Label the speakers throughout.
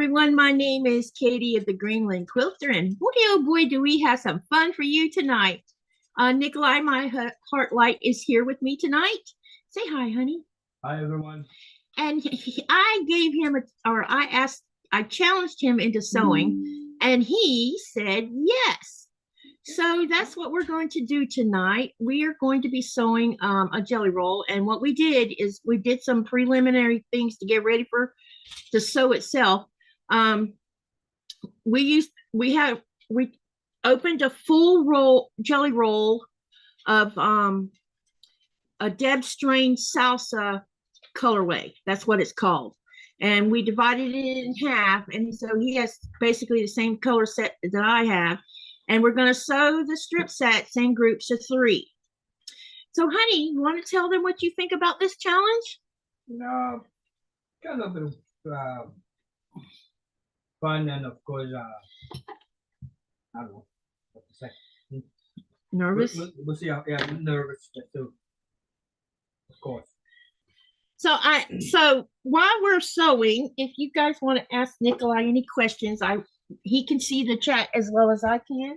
Speaker 1: everyone. My name is Katie of the Greenland Quilter, and boy, oh boy, do we have some fun for you tonight. Nikolaj, my heart light, is here with me tonight. Say hi, honey.
Speaker 2: Hi, everyone.
Speaker 1: And I gave him, I challenged him into sewing, and he said yes. So that's what we're going to do tonight. We are going to be sewing a jelly roll, and what we did is we did some preliminary things to get ready for the sew itself. We opened a full jelly roll of a Deb strain salsa colorway. That's what it's called. And we divided it in half. And so he has basically the same color set that I have. And we're going to sew the strip sets in groups of 3. So, honey, you want to tell them what you think about this challenge?
Speaker 2: No, kind of fun, and of course, I don't know what to say.
Speaker 1: Nervous?
Speaker 2: We'll see how, yeah, nervous too. Of course.
Speaker 1: So while we're sewing, if you guys want to ask Nikolaj any questions, he can see the chat as well as I can.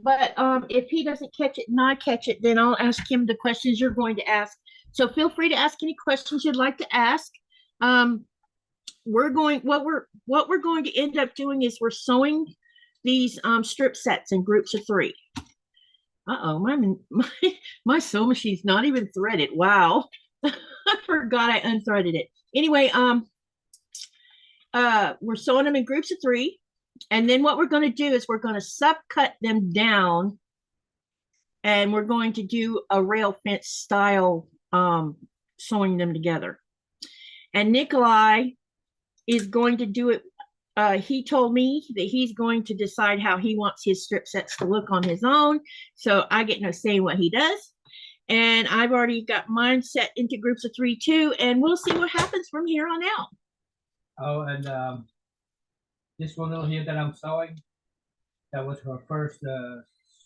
Speaker 1: But if he doesn't catch it and I catch it, then I'll ask him the questions you're going to ask. So feel free to ask any questions you'd like to ask. What we're going to end up doing is we're sewing these strip sets in groups of 3. My sew machine's not even threaded. Wow. I forgot I unthreaded it. Anyway, we're sewing them in groups of 3. And then what we're going to do is we're going to subcut them down, and we're going to do a rail fence style sewing them together. And Nikolaj is going to do it. He told me that he's going to decide how he wants his strip sets to look on his own. So I get no say in what he does. And I've already got mine set into groups of 3 too. And we'll see what happens from here on out.
Speaker 2: Oh, and this one over here that I'm sewing, that was her first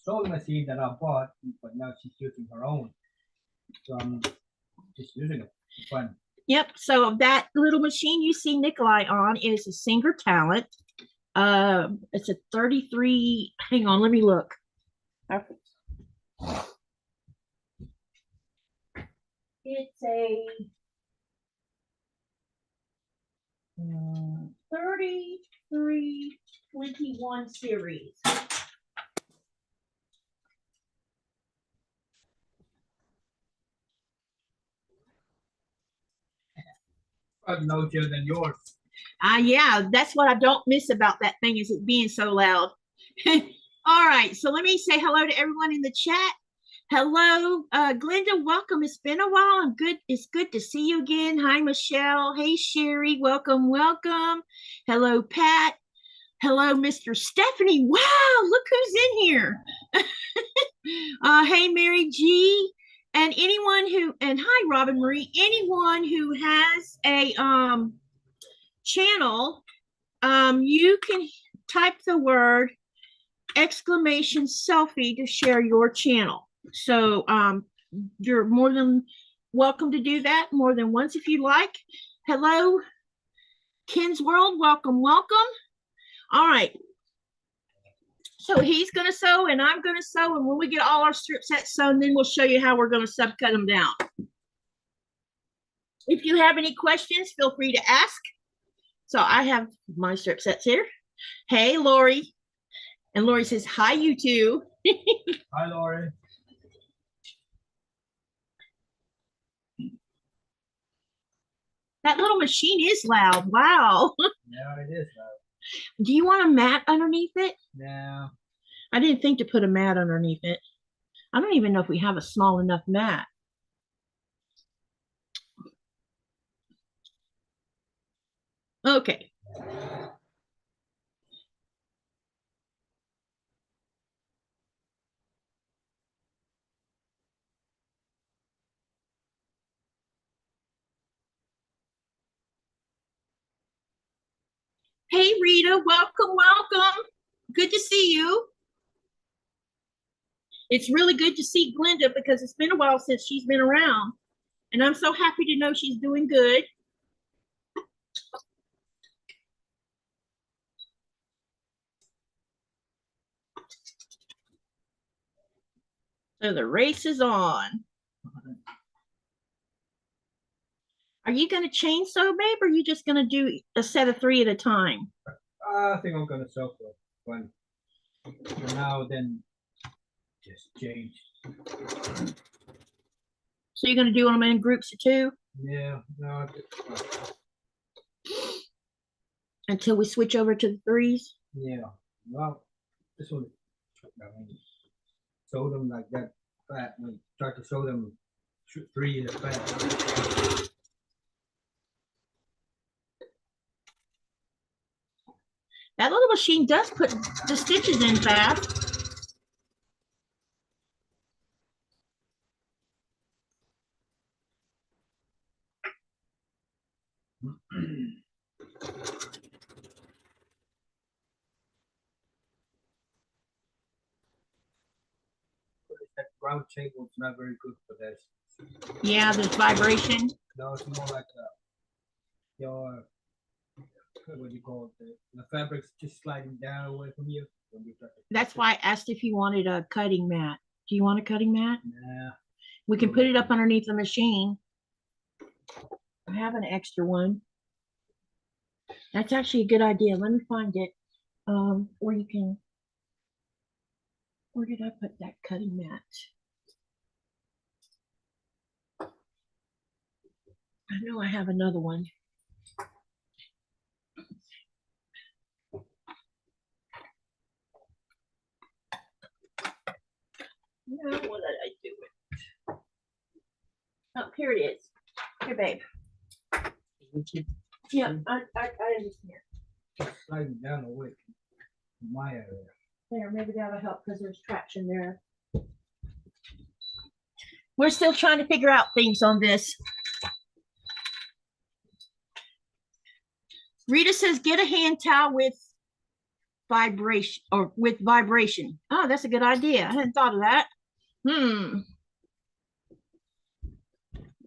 Speaker 2: sewing machine that I bought, but now she's using her own. So I'm just using it. It's fun.
Speaker 1: Yep. So that little machine you see Nikolaj on is a Singer Talent. It's a 33. Hang on, let me look. It's a 3321 series.
Speaker 2: Louder than yours.
Speaker 1: Yeah, that's what I don't miss about that thing, is it being so loud. All right, so let me say hello to everyone in the chat. Hello, Glenda, welcome. It's been a while. It's good to see you again. Hi, Michelle. Hey, Sherry. Welcome, welcome. Hello, Pat. Hello, Mr. Stephanie. Wow, look who's in here. Hey, Mary G. And hi, Robin Marie. Anyone who has a channel, you can type the word !selfie to share your channel. So you're more than welcome to do that more than once if you like. Hello, Ken's World. Welcome, welcome. All right. So he's going to sew and I'm going to sew. And when we get all our strip sets sewn, then we'll show you how we're going to subcut them down. If you have any questions, feel free to ask. So I have my strip sets here. Hey, Lori. And Lori says, hi, you two.
Speaker 2: Hi, Lori.
Speaker 1: That little machine is loud. Wow.
Speaker 2: Yeah, it is loud.
Speaker 1: Do you want a mat underneath it?
Speaker 2: No.
Speaker 1: I didn't think to put a mat underneath it. I don't even know if we have a small enough mat. Okay. Hey, Rita, welcome, welcome. Good to see you. It's really good to see Glenda because it's been a while since she's been around. And I'm so happy to know she's doing good. So the race is on. Are you going to chainsaw, babe, or are you just going to do a set of 3 at a time?
Speaker 2: I think I'm gonna sew for one. For now, then just change.
Speaker 1: So you're going to do them in groups of 2?
Speaker 2: Yeah, no.
Speaker 1: Until we switch over to the 3s?
Speaker 2: Yeah, well, this one, I mean, sew them like that fat. I mean, try to sew them 3 in a fat.
Speaker 1: That little machine does put the stitches in fast.
Speaker 2: That round table is not very good for this.
Speaker 1: Yeah, there's vibration.
Speaker 2: No, it's more like your, what do you call it? The fabric's just sliding down away from you. When you try to
Speaker 1: That's why I asked if you wanted a cutting mat. Do you want a cutting mat?
Speaker 2: Nah.
Speaker 1: We can put it up underneath the machine. I have an extra one. That's actually a good idea. Let me find it. Where you can. Where did I put that cutting mat? I know I have another one. No, what did I do with it? Oh, here it is. Here, babe. Yeah, I understand.
Speaker 2: Just sliding down away from my area.
Speaker 1: There, maybe that'll help because there's traction there. We're still trying to figure out things on this. Rita says, get a hand towel with vibration or with vibration. Oh, that's a good idea. I hadn't thought of that. A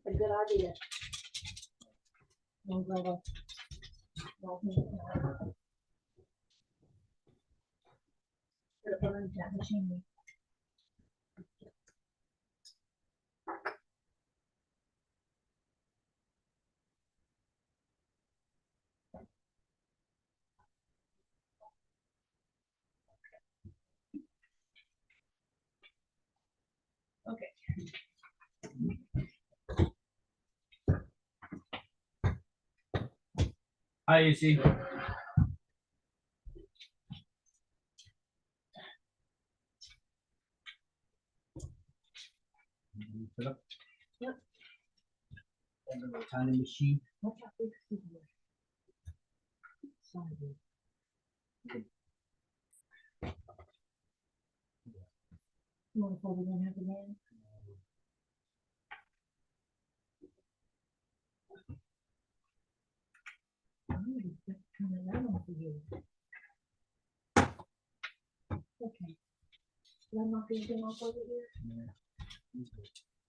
Speaker 1: good idea. Okay.
Speaker 2: Hi, you see.
Speaker 1: Yep.
Speaker 2: And the tiny machine.
Speaker 1: Watch out for your feet. You want to fold it in half again? Okay. Did I knock anything off over here?
Speaker 2: Yeah.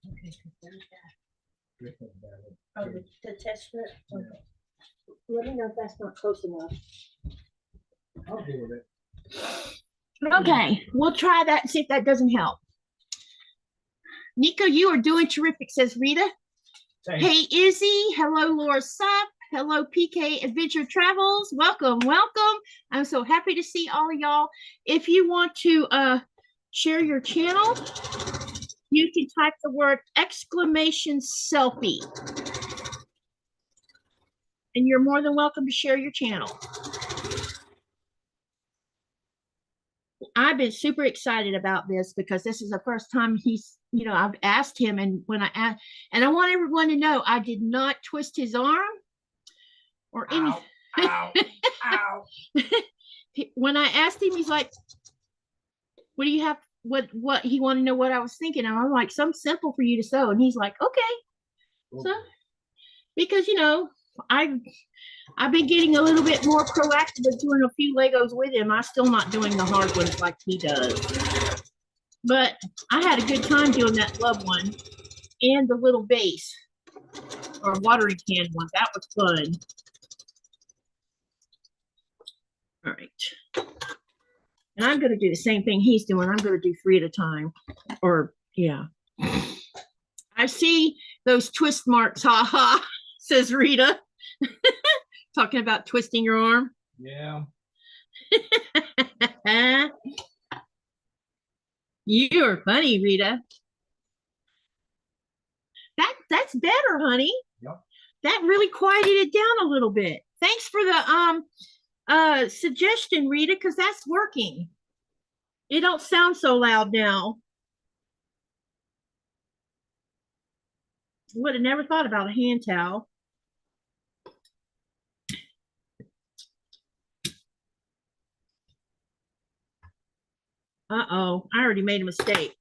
Speaker 1: Okay, there's that. Oh, the test strip? Okay. Let me know if that's not close enough.
Speaker 2: I'll deal with it.
Speaker 1: Okay, we'll try that and see if that doesn't help. Nico, you are doing terrific, says Rita.
Speaker 2: Thanks.
Speaker 1: Hey, Izzy. Hello, Laura Sup. Hello, PK Adventure Travels. Welcome, welcome. I'm so happy to see all of y'all. If you want to share your channel, you can type the word !selfie. And you're more than welcome to share your channel. I've been super excited about this because this is the first time he's, you know, I've asked him, and when I asked, and I want everyone to know I did not twist his arm or anything.
Speaker 2: Ow, ow.
Speaker 1: When I asked him, he's like, what do you have? What he wanted to know what I was thinking. And I'm like, something simple for you to sew. And he's like, okay. So, because, you know, I've been getting a little bit more proactive with doing a few Legos with him. I'm still not doing the hard ones like he does. But I had a good time doing that love one and the little base or watering can one. That was fun. All right. And I'm going to do the same thing he's doing. I'm going to do 3 at a time, or, Yeah. I see those twist marks, ha ha, says Rita. Talking about twisting your arm.
Speaker 2: Yeah.
Speaker 1: You're funny, Rita. That's better, honey.
Speaker 2: Yep.
Speaker 1: That really quieted it down a little bit. Thanks for the suggestion, Rita, because that's working. It don't sound so loud now. Would have never thought about a hand towel. Uh-oh, I already made a mistake.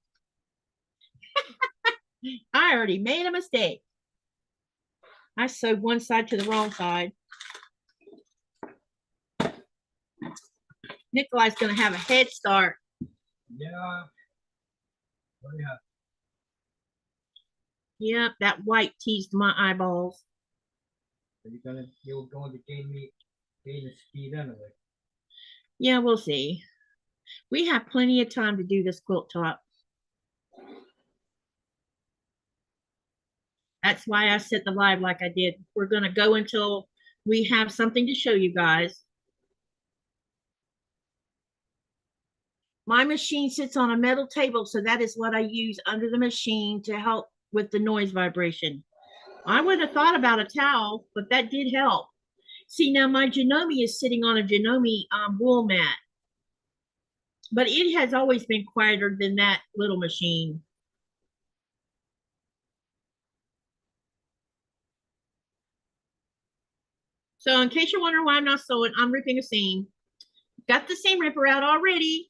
Speaker 1: I already made a mistake. I sewed one side to the wrong side. Nikolaj's going to have a head start.
Speaker 2: Yeah. Oh, yeah.
Speaker 1: Yep, that white teased my eyeballs.
Speaker 2: So you're going to gain the speed anyway.
Speaker 1: Yeah, we'll see. We have plenty of time to do this quilt top. That's why I set the live like I did. We're going to go until we have something to show you guys. My machine sits on a metal table, so that is what I use under the machine to help with the noise vibration. I would have thought about a towel, but that did help. See, now my Janome is sitting on a Janome wool mat, but it has always been quieter than that little machine. So in case you're wondering why I'm not sewing, I'm ripping a seam. Got the seam ripper out already.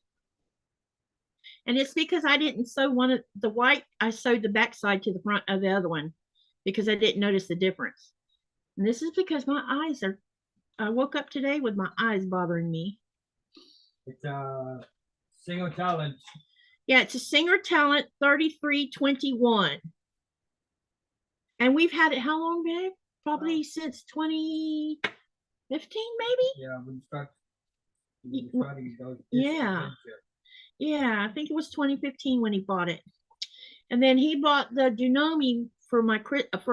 Speaker 1: And it's because I didn't sew one of the white, I sewed the back side to the front of the other one because I didn't notice the difference. And this is because my eyes are, I woke up today with my eyes bothering me.
Speaker 2: It's a Singer Talent.
Speaker 1: Yeah, it's a Singer Talent 3321. And we've had it how long, babe? Probably since 2015, maybe?
Speaker 2: Yeah, when you started those.
Speaker 1: Yeah. Yeah, I think it was 2015 when he bought it. And then he bought the Janome for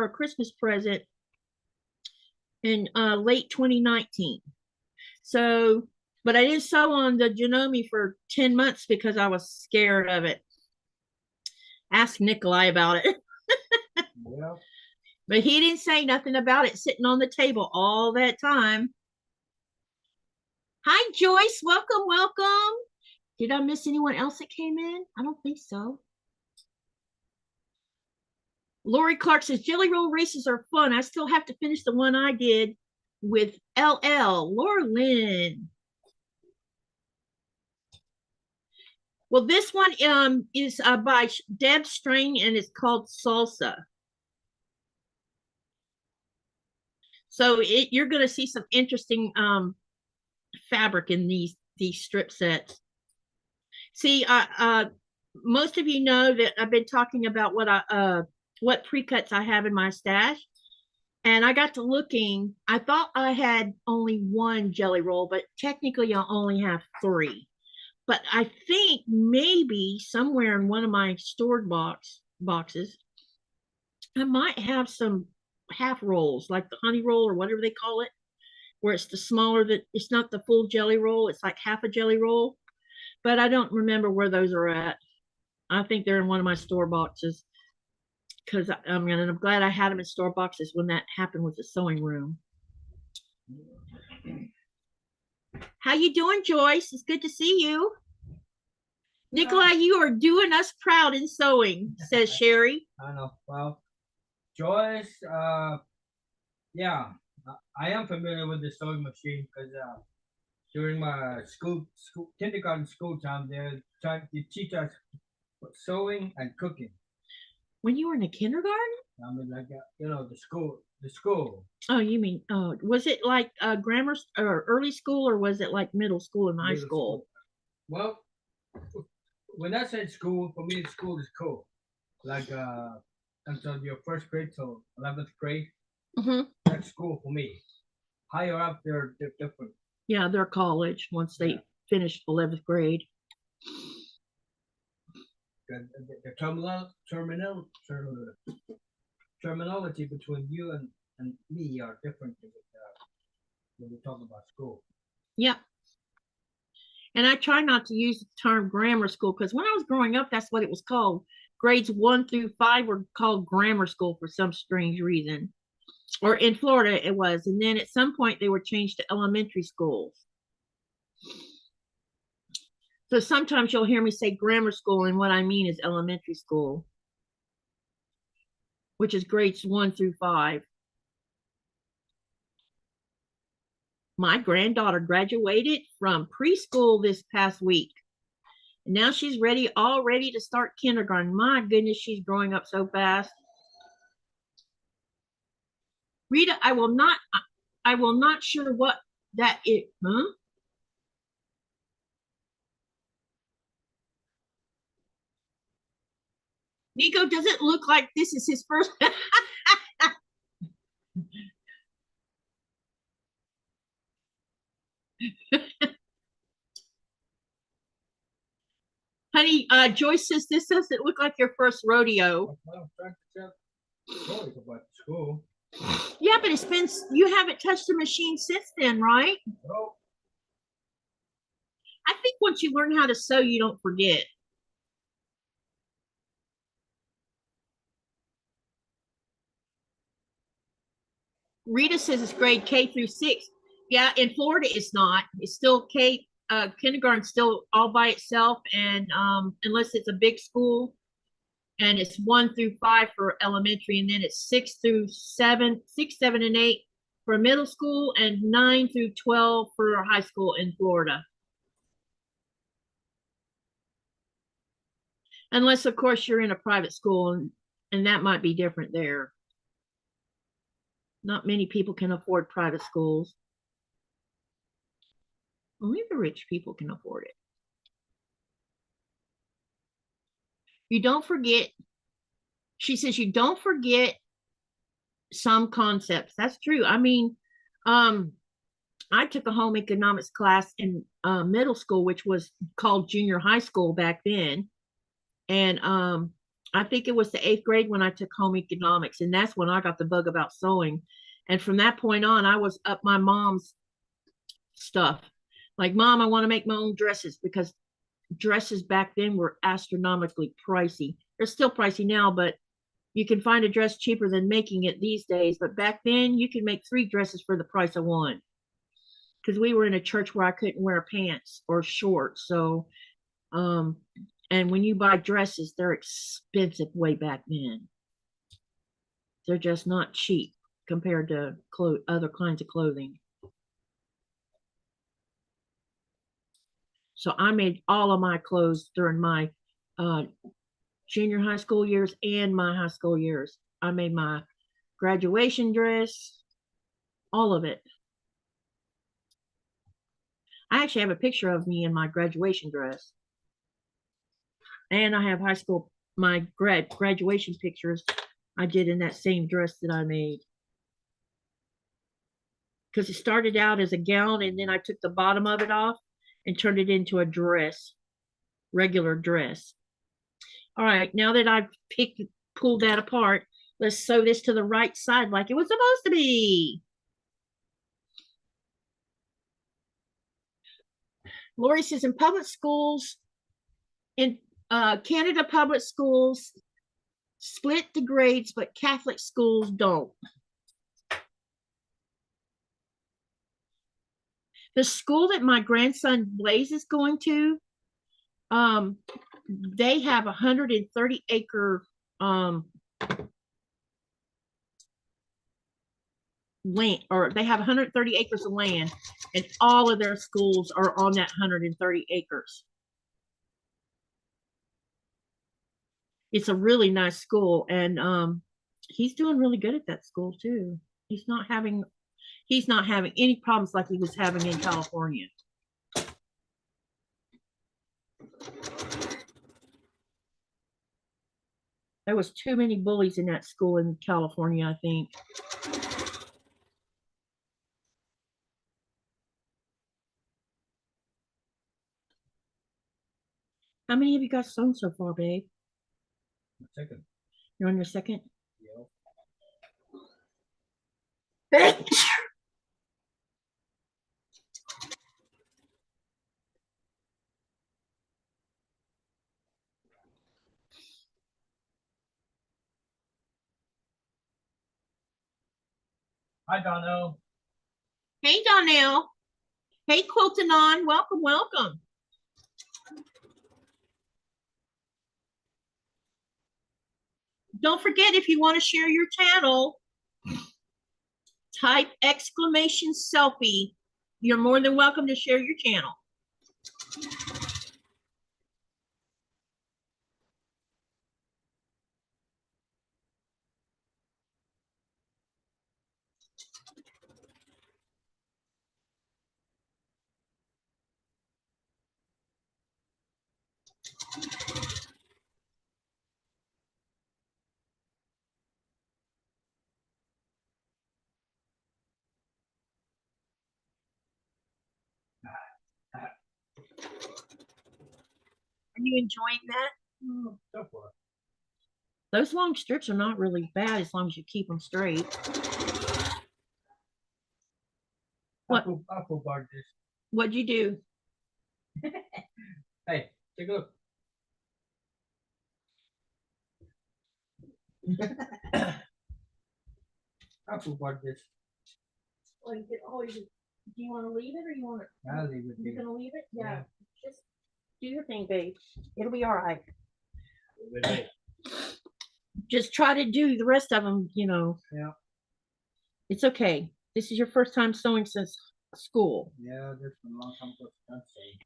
Speaker 1: a Christmas present in late 2019. So, but I didn't sew on the Janome for 10 months because I was scared of it. Ask Nikolaj about it.
Speaker 2: Yeah.
Speaker 1: But he didn't say nothing about it sitting on the table all that time. Hi, Joyce. Welcome, welcome. Did I miss anyone else that came in? I don't think so. Lori Clark says, jelly roll races are fun. I still have to finish the one I did with LL. Laura Lynn. Well, this one is by Deb Strain, and it's called Salsa. So you're going to see some interesting fabric in these strip sets. See, most of you know that I've been talking about what pre-cuts I have in my stash. And I got to looking, I thought I had only one jelly roll, but technically I only have 3. But I think maybe somewhere in one of my stored boxes, I might have some half rolls, like the honey roll or whatever they call it, where it's the smaller, that it's not the full jelly roll, it's like half a jelly roll. But I don't remember where those are at. I think they're in one of my store boxes, because I'm glad I had them in store boxes when that happened with the sewing room. How you doing, Joyce? It's good to see you. Nikolaj, you are doing us proud in sewing, says Sherry.
Speaker 2: I know. Well, Joyce, yeah, I am familiar with the sewing machine because during my kindergarten school time, they're trying to teach us sewing and cooking.
Speaker 1: When you were in the kindergarten?
Speaker 2: I mean, like the school.
Speaker 1: Oh, you mean, was it like grammar or early school, or was it like middle school and high school?
Speaker 2: Well, when I said school, for me, school is cool. Like until your first grade to 11th grade, that's school for me. Higher up, they're different.
Speaker 1: Yeah, they're college once they finish 11th grade.
Speaker 2: the terminology between you and me are different when we talk about school.
Speaker 1: Yep. And I try not to use the term grammar school because when I was growing up, that's what it was called. Grades 1 through 5 were called grammar school for some strange reason. Or in Florida, it was. And then at some point, they were changed to elementary schools. So sometimes you'll hear me say grammar school, and what I mean is elementary school, which is grades 1 through 5. My granddaughter graduated from preschool this past week. And now she's all ready to start kindergarten. My goodness, she's growing up so fast. Rita, I will not sure what that is. Huh? Nico, does it look like this is his first? Honey, Joyce says this doesn't look like your first rodeo.
Speaker 2: Well, stories about school.
Speaker 1: Yeah, but you haven't touched the machine since then, right?
Speaker 2: No.
Speaker 1: I think once you learn how to sew, you don't forget. Rita says it's grade K through 6. Yeah, in Florida, it's not. It's still K. Kindergarten still all by itself, and unless it's a big school, and it's 1 through 5 for elementary, and then it's 6 through 7, 6, 7, and 8 for middle school, and 9 through 12 for high school in Florida. Unless, of course, you're in a private school, and that might be different there. Not many people can afford private schools. Only the rich people can afford it. You don't forget, she says, you don't forget some concepts. That's true. I mean, I took a home economics class in middle school, which was called junior high school back then. And I think it was the 8th grade when I took home economics. And that's when I got the bug about sewing. And from that point on, I was up my mom's stuff. Like, Mom, I want to make my own dresses, because dresses back then were astronomically pricey. They're still pricey now, but you can find a dress cheaper than making it these days. But back then, you could make 3 dresses for the price of 1. Because we were in a church where I couldn't wear pants or shorts. So, and when you buy dresses, they're expensive way back then. They're just not cheap compared to other kinds of clothing. So I made all of my clothes during my junior high school years and my high school years. I made my graduation dress, all of it. I actually have a picture of me in my graduation dress. And I have my graduation pictures I did in that same dress that I made. Because it started out as a gown, and then I took the bottom of it off and turned it into a dress, regular dress. All right, now that I've pulled that apart, let's sew this to the right side like it was supposed to be. Lori says in public schools, in Canada public schools split the grades, but Catholic schools don't. The school that my grandson Blaze is going to, they have 130 acre land, or they have 130 acres of land, and all of their schools are on that 130 acres. It's a really nice school, and he's doing really good at that school too. He's not having any problems like he was having in California. There was too many bullies in that school in California, I think. How many have you got sewn so far, babe?
Speaker 2: Second.
Speaker 1: You're on your second?
Speaker 2: Yeah. Hi, Donnell.
Speaker 1: Hey, Donnell. Hey, Quilting on. Welcome, welcome. Don't forget, if you want to share your channel, type exclamation selfie. You're more than welcome to share your channel. Are you enjoying that?
Speaker 2: So far.
Speaker 1: Those long strips are not really bad as long as you keep them straight. What?
Speaker 2: Apple bar this.
Speaker 1: What'd you do?
Speaker 2: Hey, take a look. Apple bar this.
Speaker 1: Do you want to leave it or you want to?
Speaker 2: I'll leave it.
Speaker 1: You're
Speaker 2: Here.
Speaker 1: gonna leave it?
Speaker 2: Yeah.
Speaker 1: Just do your thing, babe. It'll be all right. Just try to do the rest of them, you know.
Speaker 2: Yeah.
Speaker 1: It's okay. This is your first time sewing since school.
Speaker 2: Yeah, there's been a long time ago.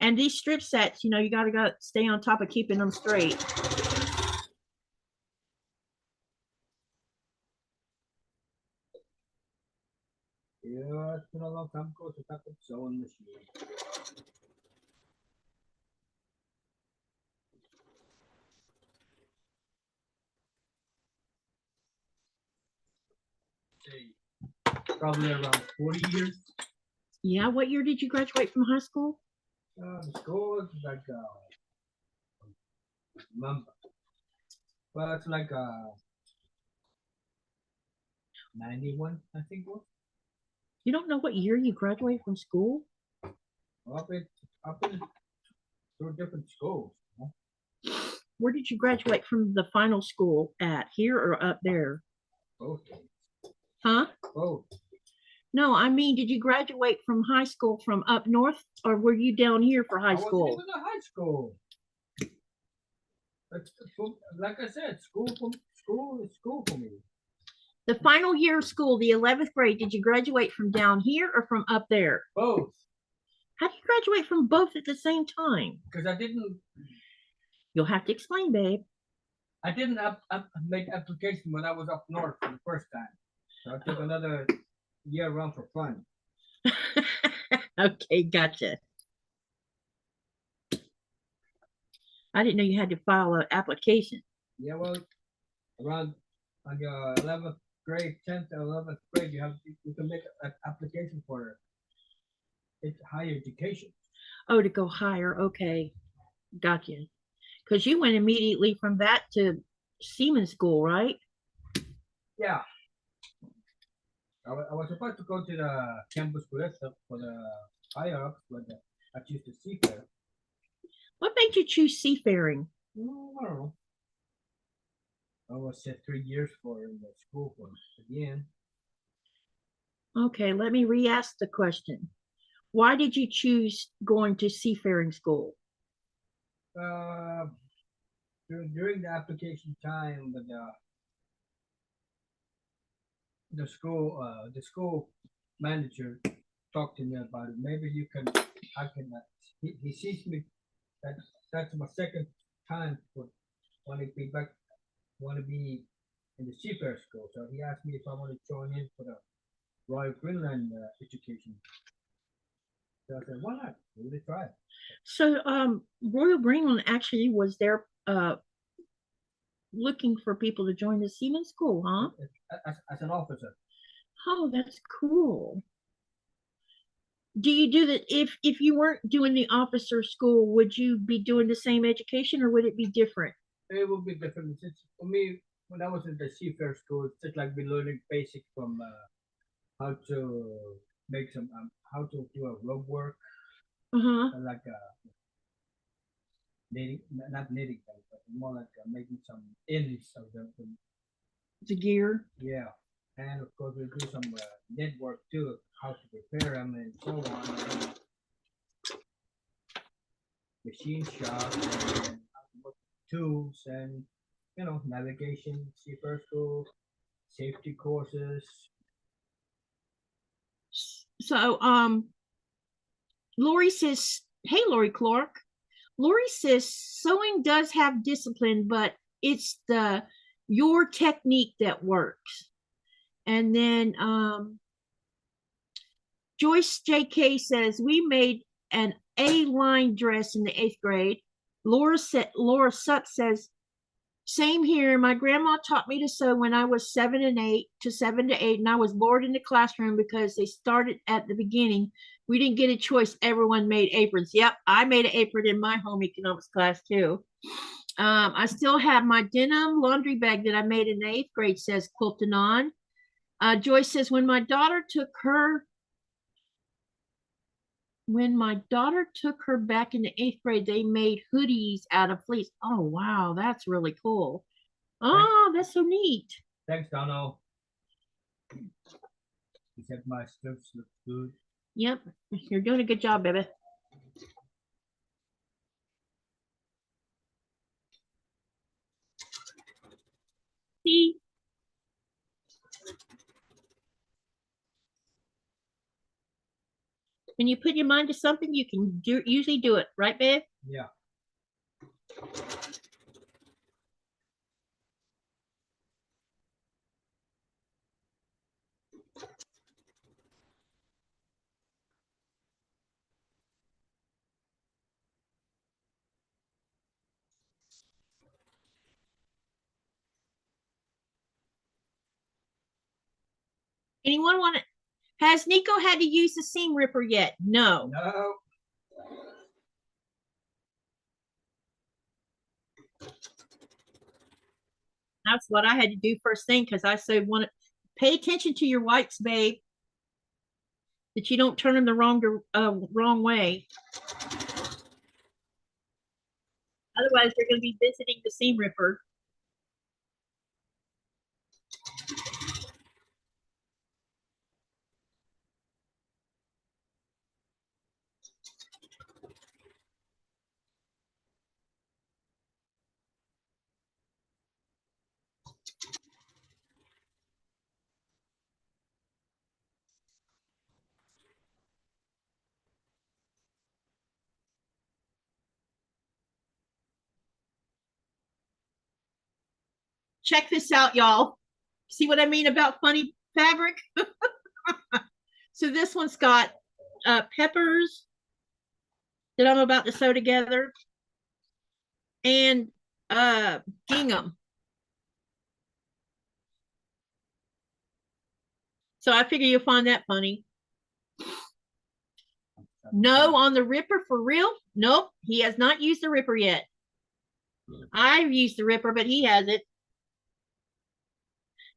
Speaker 1: And these strip sets, you know, you gotta stay on top of keeping them straight.
Speaker 2: Yeah, it's been a long time ago since I could sewing machine. Probably around 40 years.
Speaker 1: Yeah, what year did you graduate from high school?
Speaker 2: The school was like remember. Well, it's like 91, I think it was.
Speaker 1: You don't know what year you graduated from school?
Speaker 2: Up in two different schools. Huh?
Speaker 1: Where did you graduate from the final school at? Here or up there?
Speaker 2: Both.
Speaker 1: Huh?
Speaker 2: Both.
Speaker 1: No, I mean, did you graduate from high school from up north or were you down here for high school?
Speaker 2: I wasn't even in high school. Like I said, school is school for me.
Speaker 1: The final year of school, the 11th grade, did you graduate from down here or from up there?
Speaker 2: Both.
Speaker 1: How do you graduate from both at the same time?
Speaker 2: Because I didn't.
Speaker 1: You'll have to explain, babe.
Speaker 2: I didn't make application when I was up north for the first time. So I took another year around for fun.
Speaker 1: Okay, gotcha. I didn't know you had to file an application.
Speaker 2: Yeah, well, around on your 11th grade, 10th or 11th grade, you can make an application for higher education.
Speaker 1: Oh, to go higher. Okay, gotcha. Because you went immediately from that to seaman school, right?
Speaker 2: Yeah. I was supposed to go to the campus for the higher ups, but I choose the seafarer.
Speaker 1: What made you choose seafaring?
Speaker 2: I don't know. I was set 3 years for in the school for again.
Speaker 1: Okay, let me re-ask the question. Why did you choose going to seafaring school?
Speaker 2: During the application time, but the school manager talked to me about it. Maybe I can. He sees me. That's my second time for want to be in the seafarer school. So he asked me if I want to join in for the Royal Greenland education. So I said, why not? Really try it.
Speaker 1: So, Royal Greenland actually was there looking for people to join the seaman school, huh?
Speaker 2: As an officer.
Speaker 1: Oh, that's cool. Do you do that if you weren't doing the officer school, would you be doing the same education or would it be different?
Speaker 2: it will be different. It's, for me, when I was in the seafarer school, it's just like we learning basic from how to make some how to do a rope work,
Speaker 1: Uh-huh.
Speaker 2: like knitting, not knitting, but more like making some ends of the
Speaker 1: The gear.
Speaker 2: yeah. And of course, we do some knit work too, how to prepare them and so on. And machine shop and how to work with tools and navigation, seafarer school, safety courses.
Speaker 1: So Lori says, hey Lori Clark. Lori says sewing does have discipline, but it's the your technique that works. And then Joyce JK says we made an A-line dress in the 8th grade. Laura Supp says same here. My grandma taught me to sew when I was 7 to 8, and I was bored in the classroom because they started at the beginning. We didn't get a choice. Everyone made aprons. Yep, I made an apron in my home economics class too. I still have my denim laundry bag that I made in the 8th grade, says Quilting On. Joyce says, when my daughter took her back in the 8th grade, they made hoodies out of fleece. Oh, wow, that's really cool. Oh, that's so neat.
Speaker 2: Thanks, Donald. He said my strips look good.
Speaker 1: Yep, you're doing a good job, baby. See? When you put your mind to something, you can usually do it, right, babe?
Speaker 2: Yeah.
Speaker 1: Anyone want to? Has Nico had to use the seam ripper yet? No.
Speaker 2: No.
Speaker 1: That's what I had to do first thing because I said, "Want to pay attention to your whites, babe, that you don't turn them the wrong way. Otherwise, they're going to be visiting the seam ripper." Check this out, y'all. See what I mean about funny fabric? So this one's got peppers that I'm about to sew together and gingham. So I figure you'll find that funny. No, on the ripper for real? Nope, he has not used the ripper yet. I've used the ripper, but he hasn't.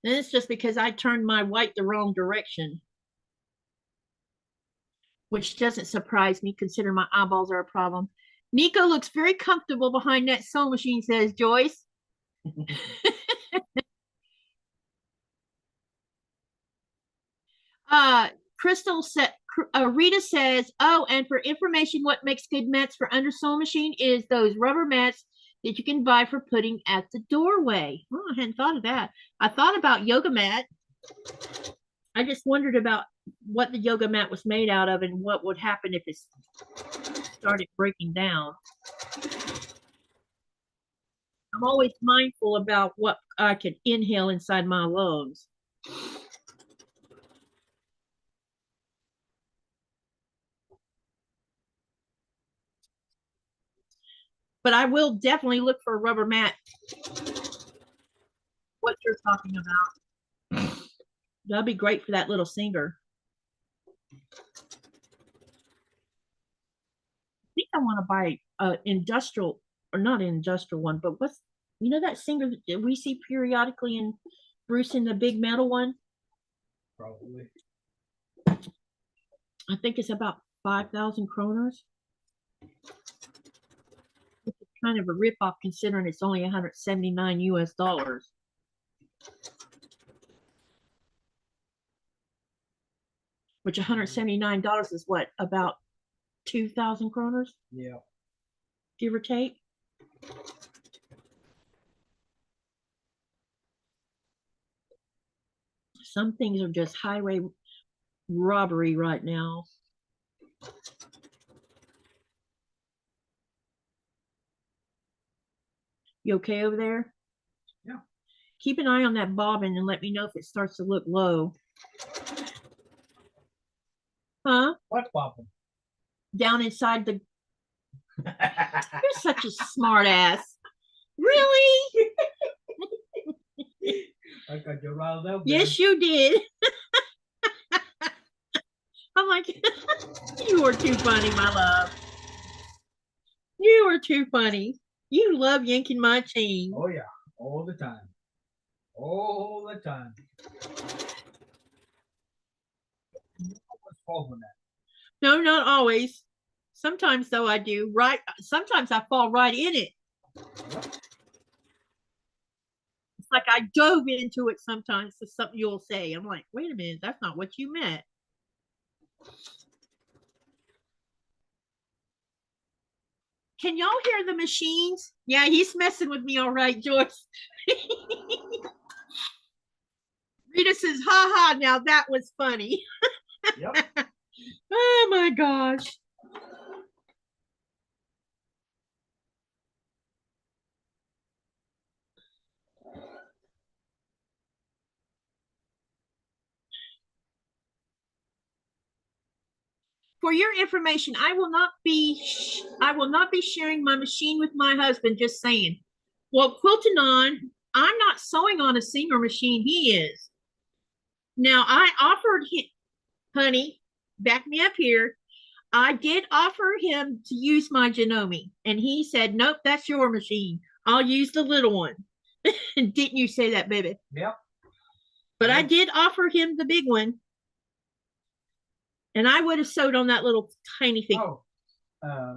Speaker 1: And it's just because I turned my white the wrong direction, which doesn't surprise me considering my eyeballs are a problem. Nico looks very comfortable behind that sewing machine, says Joyce. Crystal said, Rita says, oh, and for information, what makes good mats for under sewing machine is those rubber mats that you can buy for putting at the doorway. Oh, I hadn't thought of that. I thought about yoga mat. I just wondered about what the yoga mat was made out of and what would happen if it started breaking down. I'm always mindful about what I can inhale inside my lungs. But I will definitely look for a rubber mat. What you're talking about. That'd be great for that little singer. I think I want to buy an industrial, or not an industrial one, but You know that singer that we see periodically in Bruce in the big metal one?
Speaker 2: Probably.
Speaker 1: I think it's about 5,000 kroners. It's kind of a ripoff considering it's only 179 US dollars. Which $179 is what, about 2,000 kroners?
Speaker 2: Yeah.
Speaker 1: Give or take. Some things are just highway robbery right now. You okay over there?
Speaker 2: Yeah.
Speaker 1: Keep an eye on that bobbin and let me know if it starts to look low. Huh?
Speaker 2: What bobbin?
Speaker 1: Down inside the... You're such a smart ass. Really?
Speaker 2: I got you riled up.
Speaker 1: Yes, you did. I'm like, you are too funny, my love. You are too funny. You love yanking my chain.
Speaker 2: Oh, yeah. All the time. All the time. What's fault with that?
Speaker 1: No, not always. Sometimes, though, I do. Right. Sometimes I fall right in it. It's like I dove into it sometimes to something you'll say. I'm like, wait a minute, that's not what you meant. Can y'all hear the machines? Yeah, he's messing with me all right, Joyce. Rita says, ha ha, now that was funny.
Speaker 2: Yep.
Speaker 1: Oh my gosh. For your information, I will not be sharing my machine with my husband, just saying. Well, quilting on, I'm not sewing on a Singer machine, he is. Now I offered him, honey, back me up here. I did offer him to use my Janome, and he said, nope, that's your machine. I'll use the little one. Didn't you say that, baby?
Speaker 2: Yep.
Speaker 1: But I did offer him the big one. And I would have sewed on that little tiny thing.
Speaker 2: Oh,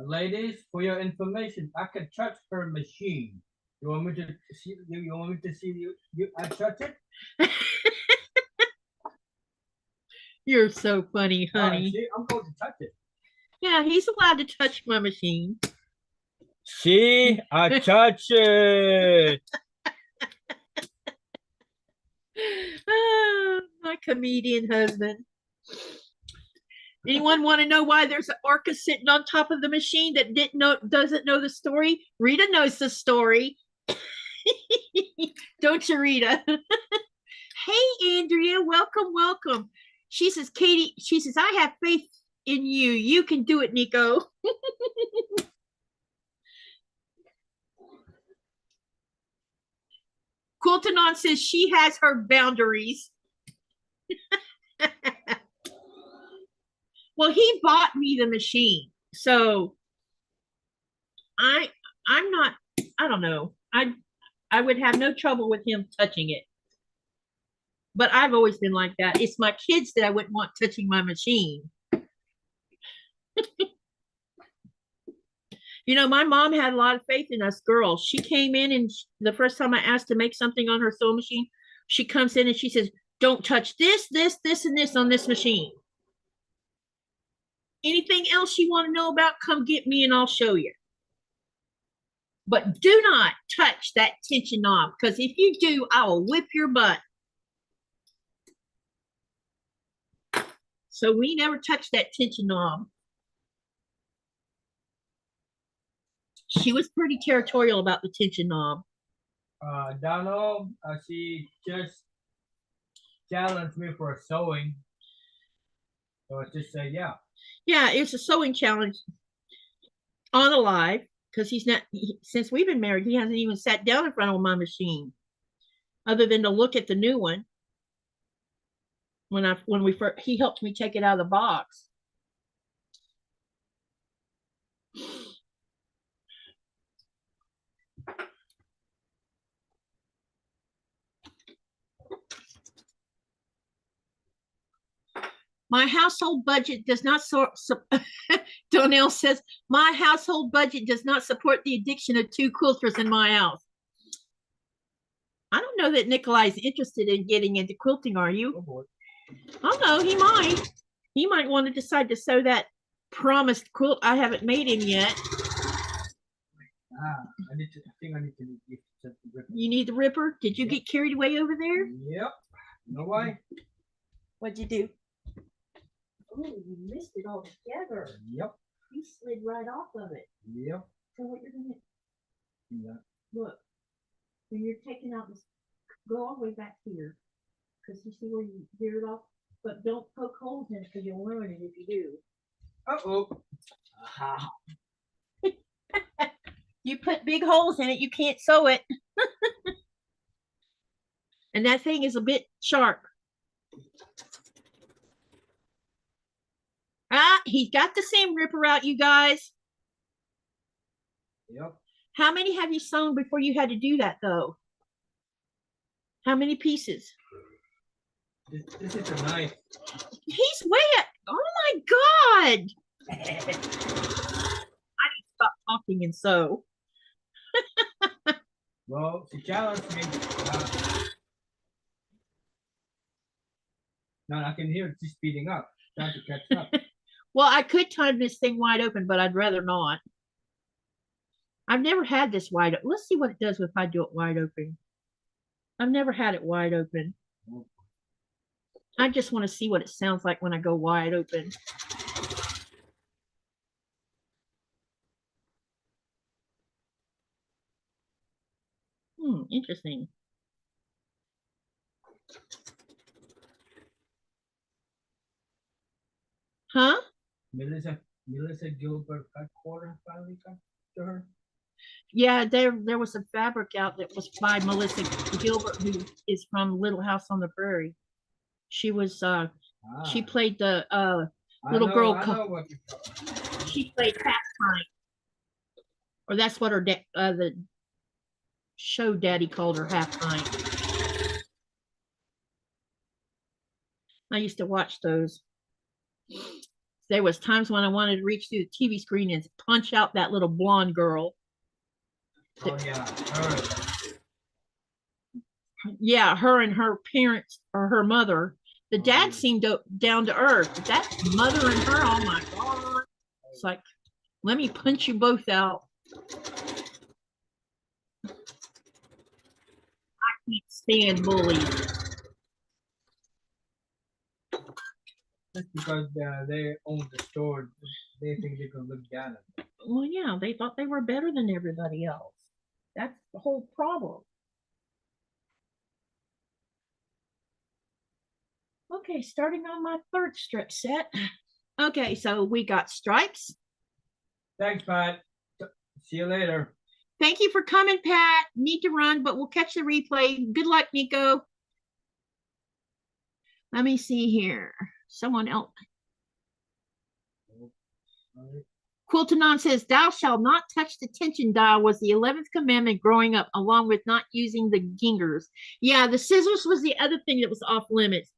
Speaker 2: ladies, for your information, I can touch her machine. You want me to see? You want me to see you? I touch it.
Speaker 1: You're so funny, honey.
Speaker 2: See, I'm going to touch it.
Speaker 1: Yeah, he's allowed to touch my machine.
Speaker 2: See, I touch it.
Speaker 1: Oh, my comedian husband. Anyone want to know why there's an orca sitting on top of the machine that doesn't know the story? Rita knows the story. Don't you, Rita? Hey, Andrea, welcome, welcome. She says, Katie, she says, I have faith in you. You can do it, Nico. Quiltanon says she has her boundaries. Well, he bought me the machine, so I'm not. I don't know. I would have no trouble with him touching it. But I've always been like that. It's my kids that I wouldn't want touching my machine. You know, my mom had a lot of faith in us girls. She came in and the first time I asked to make something on her sewing machine, she comes in and she says, don't touch this, this, this, and this on this machine. Anything else you want to know about, come get me and I'll show you. But do not touch that tension knob, because if you do, I will whip your butt. So we never touched that tension knob. She was pretty territorial about the tension knob.
Speaker 2: Donald, she just challenged me for sewing. So I just say, yeah.
Speaker 1: Yeah, it's a sewing challenge on a live, because since we've been married, he hasn't even sat down in front of my machine other than to look at the new one. He helped me take it out of the box. My household budget does not Donnell says, my household budget does not support the addiction of 2 quilters in my house. I don't know that Nikolaj's interested in getting into quilting, are you? Oh no, he might. He might want to decide to sew that promised quilt. I haven't made him yet.
Speaker 2: I think I need to get the ripper.
Speaker 1: You need the ripper? Did you get carried away over there?
Speaker 2: Yep. You know why?
Speaker 1: What'd you do? Oh, you missed it altogether.
Speaker 2: Yep.
Speaker 1: You slid right off of it.
Speaker 2: Yep.
Speaker 1: So what you're gonna
Speaker 2: Yeah.
Speaker 1: look when you're taking out this, go all the way back here, because you see where you veered off. But don't poke holes in it because you'll ruin it if you do.
Speaker 2: Uh-oh.
Speaker 1: Aha. You put big holes in it, you can't sew it. And that thing is a bit sharp. Ah, he's got the same ripper out, you guys.
Speaker 2: Yep.
Speaker 1: How many have you sewn before you had to do that, though? How many pieces?
Speaker 2: This is a knife.
Speaker 1: He's way up. Oh my God. I need to stop talking and sew.
Speaker 2: Well, she challenged me. Now I can hear it speeding up, trying to catch up.
Speaker 1: Well, I could time this thing wide open, but I'd rather not. I've never had this wide open. Let's see what it does if I do it wide open. I've never had it wide open. I just want to see what it sounds like when I go wide open. Interesting. Huh?
Speaker 2: Melissa Gilbert cut quarter finally cut to her.
Speaker 1: Yeah, there was some fabric out that was by Melissa Gilbert, who is from Little House on the Prairie. She was she played the little girl. She played Half Pint, or that's what her the show daddy called her, Half Pint. I used to watch those. There was times when I wanted to reach through the TV screen and punch out that little blonde girl.
Speaker 2: Oh yeah, her.
Speaker 1: Yeah, her and her parents, or her mother. The dad seemed down to earth. But that mother and her, oh my God. It's like, let me punch you both out. I can't stand bullies.
Speaker 2: That's because they own the store. They think they can look down at them.
Speaker 1: Well, yeah, they thought they were better than everybody else. That's the whole problem. Okay, starting on my third strip set. Okay, so we got stripes.
Speaker 2: Thanks, Pat. See you later.
Speaker 1: Thank you for coming, Pat. Need to run, but we'll catch the replay. Good luck, Nico. Let me see here. Someone else. Quiltanon says, thou shalt not touch the tension dial was the 11th commandment growing up, along with not using the gingers. Yeah, the scissors was the other thing that was off limits.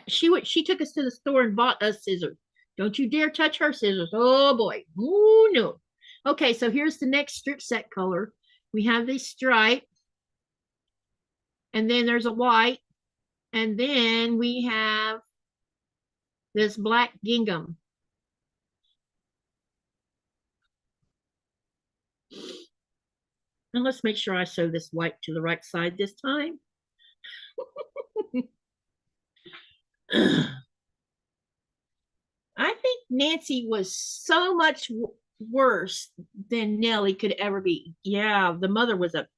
Speaker 1: She took us to the store and bought us scissors. Don't you dare touch her scissors. Oh boy. Oh no. Okay, so here's the next strip set color. We have this stripe, and then there's a white, and then we have this black gingham. And let's make sure I sew this white to the right side this time. I think Nancy was so much worse than Nellie could ever be. Yeah, the mother was a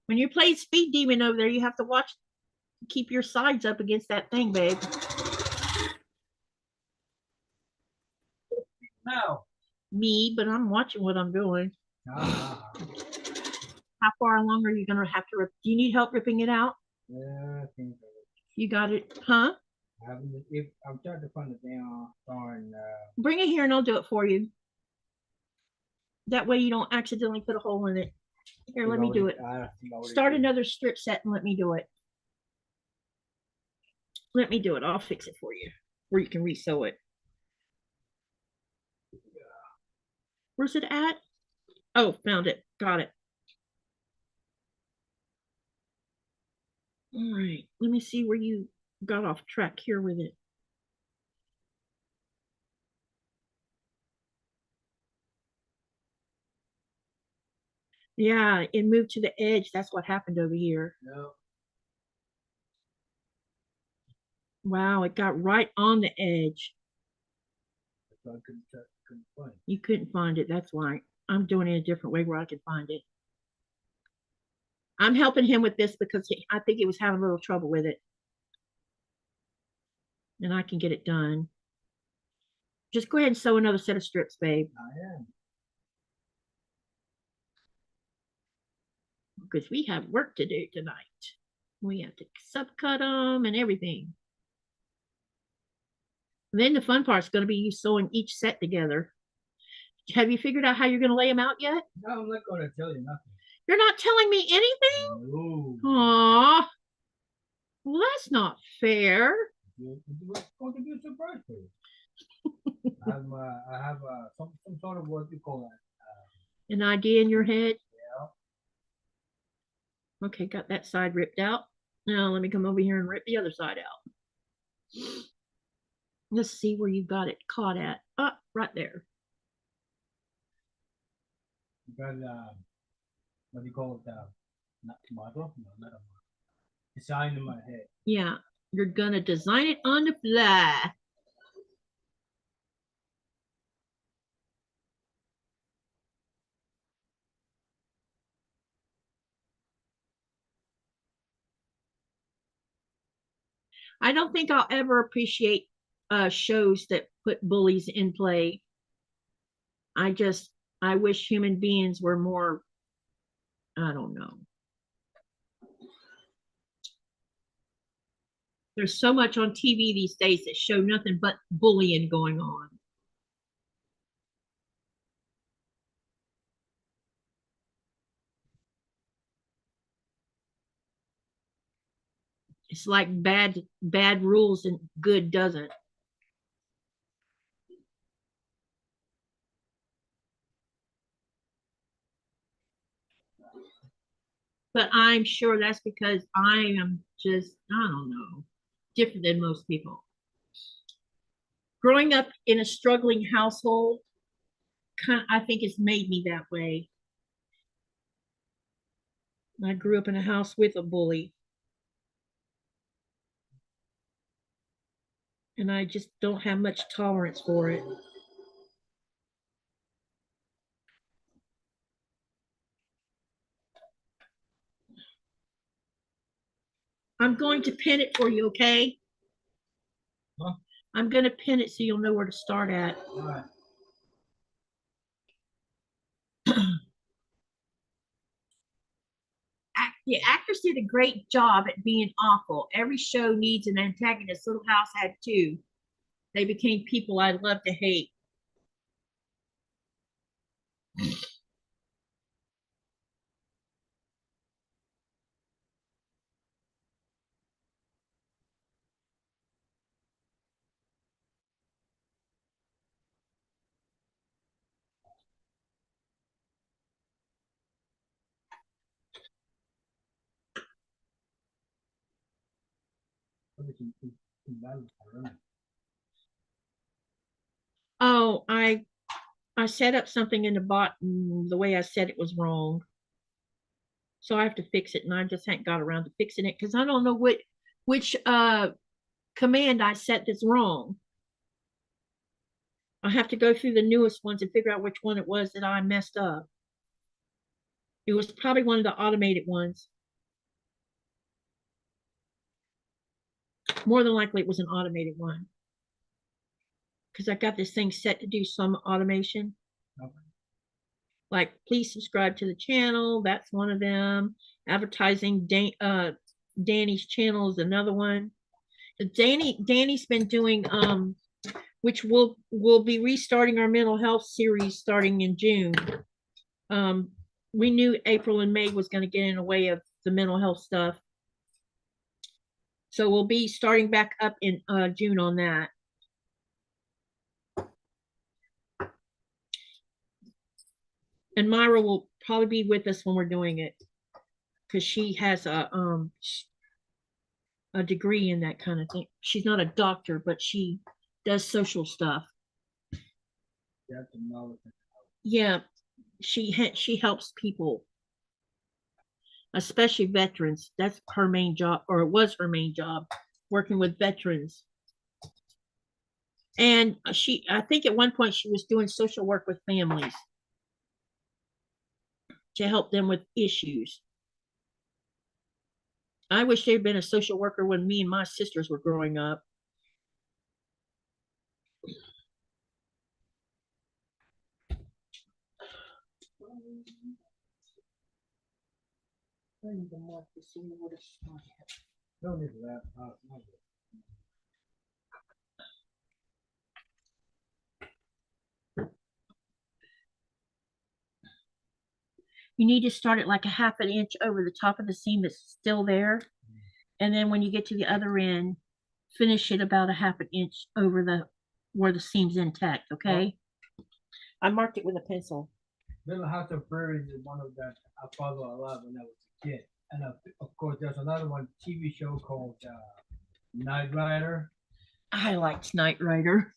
Speaker 1: When you're playing Speed Demon over there, you have to watch keep your sides up against that thing, babe.
Speaker 2: Now.
Speaker 1: Me, but I'm watching what I'm doing.
Speaker 2: Ah.
Speaker 1: How far along are you gonna have to rip? Do you need help ripping it out?
Speaker 2: Yeah, I think so.
Speaker 1: You got it, huh?
Speaker 2: If I'm trying to find the damn darn.
Speaker 1: Bring it here and I'll do it for you. That way you don't accidentally put a hole in it. Here, let me do it. Start another strip set and let me do it. Let me do it. I'll fix it for you. Where you can resew it. Where's it at? Oh, found it. Got it. All right. Let me see where you got off track here with it. Yeah, it moved to the edge. That's what happened over here.
Speaker 2: No.
Speaker 1: Wow, it got right on the edge.
Speaker 2: I couldn't find it.
Speaker 1: You couldn't find it. That's why. I'm doing it a different way where I can find it. I'm helping him with this because I think he was having a little trouble with it. And I can get it done. Just go ahead and sew another set of strips, babe.
Speaker 2: I am.
Speaker 1: Because we have work to do tonight. We have to subcut them and everything. And then the fun part is going to be you sewing each set together. Have you figured out how you're going to lay them out yet?
Speaker 2: No, I'm not going to tell you nothing.
Speaker 1: You're not telling me anything?
Speaker 2: No.
Speaker 1: Aww. Well, that's not fair.
Speaker 2: It's going to be a surprise for you. I have some sort of what you call that.
Speaker 1: An idea in your head?
Speaker 2: Yeah.
Speaker 1: Okay, got that side ripped out. Now let me come over here and rip the other side out. Let's see where you got it caught at. Ah, right there.
Speaker 2: Because what do you call it? Not model? No, not a model. Design in my head.
Speaker 1: Yeah, you're gonna design it on the fly. I don't think I'll ever appreciate shows that put bullies in play. I wish human beings were more, I don't know. There's so much on TV these days that show nothing but bullying going on. It's like bad rules and good doesn't. But I'm sure that's because I am just, I don't know, different than most people. Growing up in a struggling household, I think it's made me that way. I grew up in a house with a bully. And I just don't have much tolerance for it. I'm going to pin it for you, okay?
Speaker 2: Huh?
Speaker 1: I'm going to pin it so you'll know where to start at.
Speaker 2: All right.
Speaker 1: The actors did a great job at being awful. Every show needs an antagonist. Little House had two. They became people I love to hate. Oh, I set up something in the bottom. The way I said it was wrong. So I have to fix it, and I just haven't got around to fixing it because I don't know which command I set that's wrong. I have to go through the newest ones and figure out which one it was that I messed up. It was probably one of the automated ones. More than likely, it was an automated one. Because I got this thing set to do some automation.
Speaker 2: Okay.
Speaker 1: Like, please subscribe to the channel. That's one of them. Advertising Danny's channel is another one. Danny's been doing which we'll be restarting our mental health series starting in June. We knew April and May was going to get in the way of the mental health stuff. So we'll be starting back up in June on that. And Myra will probably be with us when we're doing it because she has a degree in that kind of thing. She's not a doctor, but she does social stuff. Yeah, she helps people, especially veterans. That's her main job, or it was her main job, working with veterans. And I think at one point she was doing social work with families to help them with issues. I wish there'd been a social worker when me and my sisters were growing up. I need to mark this in order.
Speaker 2: No need for that.
Speaker 1: You need to start it like a half an inch over the top of the seam that's still there. And then when you get to the other end, finish it about a half an inch over the where the seam's intact, okay? I marked it with a pencil.
Speaker 2: Little House of Fairies is one of that I followed a lot when I was a kid. And of course, there's another one TV show called Knight Rider.
Speaker 1: I liked Knight Rider.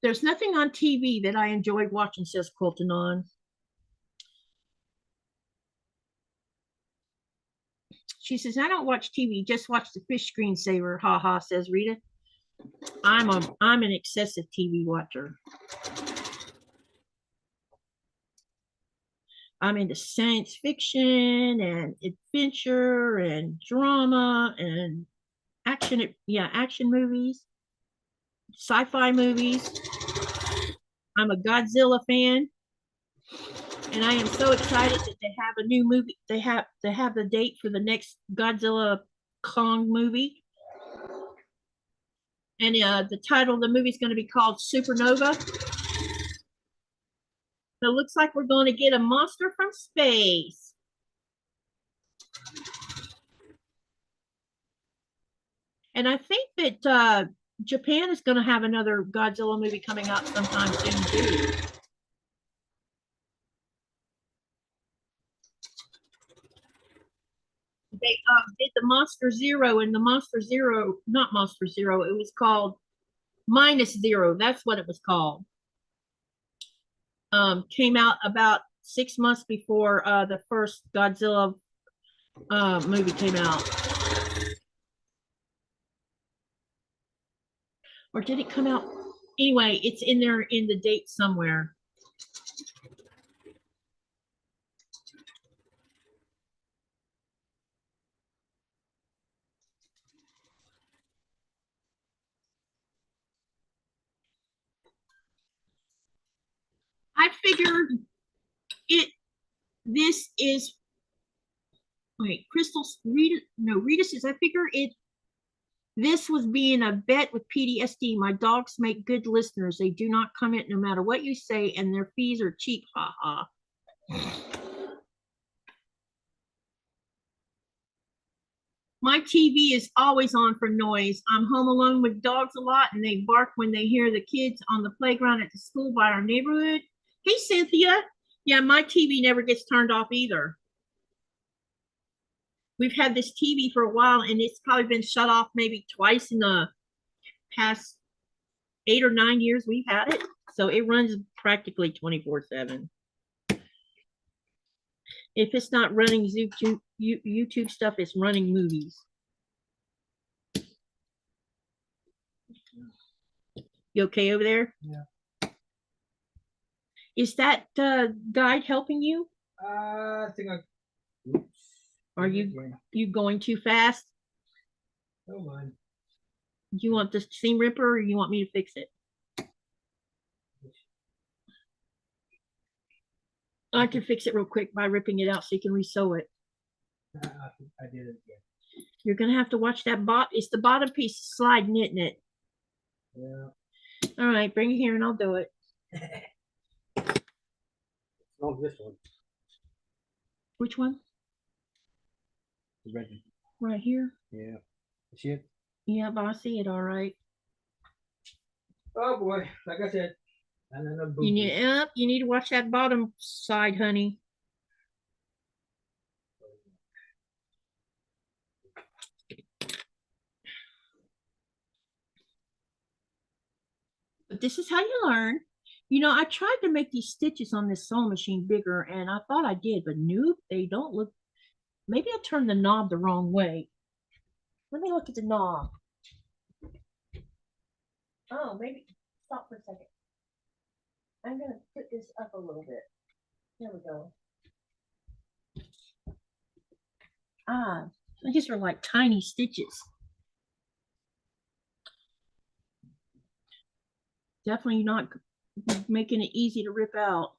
Speaker 1: There's nothing on TV that I enjoyed watching, says Quilting on. She says, I don't watch TV, just watch the fish screensaver. Ha ha, says Rita. I'm an excessive TV watcher. I'm into science fiction and adventure and drama and action movies, sci-fi movies. I'm a Godzilla fan, and I am so excited that they have a new movie. They have the date for the next Godzilla Kong movie, and the title of the movie is going to be called Supernova. So it looks like we're going to get a monster from space. And I think that Japan is going to have another Godzilla movie coming out sometime soon too. They did the Monster Zero, and the Monster Zero, not Monster Zero, it was called Minus Zero. That's what it was called. Came out about 6 months before the first Godzilla movie came out. Or did it come out? Anyway, it's in there in the date somewhere. I figured this is, wait, Rita says, I figure this was being a bet with PTSD. My dogs make good listeners. They do not comment no matter what you say, and their fees are cheap. Ha ha. My TV is always on for noise. I'm home alone with dogs a lot, and they bark when they hear the kids on the playground at the school by our neighborhood. Hey, Cynthia. Yeah, my TV never gets turned off either. We've had this TV for a while, and it's probably been shut off maybe twice in the past 8 or 9 years we've had it. So it runs practically 24/7. If it's not running YouTube stuff, it's running movies. You okay over there?
Speaker 2: Yeah.
Speaker 1: Is that guide helping you?
Speaker 2: I think
Speaker 1: Are you going too fast?
Speaker 2: Don't mind.
Speaker 1: Do you want the seam ripper or you want me to fix it? I can fix it real quick by ripping it out so you can resew it.
Speaker 2: I did it again.
Speaker 1: You're gonna have to watch that it's the bottom piece sliding, isn't it?
Speaker 2: Yeah.
Speaker 1: All right, bring it here and I'll do it.
Speaker 2: Not this one.
Speaker 1: Which one?
Speaker 2: The red.
Speaker 1: Right here?
Speaker 2: Yeah. See it?
Speaker 1: Yeah, but I see it all right.
Speaker 2: Oh boy, like I said.
Speaker 1: You need to watch that bottom side, honey. But this is how you learn. You know, I tried to make these stitches on this sewing machine bigger, and I thought I did, but nope, they don't look. Maybe I turned the knob the wrong way. Let me look at the knob. Oh, maybe. Stop for a second. I'm going to put this up a little bit. There we go. Ah, these are like tiny stitches. Definitely not making it easy to rip out.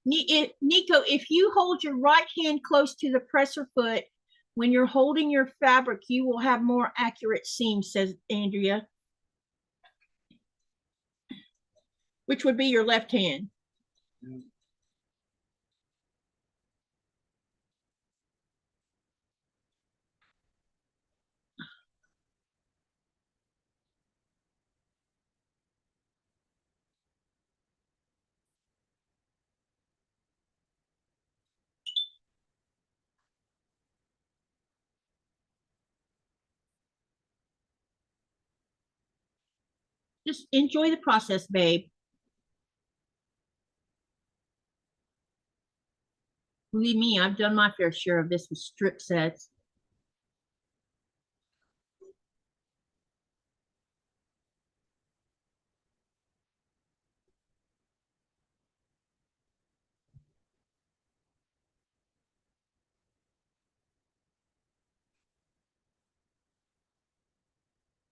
Speaker 1: Nico, if you hold your right hand close to the presser foot, when you're holding your fabric, you will have more accurate seams, says Andrea. Which would be your left hand. Just enjoy the process, babe. Believe me, I've done my fair share of this with strip sets.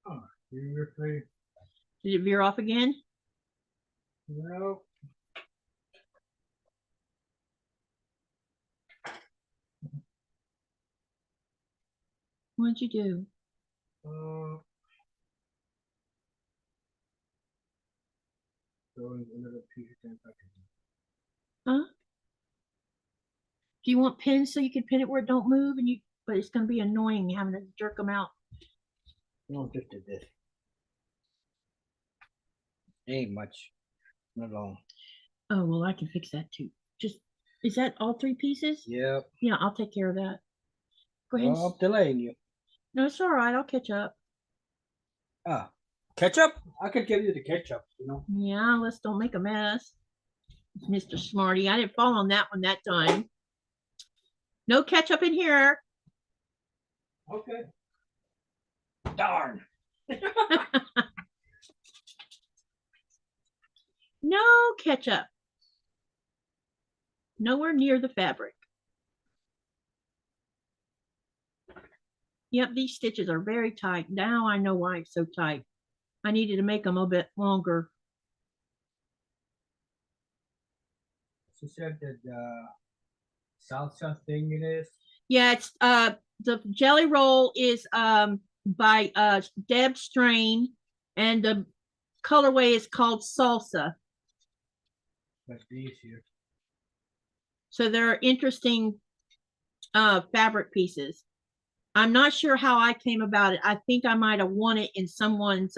Speaker 2: Oh, seriously?
Speaker 1: Did it veer off again?
Speaker 2: No.
Speaker 1: What'd you do?
Speaker 2: Throwing another piece of paper.
Speaker 1: Huh? Do you want pins so you can pin it where it don't move but it's gonna be annoying having to jerk them out.
Speaker 2: No, just did this. Ain't much. Not long.
Speaker 1: Oh, well, I can fix that too. Is that all 3 pieces?
Speaker 2: Yep.
Speaker 1: Yeah, I'll take care of that. Go ahead.
Speaker 2: Oh, I'm delaying you.
Speaker 1: No, it's all right. I'll catch up.
Speaker 2: Ah, ketchup? I could give you the ketchup,
Speaker 1: Yeah, let's don't make a mess. Mr. Smarty, I didn't fall on that one that time. No ketchup in here.
Speaker 2: Okay. Darn.
Speaker 1: No ketchup. Nowhere near the fabric. Yep, these stitches are very tight. Now I know why it's so tight. I needed to make them a bit longer.
Speaker 2: She said that salsa thing it is.
Speaker 1: Yeah, it's the jelly roll is by Deb Strain, and the colorway is called salsa.
Speaker 2: That's these here.
Speaker 1: So they're interesting fabric pieces. I'm not sure how I came about it. I think I might have won it in someone's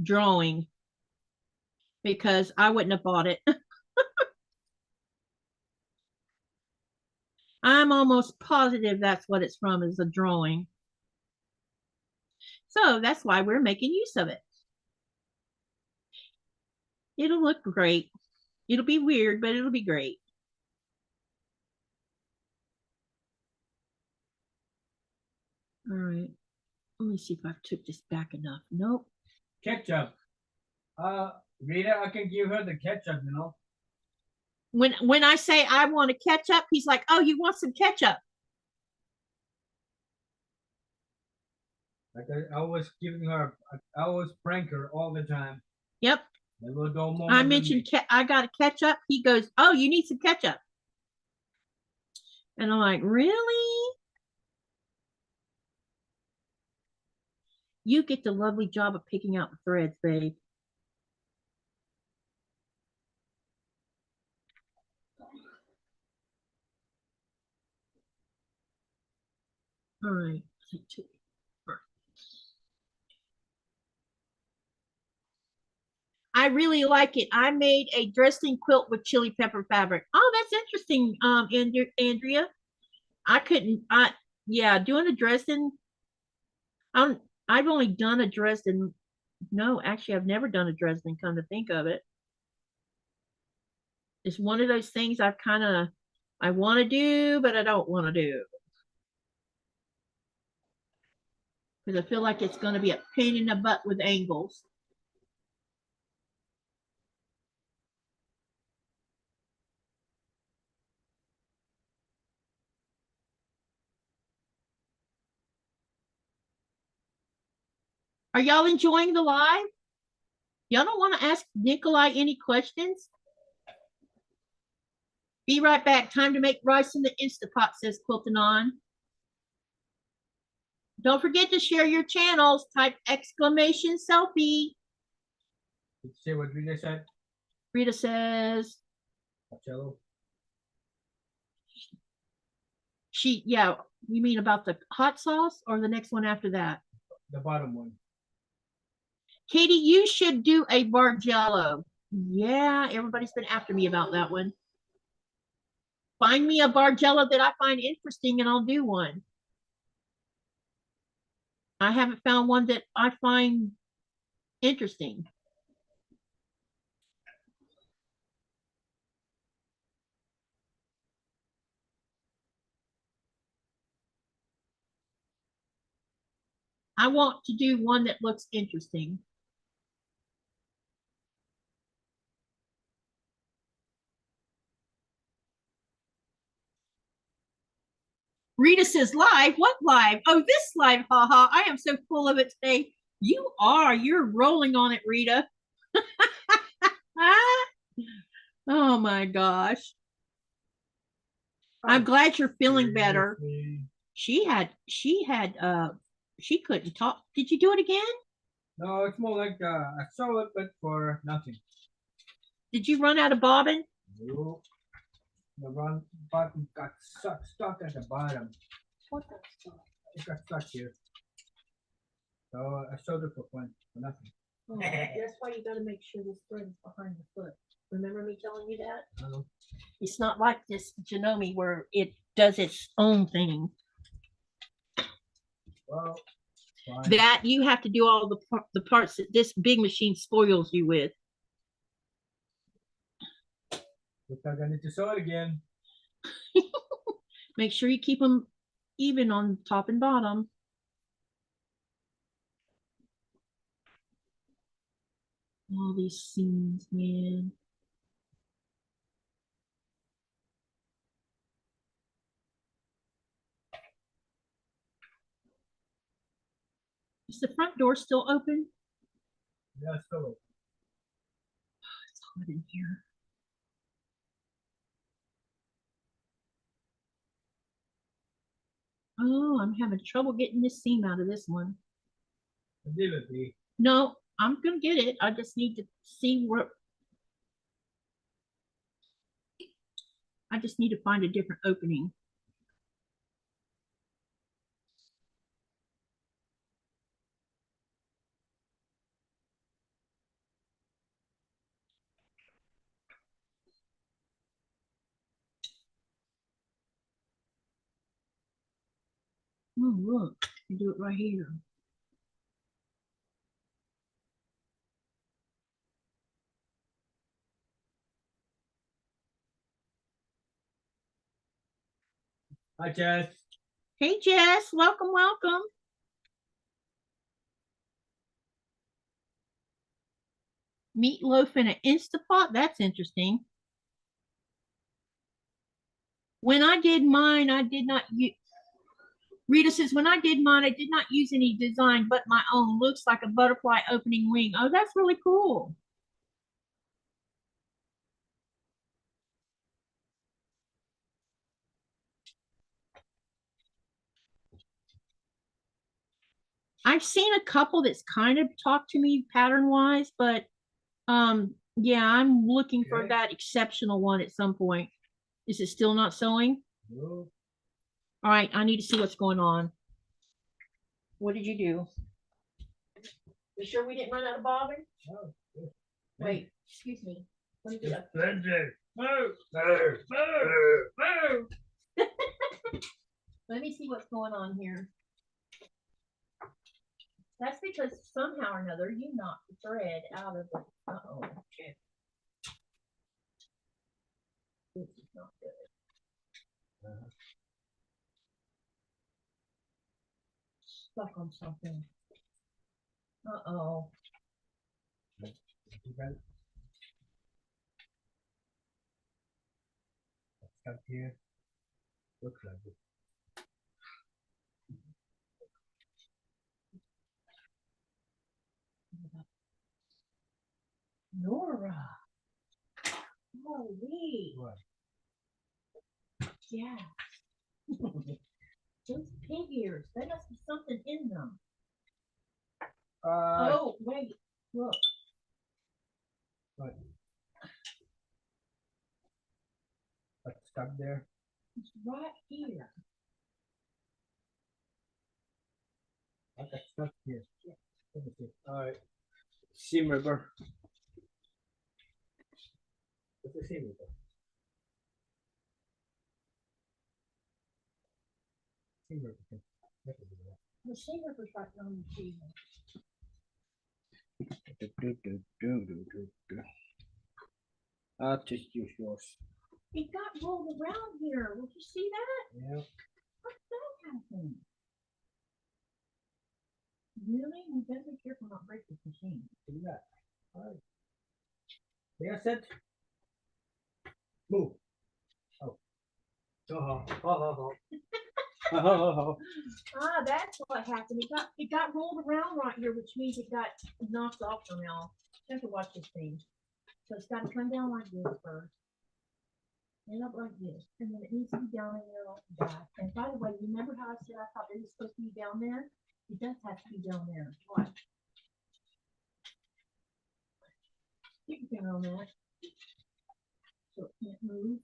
Speaker 1: drawing because I wouldn't have bought it. I'm almost positive that's what it's from, is a drawing. So that's why we're making use of it. It'll look great. It'll be weird, but it'll be great. All right. Let me see if I've took this back enough. Nope.
Speaker 2: Ketchup. Rita, I can give her the ketchup, you know.
Speaker 1: When I say I want to ketchup, he's like, "Oh, you want some ketchup?"
Speaker 2: Like I was giving her, I always prank her all the time.
Speaker 1: Yep.
Speaker 2: The little dull moment.
Speaker 1: I mentioned I got a ketchup. He goes, "Oh, you need some ketchup," and I'm like, "Really?" You get the lovely job of picking out the threads, babe. All right. I really like it. I made a dressing quilt with chili pepper fabric. Oh, that's interesting, Andrea. I couldn't. Yeah, doing a dressing. I've only done a dressing. No, actually, I've never done a dressing. Come to think of it, it's one of those things I want to do, but I don't want to do because I feel like it's going to be a pain in the butt with angles. Are y'all enjoying the live? Y'all don't want to ask Nikolaj any questions? Be right back. Time to make rice in the Instapot, says Quilting on. Don't forget to share your channels. Type exclamation selfie.
Speaker 2: Did you say what Rita said?
Speaker 1: Rita says
Speaker 2: Marcello.
Speaker 1: Yeah, you mean about the hot sauce or the next one after that?
Speaker 2: The bottom one.
Speaker 1: Katie, you should do a Bargello. Yeah, everybody's been after me about that one. Find me a Bargello that I find interesting and I'll do one. I haven't found one that I find interesting. I want to do one that looks interesting. Rita says live. What live? Oh, this live. Haha. I am so full of it today. You are. You're rolling on it, Rita. Oh my gosh. I'm glad you're feeling better. She couldn't talk. Did you do it again?
Speaker 2: No, it's more like I saw it, but for nothing.
Speaker 1: Did you run out of bobbin?
Speaker 2: No. The run button got stuck at the bottom.
Speaker 1: What the stuff?
Speaker 2: It got stuck here. So I showed it for fun, for nothing.
Speaker 1: Oh, that's why you got to make sure this thread is behind the foot. Remember me telling you that?
Speaker 2: Uh-huh.
Speaker 1: It's not like this Janome where it does its own thing.
Speaker 2: Well, fine.
Speaker 1: That you have to do all the parts that this big machine spoils you with.
Speaker 2: Looks like I need to sew it again.
Speaker 1: Make sure you keep them even on top and bottom. All these seams, man. Is the front door still open?
Speaker 2: Yeah, it's still open.
Speaker 1: It's hot in here. Oh, I'm having trouble getting this seam out of this one.
Speaker 2: Leave it be.
Speaker 1: No, I'm gonna get it. I just need to see where. I just need to find a different opening. Oh, look, you do it right here.
Speaker 2: Hi, Jess.
Speaker 1: Hey, Jess, welcome, welcome. Meatloaf in an Instapot. That's interesting. When I did mine, I did not use. Rita says, when I did mine, I did not use any design but my own. Looks like a butterfly opening wing. Oh, that's really cool. I've seen a couple that's kind of talked to me pattern wise, but yeah, I'm looking for that exceptional one at some point. Is it still not sewing?
Speaker 2: No.
Speaker 1: All right, I need to see what's going on. What did you do? You sure we didn't run out of bobbin?
Speaker 2: No.
Speaker 1: Wait, excuse me. Let me get up.
Speaker 2: Move, move, move, move.
Speaker 1: Let me see what's going on here. That's because somehow or another you knocked the thread out of the. Uh-oh. Okay. This is not good. Stuck on something. Uh-oh.
Speaker 2: Stuck here. Looks like it.
Speaker 1: Nora. Holy.
Speaker 2: What?
Speaker 1: Yeah. Those pig ears. There must be something in them. Oh, wait. Look.
Speaker 2: What? What's stuck there?
Speaker 1: It's right here.
Speaker 2: I got stuck here. Yeah. Let me see. All right. Seam ripper. What's the seam ripper? Seam ripper.
Speaker 1: The seam ripper's right on the tree.
Speaker 2: I'll just use yours.
Speaker 1: It got rolled around here. Would you see that?
Speaker 2: Yeah.
Speaker 1: How did that happen? Really? We better be careful not break this machine.
Speaker 2: Do that. All right. Yes, it. Move. Oh.
Speaker 1: Ah, that's what happened. It got rolled around right here, which means it got knocked off somehow. You have to watch this thing. So it's got to come down like this first. And up like this. And then it needs to be down in there like that. And by the way, remember how I said I thought it was supposed to be down there? It does have to be down there. Watch. Keep your finger on that. So it can't move.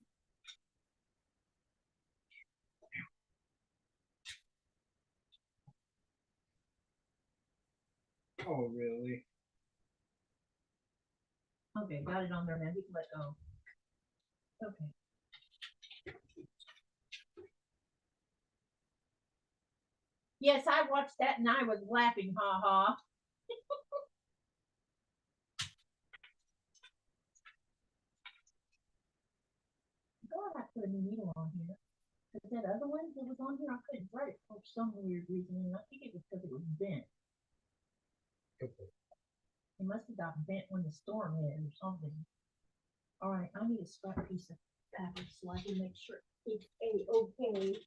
Speaker 2: Oh, really?
Speaker 1: Okay, got it on there now. You can let go. Okay. Yes, I watched that and I was laughing, ha ha. God, I put a new needle on here. But that other one that was on here, I couldn't thread it for some weird reason. And I think it was because it was bent.
Speaker 2: Okay.
Speaker 1: It must have got bent when the storm hit or something. All right, I need a scrap piece of paper so I can make sure it's A-okay.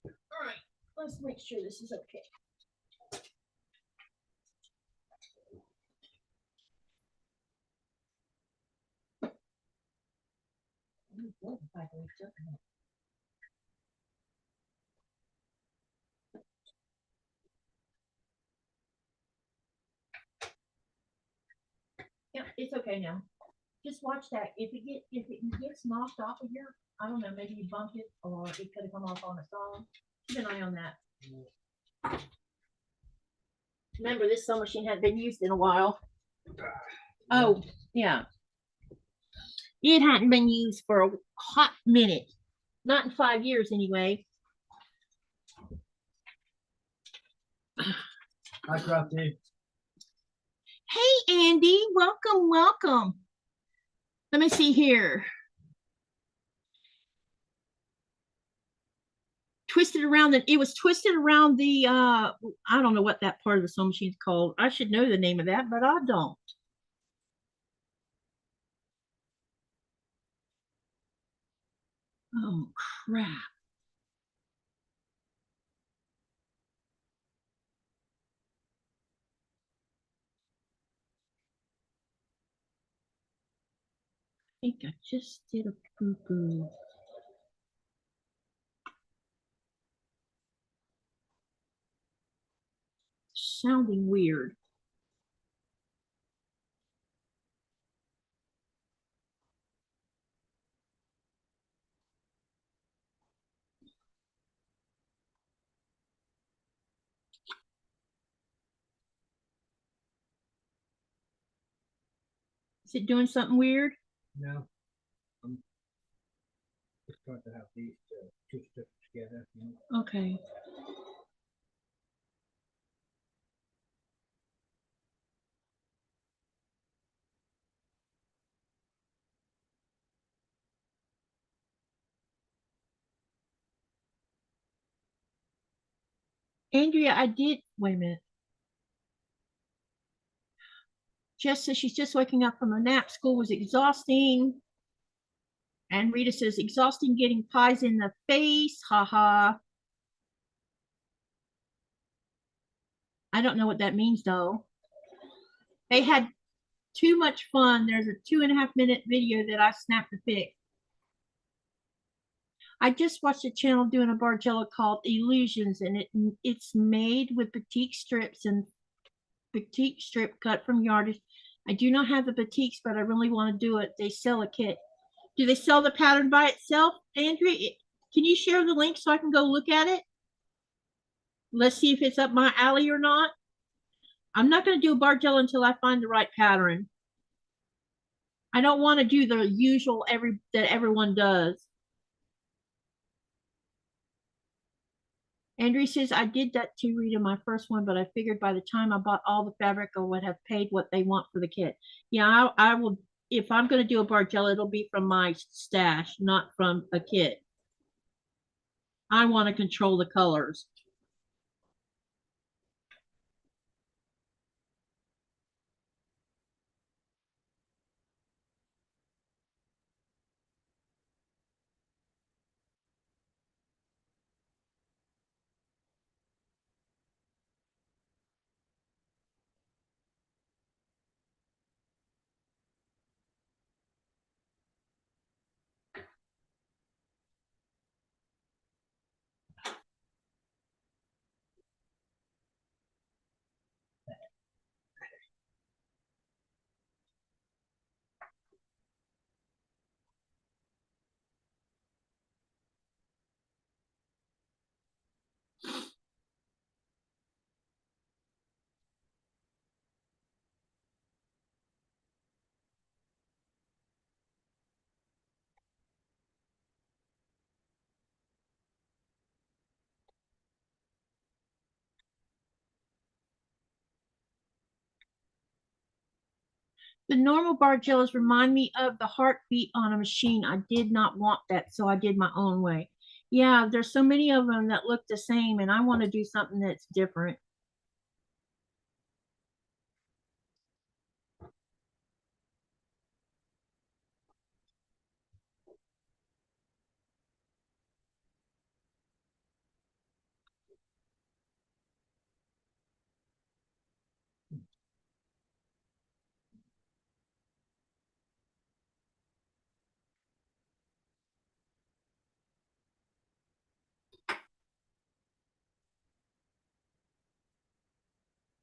Speaker 1: All right, let's make sure this is okay. Yeah, it's okay now. Just watch that. If it gets knocked off of here, I don't know, maybe you bumped it or it could have come off on its own. Keep an eye on that. Remember, this sewing machine hadn't been used in a while. Oh, yeah. It hadn't been used for a hot minute. Not in 5 years, anyway.
Speaker 2: Hi, Crafty.
Speaker 1: Hey, Andy. Welcome, welcome. Let me see here. twisted around it was twisted around the I don't know what that part of the sewing machine's called. I should know the name of that, but I don't. Oh crap. I think I just did a poo-poo. Sounding weird. Is it doing something weird?
Speaker 2: No, I'm just trying to have these two strips together. You know?
Speaker 1: Okay. Andrea, I did, wait a minute. Jess says she's just waking up from a nap. School was exhausting. And Rita says, exhausting getting pies in the face. Haha. I don't know what that means though. They had too much fun. There's a 2.5 minute video that I snapped the pic. I just watched a channel doing a Bargella called Illusions, and it's made with batik strips and batik strip cut from yardage. I do not have the batiks, but I really want to do it. They sell a kit. Do they sell the pattern by itself, Andrea? Can you share the link so I can go look at it? Let's see if it's up my alley or not. I'm not going to do a Bargella until I find the right pattern. I don't want to do the usual that everyone does. Andrea says, I did that too, Rita, my first one, but I figured by the time I bought all the fabric, I would have paid what they want for the kit. Yeah, I will. If I'm going to do a Bargella, it'll be from my stash, not from a kit. I want to control the colors. The normal Bargellas remind me of the heartbeat on a machine. I did not want that, so I did my own way. Yeah, there's so many of them that look the same, and I want to do something that's different.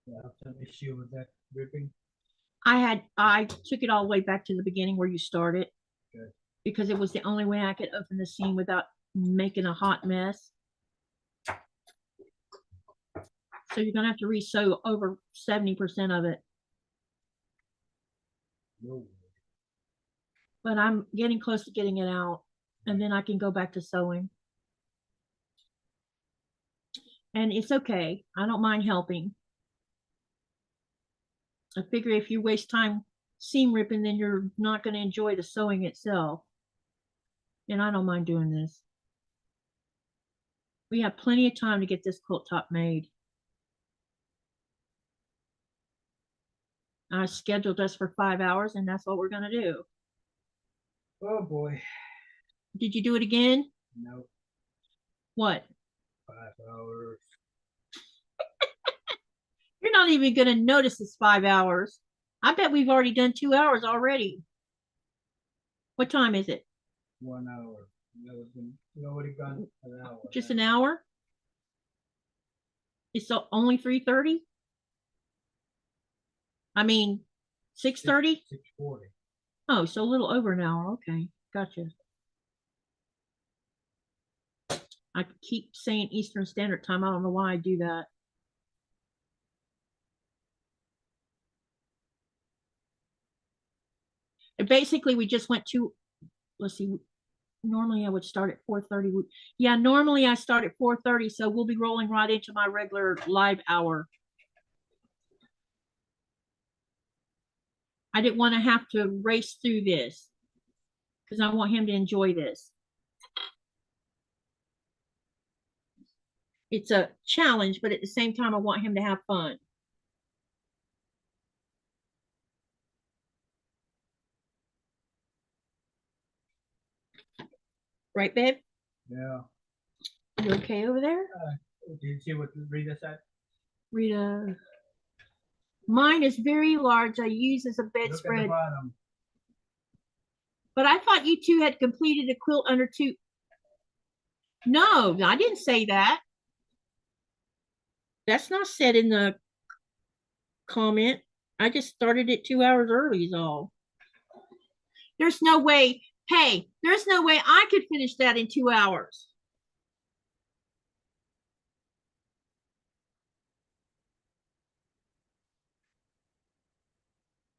Speaker 2: Yeah, I have some issue with that ripping.
Speaker 1: I took it all the way back to the beginning where you started.
Speaker 2: Good.
Speaker 1: Because it was the only way I could open the seam without making a hot mess. So you're gonna have to re-sew over 70% of it.
Speaker 2: No.
Speaker 1: But I'm getting close to getting it out, and then I can go back to sewing. And it's okay. I don't mind helping. I figure if you waste time seam ripping, then you're not going to enjoy the sewing itself. And I don't mind doing this. We have plenty of time to get this quilt top made. I scheduled us for 5 hours, and that's what we're going to do.
Speaker 2: Oh boy.
Speaker 1: Did you do it again?
Speaker 2: No.
Speaker 1: What?
Speaker 2: 5 hours.
Speaker 1: You're not even going to notice it's 5 hours. I bet we've already done 2 hours already. What time is it?
Speaker 2: 1 hour. We already gone an hour.
Speaker 1: Just an hour? It's only 3:30? I mean, 6:30?
Speaker 2: 6:40.
Speaker 1: Oh, so a little over an hour. Okay, gotcha. I keep saying Eastern Standard Time. I don't know why I do that. And basically, we just went to, let's see, normally I would start at 4:30. Yeah, normally I start at 4:30, so we'll be rolling right into my regular live hour. I didn't want to have to race through this because I want him to enjoy this. It's a challenge, but at the same time, I want him to have fun. Right, babe?
Speaker 2: Yeah.
Speaker 1: You okay over there?
Speaker 2: Did you see what Rita said?
Speaker 1: Rita. Mine is very large. I use as a
Speaker 2: Look at the
Speaker 1: bedspread.
Speaker 2: bottom.
Speaker 1: But I thought you two had completed a quilt under 2. No, I didn't say that. That's not said in the comment. I just started it 2 hours early is all. There's no way. Hey, there's no way I could finish that in 2 hours.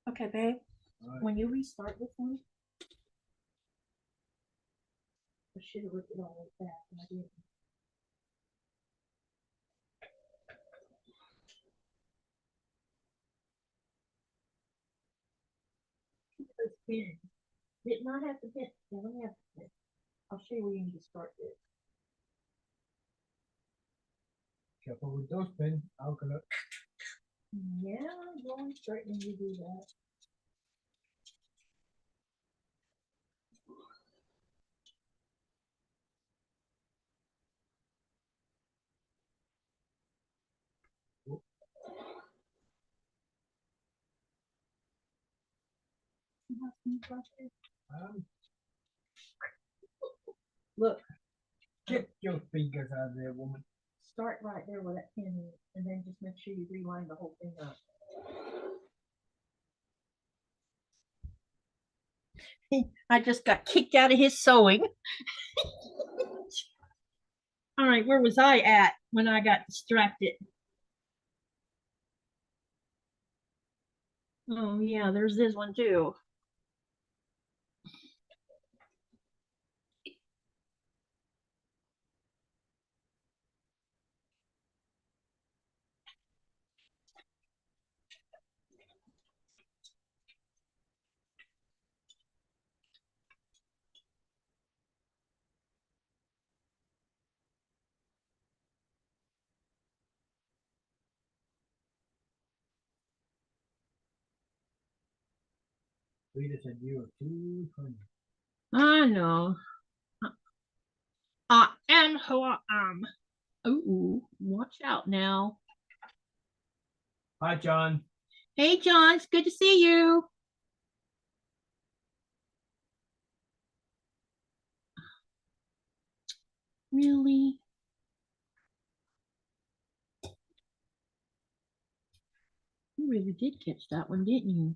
Speaker 1: Okay, babe.
Speaker 2: Right.
Speaker 1: When you restart this one, I should have looked it all like that, and I didn't. Those pins. Did not have to pin. Yeah, let me have the pin. I'll show you where you need to start this.
Speaker 2: Careful with those pins. How can I?
Speaker 1: Yeah, go on straight when you do that. Look,
Speaker 2: Get your fingers out of there, woman.
Speaker 1: start right there where that pin is, and then just make sure you reline the whole thing up. I just got kicked out of his sewing. All right, where was I at when I got distracted? Oh, yeah, there's this one too.
Speaker 2: Rita said you were too funny.
Speaker 1: I know. I am who I am. Ooh, watch out now.
Speaker 2: Hi, John.
Speaker 1: Hey, John, it's good to see you. Really? You really did catch that one, didn't you?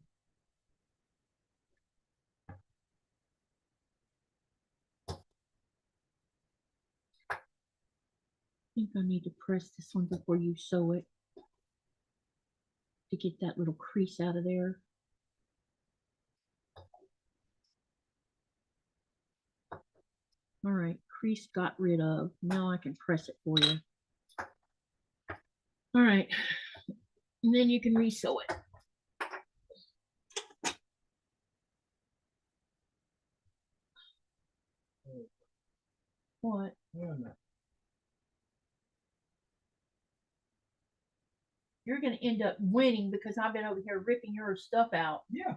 Speaker 1: I think I need to press this one before you sew it to get that little crease out of there. All right, crease got rid of. Now I can press it for you. All right, and then you can re-sew it. What?
Speaker 2: I don't know.
Speaker 1: you're gonna end up winning because I've been over here ripping your stuff out.
Speaker 2: Yeah.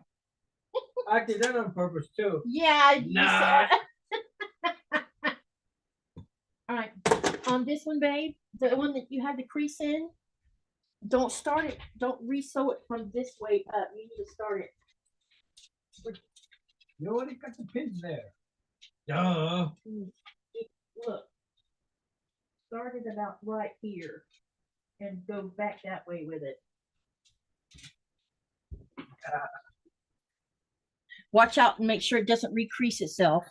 Speaker 2: I did that on purpose too.
Speaker 1: Yeah.
Speaker 2: Nah.
Speaker 1: All right. On this one, babe, the one that you had the crease in, don't start it. Don't re-sew it from this way up. You need to start it.
Speaker 2: You already got the pins there. Duh.
Speaker 1: Look. Start it about right here and go back that way with it. Watch out and make sure it doesn't recrease itself.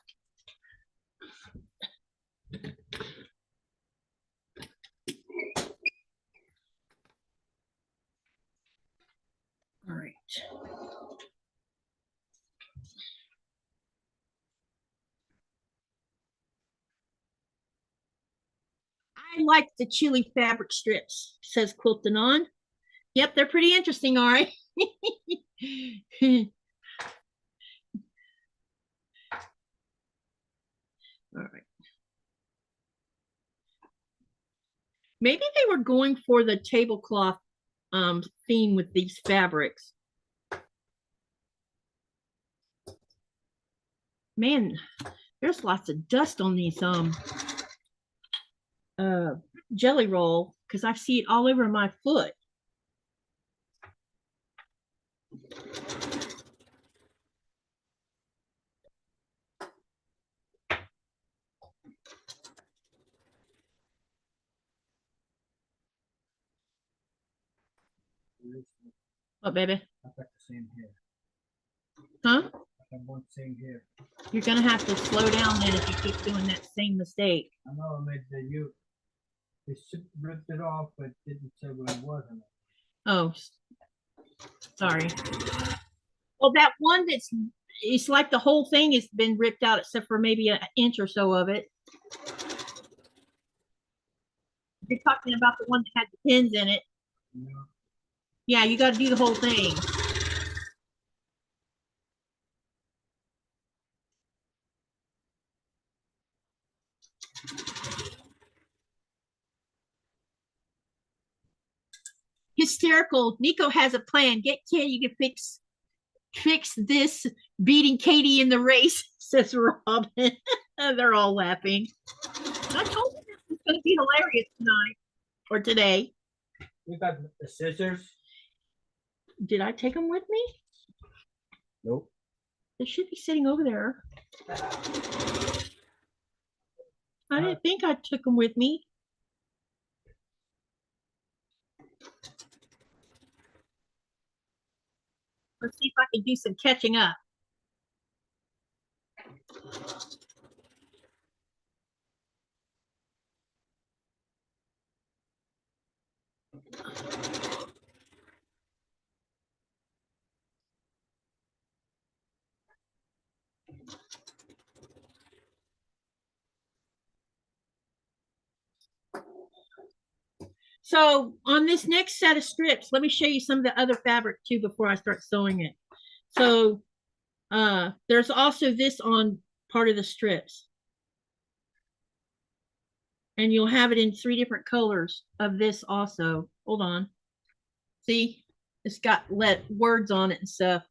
Speaker 1: All right. I like the chili fabric strips, says Quilting on. Yep, they're pretty interesting, all right. All right. Maybe they were going for the tablecloth theme with these fabrics. Man, there's lots of dust on these jelly roll because I see it all over my foot. What, baby?
Speaker 2: I've got the same here.
Speaker 1: Huh?
Speaker 2: I have one same here.
Speaker 1: You're gonna have to slow down then if you keep doing that same mistake.
Speaker 2: I know I made the you. They ripped it off, but didn't say what it was.
Speaker 1: Oh, sorry. Well, that one it's like the whole thing has been ripped out except for maybe an inch or so of it. You're talking about the one that had the pins in it.
Speaker 2: Yeah.
Speaker 1: Yeah, you got to do the whole thing. Hysterical. Nico has a plan. Get Ken, you can fix this beating Katie in the race, says Robin. They're all laughing. I told you this was going to be hilarious tonight or today.
Speaker 2: You got the scissors?
Speaker 1: Did I take them with me?
Speaker 2: Nope.
Speaker 1: They should be sitting over there. I didn't think I took them with me. Let's see if I can do some catching up. So on this next set of strips, let me show you some of the other fabric too before I start sewing it. So there's also this on part of the strips. And you'll have it in 3 different colors of this also. Hold on. See, it's got words on it and stuff.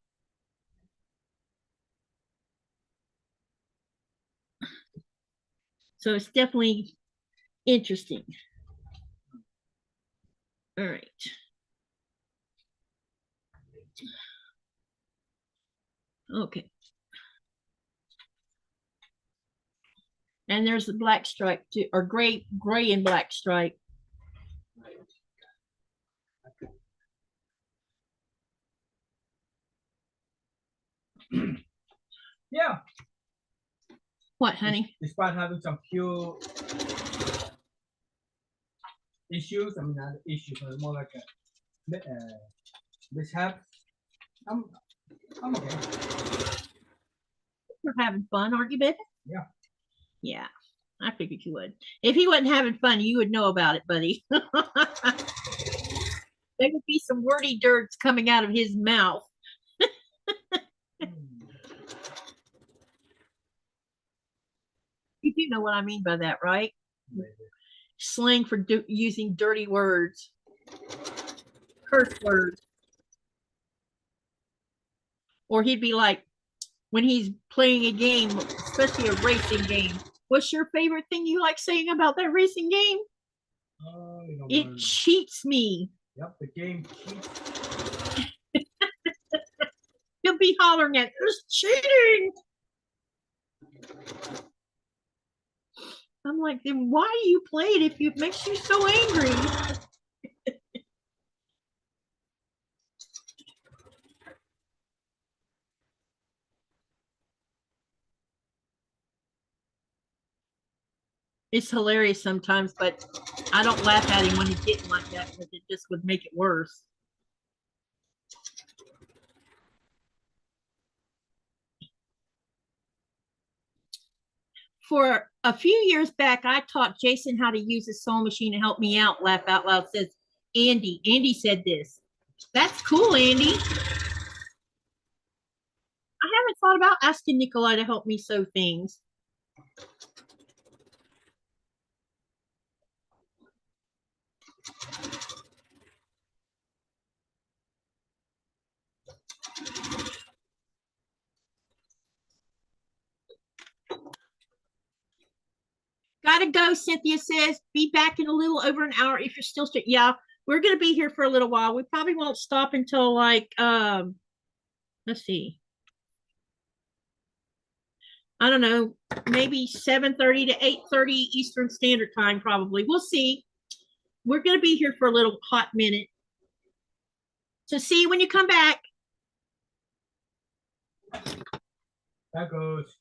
Speaker 1: So it's definitely interesting. All right. Okay. And there's the black stripe too, or gray and black stripe.
Speaker 2: Yeah.
Speaker 1: What, honey?
Speaker 2: Despite having some few issues, I mean not issues, but more like a mishap. I'm okay.
Speaker 1: You're having fun, aren't you, baby?
Speaker 2: Yeah.
Speaker 1: Yeah, I figured you would. If he wasn't having fun, you would know about it, buddy. There would be some wordy dirts coming out of his mouth. You do know what I mean by that, right? Maybe. Slang for using dirty words. curse words. Or he'd be like, when he's playing a game, especially a racing game, what's your favorite thing you like saying about that racing game? It cheats me.
Speaker 2: Yep, the game cheats.
Speaker 1: He'll be hollering at, it's cheating. I'm like, then why do you play it if it makes you so angry? It's hilarious sometimes, but I don't laugh at him when he's getting like that because it just would make it worse. For a few years back, I taught Jason how to use a sewing machine to help me out. Laugh out loud says Andy. Andy said this. That's cool, Andy. I haven't thought about asking Nikolaj to help me sew things. Gotta go, Cynthia says. Be back in a little over an hour if you're still straight. Yeah, we're gonna be here for a little while. We probably won't stop until like let's see. I don't know, maybe 7:30 to 8:30 Eastern Standard Time, probably. We'll see. We're gonna be here for a little hot minute. So see you when you come back.
Speaker 2: That goes.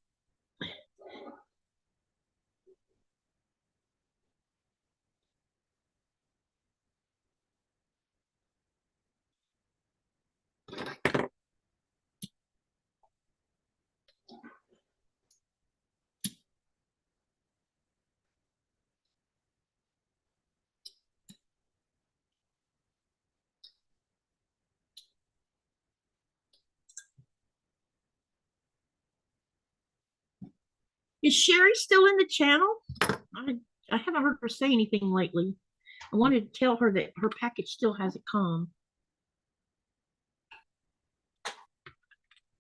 Speaker 1: Is Sherry still in the channel? I haven't heard her say anything lately. I wanted to tell her that her package still hasn't come.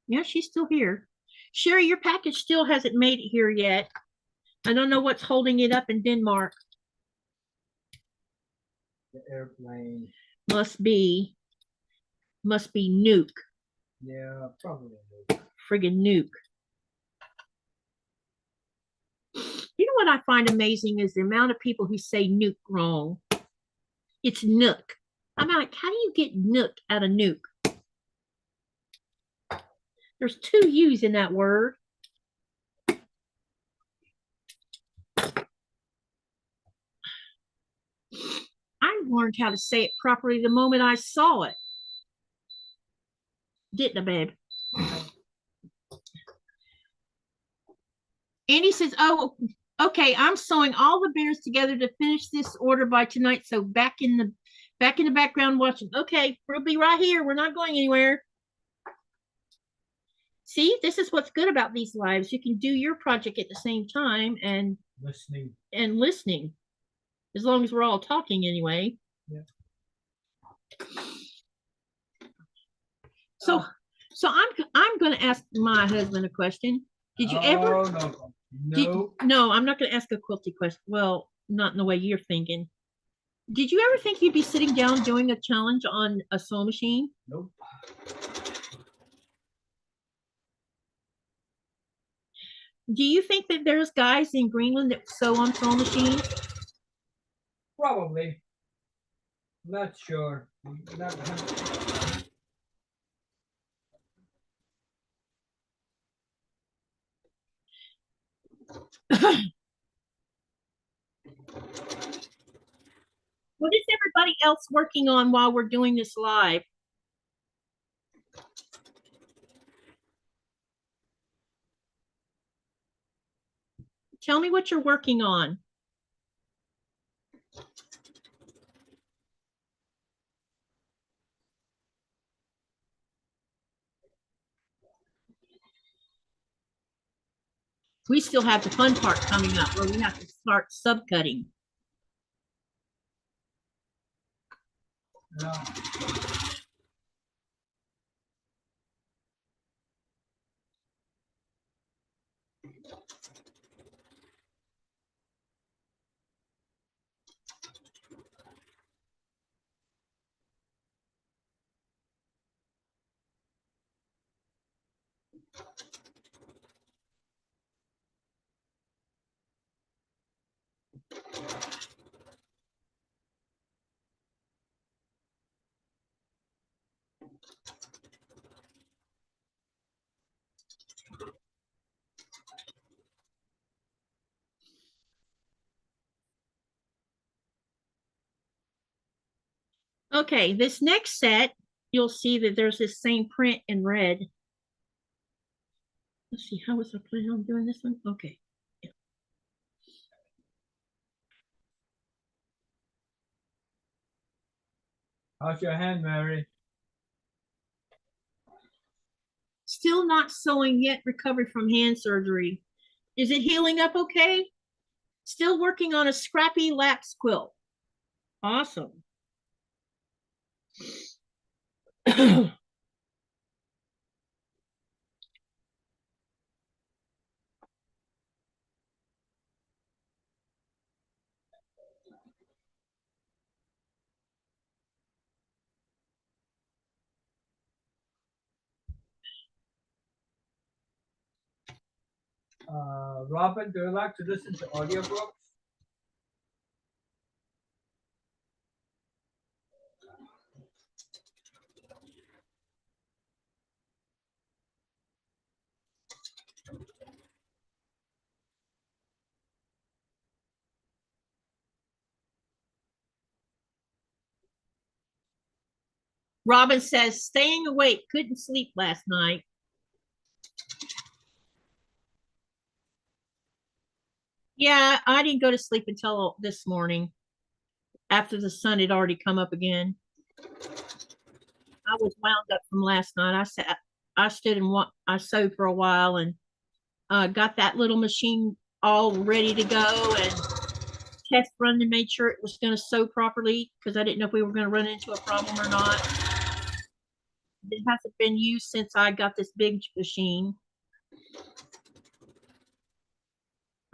Speaker 1: Yeah, she's still here. Sherry, your package still hasn't made it here yet. I don't know what's holding it up in Denmark.
Speaker 2: The airplane.
Speaker 1: Must be nuke.
Speaker 2: Yeah, probably nuke.
Speaker 1: Friggin' nuke. You know what I find amazing is the amount of people who say nuke wrong. It's nook. I'm like, how do you get nook out of nuke? There's two U's in that word. I learned how to say it properly the moment I saw it. Didn't I, babe? Andy says, oh, okay, I'm sewing all the bears together to finish this order by tonight. So back in the background watching. Okay, we'll be right here. We're not going anywhere. See, this is what's good about these lives. You can do your project at the same time and listening. As long as we're all talking anyway.
Speaker 2: Yeah.
Speaker 1: So I'm going to ask my husband a question. Did you ever? No, I'm not going to ask a quilty question. Well, not in the way you're thinking. Did you ever think you'd be sitting down doing a challenge on a sewing machine?
Speaker 2: Nope.
Speaker 1: Do you think that there's guys in Greenland that sew on sewing machines?
Speaker 2: Probably. Not sure. Not
Speaker 1: What is everybody else working on while we're doing this live? Tell me what you're working on. We still have the fun part coming up where we have to start subcutting.
Speaker 2: Yeah.
Speaker 1: Okay, this next set, you'll see that there's this same print in red. Let's see, how was I planning on doing this one? Okay.
Speaker 2: How's your hand, Mary?
Speaker 1: Still not sewing yet, recovered from hand surgery. Is it healing up okay? Still working on a scrappy lax quilt. Awesome.
Speaker 2: Robin, do you like to listen to audiobooks?
Speaker 1: Robin says, staying awake, couldn't sleep last night. Yeah, I didn't go to sleep until this morning after the sun had already come up again. I was wound up from last night. I stood and I sewed for a while and got that little machine all ready to go and test run and made sure it was going to sew properly because I didn't know if we were going to run into a problem or not. It hasn't been used since I got this big machine.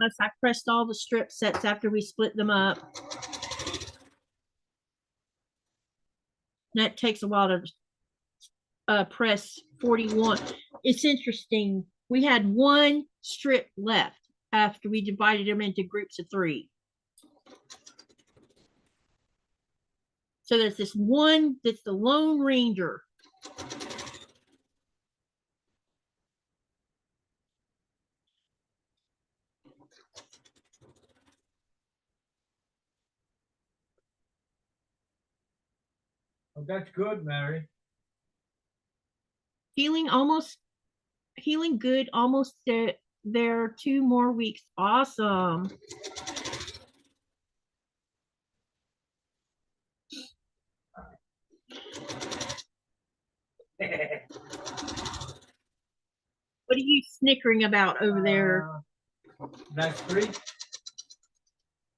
Speaker 1: Plus, I pressed all the strip sets after we split them up. That takes a while to press 41. It's interesting. We had one strip left after we divided them into groups of 3. So there's this one that's the Lone Ranger.
Speaker 2: Oh, that's good, Mary.
Speaker 1: Healing good, almost there 2 more weeks. Awesome. What are you snickering about over there?
Speaker 2: That's 3.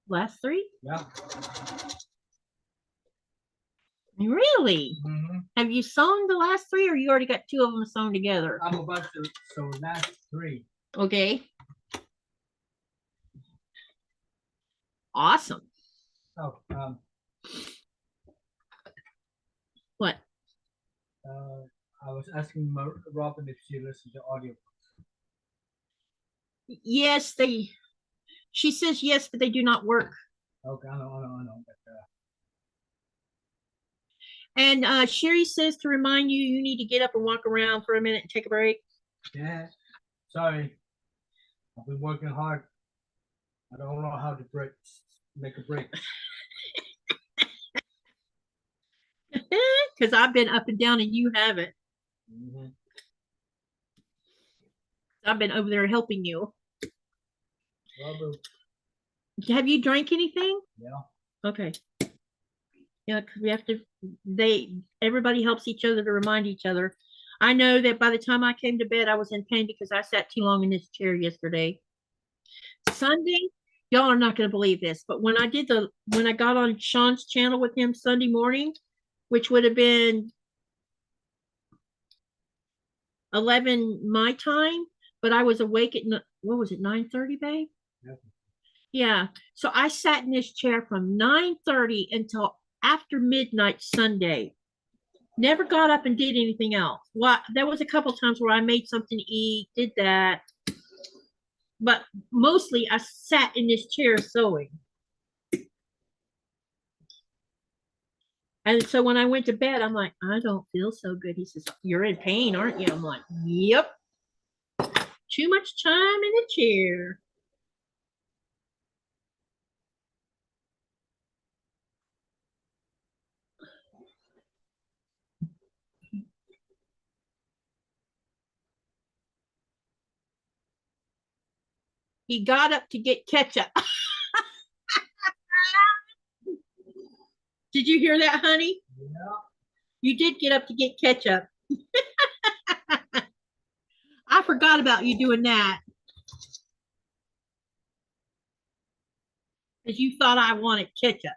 Speaker 1: Last 3?
Speaker 2: Yeah.
Speaker 1: Really?
Speaker 2: Mm-hmm.
Speaker 1: Have you sewn the last 3 or you already got 2 of them sewn together?
Speaker 2: I'm about to sew last 3.
Speaker 1: Okay. Awesome.
Speaker 2: Oh,
Speaker 1: what?
Speaker 2: I was asking Robin if she listened to audio.
Speaker 1: Yes, she says yes, but they do not work.
Speaker 2: Okay, I know.
Speaker 1: And Sherry says to remind you, you need to get up and walk around for a minute and take a break.
Speaker 2: Yeah, sorry. I've been working hard. I don't know how to make a break.
Speaker 1: Because I've been up and down and you haven't.
Speaker 2: Mm-hmm.
Speaker 1: I've been over there helping you.
Speaker 2: Robert.
Speaker 1: Have you drank anything?
Speaker 2: Yeah.
Speaker 1: Okay. Yeah, because we have to, everybody helps each other to remind each other. I know that by the time I came to bed, I was in pain because I sat too long in this chair yesterday. Sunday, y'all are not going to believe this, but when I got on Sean's channel with him Sunday morning, which would have been 11 my time, but I was awake at, what was it, 9:30, babe?
Speaker 2: Yep.
Speaker 1: Yeah. So I sat in this chair from 9:30 until after midnight Sunday. Never got up and did anything else. Well, there was a couple times where I made something to eat, did that. But mostly I sat in this chair sewing. And so when I went to bed, I'm like, I don't feel so good. He says, you're in pain, aren't you? I'm like, yep. Too much time in the chair. He got up to get ketchup. Did you hear that, honey?
Speaker 2: Yeah.
Speaker 1: You did get up to get ketchup. I forgot about you doing that. Because you thought I wanted ketchup.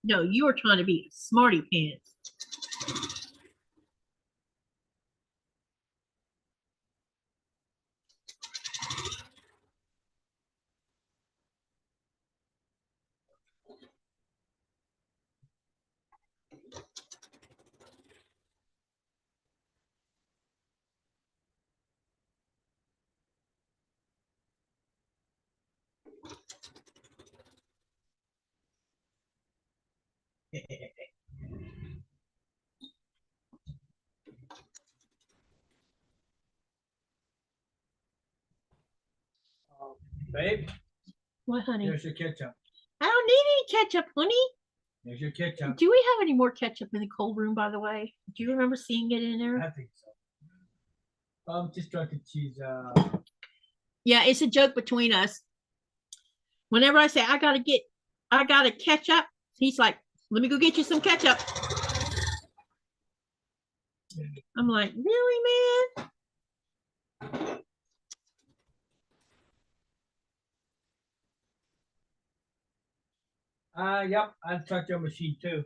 Speaker 1: No, you were trying to be smarty pants.
Speaker 2: Babe,
Speaker 1: What, honey?
Speaker 2: here's your ketchup.
Speaker 1: I don't need any ketchup, honey.
Speaker 2: Here's your ketchup.
Speaker 1: Do we have any more ketchup in the cold room, by the way? Do you remember seeing it in there?
Speaker 2: I think so. Just trying to cheese.
Speaker 1: Yeah, it's a joke between us. Whenever I say I gotta ketchup, he's like, let me go get you some ketchup. I'm like, really, man?
Speaker 2: Yep, I'll touch your machine too.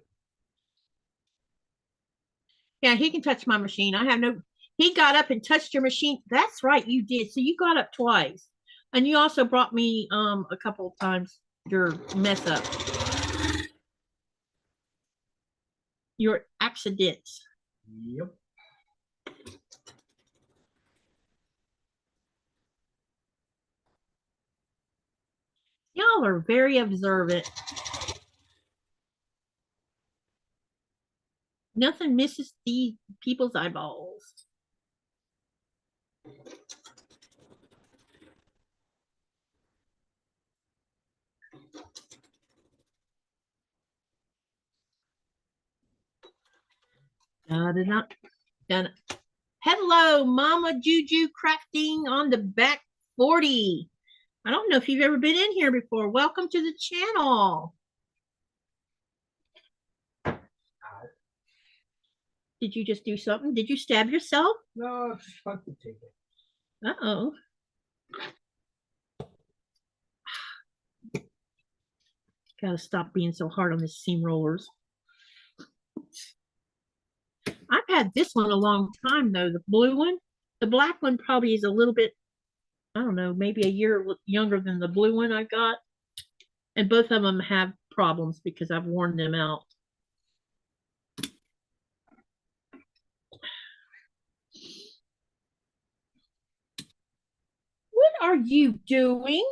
Speaker 1: Yeah, he can touch my machine. I have no. He got up and touched your machine. That's right, you did. So you got up twice, and you also brought me a couple of times your mess up, your accidents.
Speaker 2: Yep.
Speaker 1: Y'all are very observant. Nothing misses these people's eyeballs. Da-da-da, da-da. Hello, Mama Juju Crafting on the back 40. I don't know if you've ever been in here before. Welcome to the channel. Did you just do something? Did you stab yourself?
Speaker 2: No, it's fun to take it.
Speaker 1: Uh-oh. Gotta stop being so hard on the seam rollers. I've had this one a long time though, the blue one. The black one probably is a little bit, I don't know, maybe a year younger than the blue one I got. And both of them have problems because I've worn them out. What are you doing?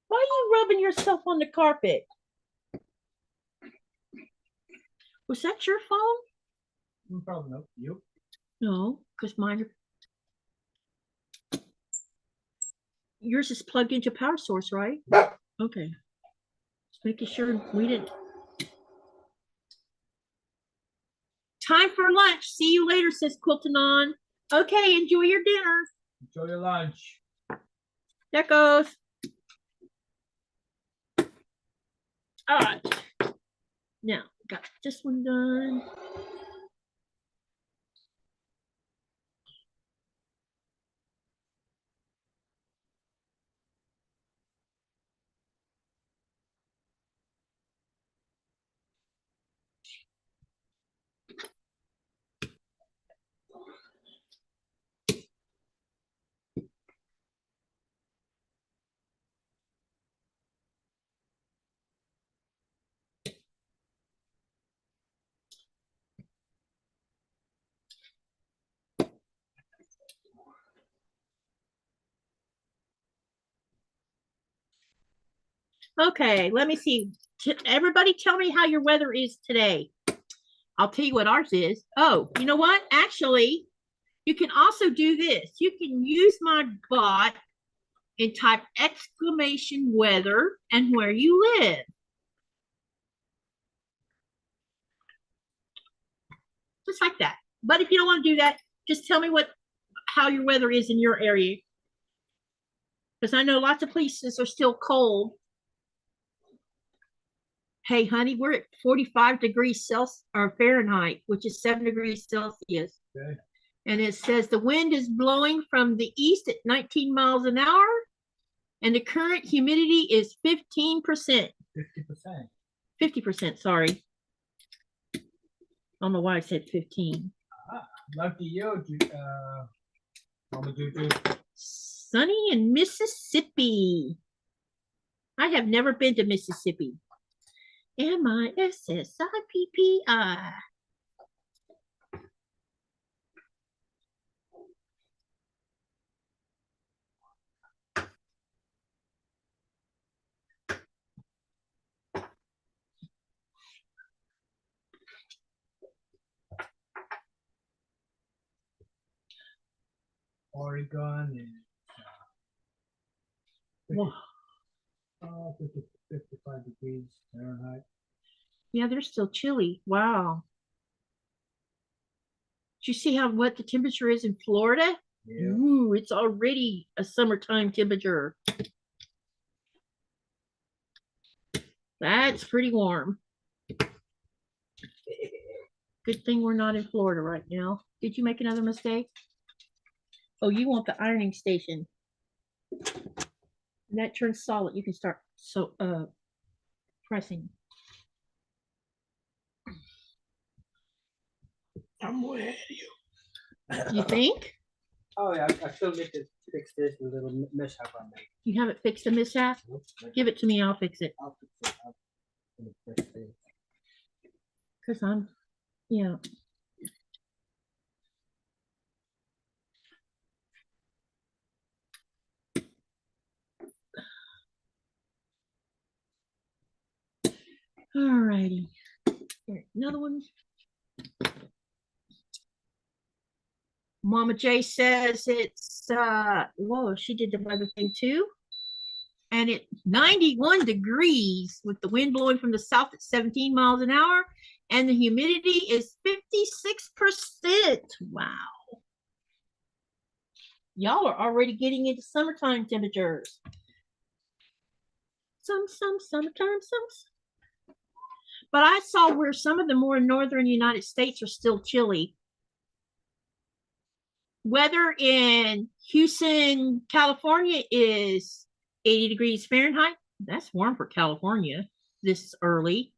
Speaker 1: Why are you rubbing yourself on the carpet? Was that your phone?
Speaker 2: No problem. No, you.
Speaker 1: No, because mine. Yours is plugged into power source, right? Okay. Just making sure we didn't. Time for lunch. See you later, says Quilting on. Okay, enjoy your dinner.
Speaker 2: Enjoy your lunch.
Speaker 1: There goes. All right. Now, got this one done. Okay, let me see. Everybody tell me how your weather is today. I'll tell you what ours is. Oh, you know what? Actually, you can also do this. You can use my bot and type exclamation weather and where you live. Just like that. But if you don't want to do that, just tell me how your weather is in your area. Because I know lots of places are still cold. Hey, honey, we're at 45 degrees Celsius or Fahrenheit, which is 7 degrees Celsius.
Speaker 2: Okay.
Speaker 1: And it says the wind is blowing from the east at 19 miles an hour, and the current humidity is 15%.
Speaker 2: 50%.
Speaker 1: 50%, sorry. I don't know why I said 15.
Speaker 2: Lucky you, Mama Juju.
Speaker 1: Sunny in Mississippi. I have never been to Mississippi. Mississippi.
Speaker 2: Oregon and 55 degrees Fahrenheit.
Speaker 1: Yeah, they're still chilly. Wow. Do you see how what the temperature is in Florida?
Speaker 2: Yeah.
Speaker 1: Ooh, it's already a summertime temperature. That's pretty warm. Good thing we're not in Florida right now. Did you make another mistake? Oh, you want the ironing station. And that turns solid. You can start pressing.
Speaker 2: I'm way ahead of you.
Speaker 1: You think?
Speaker 2: Oh yeah, I still need to fix this little mishap I made.
Speaker 1: You haven't fixed a mishap? Give it to me, I'll fix it.
Speaker 2: I'll fix it.
Speaker 1: Because I'm, yeah. All righty. Here, another one. Mama J says it's, whoa, she did the weather thing too. And it's 91 degrees with the wind blowing from the south at 17 miles an hour. And the humidity is 56%. Wow. Y'all are already getting into summertime temperatures. Summertime. But I saw where some of the more northern United States are still chilly. Weather in Houston, California is 80 degrees Fahrenheit. That's warm for California this early.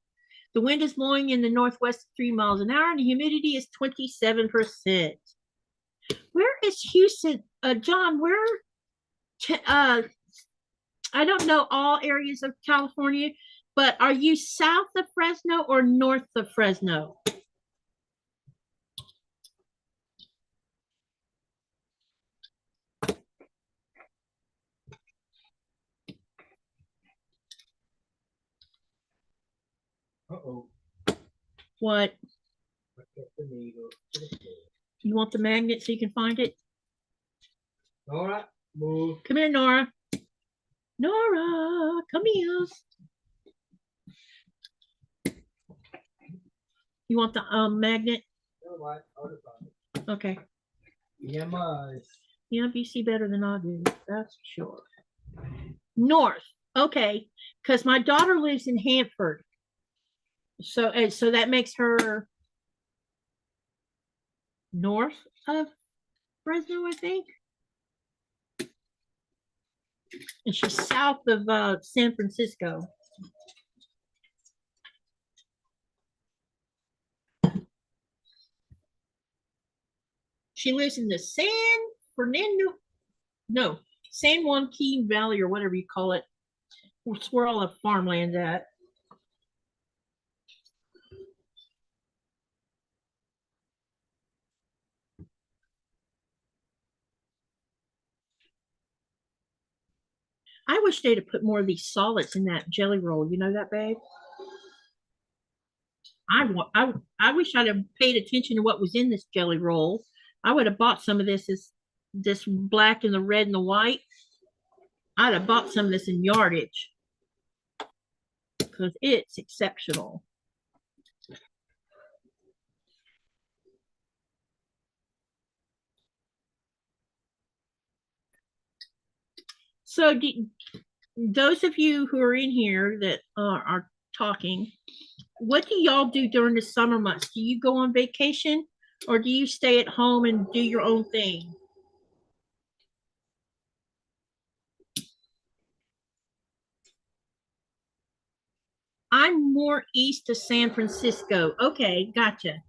Speaker 1: The wind is blowing in the northwest 3 miles an hour, and the humidity is 27%. Where is Houston? John, where? I don't know all areas of California, but are you south of Fresno or north of Fresno?
Speaker 2: Uh-oh.
Speaker 1: What? You want the magnet so you can find it?
Speaker 2: Nora, move.
Speaker 1: Come here, Nora. Nora, come here. You want the magnet? Okay.
Speaker 2: Yeah,
Speaker 1: Yeah, you see better than I do. That's for sure. North. Okay. Because my daughter lives in Hanford. So that makes her north of Fresno, I think. And she's south of San Francisco. She lives in the San Joaquin Valley or whatever you call it. It's where all the farmland's at. I wish they'd have put more of these solids in that jelly roll. You know that, babe? I wish I'd have paid attention to what was in this jelly roll. I would have bought some of this black and the red and the white. I'd have bought some of this in yardage because it's exceptional. So those of you who are in here that are talking, what do y'all do during the summer months? Do you go on vacation or do you stay at home and do your own thing? I'm more east of San Francisco. Okay, gotcha.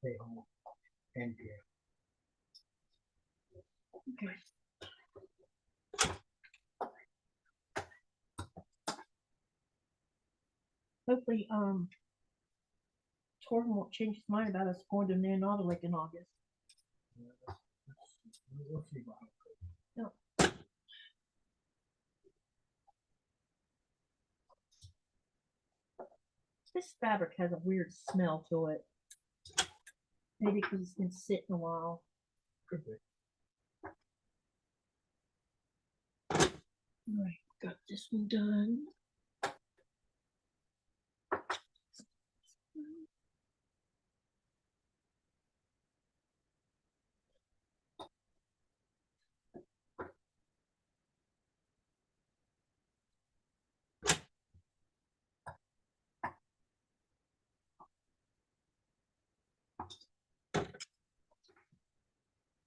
Speaker 2: Stay home and here.
Speaker 1: Okay. Hopefully, Torben won't change his mind about us going to Nanautic in August.
Speaker 2: We'll see what happens.
Speaker 1: This fabric has a weird smell to it. Maybe because it's been sitting a while.
Speaker 2: Could be.
Speaker 1: All right, got this one done.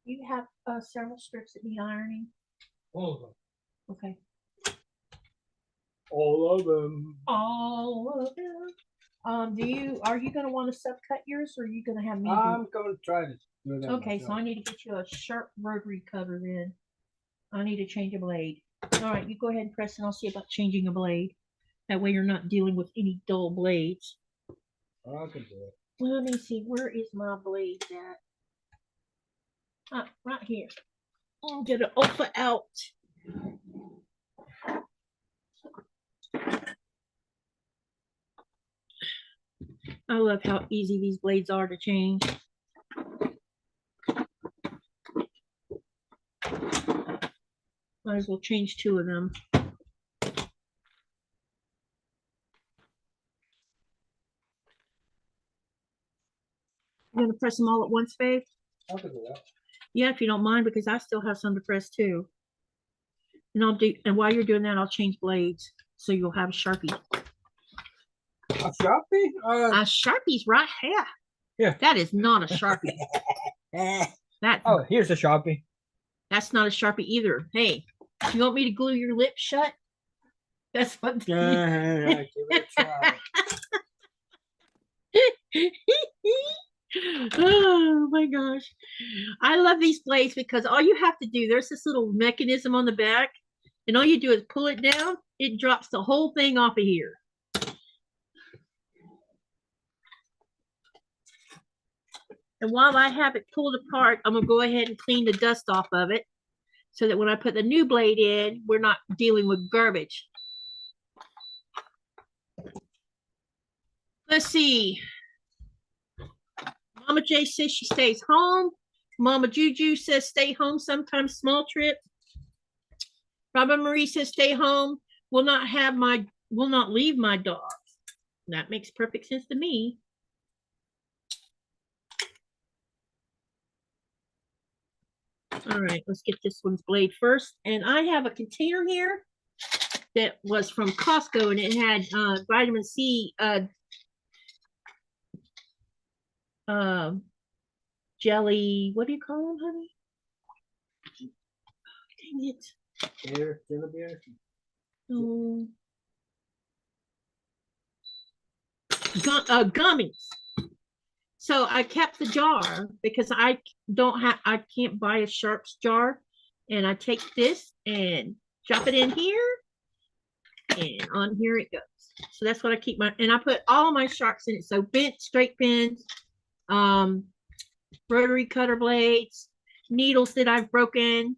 Speaker 1: You have several strips that need ironing.
Speaker 2: All of them.
Speaker 1: Okay.
Speaker 2: All of them.
Speaker 1: All of them. Are you gonna want to subcut yours, or are you gonna have me?
Speaker 2: I'm going to try to do that.
Speaker 1: Okay,
Speaker 2: myself.
Speaker 1: so I need to get you a sharp rotary cover then. I need to change a blade. All right, you go ahead and press, and I'll see about changing a blade. That way you're not dealing with any dull blades.
Speaker 2: I can do it.
Speaker 1: Let me see, where is my blade at? Ah, right here. I'll get an alpha out. I love how easy these blades are to change. Might as well change two of them. You're gonna press them all at once, babe?
Speaker 2: I can do that.
Speaker 1: Yeah, if you don't mind, because I still have some to press too. And while you're doing that, I'll change blades so you'll have a Sharpie.
Speaker 2: A Sharpie?
Speaker 1: A Sharpie's right here.
Speaker 2: Yeah.
Speaker 1: That is not a Sharpie.
Speaker 2: Oh, here's a Sharpie.
Speaker 1: That's not a Sharpie either. Hey, you want me to glue your lips shut? That's what.
Speaker 2: Give it a try.
Speaker 1: Oh my gosh. I love these blades because all you have to do, there's this little mechanism on the back, and all you do is pull it down, it drops the whole thing off of here. And while I have it pulled apart, I'm gonna go ahead and clean the dust off of it so that when I put the new blade in, we're not dealing with garbage. Let's see. Mama J says she stays home. Mama Juju says stay home sometimes, small trip. Robin Marie says stay home. Will not leave my dog. That makes perfect sense to me. All right, let's get this one's blade first. And I have a container here that was from Costco, and it had vitamin C jelly. What do you call them, honey? Dang it.
Speaker 2: Bear, jelly bears.
Speaker 1: Oh. Gummies. So I kept the jar because I can't buy a Sharps jar. And I take this and drop it in here. And on here it goes. So that's what I keep and I put all my Sharps in it. So bent straight pins, rotary cutter blades, needles that I've broken.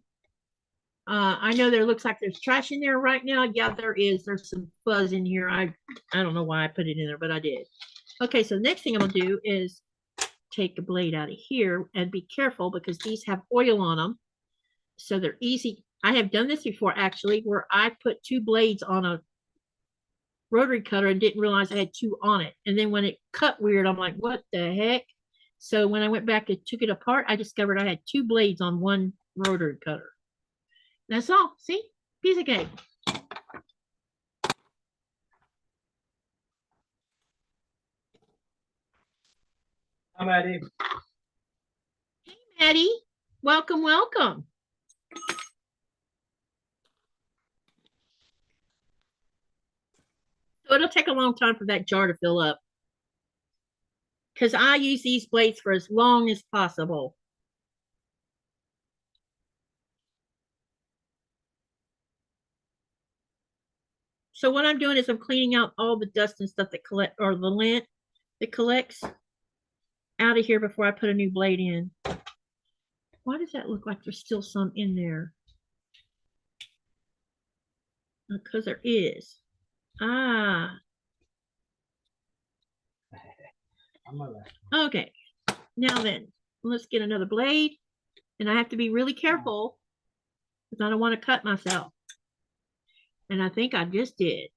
Speaker 1: I know there looks like there's trash in there right now. Yeah, there is. There's some fuzz in here. I don't know why I put it in there, but I did. Okay, so the next thing I'm gonna do is take a blade out of here and be careful because these have oil on them. So they're easy. I have done this before actually, where I put 2 blades on a rotary cutter and didn't realize I had 2 on it. And then when it cut weird, I'm like, what the heck? So when I went back and took it apart, I discovered I had 2 blades on one rotary cutter. That's all. See? Piece of cake.
Speaker 2: Hi, Maddie.
Speaker 1: Hey, Maddie. Welcome, welcome. So it'll take a long time for that jar to fill up, because I use these blades for as long as possible. So what I'm doing is I'm cleaning out all the dust and stuff that collect, or the lint that collects out of here before I put a new blade in. Why does that look like there's still some in there? Because there is. Ah. Okay. Now then, let's get another blade. And I have to be really careful because I don't want to cut myself. And I think I just did.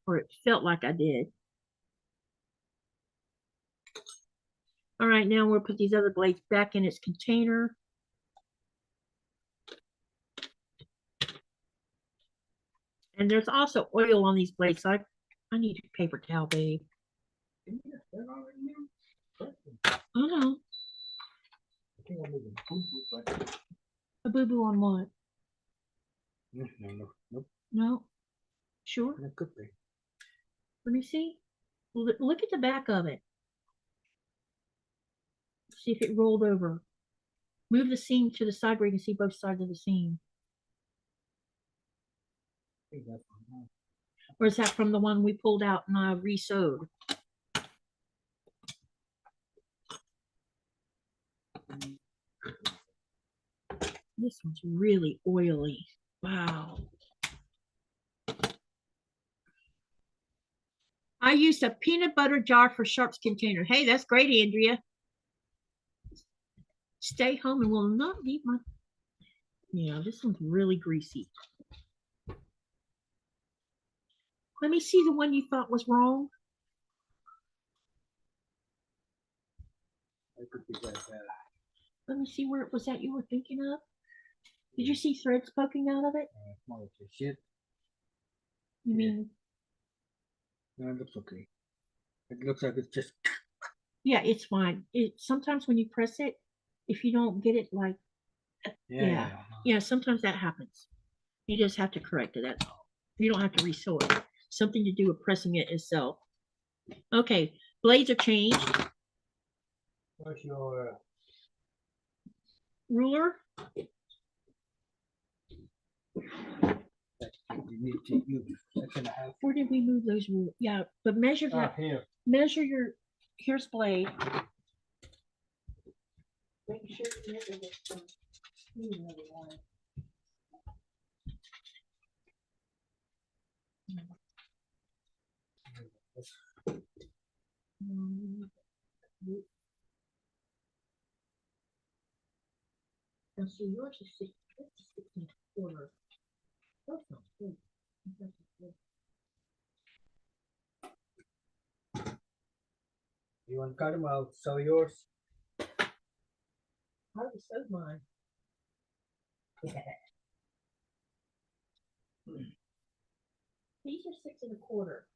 Speaker 1: Or it felt like I did. All right, now we'll put these other blades back in its container. And there's also oil on these blades. So I need a paper towel, babe. Oh no. A boo-boo on what?
Speaker 2: No.
Speaker 1: No. Sure.
Speaker 2: It could be.
Speaker 1: Let me see. Look at the back of it. See if it rolled over. Move the seam to the side where you can see both sides of the seam. Or is that from the one we pulled out and I re-sewed? This one's really oily. Wow. I used a peanut butter jar for Sharps container. Hey, that's great, Andrea. Stay home and will not leave my... Yeah, this one's really greasy. Let me see the one you thought was wrong. Let me see where it was that you were thinking of. Did you see threads poking out of it? You mean?
Speaker 2: No, it looks okay. It looks like it's just...
Speaker 1: Yeah, it's fine. Sometimes when you press it, if you don't get it like... Yeah, sometimes that happens. You just have to correct it, that's all. You don't have to re-sew it. Something to do with pressing it itself. Okay, blades are changed.
Speaker 2: Where's your
Speaker 1: ruler?
Speaker 2: You need to use a second and a half.
Speaker 1: Where did we move those rulers? Yeah, but measure that.
Speaker 2: Here.
Speaker 1: Measure your... Here's blade. Make sure you measure this one. Now see, yours is 16.25. That's not good.
Speaker 2: You want to cut them out? Sew yours.
Speaker 1: I already sewed mine. These are 6 1/4.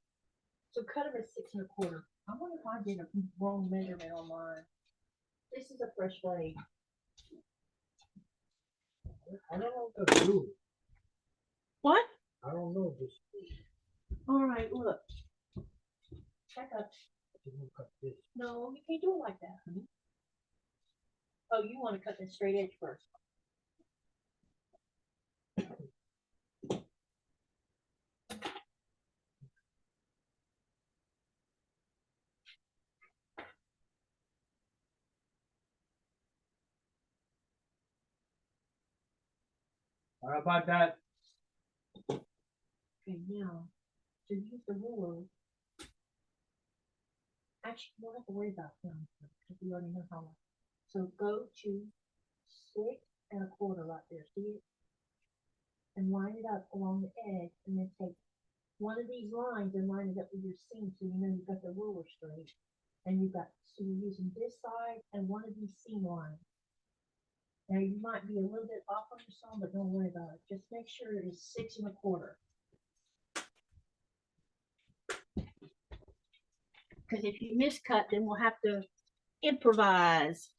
Speaker 1: So cut them at 6 1/4. I wonder if I did a wrong measurement on mine. This is a fresh blade.
Speaker 2: I don't know what to do.
Speaker 1: What?
Speaker 2: I don't know this.
Speaker 1: All right, look. Back up.
Speaker 2: Cut this.
Speaker 1: No, you can't do it like that, honey. Oh, you want to cut the straight edge first.
Speaker 2: How about that?
Speaker 1: Okay, now, to use the ruler, actually, you don't have to worry about them because we already know how much. So go to 6 1/4 right there, see it? And line it up along the edge, and then take one of these lines and line it up with your seam so you know you've got the ruler straight. And you've got, so you're using this side and one of these seam lines. Now you might be a little bit off on your sewing, but don't worry about it. Just make sure it is 6 1/4. Because if you miscut, then we'll have to improvise.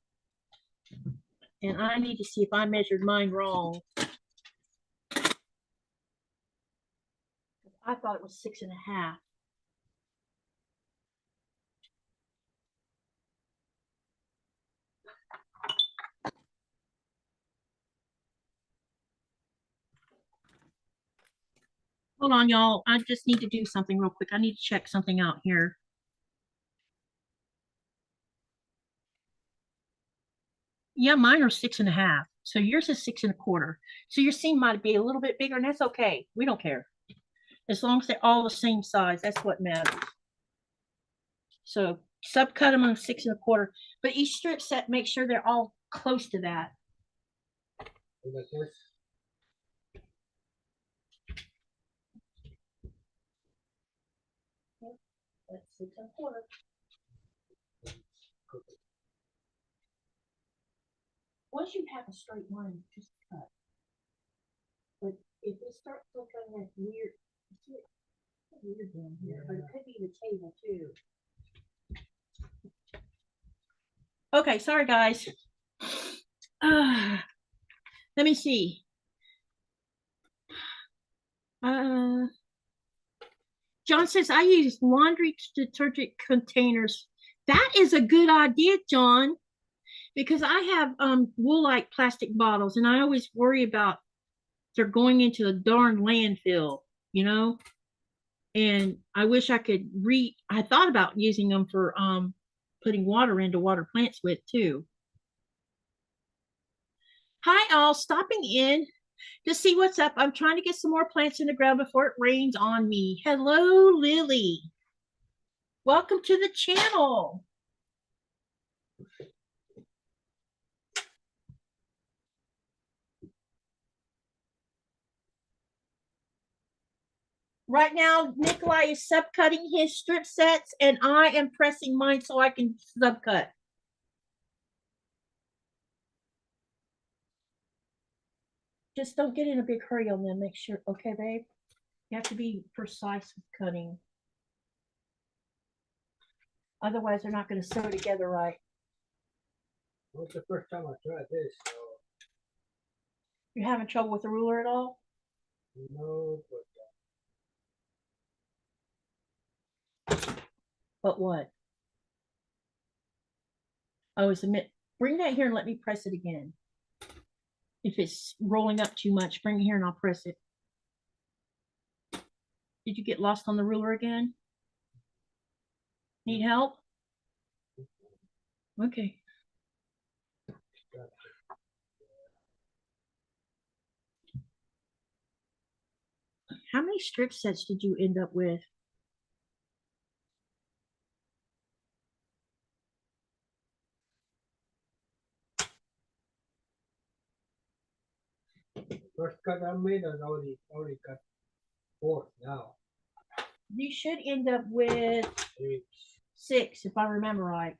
Speaker 1: And I need to see if I measured mine wrong. I thought it was 6 1/2. Hold on, y'all. I just need to do something real quick. I need to check something out here. Yeah, mine are 6 1/2. So yours is 6 1/4. So your seam might be a little bit bigger, and that's okay. We don't care. As long as they're all the same size, that's what matters. So subcut them on 6 1/4. But each strip set, make sure they're all close to that.
Speaker 2: Like this.
Speaker 1: That's 6 1/4. Once you have a straight line, just cut. But if it starts looking like weird, weird down here, but it could be the table too. Okay, sorry guys. Let me see. John says I use laundry detergent containers. That is a good idea, John, because I have woolite plastic bottles, and I always worry about they're going into a darn landfill, you know. And I wish I could I thought about using them for putting water into water plants with too. Hi all, stopping in to see what's up. I'm trying to get some more plants in the ground before it rains on me. Hello, Lily. Welcome to the channel. Right now, Nikolaj is subcutting his strip sets, and I am pressing mine so I can subcut. Just don't get in a big hurry on them. Make sure, okay, babe? You have to be precise with cutting. Otherwise, they're not going to sew together right.
Speaker 2: Well, it's the first time I tried this, so.
Speaker 1: You're having trouble with the ruler at all?
Speaker 2: No,
Speaker 1: But what? Oh, it's a minute. Bring that here and let me press it again. If it's rolling up too much, bring it here and I'll press it. Did you get lost on the ruler again? Need help? Okay. How many strip sets did you end up with?
Speaker 2: first cut I made, I already cut 4 now.
Speaker 1: You should end up with 6, if I remember right.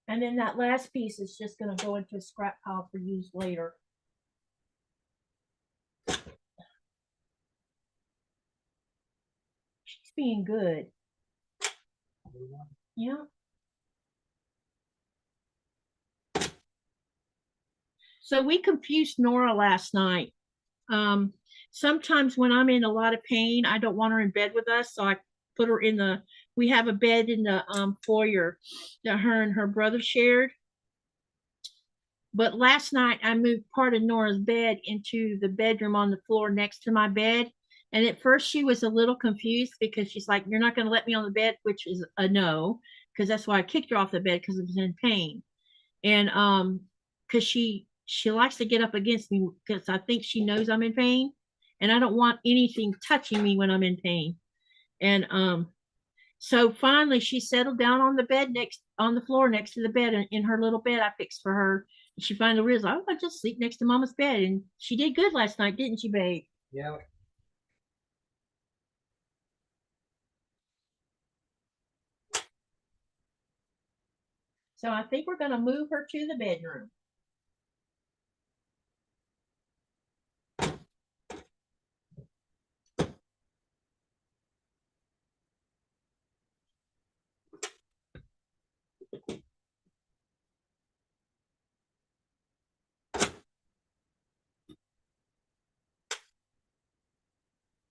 Speaker 1: And then that last piece is just going to go into a scrap pile for use later. being good. Yeah. So we confused Nora last night. Sometimes when I'm in a lot of pain, I don't want her in bed with us, so I put her in the. We have a bed in the foyer that her and her brother shared. But last night I moved part of Nora's bed into the bedroom on the floor next to my bed. And at first she was a little confused because she's like, "You're not going to let me on the bed," which is a no, because that's why I kicked her off the bed because I was in pain. And because she likes to get up against me because I think she knows I'm in pain, and I don't want anything touching me when I'm in pain. And so finally she settled down on the bed on the floor next to the bed in her little bed I fixed for her. She finally realized, "Oh, I just sleep next to Mama's bed," and she did good last night, didn't she, babe?
Speaker 2: Yeah.
Speaker 1: So I think we're going to move her to the bedroom.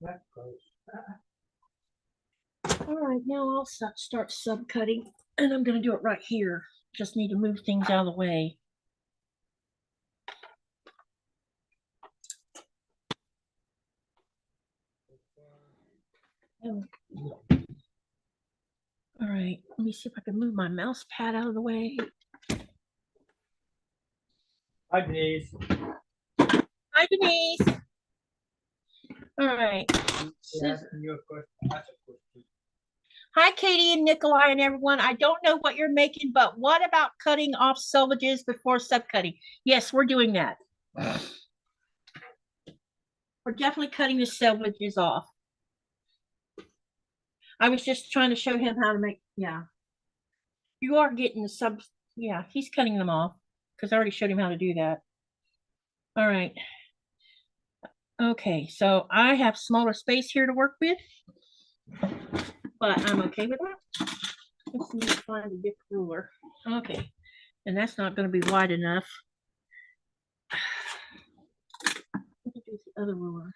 Speaker 2: That goes.
Speaker 1: All right, now I'll start subcutting, and I'm going to do it right here. Just need to move things out of the way. Oh. All right, let me see if I can move my mouse pad out of the way.
Speaker 2: Hi, Denise.
Speaker 1: Hi, Denise. All right.
Speaker 2: Yeah, your question. That's a question.
Speaker 1: Hi, Katie and Nikolaj and everyone. I don't know what you're making, but what about cutting off selvages before subcutting? Yes, we're doing that. We're definitely cutting the selvages off. I was just trying to show him how to make, yeah. You are getting the subs, yeah, he's cutting them off because I already showed him how to do that. All right. Okay, so I have smaller space here to work with, but I'm okay with that. Let's need to find a different ruler. Okay, and that's not going to be wide enough. What is the other ruler?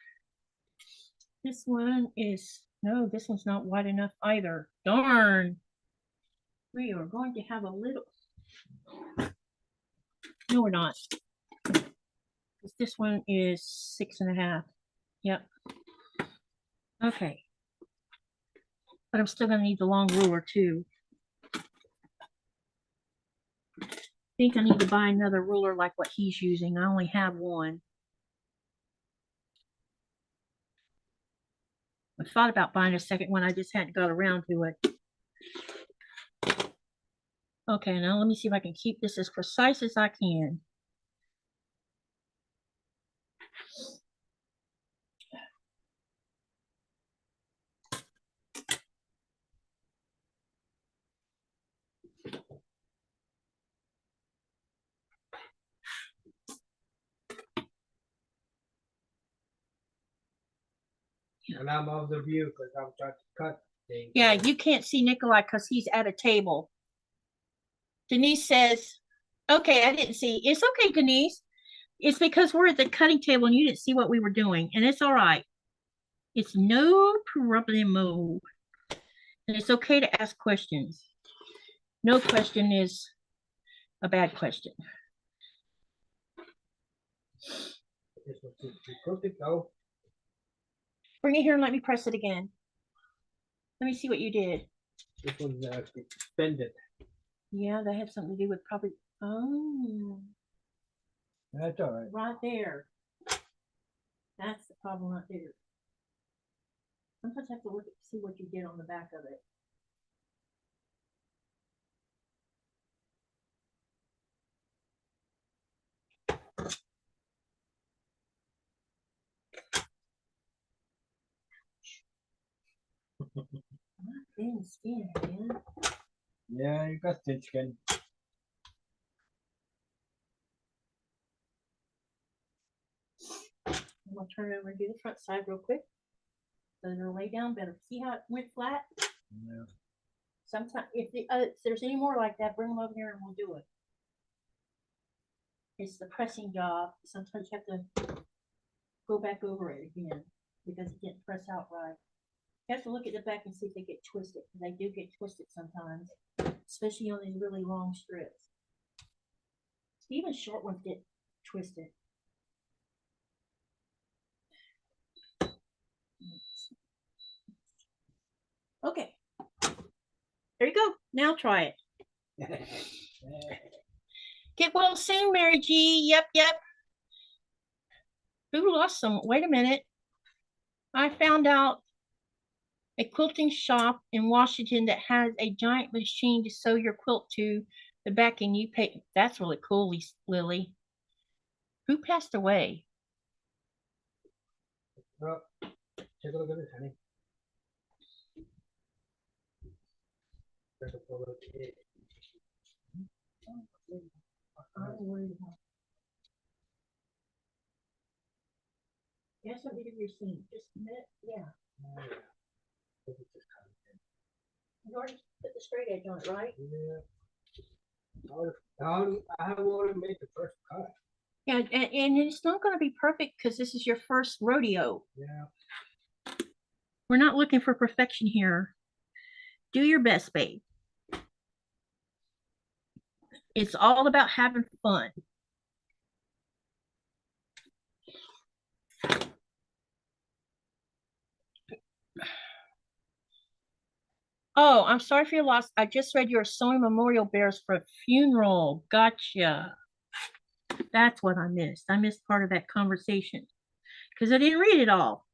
Speaker 1: This one is, no, this one's not wide enough either. Darn. We are going to have a little, no, we're not. This one is 6.5. Yep. Okay. But I'm still going to need the long ruler too. I think I need to buy another ruler like what he's using. I only have one. I thought about buying a second one. I just hadn't got around to it. Okay, now let me see if I can keep this as precise as I can.
Speaker 2: And I'm off the view because I'm trying to cut things.
Speaker 1: Yeah, you can't see Nikolaj because he's at a table. Denise says, okay, I didn't see. It's okay, Denise. It's because we're at the cutting table and you didn't see what we were doing, and it's all right. It's no problemo. And it's okay to ask questions. No question is a bad question.
Speaker 2: This one's too crooked. No.
Speaker 1: Bring it here and let me press it again. Let me see what you did.
Speaker 2: This one's suspended.
Speaker 1: Yeah, that had something to do with probably, oh.
Speaker 2: That's all right.
Speaker 1: Right there. That's the problem right there. Sometimes I have to look at see what you did on the back of it. My thin skin, man.
Speaker 2: Yeah, you got thin skin.
Speaker 1: I'm gonna turn over and do the front side real quick. So they're lay down better. See how it went flat?
Speaker 2: Yeah.
Speaker 1: Sometimes, if there's any more like that, bring them over here and we'll do it. It's the pressing job. Sometimes you have to go back over it again because it didn't press out right. You have to look at the back and see if they get twisted. They do get twisted sometimes, especially on these really long strips. Even short ones get twisted. Okay. There you go. Now try it. Get well soon, Mary G. Yep, yep. Who lost some? Wait a minute. I found out a quilting shop in Washington that has a giant machine to sew your quilt to the back, and you pay. That's really cool, Lily. Who passed away?
Speaker 2: Oh, take a look at this, honey.
Speaker 1: I'm worried about. Yes, what did you see? Just a minute. Yeah. You already put the straight edge on it, right?
Speaker 2: Yeah. I have already made the first cut.
Speaker 1: Yeah, and it's not going to be perfect because this is your first rodeo.
Speaker 2: Yeah.
Speaker 1: We're not looking for perfection here. Do your best, babe. It's all about having fun. Oh, I'm sorry for your loss. I just read you were sewing memorial bears for a funeral. Gotcha. That's what I missed. I missed part of that conversation because I didn't read it all.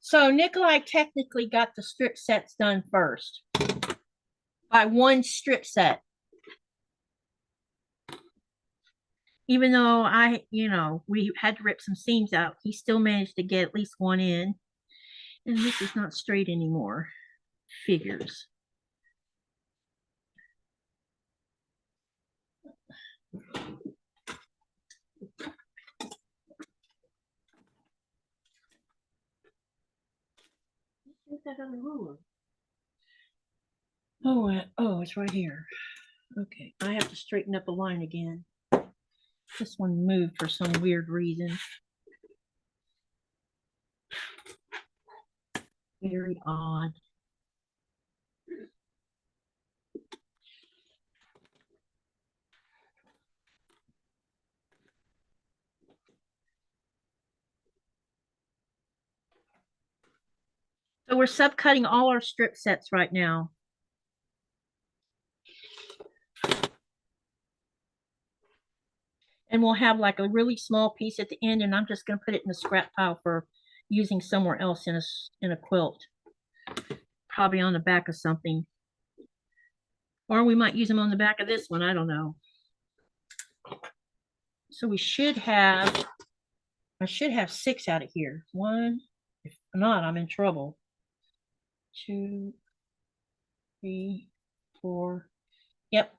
Speaker 1: So Nikolaj technically got the strip sets done first by one strip set. Even though we had to rip some seams out, he still managed to get at least one in. And this is not straight anymore. Figures. That other ruler. Oh, it's right here. Okay, I have to straighten up a line again. This one moved for some weird reason. Very odd. So we're subcutting all our strip sets right now. And we'll have like a really small piece at the end, and I'm just going to put it in the scrap pile for using somewhere else in a quilt. Probably on the back of something. Or we might use them on the back of this one. I don't know. So we should have, I should have 6 out of here. 1, if not, I'm in trouble. 2, 3, 4. Yep.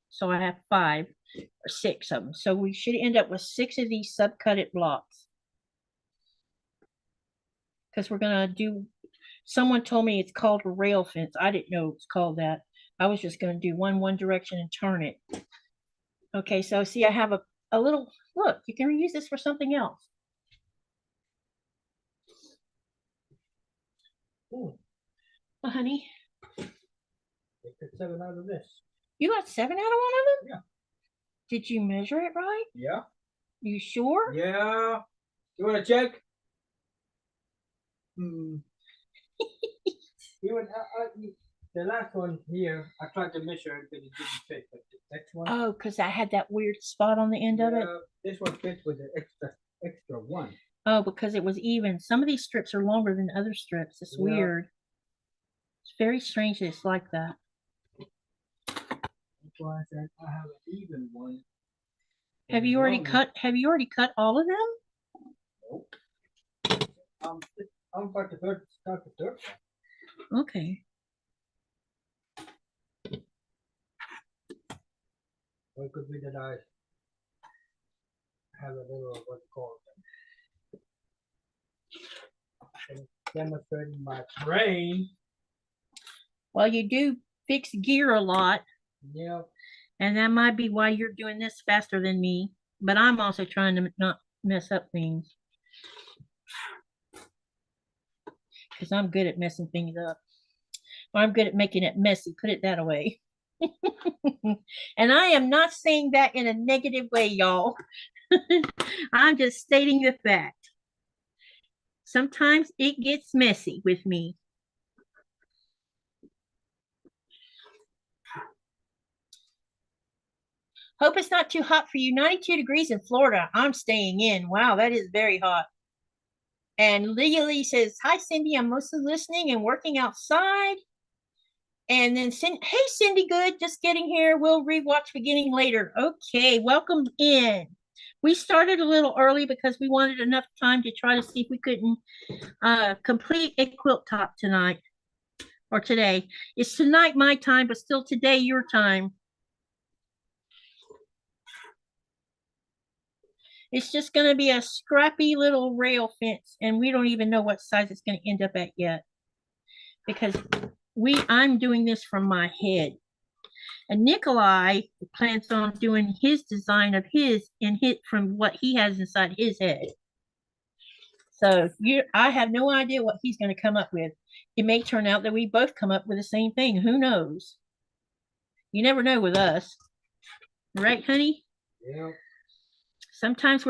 Speaker 1: So I have 5 or 6 of them. So we should end up with 6 of these subcutted blocks. Because we're going to do, someone told me it's called a rail fence. I didn't know it was called that. I was just going to do one direction and turn it. Okay, so see, I have a little, look, you can reuse this for something else.
Speaker 2: Ooh.
Speaker 1: Oh, honey.
Speaker 2: I took 7 out of this.
Speaker 1: You got 7 out of one of them?
Speaker 2: Yeah.
Speaker 1: Did you measure it right?
Speaker 2: Yeah.
Speaker 1: You sure?
Speaker 2: Yeah. You want to check? Even the last one here, I tried to measure it, but it didn't fit. But the next one.
Speaker 1: Oh, because I had that weird spot on the end of it.
Speaker 2: This one fits with the extra one.
Speaker 1: Oh, because it was even. Some of these strips are longer than other strips. It's weird. It's very strange that it's like that.
Speaker 2: That's why I said I have an even one.
Speaker 1: Have you already cut all of them?
Speaker 2: Nope. I'm about to start the third one.
Speaker 1: Okay.
Speaker 2: Or it could be that I have a little, what's it called, demonstrating my brain.
Speaker 1: Well, you do fix gear a lot.
Speaker 2: Yeah.
Speaker 1: And that might be why you're doing this faster than me. But I'm also trying to not mess up things. Because I'm good at messing things up. Or I'm good at making it messy. Put it that way. And I am not saying that in a negative way, y'all. I'm just stating the fact. Sometimes it gets messy with me. Hope it's not too hot for you. 92 degrees in Florida. I'm staying in. Wow, that is very hot. And Lee says, hi, Cindy. I'm mostly listening and working outside. And then, hey, Cindy, good. Just getting here. We'll rewatch beginning later. Okay, welcome in. We started a little early because we wanted enough time to try to see if we couldn't complete a quilt top tonight or today. It's tonight my time, but still today your time. It's just going to be a scrappy little rail fence, and we don't even know what size it's going to end up at yet because I'm doing this from my head. And Nikolaj plans on doing his design of his from what he has inside his head. So I have no idea what he's going to come up with. It may turn out that we both come up with the same thing. Who knows? You never know with us. Right, honey?
Speaker 2: Yeah.
Speaker 1: Sometimes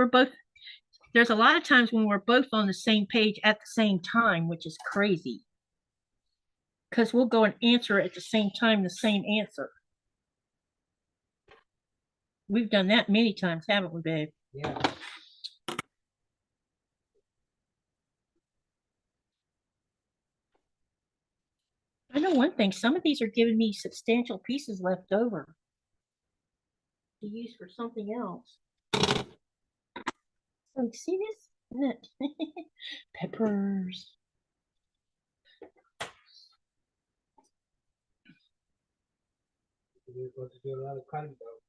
Speaker 1: there's a lot of times when we're both on the same page at the same time, which is crazy. Because we'll go and answer at the same time, the same answer. We've done that many times, haven't we, babe?
Speaker 2: Yeah.
Speaker 1: I know one thing. Some of these are giving me substantial pieces left over to use for something else. So see this? Isn't it? Peppers.
Speaker 2: We're going to do a lot of cutting though.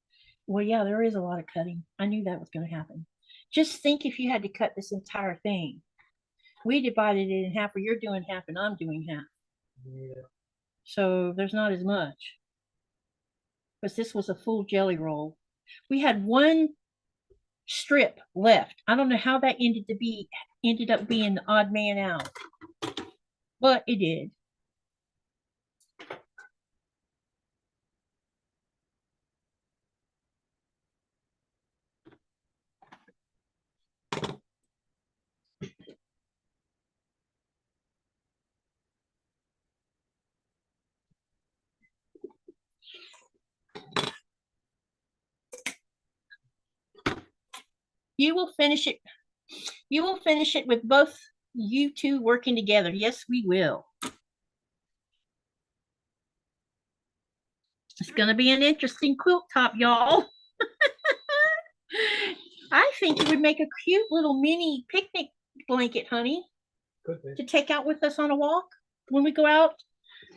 Speaker 1: Well, yeah, there is a lot of cutting. I knew that was going to happen. Just think if you had to cut this entire thing. We divided it in half, or you're doing half and I'm doing half.
Speaker 2: Yeah.
Speaker 1: So there's not as much. Because this was a full jelly roll. We had one strip left. I don't know how that ended up being the odd man out. But it did. You will finish it. You will finish it with both you two working together. Yes, we will. It's going to be an interesting quilt top, y'all. I think it would make a cute little mini picnic blanket, honey, to take out with us on a walk when we go out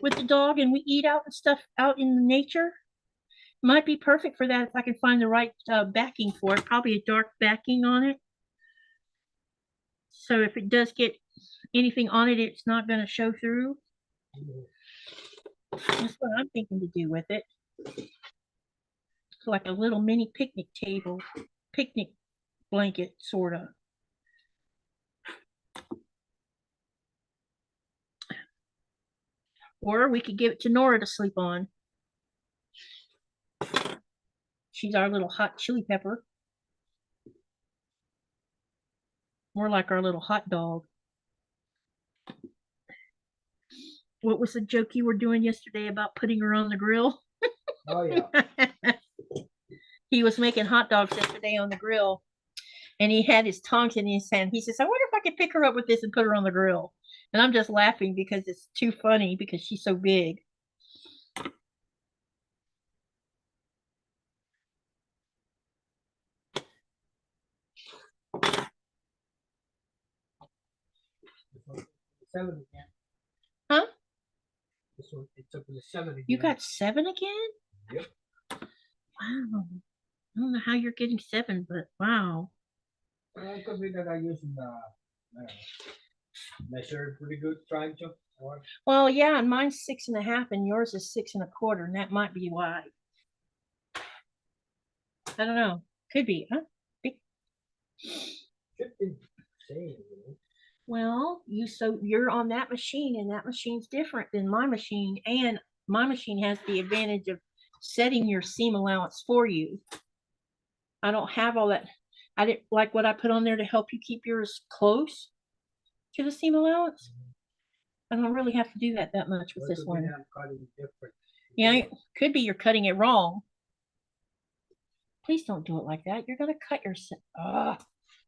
Speaker 1: with the dog and we eat out and stuff out in nature. Might be perfect for that if I can find the right backing for it. Probably a dark backing on it. So if it does get anything on it, it's not going to show through. That's what I'm thinking to do with it. It's like a little mini picnic table, picnic blanket, sort of. Or we could give it to Nora to sleep on. She's our little hot chili pepper. More like our little hot dog. What was the joke you were doing yesterday about putting her on the grill?
Speaker 2: Oh, yeah.
Speaker 1: He was making hot dogs yesterday on the grill, and he had his tongs in his hand. He says, I wonder if I could pick her up with this and put her on the grill. And I'm just laughing because it's too funny because she's so big.
Speaker 2: 7 again.
Speaker 1: Huh?
Speaker 2: This one, it's up to the 7 again.
Speaker 1: You got 7 again?
Speaker 2: Yep.
Speaker 1: Wow. I don't know how you're getting 7, but wow.
Speaker 2: It could be that I use measure pretty good, trying to. Or
Speaker 1: Well, yeah, and mine's 6.5 and yours is 6.25, and that might be why. I don't know. Could be, huh?
Speaker 2: should be same, you know.
Speaker 1: Well, you're on that machine, and that machine's different than my machine, and my machine has the advantage of setting your seam allowance for you. I don't have all that. I didn't like what I put on there to help you keep yours close to the seam allowance. I don't really have to do that much with
Speaker 2: Or it
Speaker 1: this
Speaker 2: could be
Speaker 1: one.
Speaker 2: that I'm cutting different.
Speaker 1: Yeah, it could be you're cutting it wrong. Please don't do it like that. You're gonna cut yourself. You're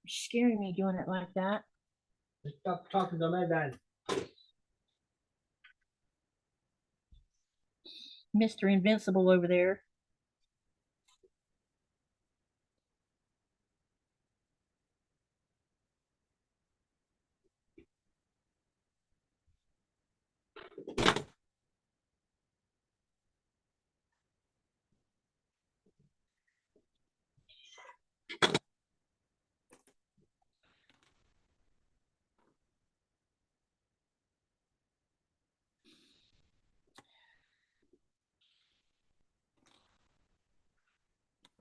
Speaker 1: scaring me doing it like that.
Speaker 2: Stop talking to me then.
Speaker 1: Mr. Invincible over there.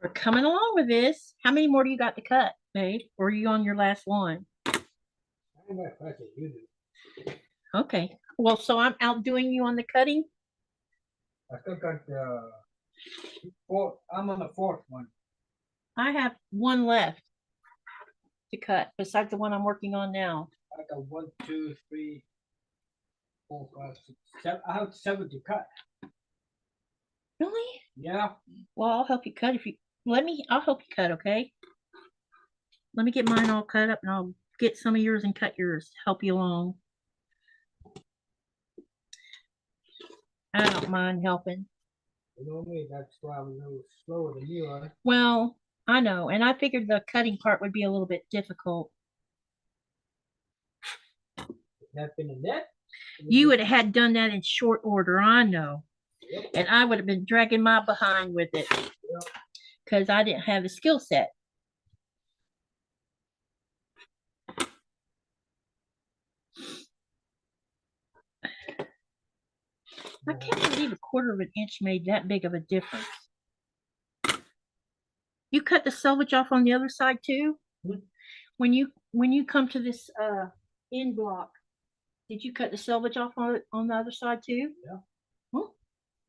Speaker 1: We're coming along with this. How many more do you got to cut, babe? Or are you on your last one?
Speaker 2: I'm not fussing, you do.
Speaker 1: Okay. Well, so I'm outdoing you on the cutting?
Speaker 2: I still got four. I'm on the 4th one.
Speaker 1: I have one left to cut besides the one I'm working on now.
Speaker 2: I got 1, 2, 3, 4, 5, 6, 7. I have 7 to cut.
Speaker 1: Really?
Speaker 2: Yeah.
Speaker 1: Well, I'll help you cut if you I'll help you cut, okay? Let me get mine all cut up and I'll get some of yours and cut yours to help you along. I don't mind helping.
Speaker 2: You know me, that's why I'm a little slower than you are.
Speaker 1: Well, I know, and I figured the cutting part would be a little bit difficult.
Speaker 2: That been a net?
Speaker 1: You would have had done that in short order, I know.
Speaker 2: Yep.
Speaker 1: And I would have been dragging my behind with it because I didn't have the skill set. I can't believe a 1/4 inch made that big of a difference. You cut the selvage off on the other side too?
Speaker 2: Hmm.
Speaker 1: When you come to this end block, did you cut the selvage off on the other side too?
Speaker 2: Yeah.
Speaker 1: Oh,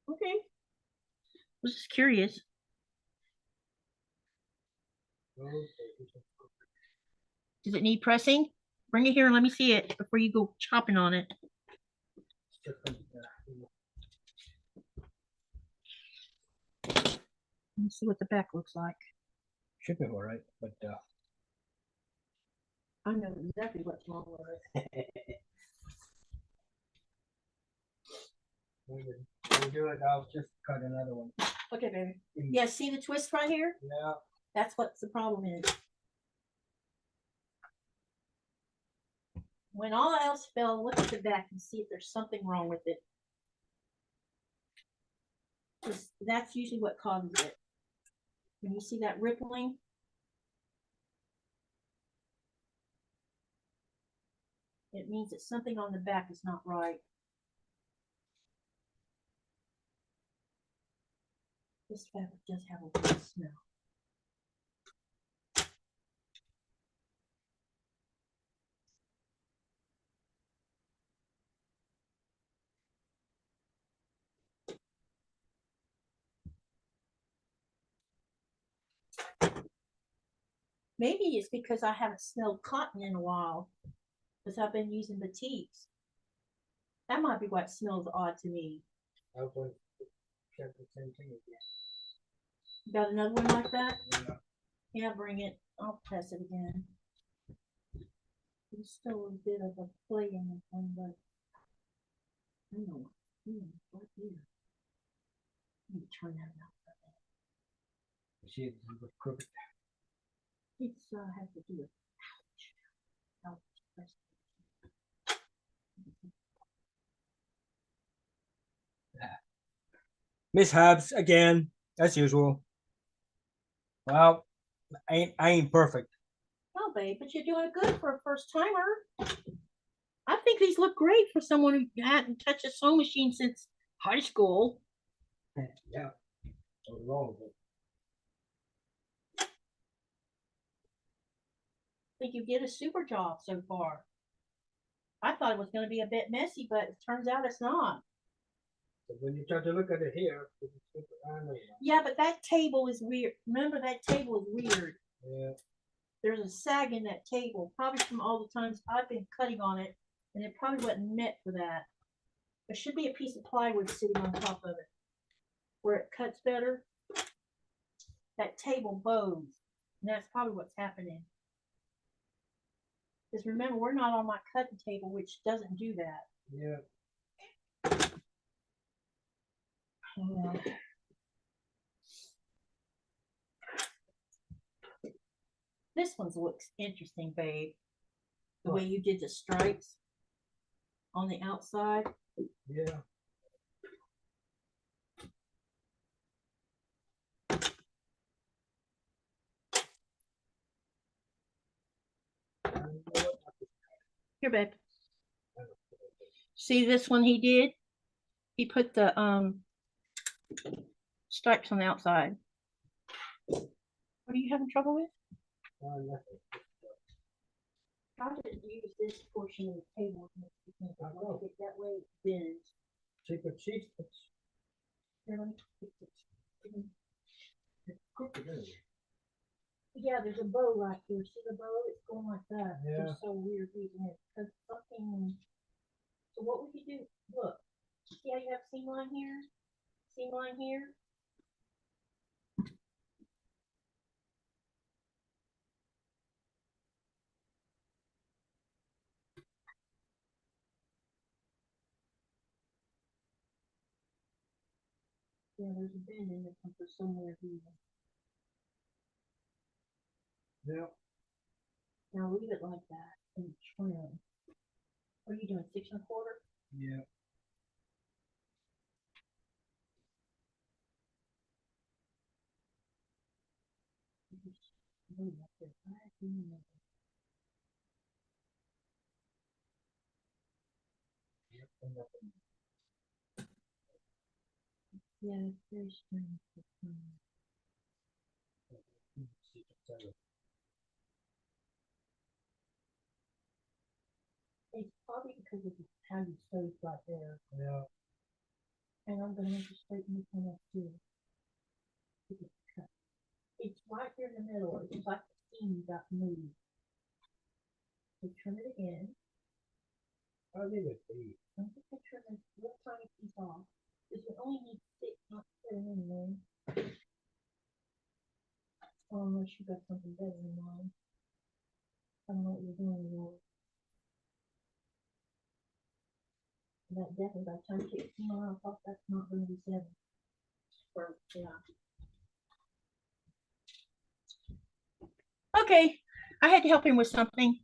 Speaker 1: okay. I was just curious. Does it need pressing? Bring it here and let me see it before you go chopping on it. Let me see what the back looks like.
Speaker 2: Should be all right, but
Speaker 1: I know exactly what's wrong with it.
Speaker 2: when we do it, I'll just cut another one.
Speaker 1: Okay, baby. Yeah, see the twist right here?
Speaker 2: Yeah.
Speaker 1: That's what the problem is. When all else fails, look at the back and see if there's something wrong with it. That's usually what causes it. When you see that rippling, it means that something on the back is not right. This fabric does have a weird smell. Maybe it's because I haven't smelled cotton in a while, because I've been using batiks. That might be what smells odd to me.
Speaker 2: I'll go check the same thing again.
Speaker 1: You got another one like that?
Speaker 2: Yeah.
Speaker 1: Yeah, bring it. I'll press it again. There's still a bit of a play in this one, but I don't know. Right here. Let me turn that out.
Speaker 2: See it was crooked.
Speaker 1: It's has to do with ouch. Ouch.
Speaker 2: mishaps again, as usual. Well, I ain't perfect.
Speaker 1: No, babe, but you're doing good for a first timer. I think these look great for someone who hadn't touched a sewing machine since high school.
Speaker 2: Yeah. What's wrong with it?
Speaker 1: I think you did a super job so far. I thought it was going to be a bit messy, but it turns out it's not.
Speaker 2: But when you try to look at it here,
Speaker 1: yeah, but that table is weird. Remember, that table is weird.
Speaker 2: Yeah.
Speaker 1: There's a sag in that table, probably from all the times I've been cutting on it, and it probably wasn't meant for that. There should be a piece of plywood sitting on top of it where it cuts better. That table bows, and that's probably what's happening. Because remember, we're not on my cutting table, which doesn't do that.
Speaker 2: Yeah.
Speaker 1: This one looks interesting, babe. The way you did the stripes on the outside.
Speaker 2: Yeah.
Speaker 1: Here, babe. See this one he did? He put the stripes on the outside. What are you having trouble with?
Speaker 2: Nothing.
Speaker 1: Try to use this portion of the table. I want to get that way it bends.
Speaker 2: Secret cheese.
Speaker 1: Yeah, there's a bow right here. See the bow? It's going like that.
Speaker 2: Yeah.
Speaker 1: It's so weird reading it. Because something. So what would you do? Look. See how you have seam line here? Seam line here? Yeah, there's a bend in it for somewhere here.
Speaker 2: Yeah.
Speaker 1: Now leave it like that and trim. What are you doing? 6 1/4?
Speaker 2: Yeah.
Speaker 1: Yeah, it's very strange. It's probably because of how you sewed right there.
Speaker 2: Yeah.
Speaker 1: And I'm going to have to straighten this one up too. It's right here in the middle. It's like the seam got moved. So trim it again.
Speaker 2: I'll leave it be.
Speaker 1: I'm just going to trim this little tiny piece off. Because we only need 6, not 7 anyway. Oh, unless you got something better in mind. I don't know what you're doing anymore. That definitely, by the time you get the seam off, that's not going to be 7. Or, yeah. Okay, I had to help him with something.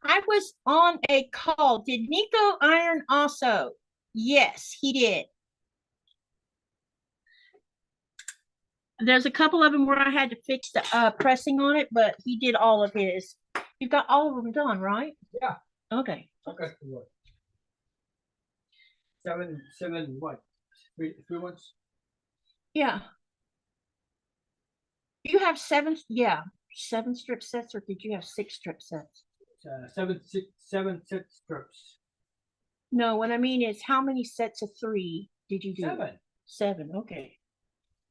Speaker 1: I was on a call. Did Nico iron also? Yes, he did. There's a couple of them where I had to fix the pressing on it, but he did all of his. You've got all of them done, right?
Speaker 2: Yeah.
Speaker 1: Okay.
Speaker 2: Okay. What? 7 what? 3 months?
Speaker 1: Yeah. You have 7, yeah, 7 strip sets, or did you have 6 strip sets?
Speaker 2: 7 6 strips.
Speaker 1: No, what I mean is how many sets of 3 did you do?
Speaker 2: 7.
Speaker 1: 7, okay.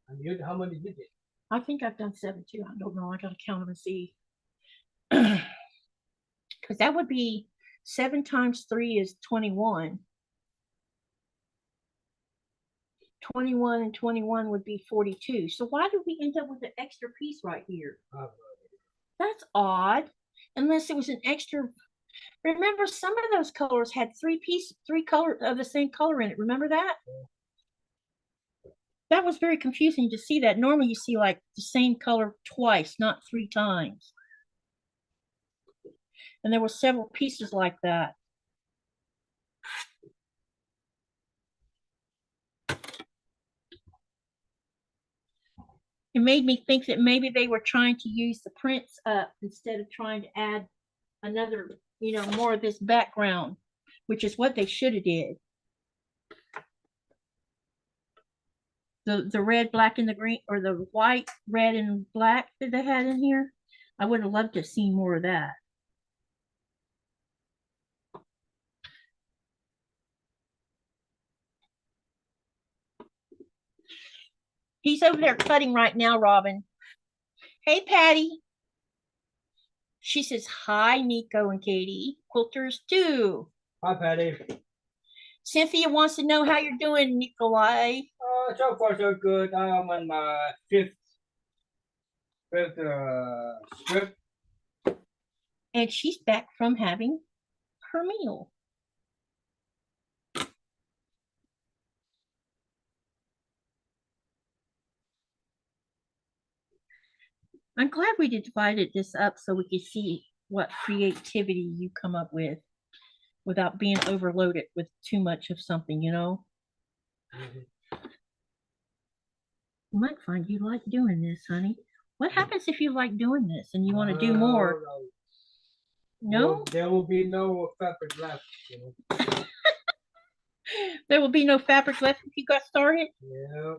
Speaker 2: And you, how many did you?
Speaker 1: I think I've done 7 too. I don't know. I gotta count them and see. Because that would be 7 times 3 is 21. 21 and 21 would be 42. So why did we end up with an extra piece right here? That's odd. Unless it was an extra. Remember, some of those colors had 3 colors of the same color in it. Remember that? Yeah. That was very confusing to see that. Normally you see like the same color twice, not 3 times. And there were several pieces like that. It made me think that maybe they were trying to use the prints up instead of trying to add another, more of this background, which is what they should have did. The red, black, and the green, or the white, red, and black that they had in here. I would have loved to have seen more of that. He's over there cutting right now, Robin. Hey, Patty. She says, hi, Nico and Katie. Quilters too.
Speaker 2: Hi, Patty.
Speaker 1: Cynthia wants to know how you're doing, Nikolaj.
Speaker 2: So far so good. I'm on my fifth strip.
Speaker 1: And she's back from having her meal. I'm glad we divided this up so we could see what creativity you come up with without being overloaded with too much of something, You might find you like doing this, honey. What happens if you like doing this and you want to do more? No?
Speaker 2: There will be no fabric left.
Speaker 1: There will be no fabric left if you got started?
Speaker 2: Yeah.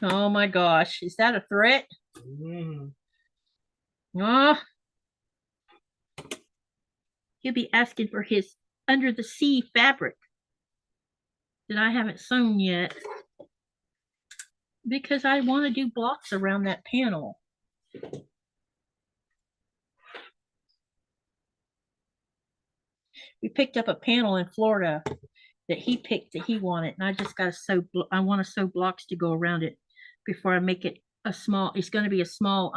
Speaker 1: Oh my gosh. Is that a threat? Oh. He'll be asking for his under the sea fabric that I haven't sewn yet because I want to do blocks around that panel. We picked up a panel in Florida that he picked that he wanted, and I just got to sew. I want to sew blocks to go around it before I make it a small. It's going to be a small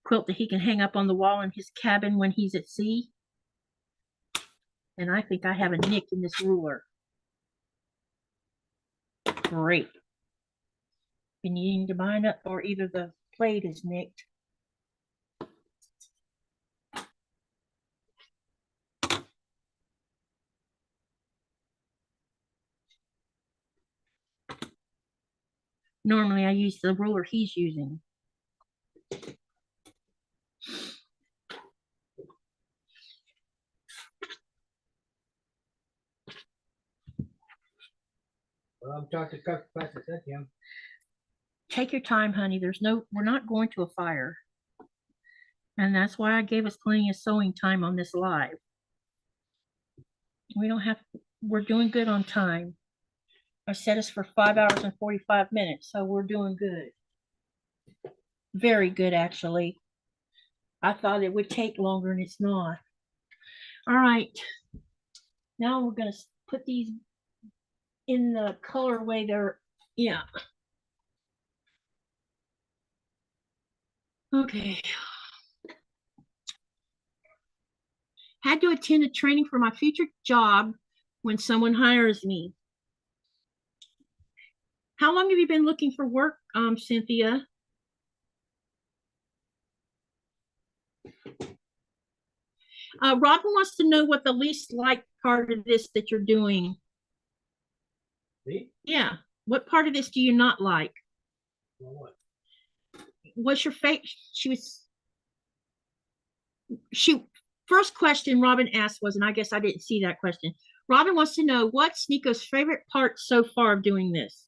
Speaker 1: quilt that he can hang up on the wall in his cabin when he's at sea. And I think I have a nick in this ruler. Great. Been needing to bind up, or either the plate is nicked. Normally I use the ruler he's using.
Speaker 2: Well, I'm trying to cut fast as I can.
Speaker 1: Take your time, honey. We're not going to a fire. And that's why I gave us plenty of sewing time on this live. We're doing good on time. I set us for 5 hours and 45 minutes, so we're doing good. Very good, actually. I thought it would take longer, and it's not. All right. Now we're going to put these in the colorway they're, yeah. Okay. Had to attend a training for my future job when someone hires me. How long have you been looking for work, Cynthia? Robin wants to know what the least liked part of this that you're doing.
Speaker 2: Me?
Speaker 1: Yeah. What part of this do you not like?
Speaker 2: Well, what?
Speaker 1: What's your favorite? First question Robin asked was, and I guess I didn't see that question. Robin wants to know what's Nico's favorite part so far of doing this?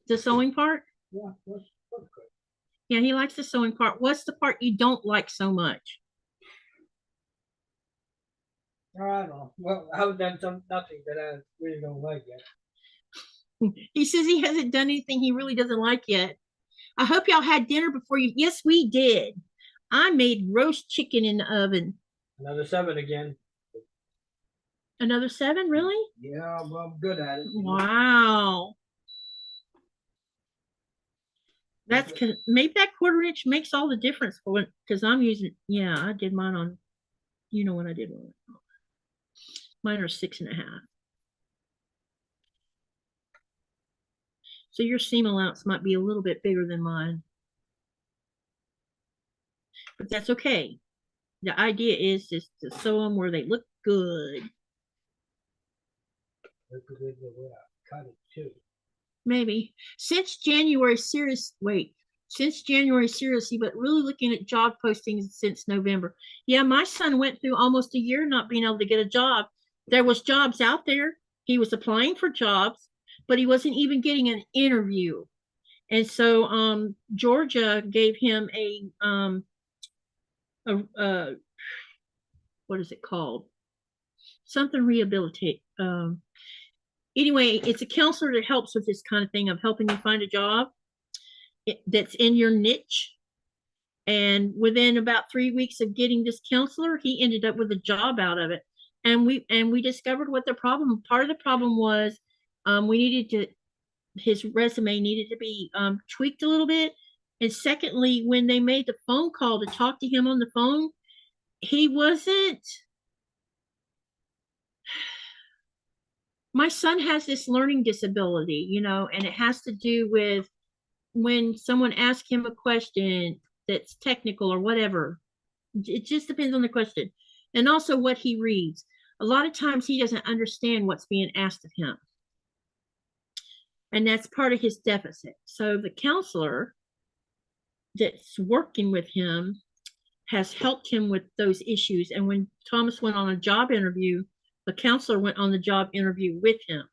Speaker 1: The sewing part?
Speaker 2: Yeah, that's good.
Speaker 1: Yeah, he likes the sewing part. What's the part you don't like so much?
Speaker 2: I don't know. Well, I've done nothing that I really don't like yet.
Speaker 1: He says he hasn't done anything he really doesn't like yet. I hope y'all had dinner before you. Yes, we did. I made roast chicken in the oven.
Speaker 2: Another 7 again.
Speaker 1: Another 7, really?
Speaker 2: Yeah, well, I'm good at it.
Speaker 1: Wow. That's maybe that 1/4 inch makes all the difference for it because I'm using. Yeah, I did mine on. You know when I did one. Mine are 6.5. So your seam allowance might be a little bit bigger than mine. But that's okay. The idea is just to sew them where they look good.
Speaker 2: Look at the way I cut it too.
Speaker 1: Maybe. Since January, seriously, but really looking at job postings since November. Yeah, my son went through almost a year not being able to get a job. There was jobs out there. He was applying for jobs, but he wasn't even getting an interview. And so Georgia gave him a what is it called? Something rehabilitate. Anyway, it's a counselor that helps with this kind of thing of helping you find a job that's in your niche. And within about 3 weeks of getting this counselor, he ended up with a job out of it. And we discovered what the problem. Part of the problem was we needed to. His resume needed to be tweaked a little bit. And secondly, when they made the phone call to talk to him on the phone, he wasn't. My son has this learning disability, and it has to do with when someone asks him a question that's technical or whatever. It just depends on the question. And also what he reads. A lot of times he doesn't understand what's being asked of him. And that's part of his deficit. So the counselor that's working with him has helped him with those issues. And when Thomas went on a job interview, the counselor went on the job interview with him.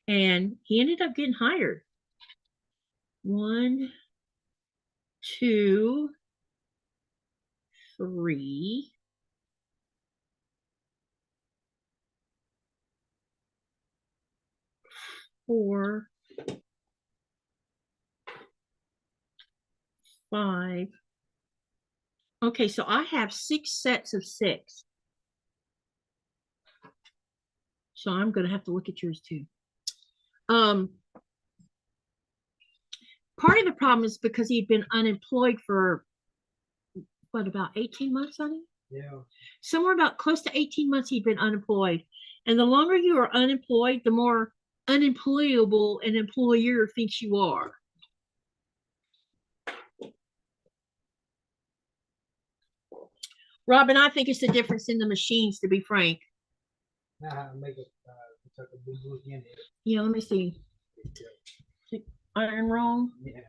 Speaker 1: And he ended up getting hired. 1, 2, 3. 4, 5. Okay, so I have 6 sets of 6. So I'm going to have to look at yours too. Part of the problem is because he'd been unemployed for what, about 18 months, honey?
Speaker 2: Yeah.
Speaker 1: Somewhere about close to 18 months he'd been unemployed. And the longer you are unemployed, the more unemployable an employer thinks you are. Robin, I think it's the difference in the machines, to be frank.
Speaker 2: Make it like a blue in it.
Speaker 1: Yeah, let me see. I'm wrong.
Speaker 2: Yeah.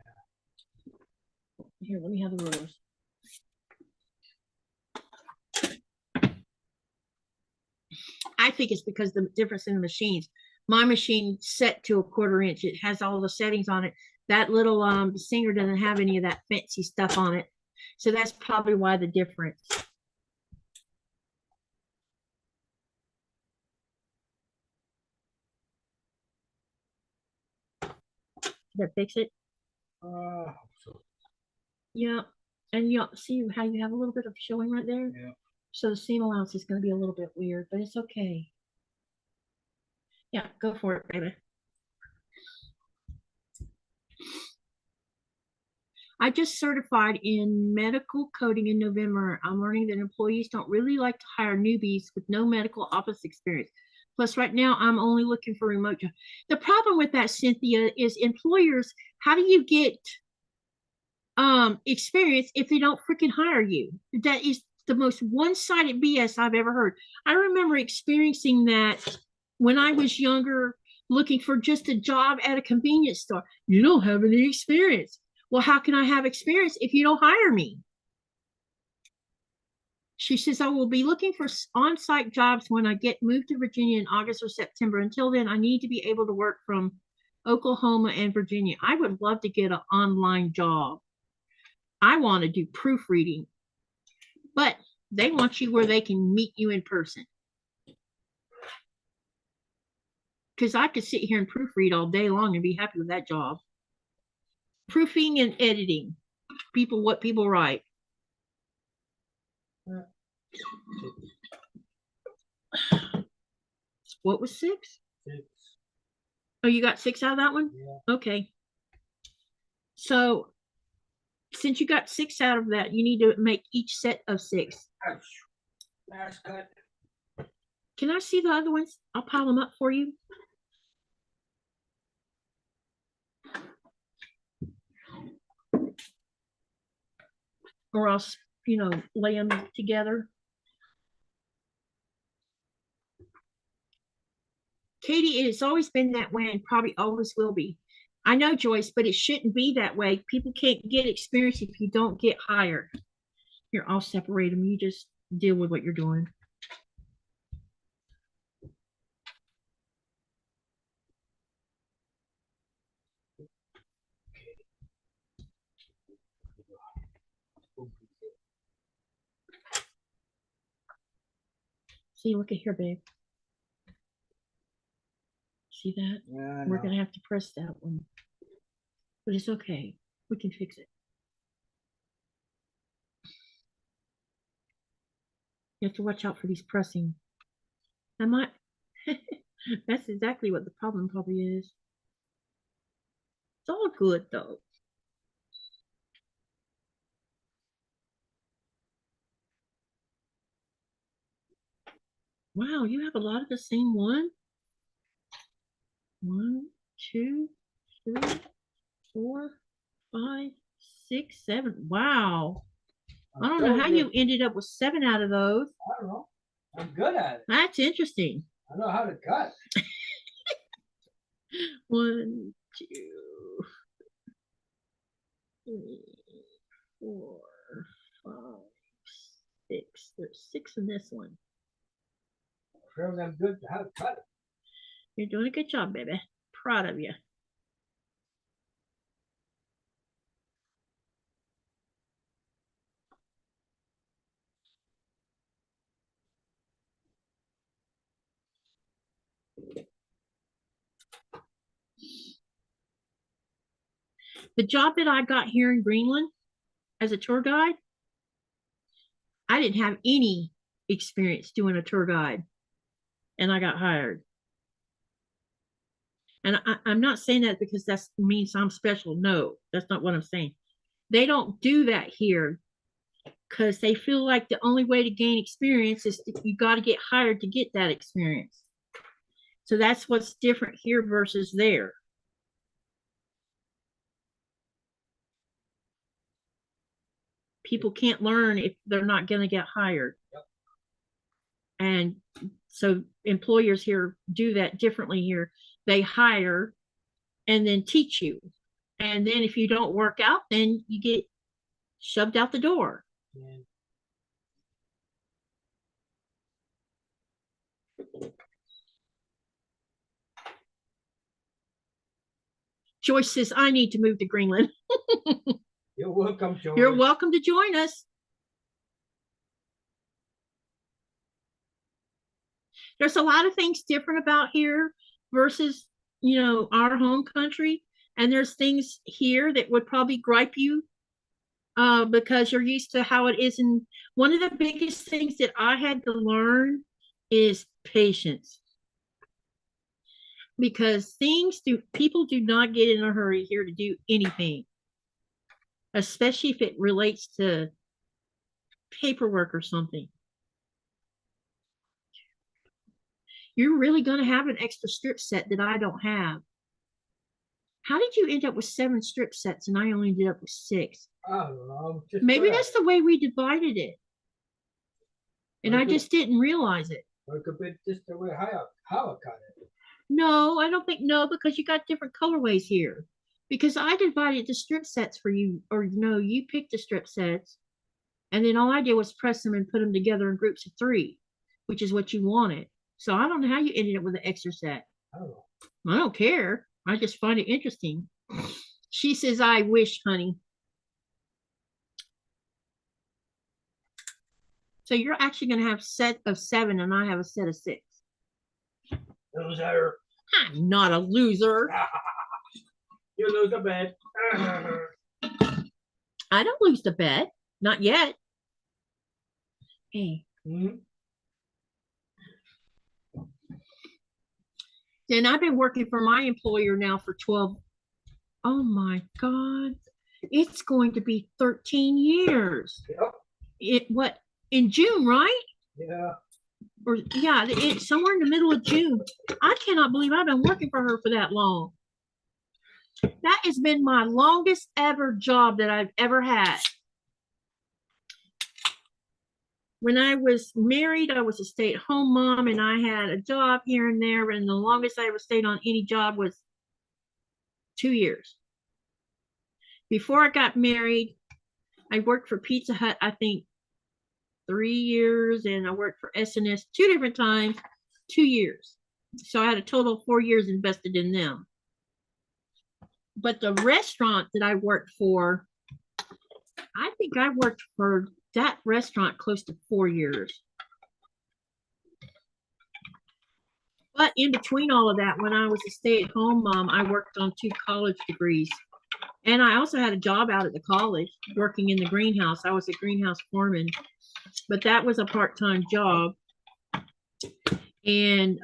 Speaker 1: Here, let me have the rulers. I think it's because the difference in the machines. My machine set to 1/4 inch. It has all the settings on it. That little Singer doesn't have any of that fancy stuff on it. So that's probably why the difference. Did that fix it?
Speaker 2: So.
Speaker 1: Yeah. And you see how you have a little bit of showing right there?
Speaker 2: Yeah.
Speaker 1: So the seam allowance is going to be a little bit weird, but it's okay. Yeah, go for it, baby. I just certified in medical coding in November. I'm learning that employees don't really like to hire newbies with no medical office experience. Plus, right now, I'm only looking for remote jobs. The problem with that, Cynthia, is employers, how do you get experience if they don't freaking hire you? That is the most one-sided BS I've ever heard. I remember experiencing that when I was younger, looking for just a job at a convenience store. You don't have any experience. Well, how can I have experience if you don't hire me? She says, I will be looking for on-site jobs when I get moved to Virginia in August or September. Until then, I need to be able to work from Oklahoma and Virginia. I would love to get an online job. I want to do proofreading, but they want you where they can meet you in person. Because I could sit here and proofread all day long and be happy with that job. Proofing and editing. What people write. What was 6?
Speaker 2: 6.
Speaker 1: Oh, you got 6 out of that one?
Speaker 2: Yeah.
Speaker 1: Okay. So since you got 6 out of that, you need to make each set of 6.
Speaker 2: Last cut.
Speaker 1: Can I see the other ones? I'll pile them up for you. Or I'll, lay them together. Katie, it's always been that way and probably always will be. I know, Joyce, but it shouldn't be that way. People can't get experience if you don't get hired. Here, I'll separate them. You just deal with what you're doing. See, look at here, babe. See that?
Speaker 2: Yeah,
Speaker 1: We're going to have to press that one. But it's okay. We can fix it. You have to watch out for these pressing. I might. That's exactly what the problem probably is. It's all good, though. Wow, you have a lot of the same one. 1, 2, 3, 4, 5, 6, 7. Wow. I don't know how you ended up with 7 out of those.
Speaker 2: I don't know. I'm good at it.
Speaker 1: That's interesting.
Speaker 2: I know how to cut.
Speaker 1: 1, 2, 3, 4, 5, 6. There's 6 in this one.
Speaker 2: Sure, I'm good at how to cut it.
Speaker 1: You're doing a good job, baby. Proud of you. The job that I got here in Greenland as a tour guide, I didn't have any experience doing a tour guide, and I got hired. And I'm not saying that because that means I'm special. No, that's not what I'm saying. They don't do that here because they feel like the only way to gain experience is you got to get hired to get that experience. So that's what's different here versus there. People can't learn if they're not going to get hired.
Speaker 2: Yep.
Speaker 1: And so employers here do that differently here. They hire and then teach you. And then if you don't work out, then you get shoved out the door.
Speaker 2: Yeah.
Speaker 1: Joyce says, I need to move to Greenland.
Speaker 2: You're welcome, Joyce.
Speaker 1: You're welcome to join us. There's a lot of things different about here versus, you know, our home country. And there's things here that would probably gripe you because you're used to how it is. And one of the biggest things that I had to learn is patience. Because people do not get in a hurry here to do anything, especially if it relates to paperwork or something. You're really going to have an extra strip set that I don't have. How did you end up with 7 strip sets and I only ended up with 6?
Speaker 2: I don't know.
Speaker 1: Maybe that's the way we divided it. And I just didn't realize it.
Speaker 2: Or it could be just the way how I cut it.
Speaker 1: No, I don't think, no, because you got different colorways here. Because I divided the strip sets for you, or no, you picked the strip sets. And then all I did was press them and put them together in groups of 3, which is what you wanted. So I don't know how you ended up with an extra set.
Speaker 2: I don't know.
Speaker 1: I don't care. I just find it interesting. She says, I wish, honey. So you're actually going to have a set of 7 and I have a set of 6.
Speaker 2: Loser.
Speaker 1: I'm not a loser.
Speaker 2: You lose the bet.
Speaker 1: I don't lose the bet. Not yet. Hey.
Speaker 2: Mm-hmm.
Speaker 1: Then I've been working for my employer now for 12. Oh my God. It's going to be 13 years.
Speaker 2: Yep.
Speaker 1: In June, right?
Speaker 2: Yeah.
Speaker 1: Or yeah, it's somewhere in the middle of June. I cannot believe I've been working for her for that long. That has been my longest ever job that I've ever had. when I was married, I was a stay-at-home mom, and I had a job here and there, and the longest I ever stayed on any job was 2 years. Before I got married, I worked for Pizza Hut, I think 3 years, and I worked for SNS 2 different times, 2 years. So I had a total of 4 years invested in them. But the restaurant that I worked for, I think I worked for that restaurant close to 4 years. But in between all of that, when I was a stay-at-home mom, I worked on 2 college degrees. And I also had a job out at the college working in the greenhouse. I was a greenhouse foreman, but that was a part-time job. And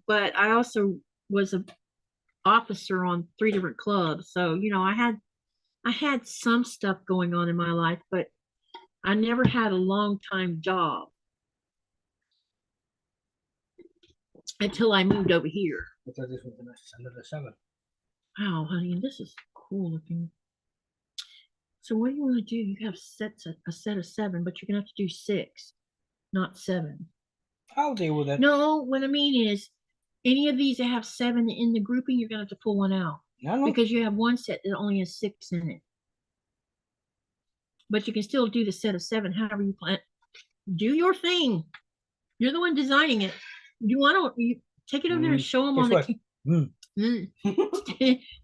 Speaker 1: but I also was an officer on 3 different clubs. So, you know, I had some stuff going on in my life, but I never had a long-time job until I moved over here.
Speaker 2: This one's another 7.
Speaker 1: Wow, honey, and this is cool looking. So what do you want to do? You have a set of 7, but you're gonna have to do 6, not 7.
Speaker 2: I'll deal with it.
Speaker 1: No, what I mean is, any of these that have 7 in the grouping, you're gonna have to pull one out because you have one set that only has 6 in it. But you can still do the set of 7, however you plan. Do your thing. You're the one designing it. You want to take it over there and show them on the.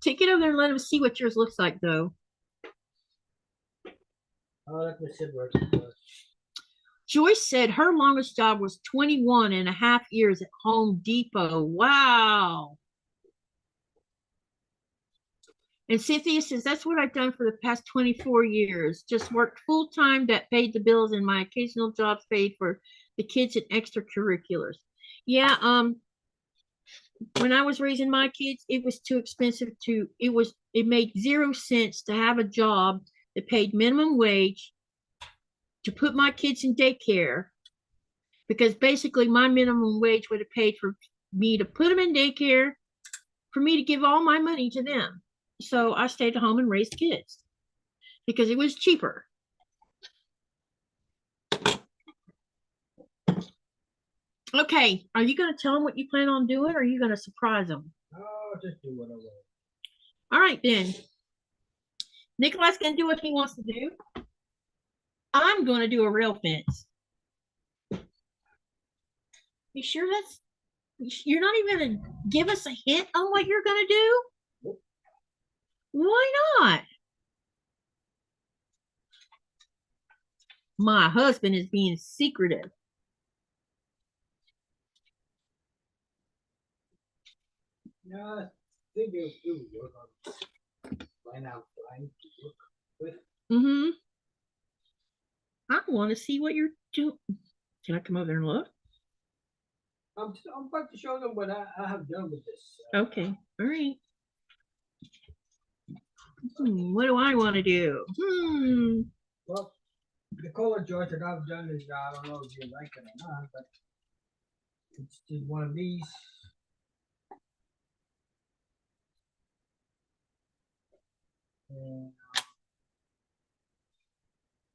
Speaker 1: Take it over there and let them see what yours looks like, though.
Speaker 2: Oh, let me see where
Speaker 1: Joyce said her longest job was 21.5 years at Home Depot. Wow. And Cynthia says, that's what I've done for the past 24 years. Just worked full-time that paid the bills, and my occasional jobs paid for the kids and extracurriculars. Yeah, when I was raising my kids, it was too expensive it made 0 sense to have a job that paid minimum wage to put my kids in daycare, because basically my minimum wage would have paid for me to put them in daycare, for me to give all my money to them. So I stayed at home and raised kids because it was cheaper. Okay, are you going to tell them what you plan on doing, or are you going to surprise them?
Speaker 2: Oh, just do what I want.
Speaker 1: All right, then. Nikolaj's going to do what he wants to do. I'm going to do a rail fence. You sure you're not even going to give us a hint on what you're going to do?
Speaker 2: Nope.
Speaker 1: Why not? My husband is being secretive.
Speaker 2: No, I think you'll do work on find out trying to work with.
Speaker 1: Mm-hmm. I want to see what you're doing. Can I come over there and look?
Speaker 2: I'm about to show them what I have done with this.
Speaker 1: Okay. All right. What do I want to do?
Speaker 2: Well, the color choice that I've done is, I don't know if you like it or not, but it's just one of these. And,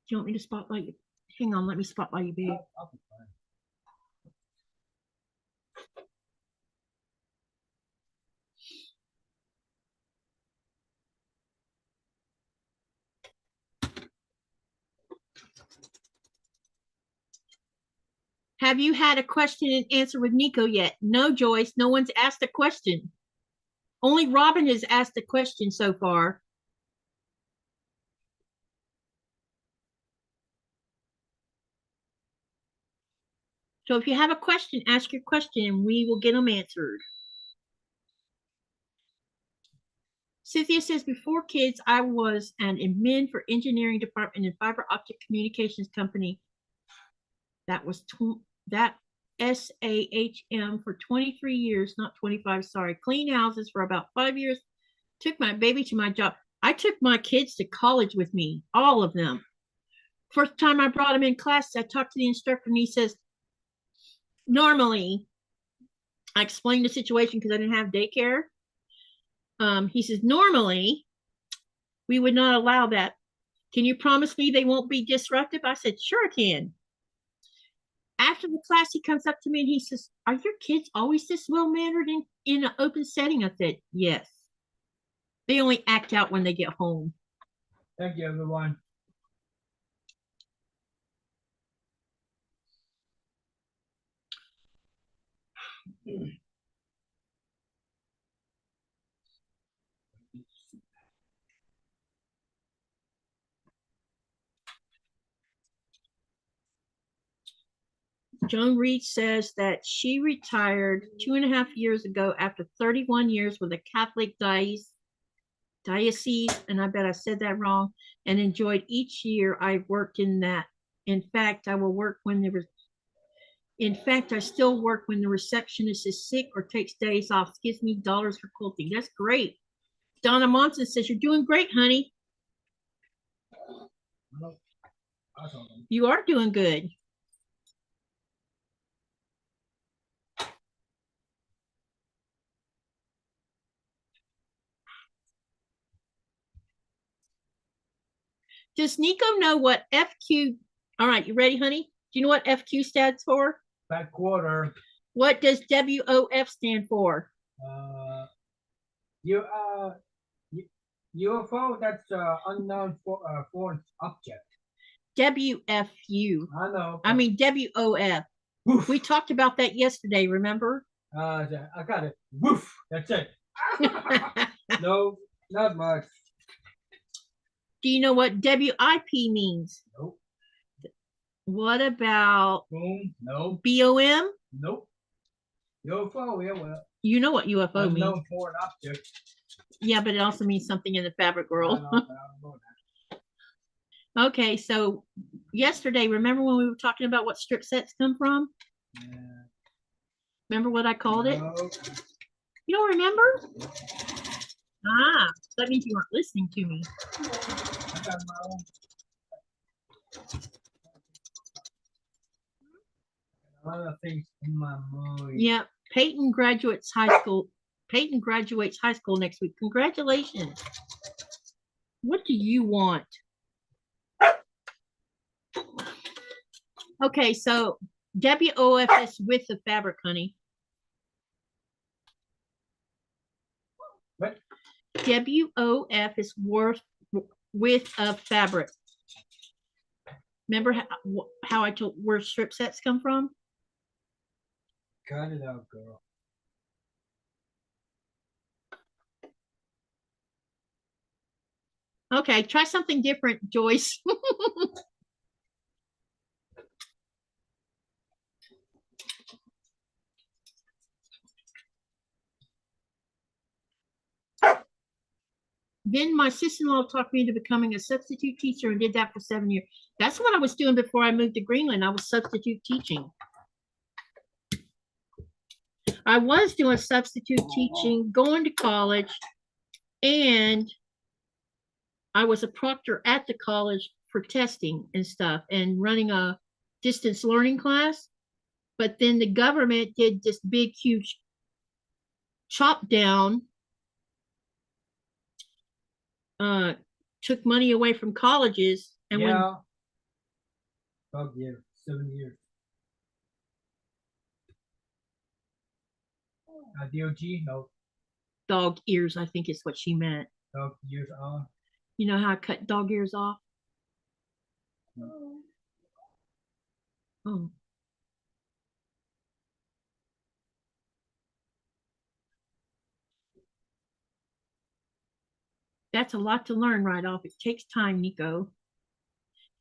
Speaker 1: Do you want me to spotlight you? Hang on, let me spotlight you, babe.
Speaker 2: I'll be fine.
Speaker 1: Have you had a question and answer with Nico yet? No, Joyce, no one's asked a question. Only Robin has asked a question so far. So if you have a question, ask your question and we will get them answered. Cynthia says, before kids, I was an admin for engineering department in fiber optic communications company. That was that SAHM for 23 years, not 25, sorry. Clean houses for about 5 years. Took my baby to my job. I took my kids to college with me, all of them. First time I brought them in class, I talked to the instructor and he says, normally, I explained the situation because I didn't have daycare. He says, normally, we would not allow that. Can you promise me they won't be disruptive? I said, sure I can. after the class, he comes up to me and he says, "Are your kids always this well mannered in an open setting?" I said, "Yes. They only act out when they get home."
Speaker 2: Thank you, everyone.
Speaker 1: Joan Reed says that she retired 2.5 years ago after 31 years with a Catholic diocese, and I bet I said that wrong, and enjoyed each year I worked in that. In fact, I will work when there was. In fact, I still work when the receptionist is sick or takes days off. Gives me dollars for quilting. That's great. Donna Monson says, "You're doing great, honey. You are doing good." Does Nico know what FQ? All right, you ready, honey? Do you know what FQ stands for?
Speaker 2: Back quarter.
Speaker 1: What does WOF stand for?
Speaker 2: You UFO. That's unknown foreign object.
Speaker 1: WFU.
Speaker 2: I know.
Speaker 1: I mean WOF. Woof. We talked about that yesterday, remember?
Speaker 2: I got it. Woof. That's it. No, not much.
Speaker 1: Do you know what WIP means?
Speaker 2: Nope.
Speaker 1: What about
Speaker 2: Boom? No.
Speaker 1: BOM?
Speaker 2: Nope. UFO, yeah, well.
Speaker 1: You know what UFO means.
Speaker 2: Unknown foreign object.
Speaker 1: Yeah, but it also means something in the fabric world. Okay, so yesterday, remember when we were talking about what strip sets come from?
Speaker 2: Yeah.
Speaker 1: Remember what I called it?
Speaker 2: No.
Speaker 1: You don't remember? Ah, that means you weren't listening to me.
Speaker 2: I got my own. A lot of things in my mind.
Speaker 1: Yeah, Peyton graduates high school. Peyton graduates high school next week. Congratulations. What do you want? Okay, so WOF is with the fabric, honey.
Speaker 2: What?
Speaker 1: WOF is with a fabric. Remember how I told where strip sets come from?
Speaker 2: Cut it out, girl.
Speaker 1: Okay, try something different, Joyce. Then my sister-in-law talked me into becoming a substitute teacher and did that for 7 years. That's what I was doing before I moved to Greenland. I was substitute teaching. I was doing substitute teaching, going to college, and I was a proctor at the college for testing and stuff and running a distance learning class. But then the government did this big, huge chop down, took money away from colleges. And
Speaker 2: yeah. 12 years, 7 years. DOG, no.
Speaker 1: Dog ears, I think is what she meant.
Speaker 2: Dog ears on.
Speaker 1: You know how I cut dog ears off?
Speaker 2: No.
Speaker 1: Oh. That's a lot to learn right off. It takes time, Nico.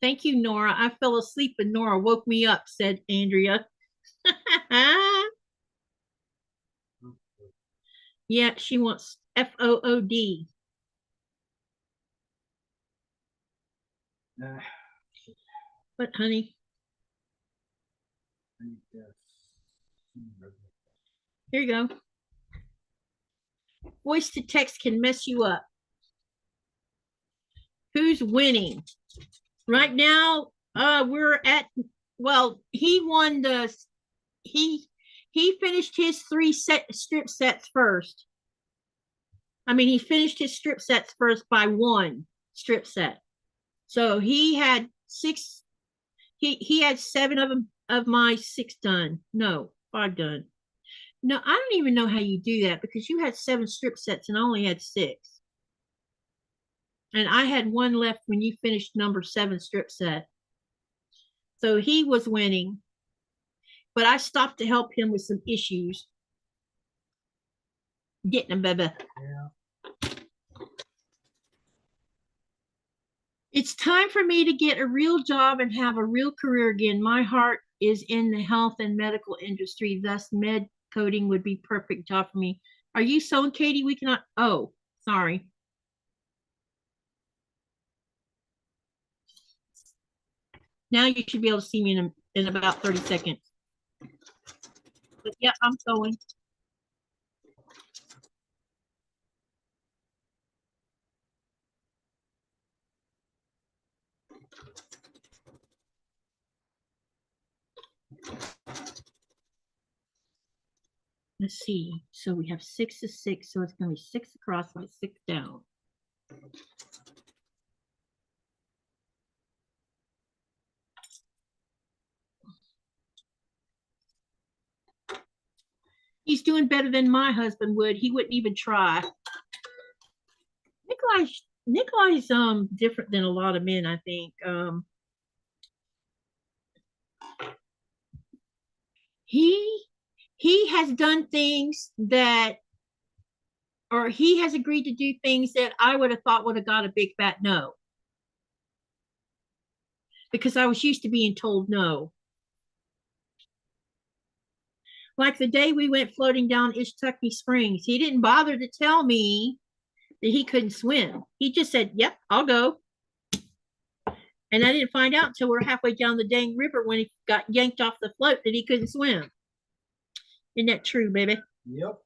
Speaker 1: Thank you, Nora. I fell asleep and Nora woke me up, said Andrea. Yeah, she wants FOOD. What, honey? Here you go. Voice to text can mess you up. Who's winning? Right now, we're at, well, he won the, he finished his strip sets first. I mean, he finished his strip sets first by 1 strip set. So he had 6, he had 7 of them of my 6 done. No, 5 done. No, I don't even know how you do that because you had 7 strip sets and I only had 6. And I had 1 left when you finished number 7 strip set. So he was winning. But I stopped to help him with some issues. Getting him, baby.
Speaker 2: Yeah.
Speaker 1: It's time for me to get a real job and have a real career again. My heart is in the health and medical industry. Thus, med coding would be perfect job for me. Are you sewing, Katie? We cannot. Oh, sorry. Now you should be able to see me in about 30 seconds. But yeah, I'm sewing. Let's see. So we have 6 to 6. So it's going to be 6 across by 6 down. He's doing better than my husband would. He wouldn't even try. Nikolaj's different than a lot of men, I think. He has done things that, or he has agreed to do things that I would have thought would have got a big fat no. Because I was used to being told no. Like the day we went floating down Ishtucky Springs, he didn't bother to tell me that he couldn't swim. He just said, yep, I'll go. And I didn't find out until we're halfway down the dang river when he got yanked off the float that he couldn't swim. Isn't that true, baby?
Speaker 2: Yep.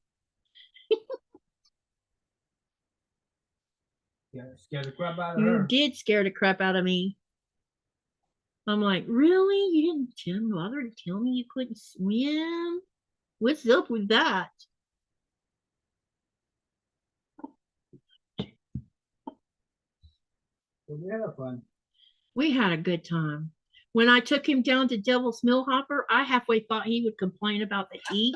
Speaker 2: Yeah, scared the crap out of her.
Speaker 1: You did scare the crap out of me. I'm like, really? You didn't bother to tell me you couldn't swim? What's up with that?
Speaker 2: So we had fun.
Speaker 1: We had a good time. When I took him down to Devil's Millhopper, I halfway thought he would complain about the heat.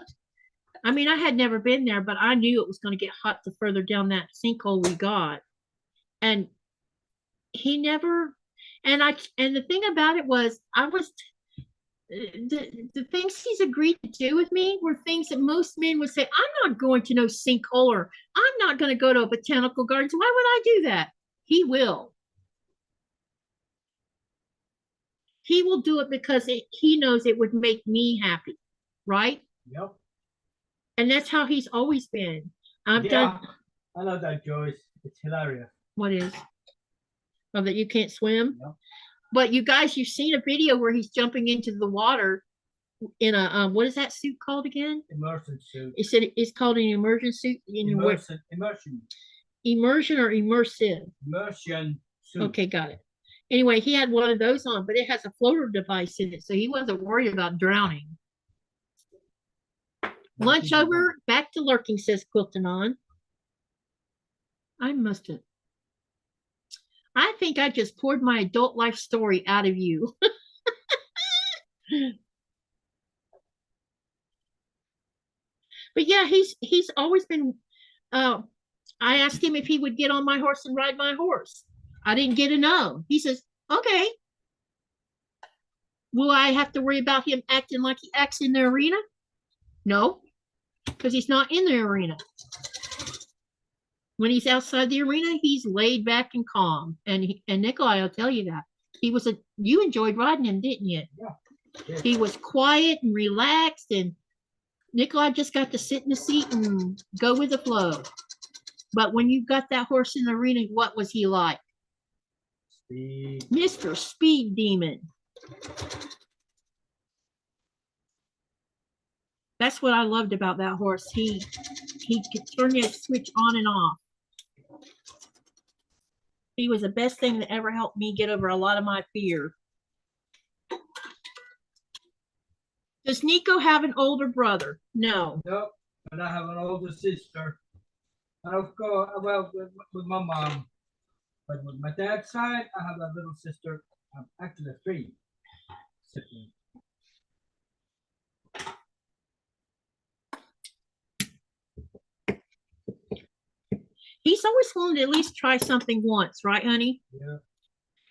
Speaker 1: I mean, I had never been there, but I knew it was going to get hot the further down that sinkhole we got. And he never, and the thing about it was, the things he's agreed to do with me were things that most men would say, I'm not going to no sinkhole, or I'm not going to go to a botanical garden. So why would I do that? He will. He will do it because he knows it would make me happy, right?
Speaker 2: Yep.
Speaker 1: And that's how he's always been.
Speaker 2: I love that, Joyce. It's hilarious.
Speaker 1: What is? Oh, that you can't swim?
Speaker 2: Yep.
Speaker 1: But you guys, you've seen a video where he's jumping into the water in a, what is that suit called again?
Speaker 2: Immersion suit.
Speaker 1: It said it's called an immersion suit.
Speaker 2: Immersion.
Speaker 1: Immersion or immersive?
Speaker 2: Immersion suit.
Speaker 1: Okay, got it. Anyway, he had one of those on, but it has a floater device in it, so he wasn't worried about drowning. Lunch over, back to lurking, says Quilting on. I must have. I think I just poured my adult life story out of you. But yeah, he's always been. I asked him if he would get on my horse and ride my horse. I didn't get a no. He says, okay. Will I have to worry about him acting like he acts in the arena? No, because he's not in the arena. When he's outside the arena, he's laid back and calm. And Nikolaj will tell you that. You enjoyed riding him, didn't you?
Speaker 2: Yeah.
Speaker 1: He was quiet and relaxed, and Nikolaj just got to sit in the seat and go with the flow. But when you got that horse in the arena, what was he like?
Speaker 2: Speed.
Speaker 1: Mr. Speed Demon. That's what I loved about that horse. He could turn that switch on and off. He was the best thing that ever helped me get over a lot of my fear. Does Nico have an older brother? No.
Speaker 2: Nope. And I have an older sister. And of course, well, with my mom. But with my dad's side, I have a little sister. I'm actually 3 siblings.
Speaker 1: he's always willing to at least try something once, right, honey?
Speaker 2: Yeah.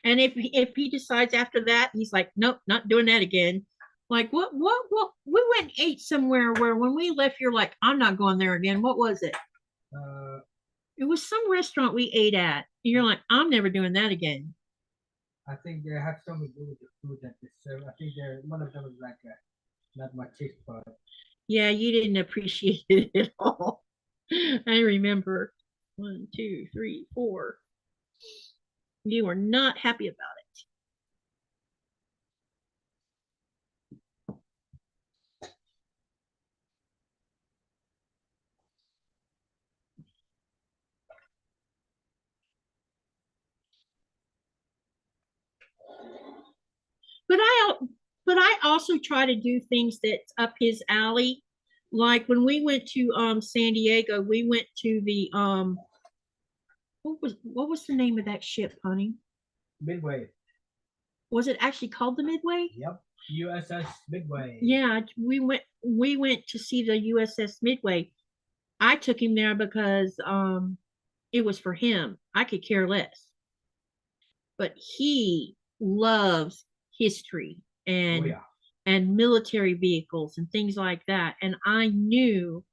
Speaker 1: And if he decides after that, he's like, nope, not doing that again. Like what? We went and ate somewhere where when we left, you're like, I'm not going there again. What was it? It was some restaurant we ate at. You're like, I'm never doing that again.
Speaker 2: I think they have something to do with the food that they serve. I think one of them is like not my taste bud.
Speaker 1: Yeah, you didn't appreciate it at all. I remember 1, 2, 3, 4. You were not happy about it. But I also try to do things that's up his alley. Like when we went to San Diego, we went to the what was the name of that ship, honey?
Speaker 2: Midway.
Speaker 1: Was it actually called the Midway?
Speaker 2: Yep. USS Midway.
Speaker 1: Yeah, we went to see the USS Midway. I took him there because it was for him. I could care less. But he loves history and and military vehicles and things like that. And I knew,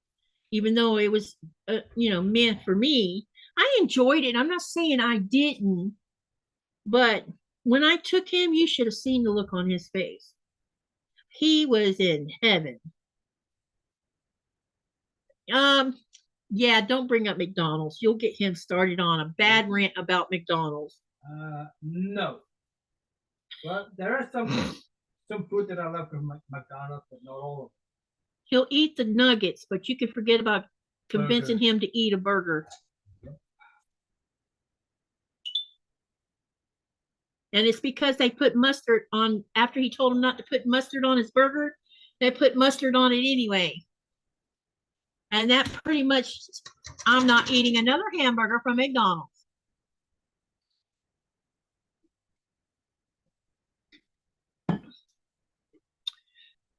Speaker 1: even though it was meant for me, I enjoyed it. I'm not saying I didn't, but when I took him, you should have seen the look on his face. He was in heaven. Yeah, don't bring up McDonald's. You'll get him started on a bad rant about McDonald's.
Speaker 2: No. Well, there are some food that I love from McDonald's, but not all of them.
Speaker 1: He'll eat the nuggets, but you can forget about convincing him to eat a burger. And it's because they put mustard on, after he told him not to put mustard on his burger, they put mustard on it anyway. And that pretty much, I'm not eating another hamburger from McDonald's.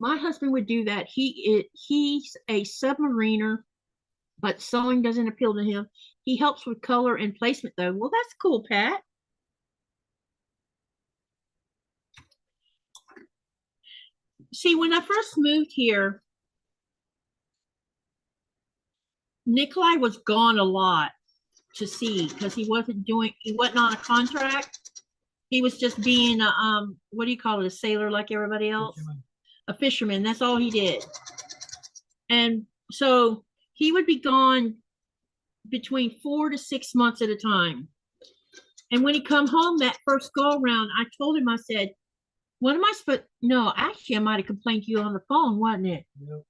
Speaker 1: My husband would do that. He's a submariner, but sewing doesn't appeal to him. He helps with color and placement though. Well, that's cool, Pat. See, when I first moved here, Nikolaj was gone a lot to sea because he wasn't on a contract. He was just being a what do you call it, a sailor like everybody else? A fisherman. That's all he did. And so he would be gone between 4 to 6 months at a time. And when he come home that first go around, I told him, I said, what am I supposed? No, actually, I might have complained to you on the phone, wasn't it? Yep.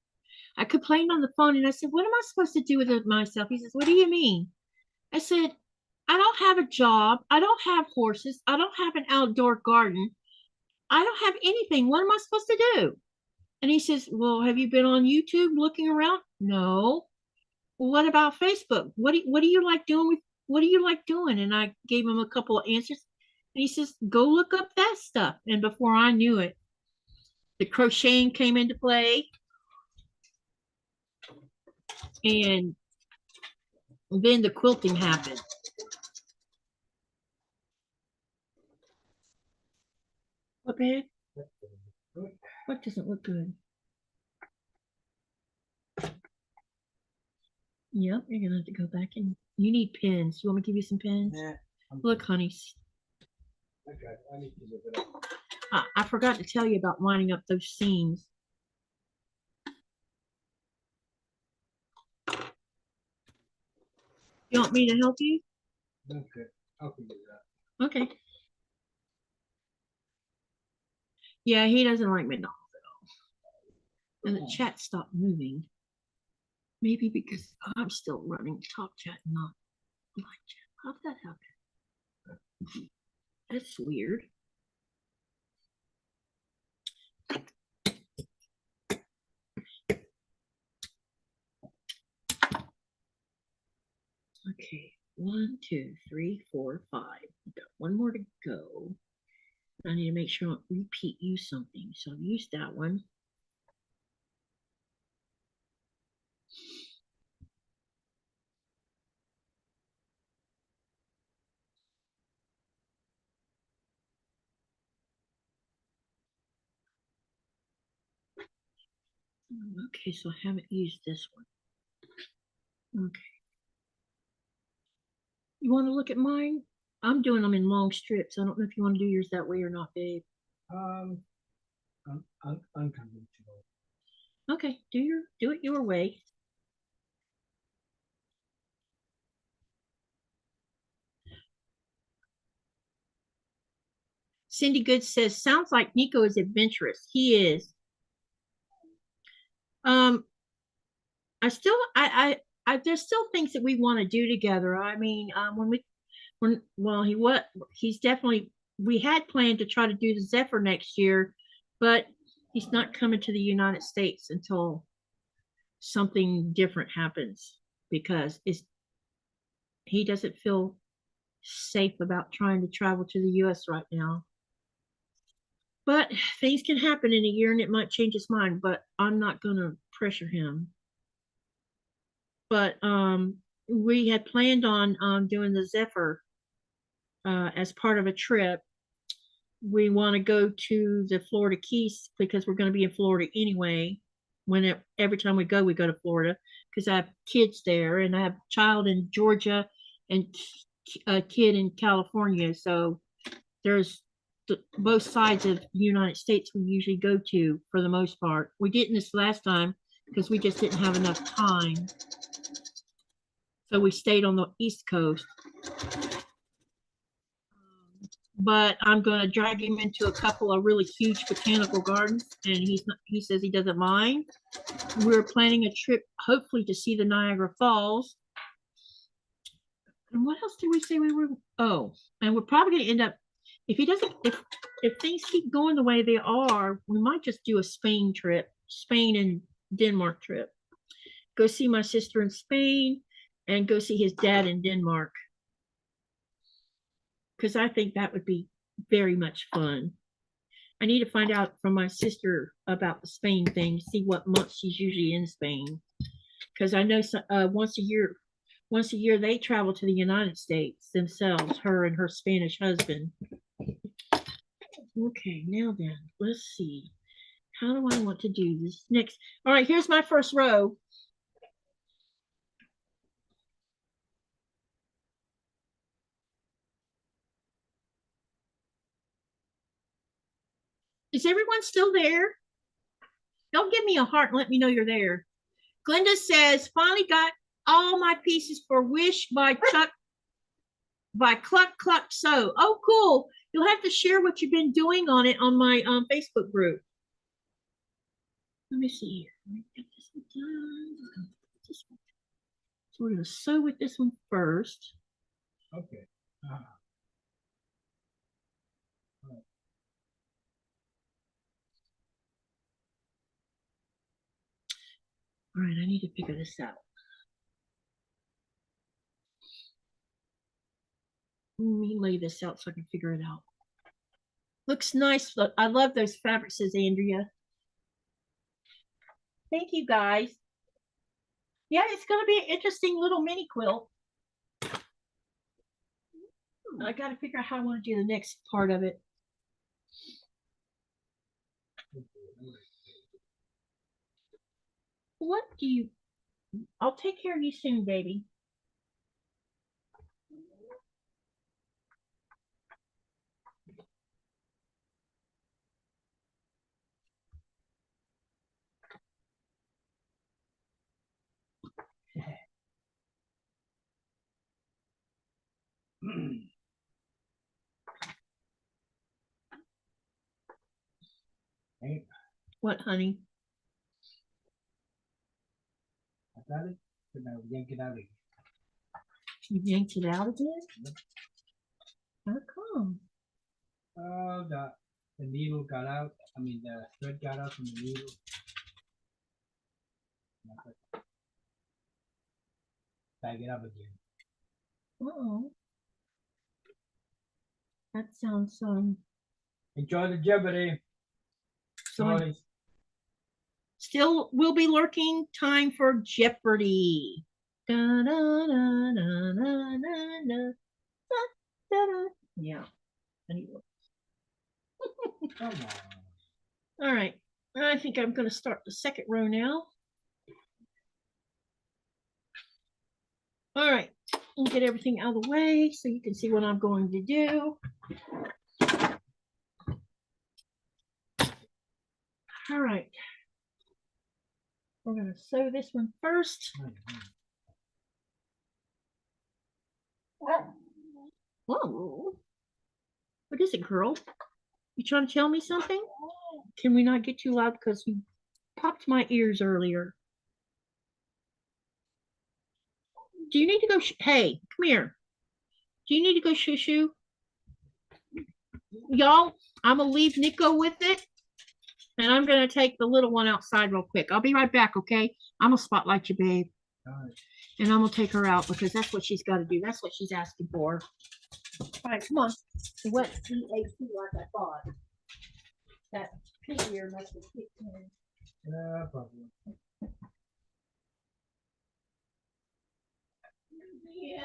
Speaker 1: I complained on the phone and I said, what am I supposed to do with it myself? He says, what do you mean? I said, I don't have a job. I don't have horses. I don't have an outdoor garden. I don't have anything. What am I supposed to do? And he says, well, have you been on YouTube looking around? No. Well, what about Facebook? What do you like doing with, what do you like doing? And I gave him a couple of answers. And he says, go look up that stuff. And before I knew it, the crocheting came into play. And then the quilting happened. What, babe? What doesn't look good? Yep, you're gonna have to go back and you need pins. You want me to give you some pins? Yeah. Look, honey.
Speaker 2: Okay, I need to look it up.
Speaker 1: I forgot to tell you about winding up those seams. You want me to help you?
Speaker 2: Okay, I'll figure it out.
Speaker 1: Okay. Yeah, he doesn't like McDonald's at all. And the chat stopped moving. Maybe because I'm still running top chat, not live chat. How did that happen? That's weird. Okay, 1, 2, 3, 4, 5. I've got one more to go. I need to make sure I don't repeat use something. So I've used that one. Okay, so I haven't used this one. Okay. You want to look at mine? I'm doing them in long strips. I don't know if you want to do yours that way or not, babe.
Speaker 2: Unconventional.
Speaker 1: Okay, do it your way. Cindy Good says, sounds like Nico is adventurous. He is. I still, there's still things that we want to do together. I mean, he's definitely, we had planned to try to do the Zephyr next year, but he's not coming to the United States until something different happens because he doesn't feel safe about trying to travel to the US right now. But things can happen in a year and it might change his mind, but I'm not going to pressure him. But we had planned on doing the Zephyr as part of a trip. We want to go to the Florida Keys because we're going to be in Florida anyway. Every time we go to Florida because I have kids there and I have a child in Georgia and a kid in California. So there's both sides of the United States we usually go to for the most part. We didn't this last time because we just didn't have enough time. So we stayed on the East Coast. But I'm going to drag him into a couple of really huge botanical gardens, and he says he doesn't mind. We're planning a trip, hopefully, to see the Niagara Falls. And what else did we say we were? Oh, and we're probably going to end up, if things keep going the way they are, we might just do a Spain and Denmark trip. Go see my sister in Spain and go see his dad in Denmark. Because I think that would be very much fun. I need to find out from my sister about the Spain thing, see what month she's usually in Spain. Because I know once a year they travel to the United States themselves, her and her Spanish husband. Okay, now then, let's see. How do I want to do this next? All right, here's my first row. Is everyone still there? Don't give me a heart and let me know you're there. Glenda says, finally got all my pieces for Wish by Cluck Cluck Sew. Oh, cool. You'll have to share what you've been doing on it on my Facebook group. Let me see here. Let me get this one done. So we're going to sew with this one first.
Speaker 2: Okay.
Speaker 1: All right, I need to figure this out. Let me lay this out so I can figure it out. Looks nice. I love those fabrics, says Andrea. Thank you, guys. Yeah, it's going to be an interesting little mini quilt. I got to figure out how I want to do the next part of it. What do you... I'll take care of you soon, baby.
Speaker 2: Hey,
Speaker 1: What, honey?
Speaker 2: I got it, but now yank it out again.
Speaker 1: You yanked it out again?
Speaker 2: Yep.
Speaker 1: How come?
Speaker 2: The needle got out. I mean, the thread got out from the needle. Bag it up again.
Speaker 1: Oh, that sounds
Speaker 2: Enjoy the Jeopardy.
Speaker 1: so. Still will be lurking time for Jeopardy. Da, da, da, da, da, da, da, da. Yeah. Anyway.
Speaker 2: Come on.
Speaker 1: All right. I think I'm going to start the second row now. All right, I'll get everything out of the way so you can see what I'm going to do. All right, we're going to sew this one first. Whoa, what is it, girl? You trying to tell me something? Can we not get too loud because you popped my ears earlier? Do you need to go? Hey, come here. Do you need to go shoo shoo? Y'all, I'm gonna leave Nico with it, and I'm gonna take the little one outside real quick. I'll be right back, okay? I'm gonna spotlight you, babe. And I'm gonna take her out because that's what she's got to do. That's what she's asking for. All right, come on. It went PAT like I thought. That pig ear must have kicked in.
Speaker 2: Yeah, probably.
Speaker 1: Yeah.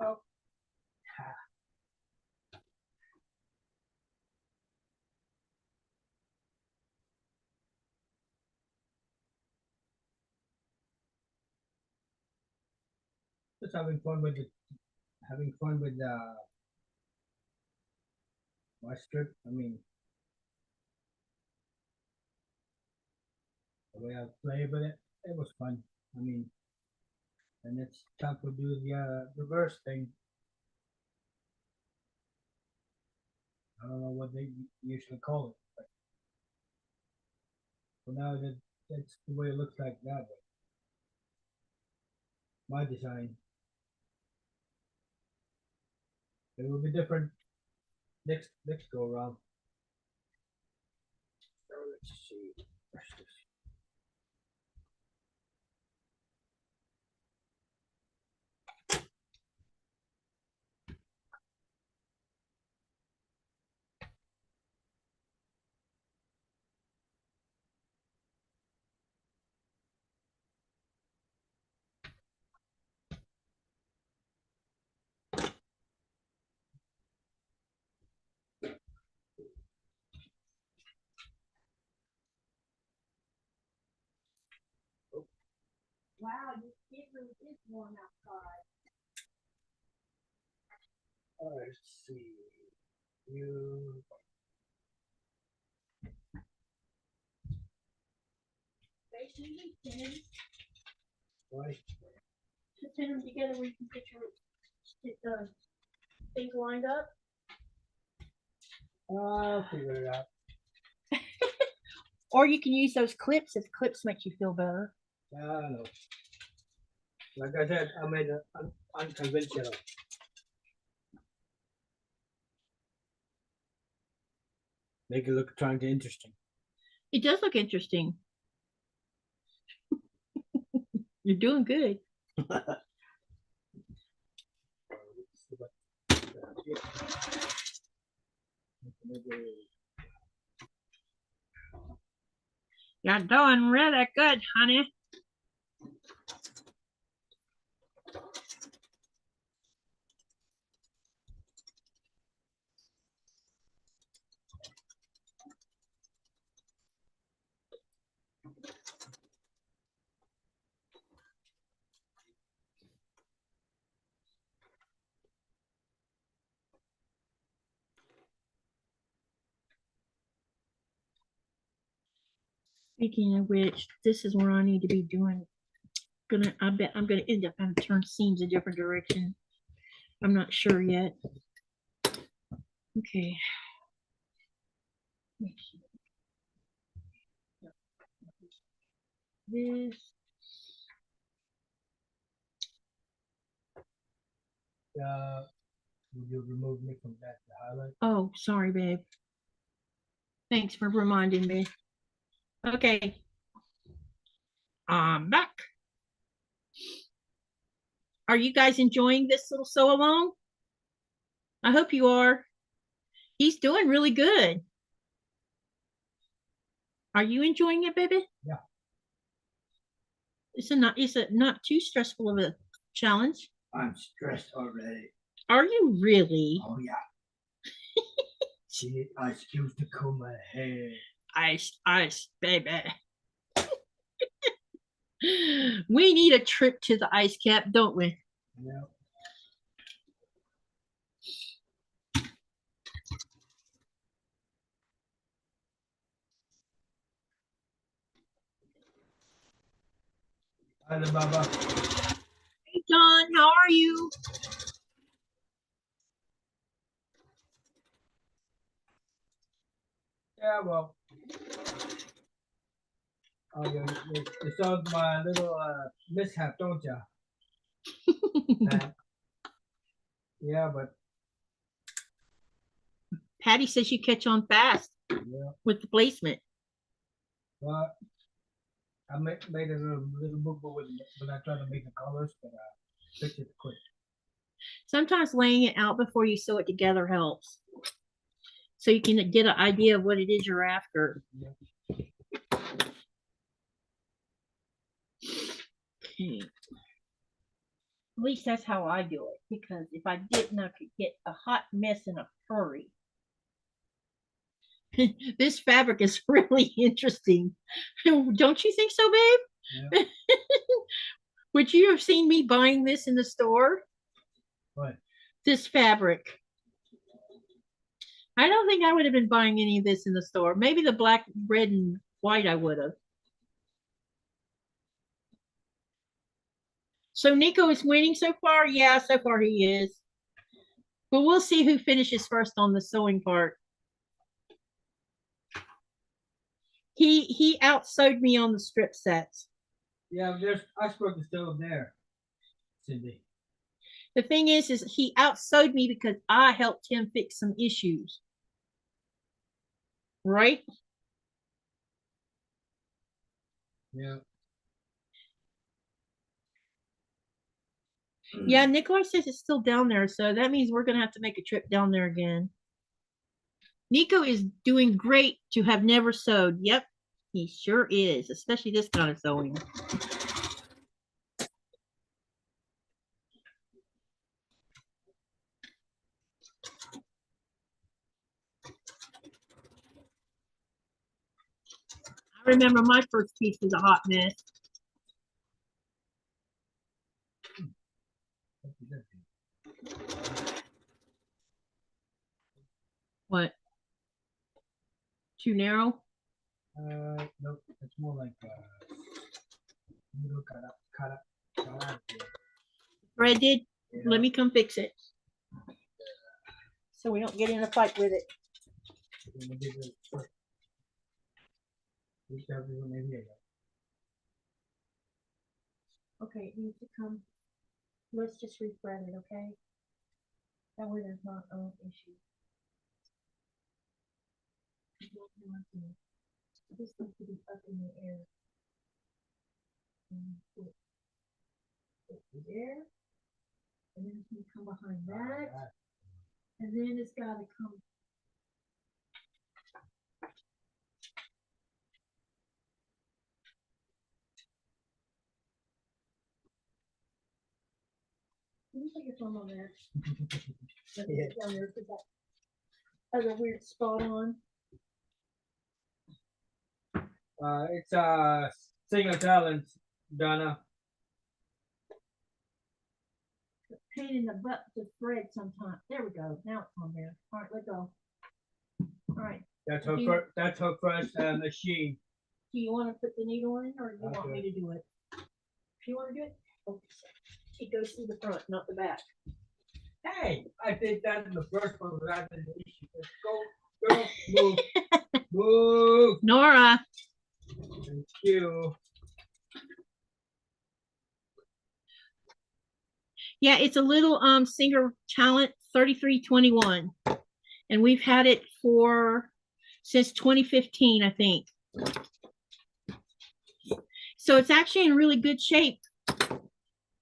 Speaker 2: Oh. Just having fun with my strip. I mean, the way I play with it, it was fun. I mean, and it's time to do the reverse thing. I don't know what they usually call it, but for now that's the way it looks like that way. My design. It will be different next go around. So let's see. Where's this?
Speaker 1: Wow, it really is warm outside.
Speaker 2: Let's see. You.
Speaker 1: Basically, pin
Speaker 2: Right.
Speaker 1: them together where you can get the things lined up.
Speaker 2: I'll figure it out.
Speaker 1: Or you can use those clips if clips make you feel better.
Speaker 2: I don't know. Like I said, I made an unconventional. Make it look trying to interesting.
Speaker 1: It does look interesting. You're doing good. You're doing really good, honey. Speaking of which, this is where I need to be doing. I bet I'm gonna end up having to turn seams a different direction. I'm not sure yet. Okay. This.
Speaker 2: Will you remove me from that highlight?
Speaker 1: Oh, sorry, babe. Thanks for reminding me. Okay. I'm back. Are you guys enjoying this little sew along? I hope you are. He's doing really good. Are you enjoying it, baby?
Speaker 2: Yeah.
Speaker 1: It's a not too stressful of a challenge.
Speaker 2: I'm stressed already.
Speaker 1: Are you really?
Speaker 2: Oh yeah. See, I used to comb my hair.
Speaker 1: Ice, baby. We need a trip to the ice cap, don't we?
Speaker 2: Yeah. Hi, Baba.
Speaker 1: Hey, John, how are you?
Speaker 2: Yeah, well, you saw my little mishap, don't you? Yeah, but
Speaker 1: Patty says you catch on fast with the placement.
Speaker 2: But I made a little book when I try to make the colors, but fix it quick.
Speaker 1: Sometimes laying it out before you sew it together helps. So you can get an idea of what it is you're after.
Speaker 2: Yeah.
Speaker 1: Okay. At least that's how I do it, because if I didn't, I could get a hot mess in a hurry. This fabric is really interesting. Don't you think so, babe?
Speaker 2: Yeah.
Speaker 1: Would you have seen me buying this in the store?
Speaker 2: What?
Speaker 1: This fabric. I don't think I would have been buying any of this in the store. Maybe the black, red, and white I would have. So Nico is winning so far? Yeah, so far he is. But we'll see who finishes first on the sewing part. He outsewed me on the strip sets.
Speaker 2: Yeah, there's iceberg is still there, Cindy.
Speaker 1: The thing is he outsewed me because I helped him fix some issues. Right?
Speaker 2: Yeah.
Speaker 1: Yeah, Nikolaj says it's still down there, so that means we're gonna have to make a trip down there again. Nico is doing great to have never sewed. Yep, he sure is, especially this kind of sewing. I remember my first piece was a hot mess. What? Too narrow?
Speaker 2: Nope. It's more like little cut.
Speaker 1: Threaded?
Speaker 2: Yeah.
Speaker 1: Let me come fix it. So we don't get in a fight with it. Okay, it needs to come. Let's just refresh it, okay? That way there's not an issue. This needs to be up in the air. There. And then it's going to come behind that. And then it's got to come. Can you put your thumb on there?
Speaker 2: Yeah.
Speaker 1: Down there, put that other weird spot on.
Speaker 2: It's a single talent, Donna.
Speaker 1: Pain in the butt to thread sometimes. There we go. Now it's on there. All right, let go. All right.
Speaker 2: That's her first machine.
Speaker 1: Do you want to put the needle in, or you want me
Speaker 2: Okay.
Speaker 1: to do it? If you want to do it, okay. It goes through the front, not the back.
Speaker 2: Hey, I did that in the first one without an issue. Go, girl, move, move.
Speaker 1: Nora.
Speaker 2: Thank you.
Speaker 1: Yeah, it's a little Singer Talent 3321. And we've had it for since 2015, I think. So it's actually in really good shape.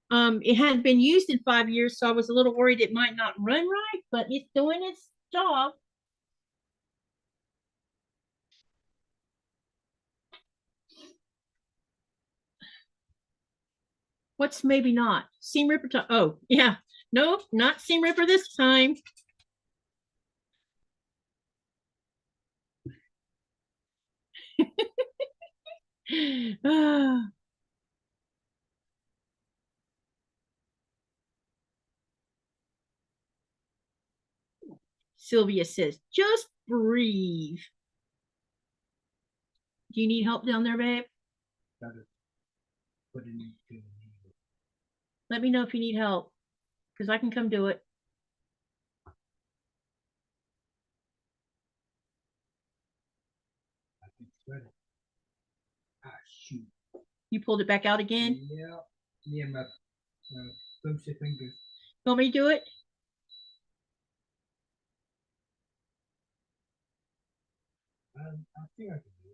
Speaker 1: It hadn't been used in 5 years, so I was a little worried it might not run right, but it's doing its job. What's maybe not? Seam ripper time. Oh, yeah. Nope, not seam ripper this time. Sylvia says, just breathe. Do you need help down there, babe?
Speaker 2: Put it into the needle.
Speaker 1: Let me know if you need help, because I can come do it.
Speaker 2: I think it's ready. Ah, shoot.
Speaker 1: You pulled it back out again?
Speaker 2: Yeah. Me and my flimsy fingers.
Speaker 1: You want me to do it?
Speaker 2: I think I can do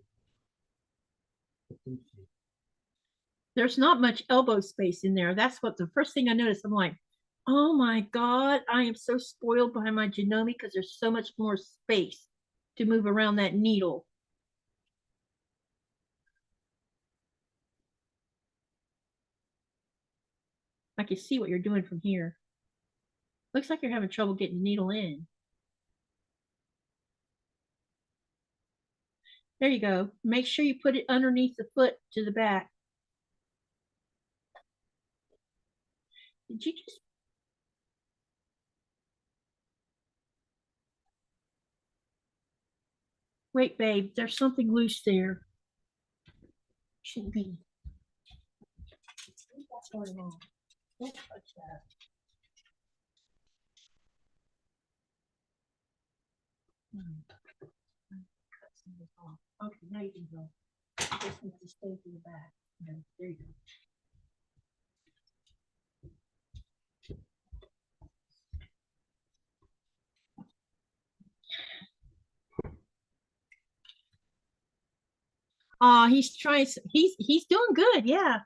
Speaker 2: it. Flimsy.
Speaker 1: There's not much elbow space in there. That's what the first thing I noticed. I'm like, oh my God, I am so spoiled by my Janome because there's so much more space to move around that needle. I can see what you're doing from here. Looks like you're having trouble getting the needle in. There you go. Make sure you put it underneath the foot to the back. Did you just... Wait, babe, there's something loose there. Shouldn't be. What's going on? Don't touch that. Okay, now you can go. Just need to stay to the back. There you go. He's trying. He's doing good. Yeah.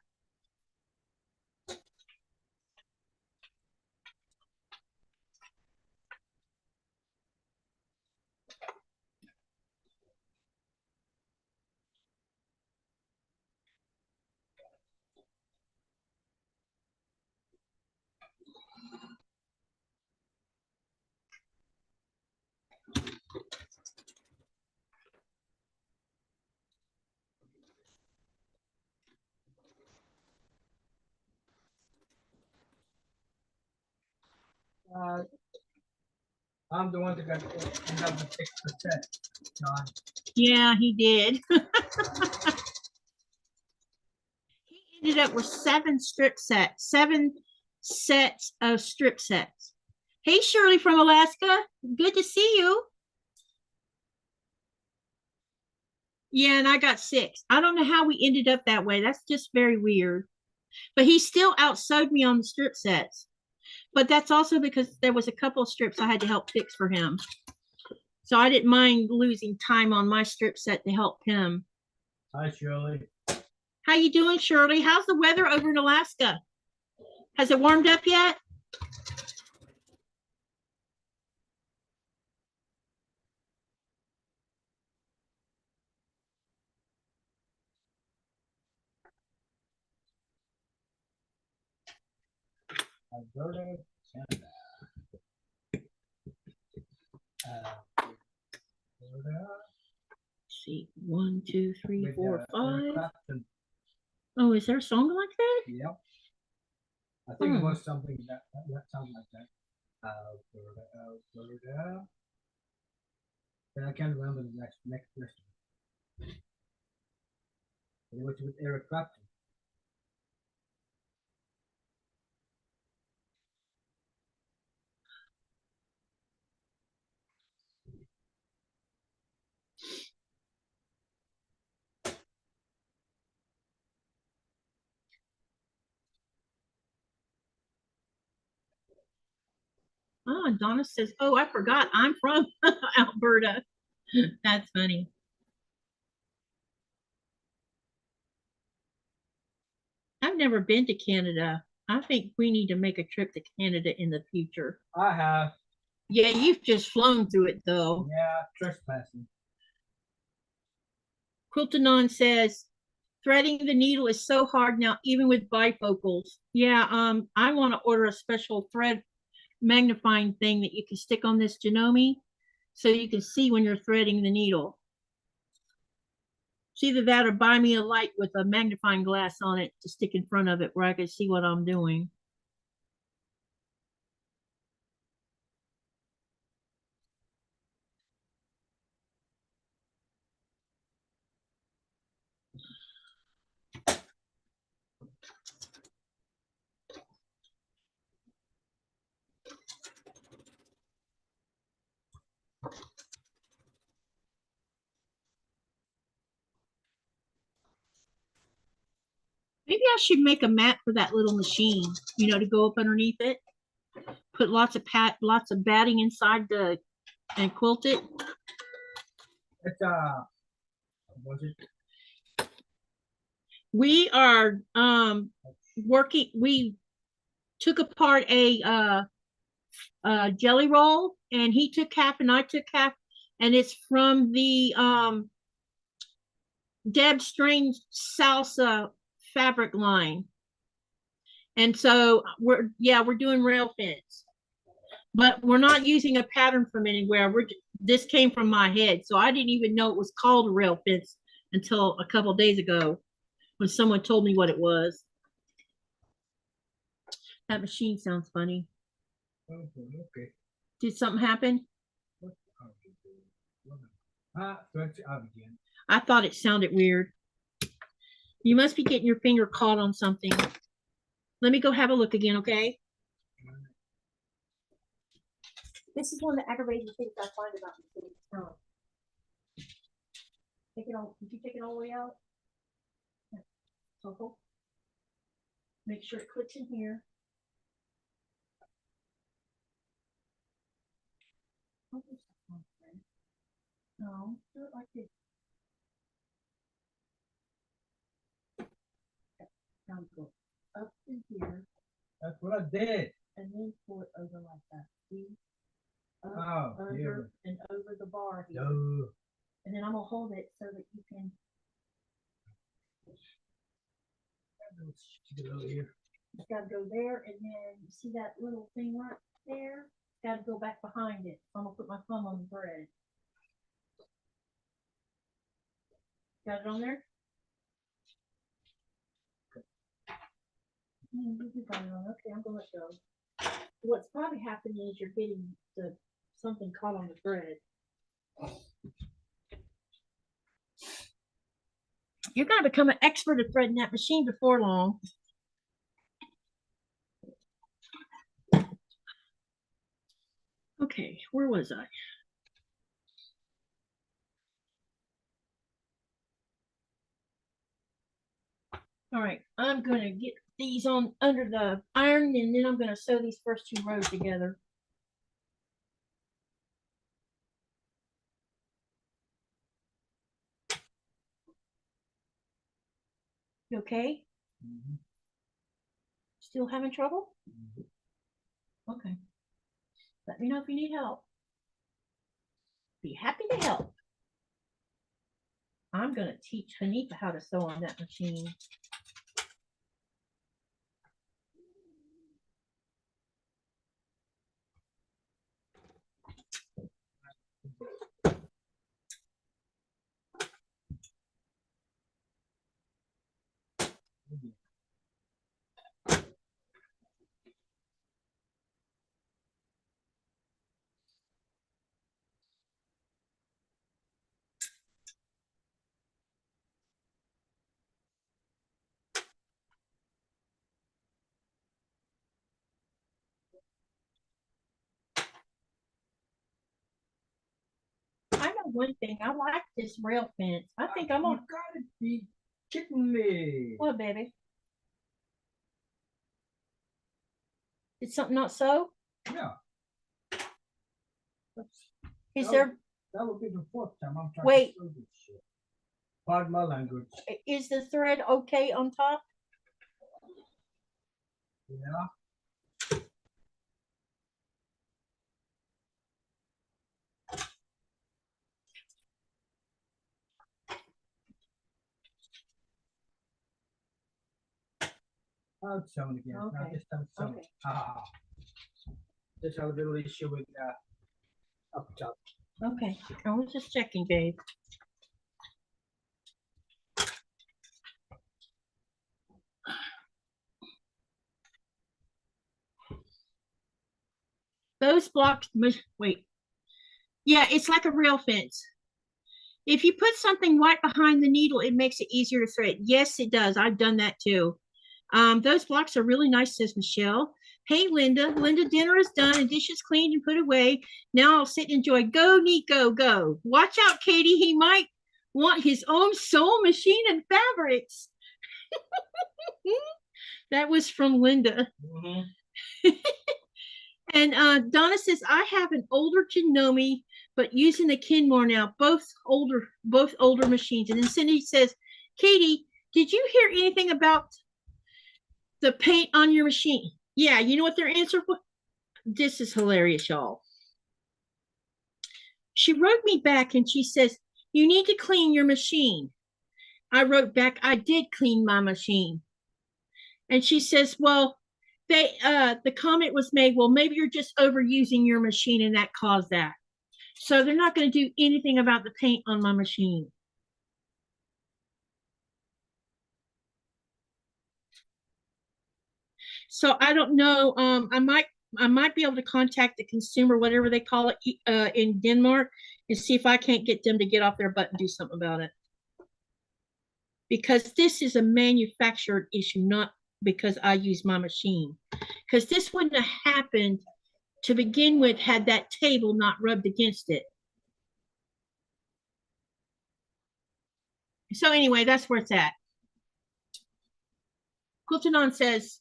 Speaker 2: I'm the one that got another 6%, John.
Speaker 1: Yeah, he did. He ended up with 7 sets of strip sets. Hey, Shirley from Alaska. Good to see you. Yeah, and I got 6. I don't know how we ended up that way. That's just very weird. But he still outsewed me on the strip sets. But that's also because there was a couple of strips I had to help fix for him. So I didn't mind losing time on my strip set to help him.
Speaker 2: Hi, Shirley.
Speaker 1: How you doing, Shirley? How's the weather over in Alaska? Has it warmed up yet?
Speaker 2: Alberta, Canada. Alberta.
Speaker 1: Let's see, 1, 2, 3,
Speaker 2: With,
Speaker 1: 4, 5.
Speaker 2: crafty.
Speaker 1: Oh, is there a song like that?
Speaker 2: Yep. I think it was something that sounds like that. Alberta. But I can't remember the next version. It was with Eric Clapton.
Speaker 1: Oh, Donna says, oh, I forgot I'm from Alberta. That's funny. I've never been to Canada. I think we need to make a trip to Canada in the future.
Speaker 2: I have.
Speaker 1: Yeah, you've just flown through it though.
Speaker 2: Yeah, trespassing.
Speaker 1: Quiltanon says, threading the needle is so hard now, even with bifocals. Yeah, I want to order a special thread magnifying thing that you can stick on this Janome so you can see when you're threading the needle. It's either that or buy me a light with a magnifying glass on it to stick in front of it where I can see what I'm doing. Maybe I should make a mat for that little machine, you know, to go up underneath it. Put lots of batting inside the and quilt it.
Speaker 2: It's was it?
Speaker 1: We are working. We took apart a jelly roll, and he took half and I took half, and it's from the Deb Strange salsa fabric line. And so we're doing rail fence, but we're not using a pattern from anywhere. This came from my head, so I didn't even know it was called a rail fence until a couple of days ago when someone told me what it was. That machine sounds funny.
Speaker 2: Okay.
Speaker 1: Did something happen?
Speaker 2: Again.
Speaker 1: I thought it sounded weird. You must be getting your finger caught on something. Let me go have a look again, okay? This is one of the aggravating things I find about this. Oh. Take it all. Did you take it all the way out? Yeah. So make sure it clicks in here. No, do it like this. Now go up in here.
Speaker 2: That's what I did.
Speaker 1: And then pull it over like that. See?
Speaker 2: Up,
Speaker 1: under, and over the bar here.
Speaker 2: No.
Speaker 1: And then I'm gonna hold it so that you can. It's got to go there, and then you see that little thing right there? It's got to go back behind it. I'm gonna put my thumb on the thread. Got it on there? Okay, I'm gonna let go. What's probably happening is you're getting something caught on the thread. You're gonna become an expert at threading that machine before long. Okay, where was I? All right, I'm gonna get these on under the iron, and then I'm gonna sew these first two rows together. You okay?
Speaker 2: Mm-hmm.
Speaker 1: Still having trouble?
Speaker 2: Mm-hmm.
Speaker 1: Okay. Let me know if you need help. Be happy to help. I'm gonna teach Hanifa how to sew on that machine. one thing. I like this rail fence. I think I'm gonna.
Speaker 2: You gotta be kidding me.
Speaker 1: What, baby? Did something not sew?
Speaker 2: Yeah.
Speaker 1: Is
Speaker 2: that
Speaker 1: there?
Speaker 2: Would, that would be the fourth time I'm trying
Speaker 1: Wait.
Speaker 2: to sew this shit. Pardon my language.
Speaker 1: Is the thread okay on top?
Speaker 2: Yeah. I'll sew it again.
Speaker 1: Okay.
Speaker 2: Now this time sew
Speaker 1: Okay.
Speaker 2: it. Ah. Just have a little issue with up top.
Speaker 1: Okay. I was just checking, babe. Those blocks, wait. Yeah, it's like a rail fence. If you put something right behind the needle, it makes it easier to thread. Yes, it does. I've done that too. Those blocks are really nice, says Michelle. Hey, Linda. Linda, dinner is done and dishes cleaned and put away. Now I'll sit and enjoy. Go, Nico, go. Watch out, Katie. He might want his own sewing machine and fabrics. That was from Linda.
Speaker 2: Mm-hmm.
Speaker 1: And Donna says, I have an older Janome, but using a Kenmore now, both older machines. And then Cindy says, Katie, did you hear anything about the paint on your machine? Yeah, you know what their answer was? This is hilarious, y'all. She wrote me back and she says, you need to clean your machine. I wrote back, I did clean my machine. And she says, well, the comment was made, well, maybe you're just overusing your machine and that caused that. So they're not going to do anything about the paint on my machine. So I don't know. I might be able to contact the consumer, whatever they call it, in Denmark, and see if I can't get them to get off their butt and do something about it. Because this is a manufactured issue, not because I use my machine. Because this wouldn't have happened to begin with had that table not rubbed against it. So anyway, that's where it's at. Quilting says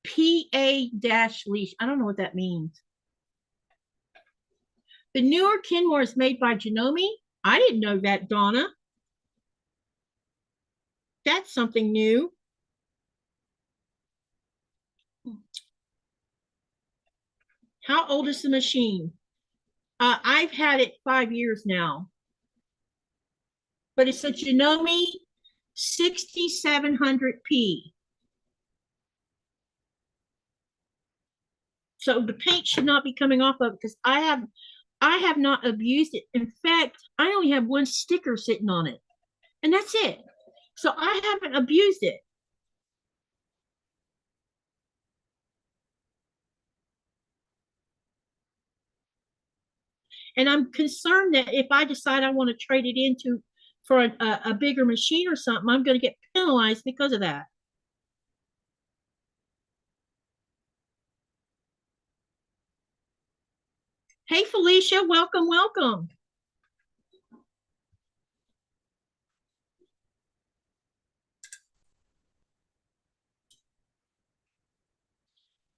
Speaker 1: PA-leash. I don't know what that means. The newer Kenmore is made by Janome. I didn't know that, Donna. That's something new. How old is the machine? I've had it 5 years now. But it's a Janome 6700P. So the paint should not be coming off of it because I have not abused it. In fact, I only have one sticker sitting on it. And that's it. So I haven't abused it. And I'm concerned that if I decide I want to trade it into for a bigger machine or something, I'm going to get penalized because of that. Hey, Felicia, welcome, welcome.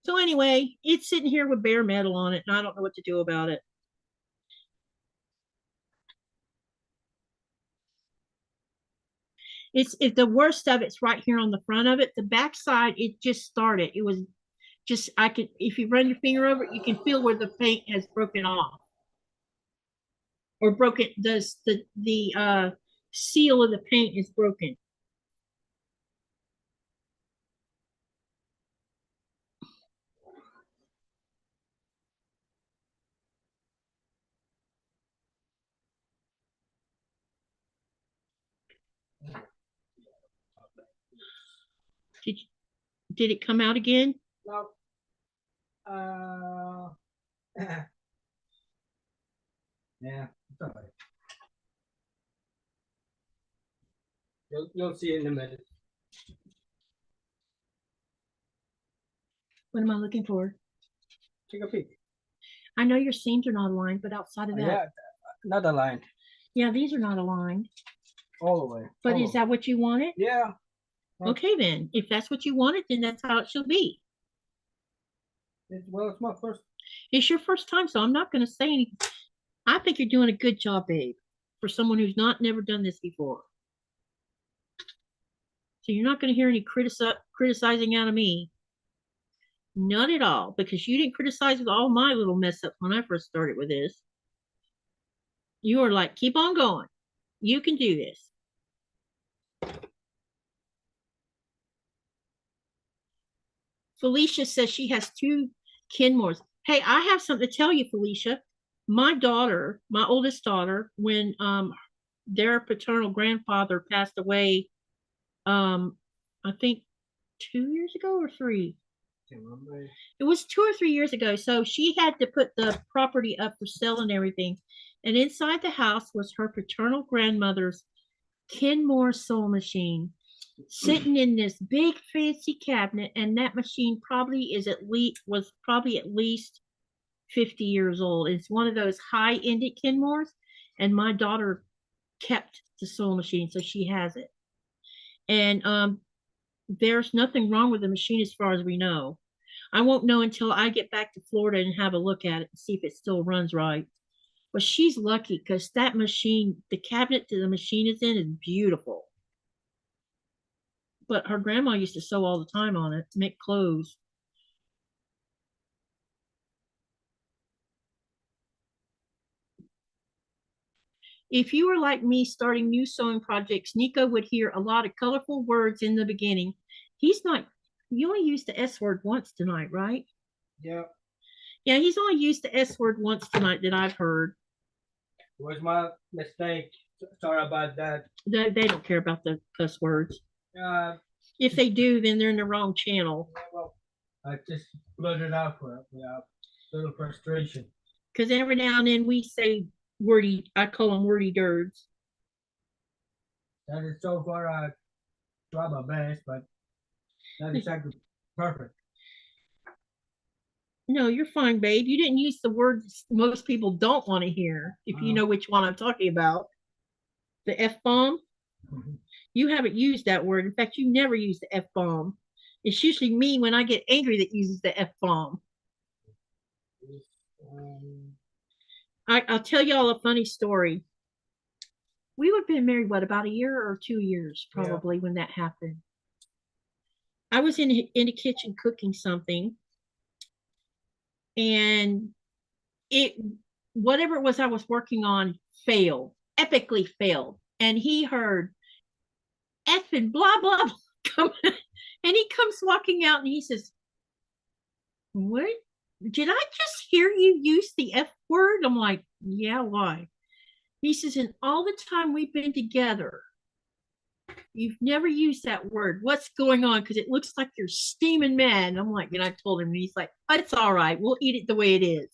Speaker 1: So anyway, it's sitting here with bare metal on it, and I don't know what to do about it. It's the worst of it's right here on the front of it. The back side, it just started. It was just, I could, if you run your finger over it, you can feel where the paint has broken off. Or broken, the seal of the paint is broken. Did it come out again?
Speaker 2: No. Yeah, it's all right. You'll see in a minute.
Speaker 1: What am I looking for?
Speaker 2: Take a peek.
Speaker 1: I know your seams are not aligned, but outside of that.
Speaker 2: Yeah, not aligned.
Speaker 1: Yeah, these are not aligned.
Speaker 2: all the way.
Speaker 1: But
Speaker 2: all
Speaker 1: is
Speaker 2: over.
Speaker 1: that what you wanted?
Speaker 2: Yeah.
Speaker 1: Okay, then. If that's what you wanted, then that's how it shall be.
Speaker 2: Well, it's my first.
Speaker 1: It's your first time, so I'm not going to say anything. I think you're doing a good job, babe, for someone who's never done this before. So you're not going to hear any criticizing out of me. None at all, because you didn't criticize with all my little mess ups when I first started with this. You were like, keep on going. You can do this. Felicia says she has 2 Kenmores. Hey, I have something to tell you, Felicia. My daughter, my oldest daughter, when their paternal grandfather passed away, I think 2 years ago or 3. It was 2 or 3 years ago. So she had to put the property up for sale and everything. And inside the house was her paternal grandmother's Kenmore sewing machine sitting in this big fancy cabinet, and that machine was probably at least 50 years old. It's one of those high-ended Kenmores, and my daughter kept the sewing machine, so she has it. And there's nothing wrong with the machine as far as we know. I won't know until I get back to Florida and have a look at it and see if it still runs right. But she's lucky because that machine, the cabinet that the machine is in, is beautiful. But her grandma used to sew all the time on it to make clothes. If you were like me starting new sewing projects, Nico would hear a lot of colorful words in the beginning. He's not, you only used the S word once tonight, right?
Speaker 2: Yeah.
Speaker 1: Yeah, he's only used the S word once tonight that I've heard.
Speaker 2: It was my mistake. Sorry about that.
Speaker 1: They don't care about the cuss words.
Speaker 2: Uh,
Speaker 1: If they do, then they're in the wrong channel.
Speaker 2: Well, I just blurted out for it without a little frustration.
Speaker 1: Because every now and then we say wordy, I call them wordy dirds.
Speaker 2: That is so far I try my best, but not exactly perfect.
Speaker 1: No, you're fine, babe. You didn't use the words most people don't want to hear, if you know which one I'm talking about. The F-bomb.
Speaker 2: Mhm.
Speaker 1: You haven't used that word. In fact, you never use the F-bomb. It's usually me when I get angry that uses the F-bomb. I'll tell y'all a funny story. We would have been married, what, about a year or 2 years, probably, when that happened. I was in the kitchen cooking something, and whatever it was I was working on failed, epically failed. And he heard F and blah, blah, blah come, and he comes walking out and he says, what? Did I just hear you use the F word? I'm like, yeah, why? He says, and all the time we've been together, you've never used that word. What's going on? Because it looks like you're steaming mad. And I'm like, and I told him, and he's like, it's all right. We'll eat it the way it is.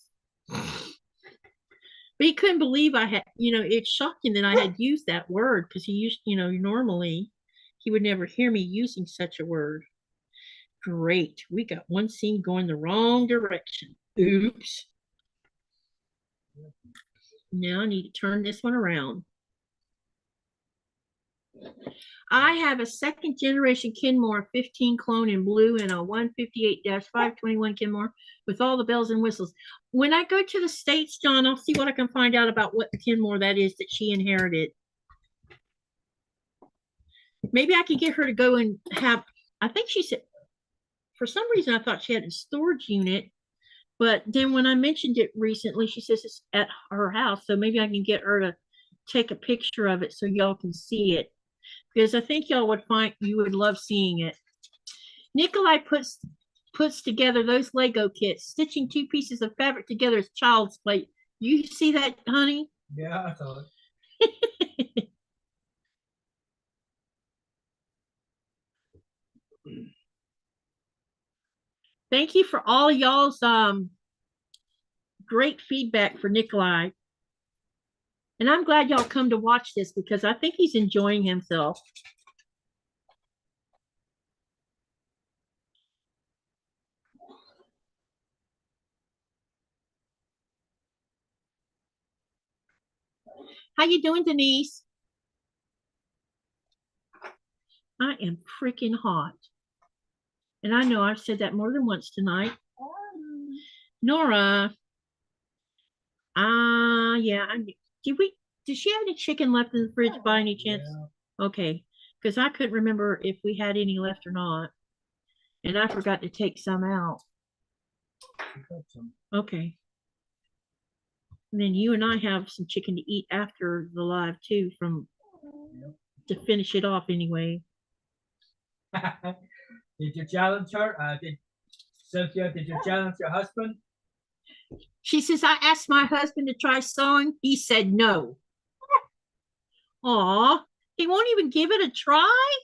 Speaker 1: But he couldn't believe I had, it shocked him that I had used that word because he used, normally he would never hear me using such a word. Great. We got one scene going the wrong direction. Oops. Now I need to turn this one around. I have a second generation Kenmore 15 clone in blue and a 158-521 Kenmore with all the bells and whistles. When I go to the States, John, I'll see what I can find out about what the Kenmore that is that she inherited. Maybe I could get her to go and have, I think she said, for some reason I thought she had a storage unit, but then when I mentioned it recently, she says it's at her house, so maybe I can get her to take a picture of it so y'all can see it. Because I think y'all you would love seeing it. Nikolaj puts together those Lego kits, stitching 2 pieces of fabric together as child's play. You see that, honey?
Speaker 2: Yeah, I saw it.
Speaker 1: Thank you for all y'all's great feedback for Nikolaj. And I'm glad y'all come to watch this because I think he's enjoying himself. How you doing, Denise? I am freaking hot. And I know I've said that more than once tonight. Nora. Yeah. Did she have any chicken left in the fridge by any chance?
Speaker 2: Yeah.
Speaker 1: Okay. Because I couldn't remember if we had any left or not. And I forgot to take some out. Okay. And then you and I have some chicken to eat after the live too, to finish it off anyway.
Speaker 2: Did you challenge her? Cynthia, did you challenge your husband?
Speaker 1: She says, I asked my husband to try sewing. He said no. Aw, he won't even give it a try?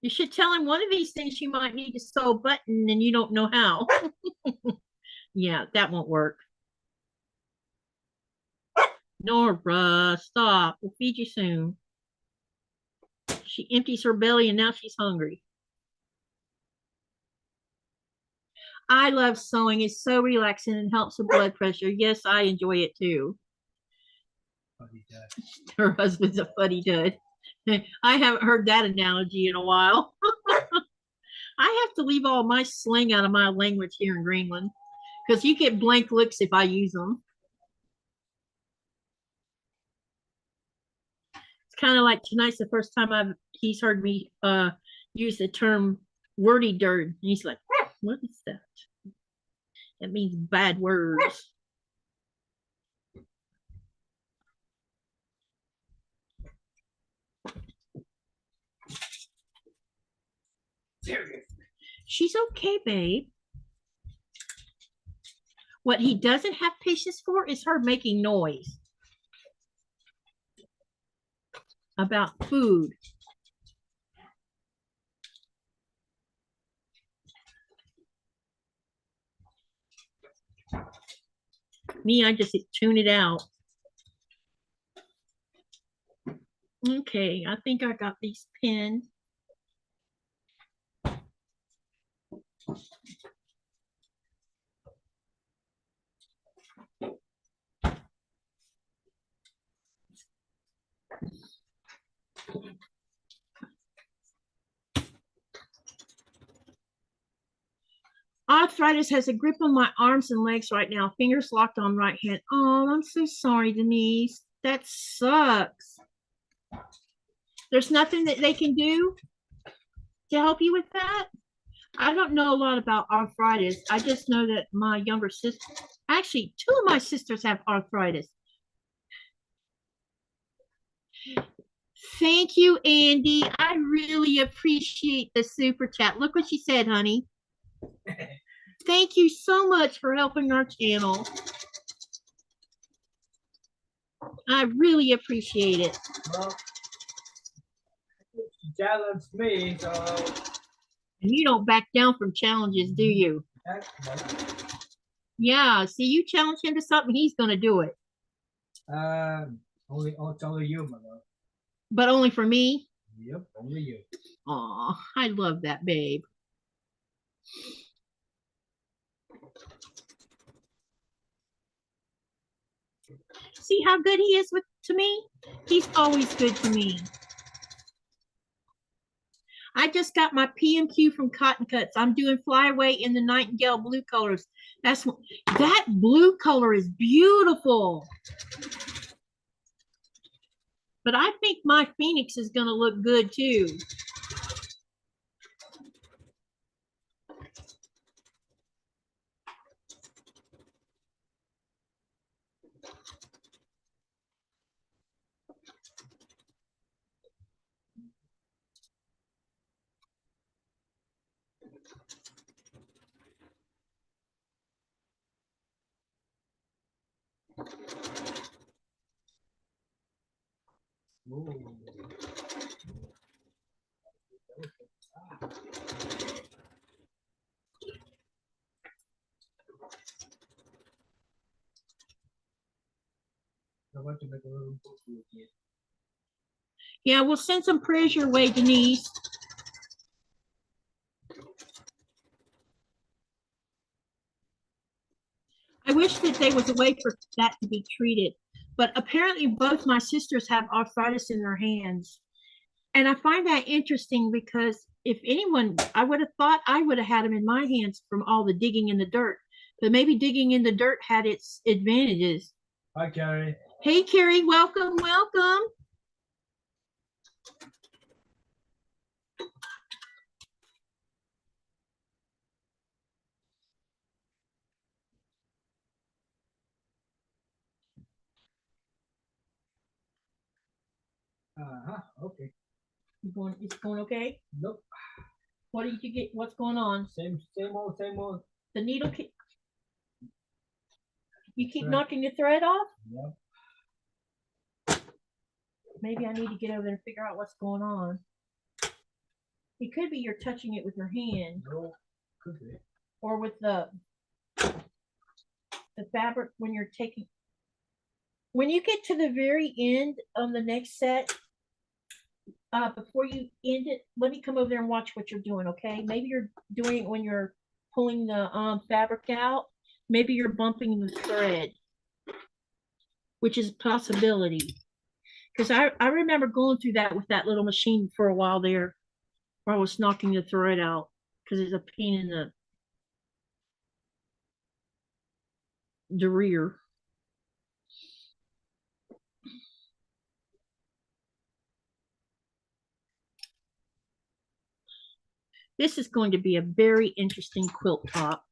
Speaker 1: You should tell him one of these things you might need to sew a button and you don't know how. Yeah, that won't work. Nora, stop. We'll feed you soon. She empties her belly and now she's hungry. I love sewing. It's so relaxing and helps with blood pressure. Yes, I enjoy it too. Her husband's a fuddy dud. I haven't heard that analogy in a while. I have to leave all my slang out of my language here in Greenland because you get blank looks if I use them. It's kind of like tonight's the first time he's heard me use the term wordy dirt. And he's like, what is that? That means bad words. She's okay, babe. What he doesn't have patience for is her making noise about food. Me, I just tune it out. Okay, I think I got these pinned. Arthritis has a grip on my arms and legs right now. Fingers locked on right hand. Oh, I'm so sorry, Denise. That sucks. There's nothing that they can do to help you with that? I don't know a lot about arthritis. I just know that my younger sister, actually, two of my sisters have arthritis. Thank you, Andy. I really appreciate the super chat. Look what she said, honey. Thank you so much for helping our channel. I really appreciate it.
Speaker 2: Well, she challenged me, so.
Speaker 1: And you don't back down from challenges, do you? Yeah, see, you challenge him to something, he's going to do it.
Speaker 2: It's only you, my love.
Speaker 1: But only for me?
Speaker 2: Yep, only you.
Speaker 1: Aw, I love that, babe. See how good he is to me? He's always good to me. I just got my PMQ from Cotton Cuts. I'm doing Flyaway in the Nightingale blue colors. That blue color is beautiful. But I think my Phoenix is going to look good too.
Speaker 2: I want to make a little book with you.
Speaker 1: Yeah, we'll send some prayers your way, Denise. I wish wish that there was a way for that to be treated, but apparently both my sisters have arthritis in their hands. And I find that interesting because if anyone, I would have thought I would have had them in my hands from all the digging in the dirt, but maybe digging in the dirt had its advantages.
Speaker 2: Hi, Carrie.
Speaker 1: Hey, Carrie, welcome, welcome.
Speaker 2: Okay.
Speaker 1: It's going okay?
Speaker 2: Nope.
Speaker 1: What did you get? What's going on?
Speaker 2: Same old.
Speaker 1: The needle, you keep
Speaker 2: Thread.
Speaker 1: knocking the thread off?
Speaker 2: Yep.
Speaker 1: Maybe I need to get over there and figure out what's going on. It could be you're touching it with your hand.
Speaker 2: No, could be.
Speaker 1: Or with the fabric when you're taking. When you get to the very end of the next set, before you end it, let me come over there and watch what you're doing, okay? Maybe you're doing it when you're pulling the fabric out. Maybe you're bumping the thread, which is a possibility. Because I remember going through that with that little machine for a while there, where I was knocking the thread out because it's a pain in the rear. This is going to be a very interesting quilt top.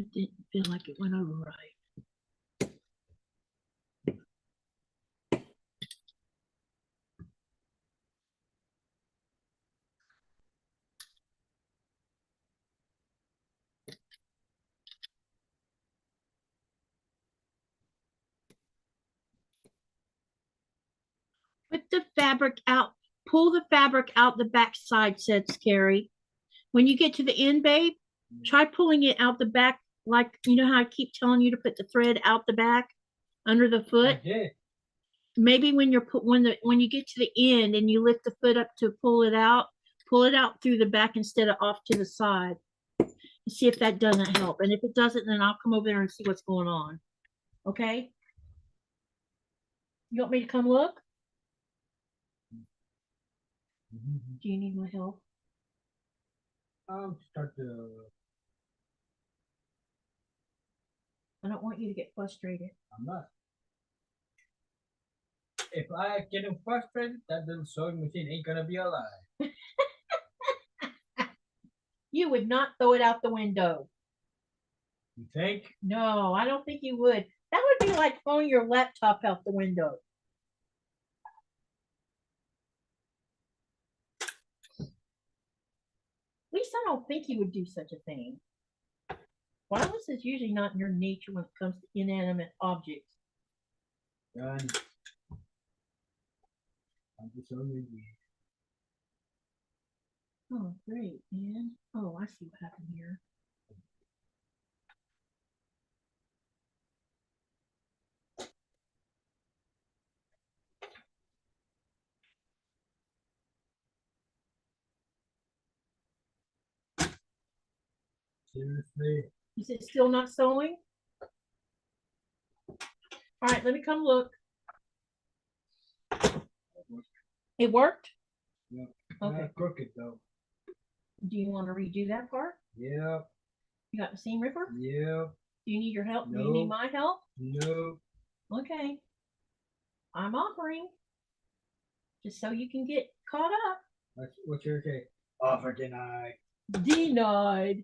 Speaker 1: It didn't feel like it went over right. Put the fabric out, pull the fabric out the back side, said Carrie. When you get to the end, babe, try pulling it out the back, like you know how I keep telling you to put the thread out the back under the foot.
Speaker 2: I did.
Speaker 1: Maybe when you're when you get to the end and you lift the foot up to pull it out through the back instead of off to the side. And see if that doesn't help. And if it doesn't, then I'll come over there and see what's going on. Okay? You want me to come look? Do you need my help?
Speaker 2: I'll start to.
Speaker 1: I don't want you to get frustrated.
Speaker 2: I'm not. If I get frustrated, that little sewing machine ain't gonna be alive.
Speaker 1: You would not throw it out the window.
Speaker 2: You think?
Speaker 1: No, I don't think you would. That would be like throwing your laptop out the window. At least I don't think you would do such a thing. Violence is usually not in your nature when it comes to inanimate objects.
Speaker 2: Done. I'm just only.
Speaker 1: Oh, great, man. Oh, I see what happened here.
Speaker 2: Seriously?
Speaker 1: Is it still not sewing? All right, let me come look. It worked?
Speaker 2: Yeah.
Speaker 1: Okay.
Speaker 2: Not crooked though.
Speaker 1: Do you want to redo that part?
Speaker 2: Yep.
Speaker 1: You got the seam ripper?
Speaker 2: Yep.
Speaker 1: Do you need your help?
Speaker 2: No.
Speaker 1: Do you need my help?
Speaker 2: No.
Speaker 1: Okay. I'm offering. Just so you can get caught up.
Speaker 2: What's your case? Offer denied.
Speaker 1: Denied.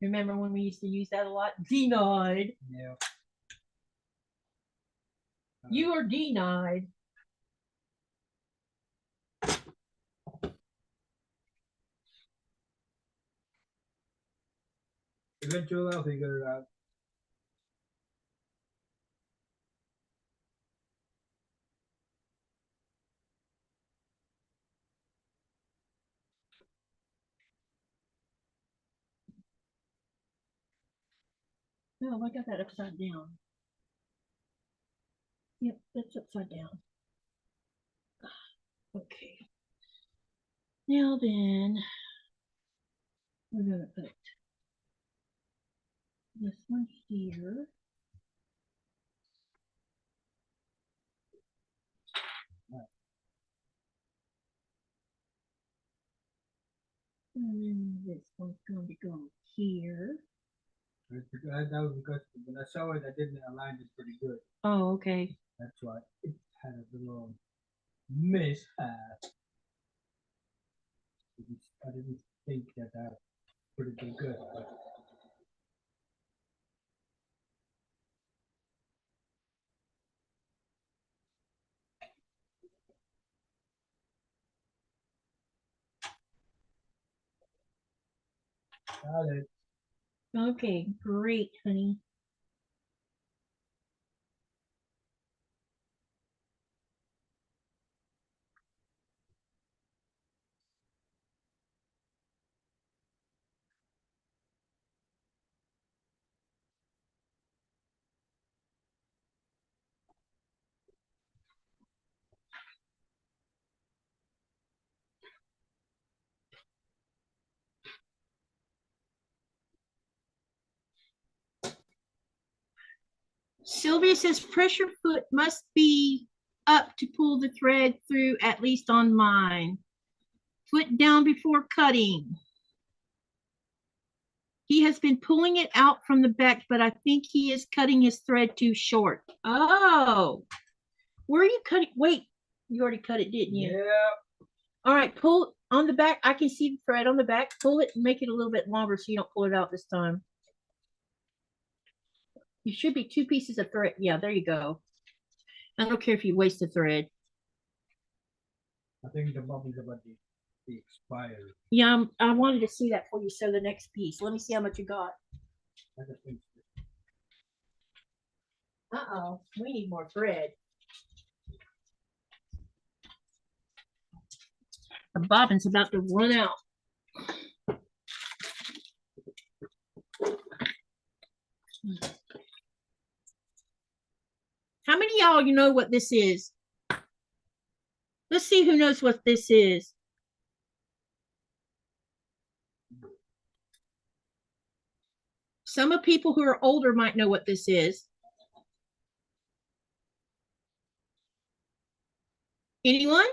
Speaker 1: Remember when we used to use that a lot? Denied.
Speaker 2: Yeah.
Speaker 1: You are denied.
Speaker 2: Eventually I'll figure it out.
Speaker 1: No, I got that upside down. Yep, that's upside down. Okay. Now then, we're gonna put this one here. And then this one's going to go here.
Speaker 2: That was because when I saw it, I didn't align it pretty good.
Speaker 1: Oh, okay.
Speaker 2: That's why it had a little mishap. I didn't think that that would have been good. But got it.
Speaker 1: Okay, great, honey. Sylvia says pressure foot must be up to pull the thread through, at least on mine. Foot down before cutting. He has been pulling it out from the back, but I think he is cutting his thread too short. Oh, where are you cutting? Wait, you already cut it, didn't you?
Speaker 2: Yeah.
Speaker 1: All right, pull on the back. I can see the thread on the back. Pull it and make it a little bit longer so you don't pull it out this time. You should be 2 pieces of thread. Yeah, there you go. I don't care if you waste the thread.
Speaker 2: I think the bubbles about the expired.
Speaker 1: Yeah, I wanted to see that for you. So the next piece. Let me see how much you got. Uh-oh, we need more thread. The bobbin's about to run out. How many of y'all you know what this is? Let's see who knows what this is. Some of people who are older might know what this is. Anyone?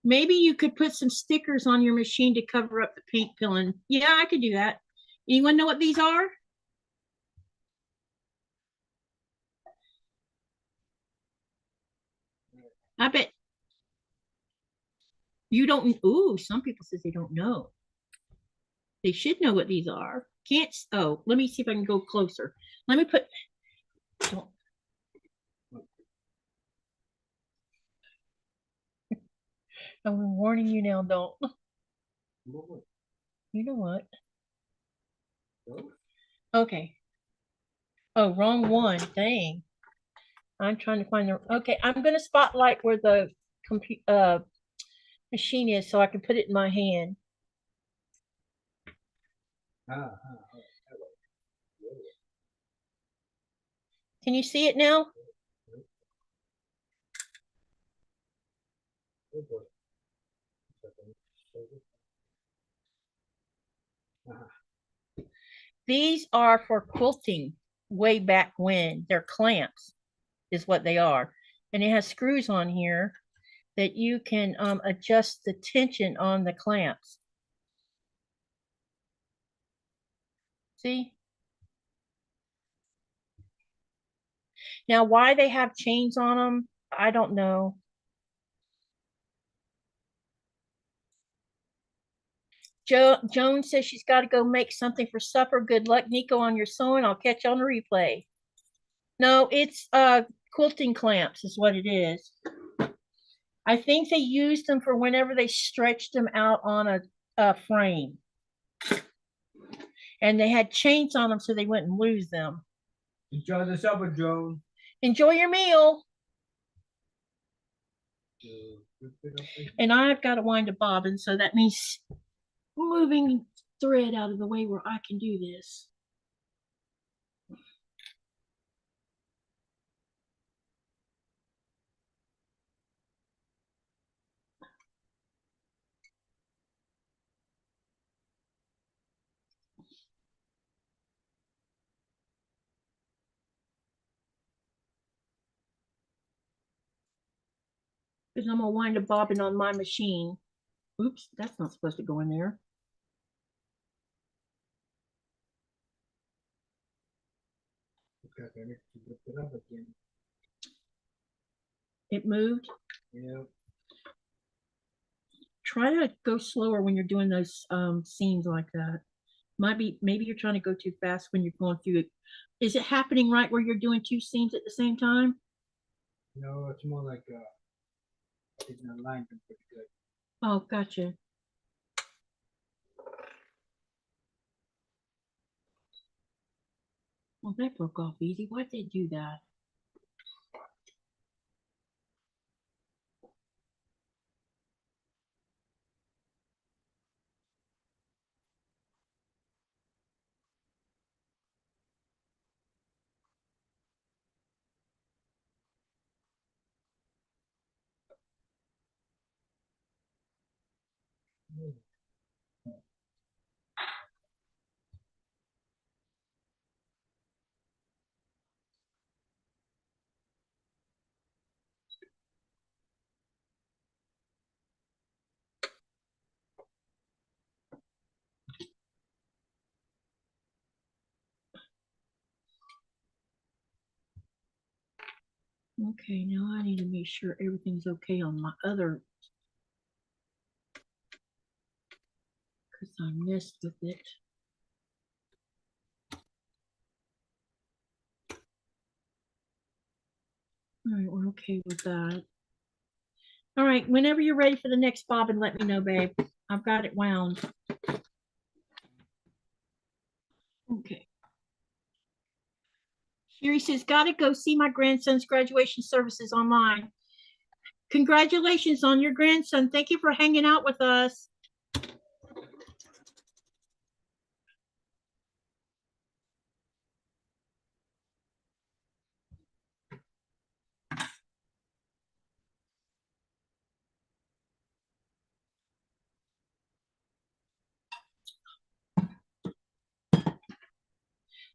Speaker 1: Maybe you could put some stickers on your machine to cover up the paint peeling. Yeah, I could do that. Anyone know what these are? I bet you don't. Ooh, some people says they don't know. They should know what these are. Can't. Oh, let me see if I can go closer. Let me put. Don't. I'm warning you now. Don't. You know what? Okay. Oh, wrong one. Dang. I'm trying to find the. Okay, I'm gonna spotlight where the machine is so I can put it in my hand. Can you see it now? These are for quilting way back when. They're clamps is what they are. And it has screws on here that you can adjust the tension on the clamps. See? Now, why they have chains on them, I don't know. Joan says she's got to go make something for supper. Good luck, Nico, on your sewing. I'll catch you on the replay. No, it's quilting clamps is what it is. I think they used them for whenever they stretched them out on a frame. And they had chains on them so they wouldn't lose them.
Speaker 2: Enjoy the supper, Joan.
Speaker 1: Enjoy your meal. And I've got to wind a bobbin, so that means moving thread out of the way where I can do this. Because I'm gonna wind a bobbin on my machine. Oops, that's not supposed to go in there. It moved.
Speaker 2: Yeah.
Speaker 1: Try to go slower when you're doing those seams like that. Maybe you're trying to go too fast when you're going through it. Is it happening right where you're doing two seams at the same time?
Speaker 2: No, it's more like it's an alignment pretty good.
Speaker 1: Oh, gotcha. Well, that broke off easy. Why'd they do that? Okay, now I need to make sure everything's okay on my other, because I messed with it. All right, we're okay with that. All right, whenever you're ready for the next bobbin, let me know, babe. I've got it wound. Okay. Sherry says, gotta go see my grandson's graduation services online. Congratulations on your grandson. Thank you for hanging out with us.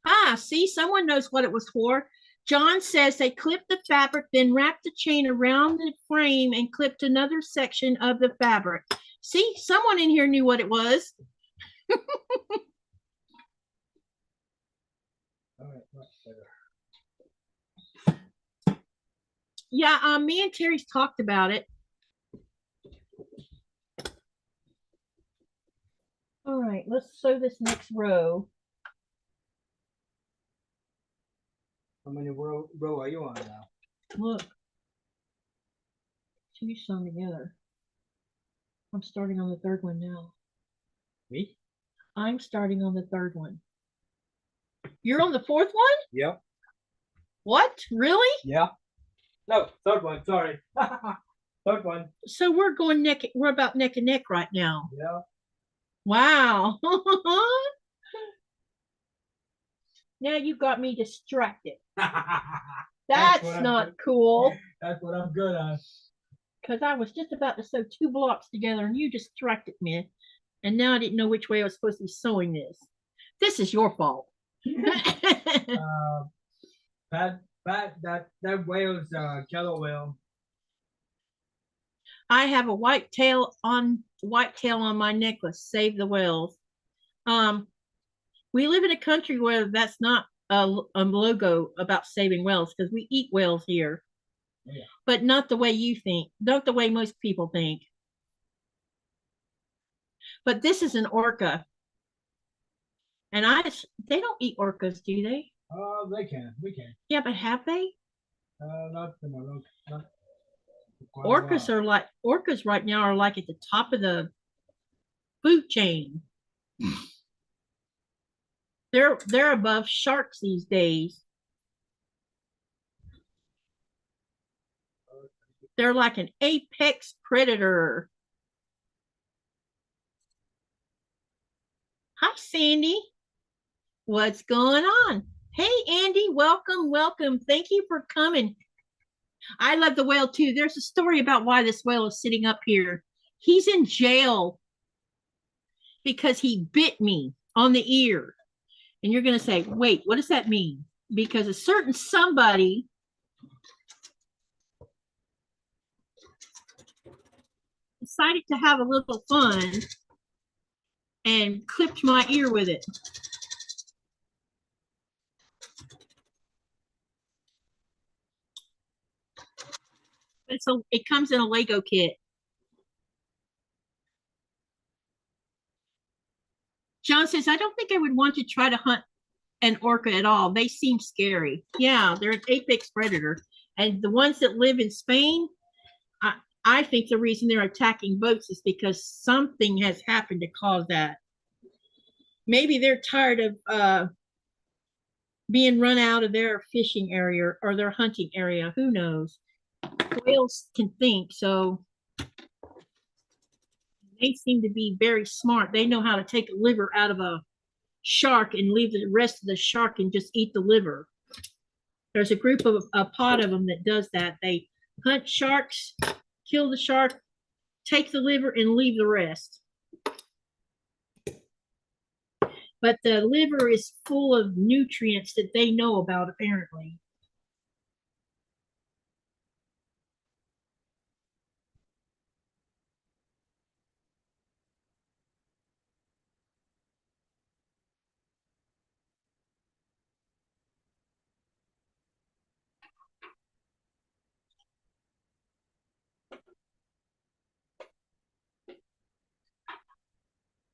Speaker 1: Ah, see, someone knows what it was for. John says they clipped the fabric, then wrapped the chain around the frame and clipped another section of the fabric. See, someone in here knew what it was. Yeah, me and Terry's talked about it. All right, let's sew this next row.
Speaker 2: How many row are you on now?
Speaker 1: Look, two sewn together. I'm starting on the third one now.
Speaker 2: Me?
Speaker 1: I'm starting on the third one. You're on the fourth one?
Speaker 2: Yep.
Speaker 1: What? Really?
Speaker 2: Yeah. No, third one. Sorry. Third one.
Speaker 1: So we're going neck. We're about neck and neck right now.
Speaker 2: Yeah.
Speaker 1: Wow. Now you got me distracted. That's not cool.
Speaker 2: That's what I'm good at.
Speaker 1: Because I was just about to sew two blocks together and you distracted me. And now I didn't know which way I was supposed to be sewing this. This is your fault.
Speaker 2: That whale's killer whale.
Speaker 1: I have a white tail on my necklace. Save the whales. We live in a country where that's not a logo about saving whales because we eat whales here.
Speaker 2: Yeah.
Speaker 1: But not the way you think, not the way most people think. But this is an orca. And they don't eat orcas, do they?
Speaker 2: They can. We can.
Speaker 1: Yeah, but have they?
Speaker 2: Not the Morocco.
Speaker 1: Orcas right now are like at the top of the food chain. They're above sharks these days. They're like an apex predator. Hi, Sandy. What's going on? Hey, Andy, welcome, welcome. Thank you for coming. I love the whale too. There's a story about why this whale is sitting up here. He's in jail because he bit me on the ear. And you're going to say, wait, what does that mean? Because a certain somebody decided to have a little fun and clipped my ear with it. So it comes in a Lego kit. John says, I don't think I would want to try to hunt an orca at all. They seem scary. Yeah, they're an apex predator. And the ones that live in Spain, I think the reason they're attacking boats is because something has happened to cause that. Maybe they're tired of being run out of their fishing area or their hunting area. Who knows? Whales can think, so they seem to be very smart. They know how to take a liver out of a shark and leave the rest of the shark and just eat the liver. There's a group of a pod of them that does that. They hunt sharks, kill the shark, take the liver, and leave the rest. But the liver is full of nutrients that they know about, apparently.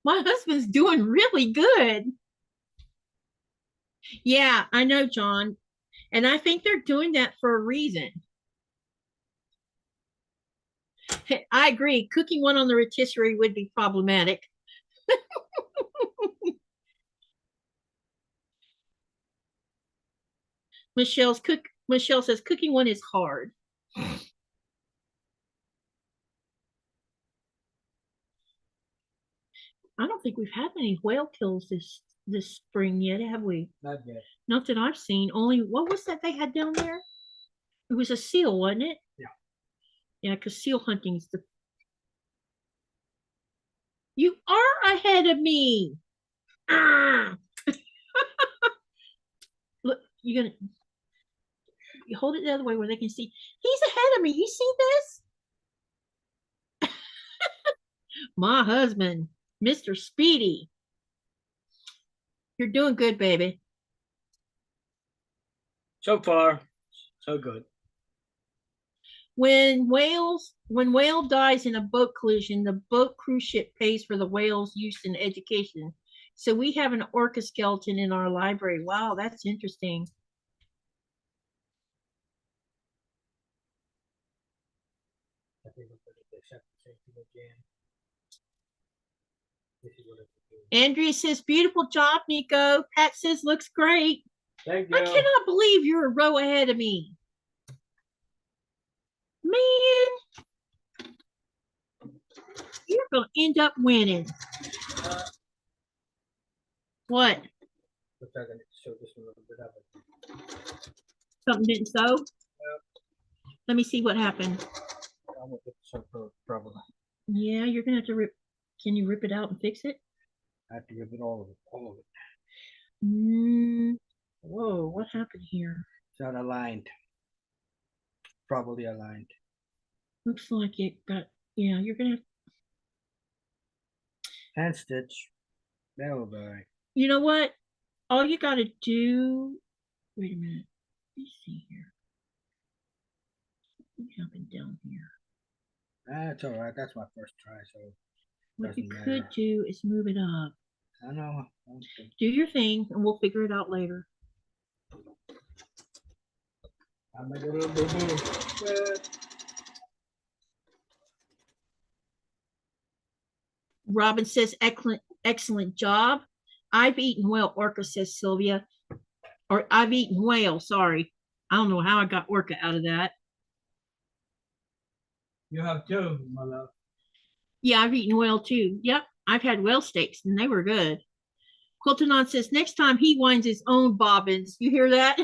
Speaker 1: My husband's doing really good. Yeah, I know, John. And I think they're doing that for a reason. I agree. Cooking one on the rotisserie would be problematic. Michelle says cooking one is hard. I don't think we've had any whale kills this spring yet, have we?
Speaker 2: Not yet.
Speaker 1: Not that I've seen. Only what was that they had down there? It was a seal, wasn't it?
Speaker 2: Yeah.
Speaker 1: Yeah, because seal hunting is the. You are ahead of me. Ah! Look, you're gonna you hold it the other way where they can see. He's ahead of me. You see this? My husband, Mr. Speedy. You're doing good, baby.
Speaker 2: So far, so good.
Speaker 1: When whale dies in a boat collision, the boat cruise ship pays for the whale's use in education. So we have an orca skeleton in our library. Wow, that's interesting.
Speaker 2: I think we're going to accept the same thing again.
Speaker 1: Andrea says, beautiful job, Nico. Pat says, looks great.
Speaker 2: Thank you.
Speaker 1: I cannot believe you're a row ahead of me. Man, you're going to end up winning. What?
Speaker 2: Looks like I need to show this one a little bit of it.
Speaker 1: Something didn't sew?
Speaker 2: Yep.
Speaker 1: Let me see what happened.
Speaker 2: I won't get the sew probably.
Speaker 1: Yeah, you're going to have to rip. Can you rip it out and fix it?
Speaker 2: I have to rip it all of it.
Speaker 1: Whoa, what happened here?
Speaker 2: It's not aligned. Probably aligned.
Speaker 1: Looks like it got, yeah, you're going to have.
Speaker 2: Hand stitch. That'll be all right.
Speaker 1: You know what? All you got to do, wait a minute. Let me see here. What happened down here?
Speaker 2: That's all right. That's my first try, so.
Speaker 1: What you could do is move it up.
Speaker 2: I know.
Speaker 1: Do your thing, and we'll figure it out later.
Speaker 2: I'm a little boo-boo.
Speaker 1: Robin says, excellent job. I've eaten whale, orca, says Sylvia. Or I've eaten whale, sorry. I don't know how I got orca out of that.
Speaker 2: You have two, my love.
Speaker 1: Yeah, I've eaten whale too. Yep, I've had whale steaks and they were good. Quilting says next time he winds his own bobbins. You hear that?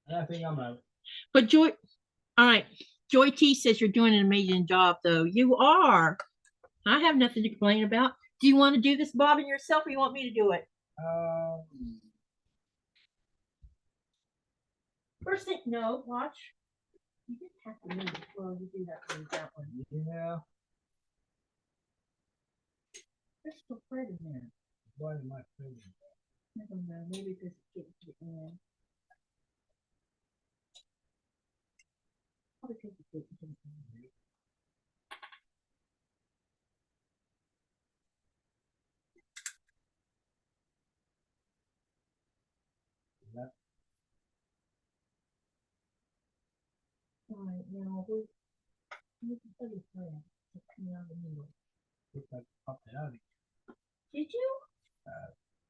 Speaker 2: I think I'm out.
Speaker 1: But Joy, all right. Joy T says you're doing an amazing job, though. You are. I have nothing to complain about. Do you want to do this bobbin yourself, or you want me to do it? First thing, no. Watch. You didn't have to move it. Well, you do that one. That one.
Speaker 2: Yeah.
Speaker 1: There's still thread in there.
Speaker 2: Why am I feeling?
Speaker 1: I don't know. Maybe because it's getting to the end. Probably because it's getting to the end.
Speaker 2: That
Speaker 1: All right, now we're use the other thread to come out of the middle.
Speaker 2: looks like pop it out.
Speaker 1: Did you?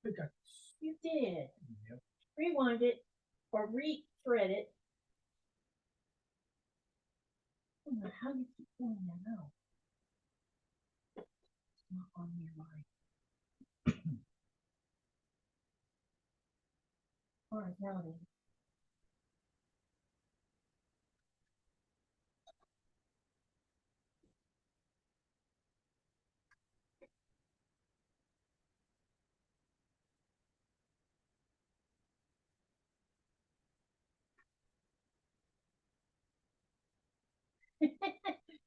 Speaker 2: Think I-
Speaker 1: You did.
Speaker 2: Yep.
Speaker 1: Rewind it or re-thread it. I don't know how you keep pulling that out. It's not on your line. All right, now then.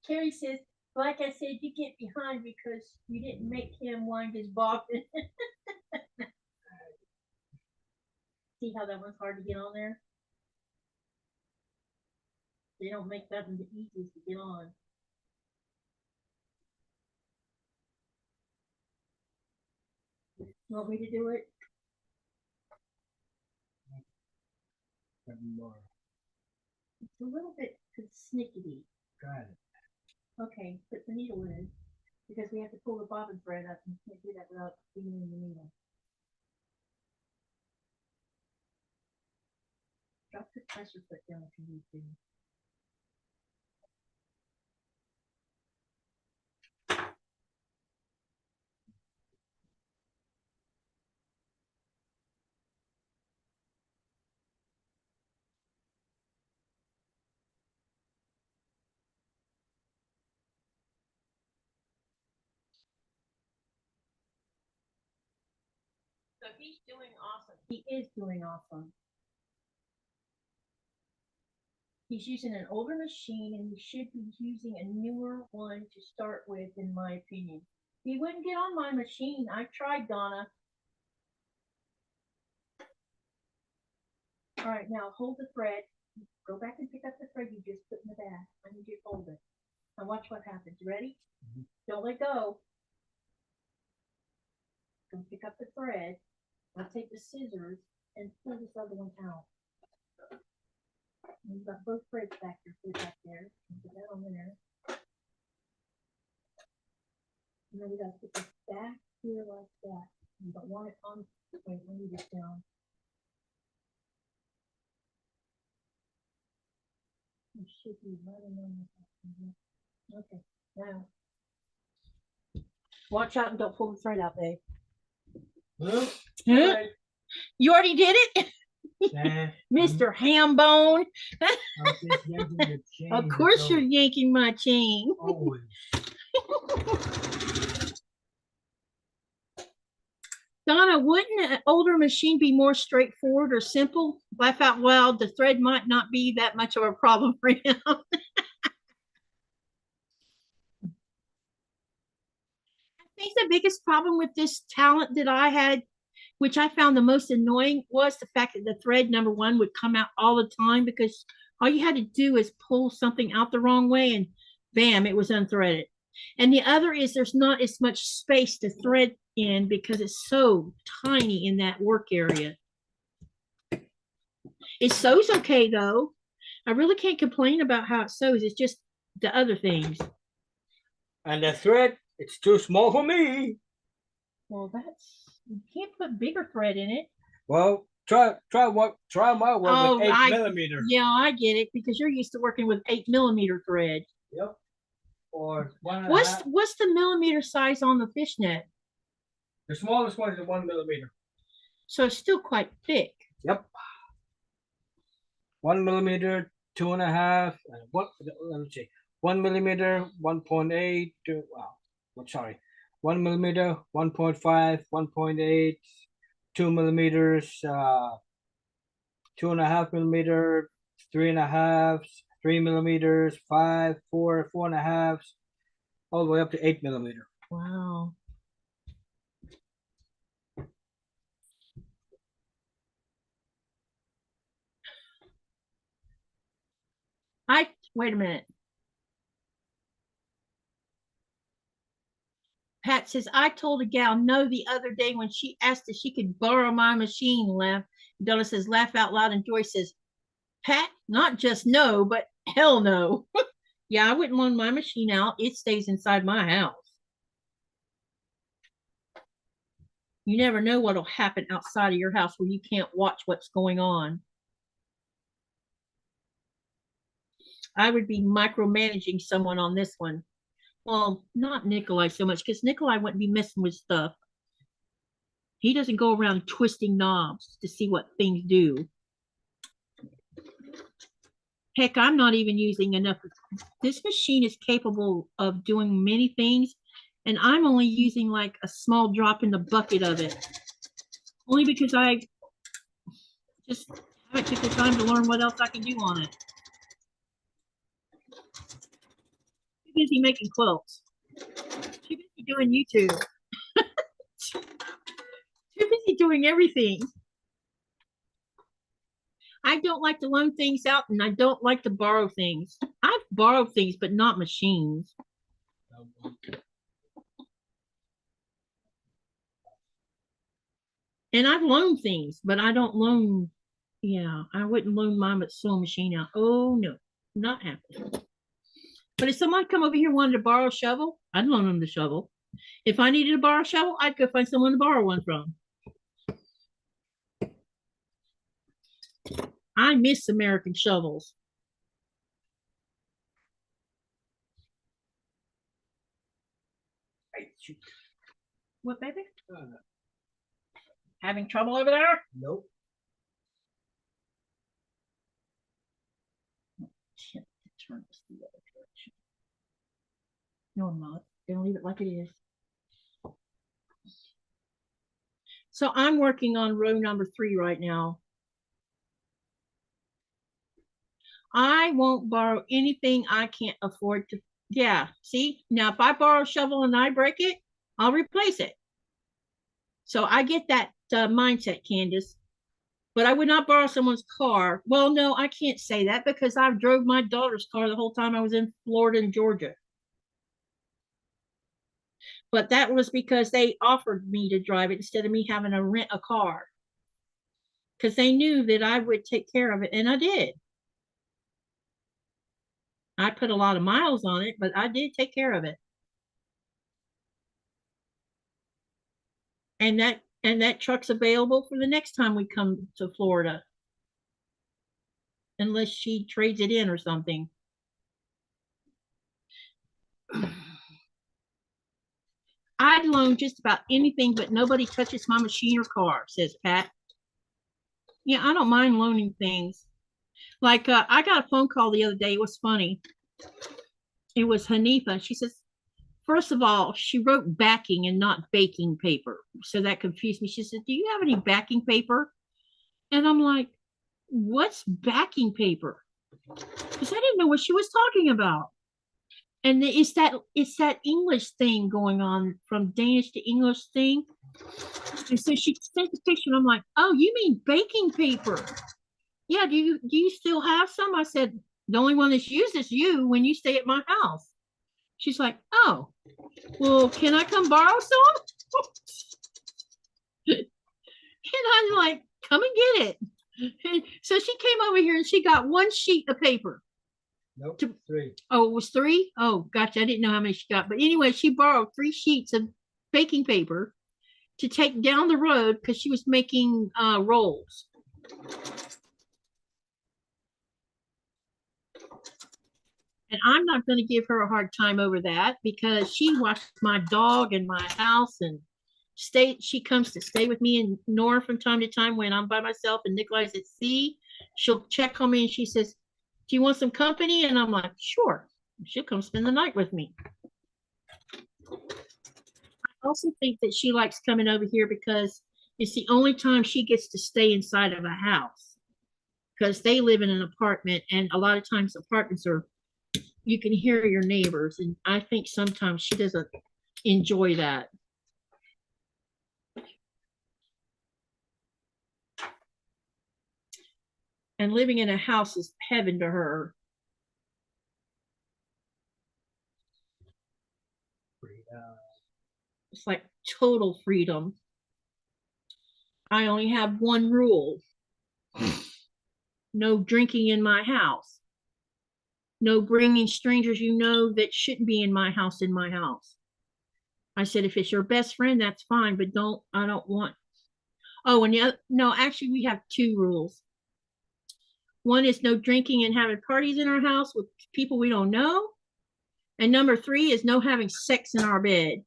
Speaker 1: Carrie says, like I said, you get behind because you didn't make him wind his bobbin. See how that one's hard to get on there? They don't make that one the easiest to get on. You want me to do it?
Speaker 2: More.
Speaker 1: It's a little bit snickety.
Speaker 2: Got it.
Speaker 1: Okay, put the needle in because we have to pull the bobbin thread up and you can't do that without being in the needle. Drop the pressure foot down if you need to. So he's doing awesome. He is doing awesome. He's using an older machine and he should be using a newer one to start with, in my opinion. He wouldn't get on my machine. I tried, Donna. All right, now hold the thread. Go back and pick up the thread you just put in the bag. I need you to hold it. Now watch what happens. You ready?
Speaker 2: Mhm.
Speaker 1: Don't let go. Go pick up the thread. I'll take the scissors and pull this other one out. And you've got both threads back there, put it back there. Put that on there. And then we got to put this back here like that. You don't want it on. Wait, let me get down. It should be right on this. Okay, now watch out and don't pull the thread out, babe.
Speaker 2: Huh?
Speaker 1: You already did it? Mr. Hambone. Of course you're yanking my chain.
Speaker 2: Always.
Speaker 1: Donna, wouldn't an older machine be more straightforward or simple? Laugh out loud, the thread might not be that much of a problem for him. I think the biggest problem with this talent that I had, which I found the most annoying, was the fact that the thread, number one, would come out all the time because all you had to do is pull something out the wrong way and bam, it was unthreaded. And the other is there's not as much space to thread in because it's so tiny in that work area. It sews okay though. I really can't complain about how it sews. It's just the other things.
Speaker 2: And the thread, it's too small for me.
Speaker 1: Well, you can't put bigger thread in it.
Speaker 2: Well, Try my work
Speaker 1: Oh,
Speaker 2: with 8mm.
Speaker 1: Yeah, I get it because you're used to working with 8mm thread.
Speaker 2: Yep. Or 1.5.
Speaker 1: What's the millimeter size on the fishnet?
Speaker 2: The smallest one is 1mm.
Speaker 1: So it's still quite thick.
Speaker 2: Yep. 1mm, 2.5. What? Let me see. 1mm, 1.8. Wow. Sorry. 1mm, 1.5, 1.8, 2mm, 2.5mm, 3.5, 3mm, 5, 4, 4.5, all the way up to 8mm.
Speaker 1: Wow. Wait a minute. Pat says, I told a gal no the other day when she asked if she could borrow my machine. Laugh. Donna says, laugh out loud. And Joyce says, Pat, not just no, but hell no. Yeah, I wouldn't loan my machine out. It stays inside my house. You never know what'll happen outside of your house where you can't watch what's going on. I would be micromanaging someone on this one. Well, not Nikolaj so much, because Nikolaj wouldn't be messing with stuff. He doesn't go around twisting knobs to see what things do. Heck, I'm not even using enough. This machine is capable of doing many things, and I'm only using like a small drop in the bucket of it. Only because I just haven't took the time to learn what else I can do on it. Too busy making quilts. Too busy doing YouTube. Too busy doing everything. I don't like to loan things out, and I don't like to borrow things. I've borrowed things, but not machines. And I've loaned things, but I don't loan. Yeah, I wouldn't loan my sewing machine out. Oh no, not happening. But if someone come over here and wanted to borrow a shovel, I'd loan them the shovel. If I needed to borrow a shovel, I'd go find someone to borrow one from. I miss American shovels. What, baby? Having trouble over there?
Speaker 2: Nope.
Speaker 1: Turn this the other direction. No, I'm not. Gonna leave it like it is. So I'm working on row number 3 right now. I won't borrow anything I can't afford to. Yeah, see? Now, if I borrow a shovel and I break it, I'll replace it. So I get that mindset, Candace. But I would not borrow someone's car. Well, no, I can't say that because I drove my daughter's car the whole time I was in Florida and Georgia. But that was because they offered me to drive it instead of me having to rent a car. Because they knew that I would take care of it, and I did. I put a lot of miles on it, but I did take care of it. And that truck's available for the next time we come to Florida. Unless she trades it in or something. I'd loan just about anything, but nobody touches my machine or car, says Pat. Yeah, I don't mind loaning things. Like I got a phone call the other day. It was funny. It was Hanifa. She says, first of all, she wrote backing and not baking paper. So that confused me. She said, do you have any backing paper? And I'm like, what's backing paper? Because I didn't know what she was talking about. And it's that English thing going on, from Danish to English thing. And so she sent the picture, and I'm like, oh, you mean baking paper? Yeah, do you still have some? I said, the only one that's used is you when you stay at my house. She's like, oh, well, can I come borrow some? And I'm like, come and get it. And so she came over here and she got one sheet of paper.
Speaker 2: Nope, 3.
Speaker 1: Oh, it was 3? Oh, gotcha. I didn't know how many she got. But anyway, she borrowed 3 sheets of baking paper to take down the road because she was making rolls. And I'm not going to give her a hard time over that because she watches my dog and my house and she comes to stay with me and Nora from time to time when I'm by myself and Nikolaj's at sea. She'll check on me and she says, "Do you want some company?" And I'm like, "Sure." She'll come spend the night with me. I also think that she likes coming over here because it's the only time she gets to stay inside of a house because they live in an apartment and a lot of times apartments are, you can hear your neighbors, and I think sometimes she doesn't enjoy that. And living in a house is heaven to her. It's like total freedom. I only have one rule: no drinking in my house, no bringing strangers you know that shouldn't be in my house in my house. I said, if it's your best friend, that's fine, but I don't want. Oh, and no, actually, we have two rules. One is no drinking and having parties in our house with people we don't know. And number 3 is no having sex in our bed.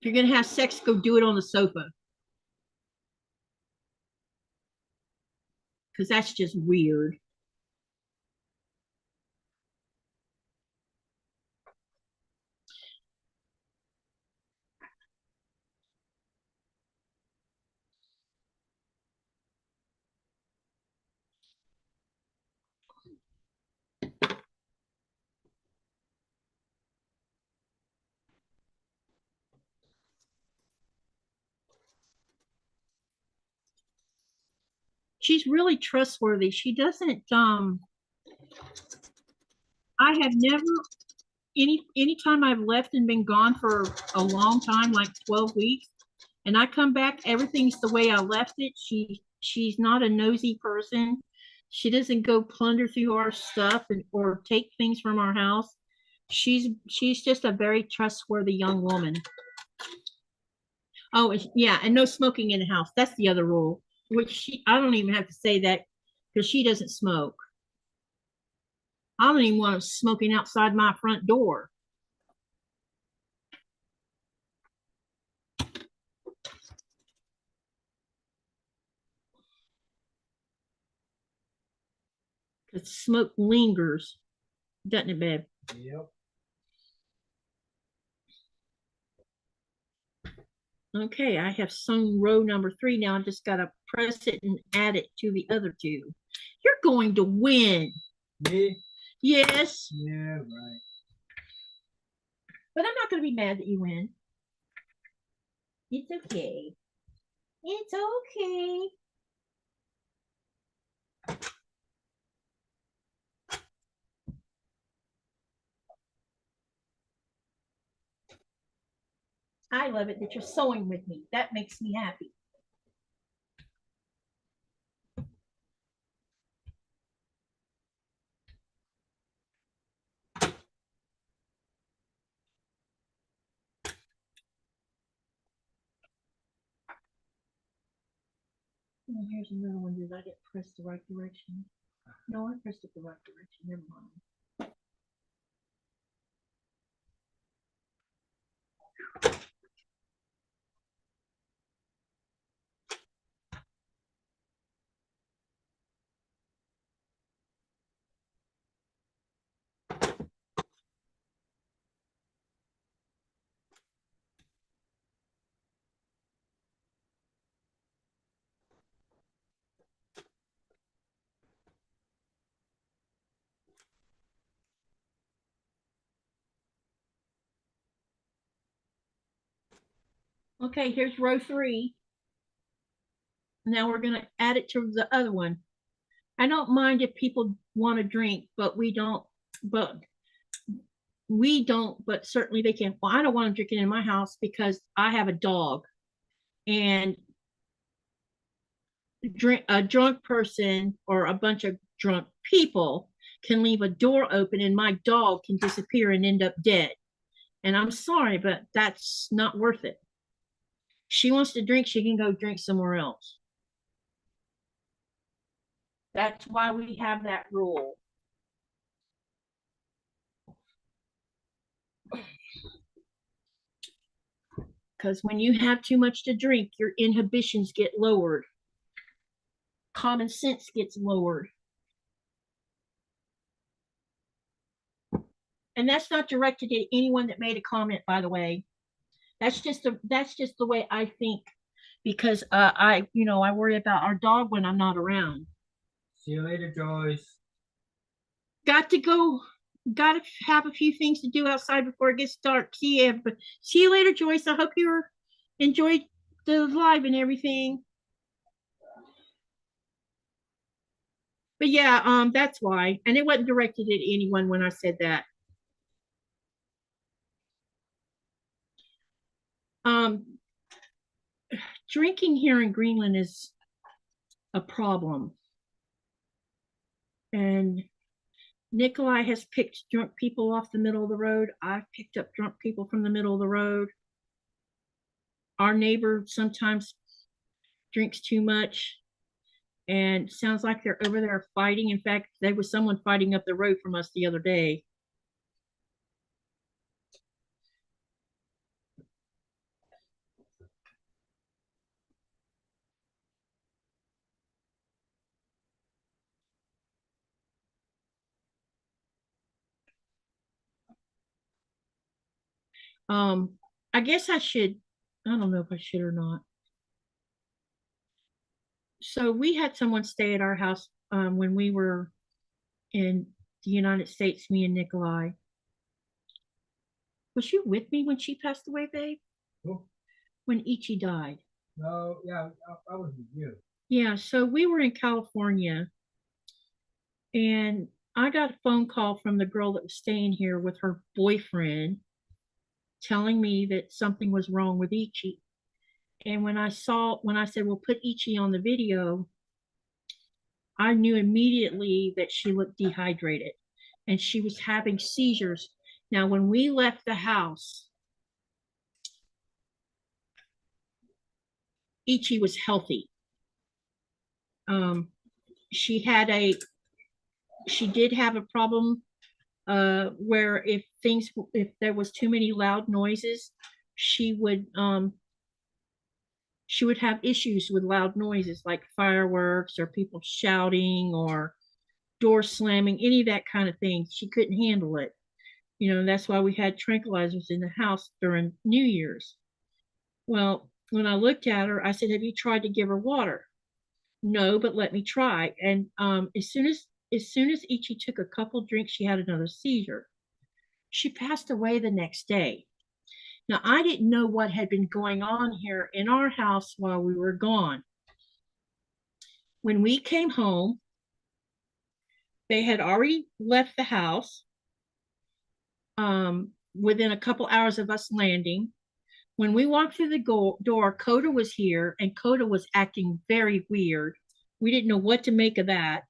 Speaker 1: If you're going to have sex, go do it on the sofa. Because that's just weird. She's really trustworthy. She doesn't, I have never, anytime I've left and been gone for a long time, like 12 weeks, and I come back, everything's the way I left it. She's not a nosy person. She doesn't go plunder through our stuff or take things from our house. She's just a very trustworthy young woman. Oh, yeah, and no smoking in the house. That's the other rule, which I don't even have to say that because she doesn't smoke. I don't even want her smoking outside my front door. Because smoke lingers, doesn't it, babe?
Speaker 2: Yep.
Speaker 1: Okay, I have sewn row number 3 now. I just got to press it and add it to the other 2. You're going to win.
Speaker 2: Me?
Speaker 1: Yes.
Speaker 2: Yeah, right.
Speaker 1: But I'm not going to be mad that you win. It's okay. It's okay. I love it that you're sewing with me. That makes me happy. Oh, here's another one. Did I get pressed the right direction? No, I pressed it the right direction. Never mind. Okay, here's row 3. Now we're going to add it to the other one. I don't mind if people want to drink, but certainly they can. Well, I don't want them drinking in my house because I have a dog, and a drunk person or a bunch of drunk people can leave a door open and my dog can disappear and end up dead. And I'm sorry, but that's not worth it. She wants to drink, she can go drink somewhere else. That's why we have that rule. Because when you have too much to drink, your inhibitions get lowered. Common sense gets lowered. And that's not directed at anyone that made a comment, by the way. That's just the way I think, because I worry about our dog when I'm not around.
Speaker 2: See you later, Joyce.
Speaker 1: Got to go. Got to have a few things to do outside before it gets dark. See you later, Joyce. I hope you enjoyed the live and everything. But yeah, that's why. And it wasn't directed at anyone when I said that. Drinking here in Greenland is a problem. And Nikolaj has picked drunk people off the middle of the road. I've picked up drunk people from the middle of the road. Our neighbor sometimes drinks too much and sounds like they're over there fighting. In fact, there was someone fighting up the road from us the other day. I guess I don't know if I should or not. So we had someone stay at our house when we were in the United States, me and Nikolaj. Was you with me when she passed away, babe?
Speaker 2: Who?
Speaker 1: When Ichi died.
Speaker 2: No, yeah, I was with you.
Speaker 1: Yeah, so we were in California and I got a phone call from the girl that was staying here with her boyfriend telling me that something was wrong with Ichi. And when I said, well, put Ichi on the video, I knew immediately that she looked dehydrated and she was having seizures. Now, when we left the house, Ichi was healthy. Um, she did have a problem where if there was too many loud noises, she would have issues with loud noises like fireworks or people shouting or door slamming, any of that kind of thing. She couldn't handle it. That's why we had tranquilizers in the house during New Year's. Well, when I looked at her, I said, have you tried to give her water? No, but let me try. And as soon as Ichi took a couple drinks, she had another seizure. She passed away the next day. Now, I didn't know what had been going on here in our house while we were gone. When we came home, they had already left the house within a couple hours of us landing. When we walked through the door, Coda was here, and Coda was acting very weird. We didn't know what to make of that.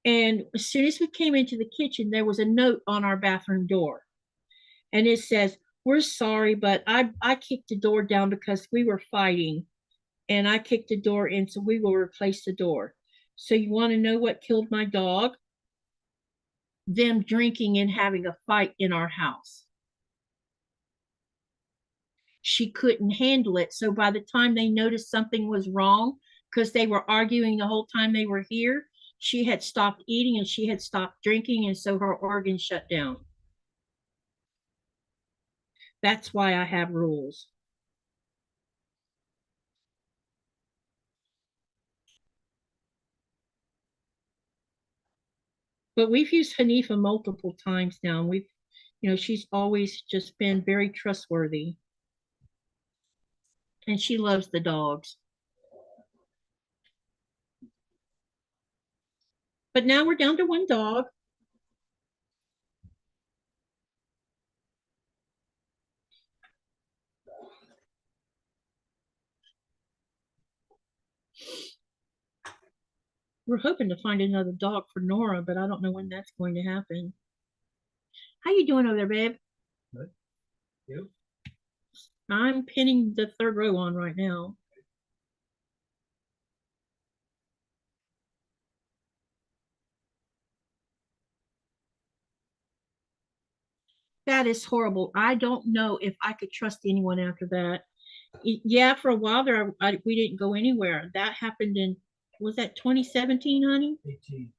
Speaker 1: And as soon as we came into the kitchen, there was a note on our bathroom door. And it says, we're sorry, but I kicked the door down because we were fighting. And I kicked the door in, so we will replace the door. So you want to know what killed my dog? Them drinking and having a fight in our house. She couldn't handle it. So by the time they noticed something was wrong, because they were arguing the whole time they were here, she had stopped eating and she had stopped drinking, and so her organs shut down. That's why I have rules. But we've used Hanifa multiple times now. She's always just been very trustworthy. And she loves the dogs. But now we're down to one dog. We're hoping to find another dog for Nora, but I don't know when that's going to happen. How you doing over there, babe?
Speaker 2: Good. You?
Speaker 1: I'm pinning the third row on right now. That is horrible. I don't know if I could trust anyone after that. Yeah, for a while there, we didn't go anywhere. That happened in, was that 2017, honey?
Speaker 2: 18.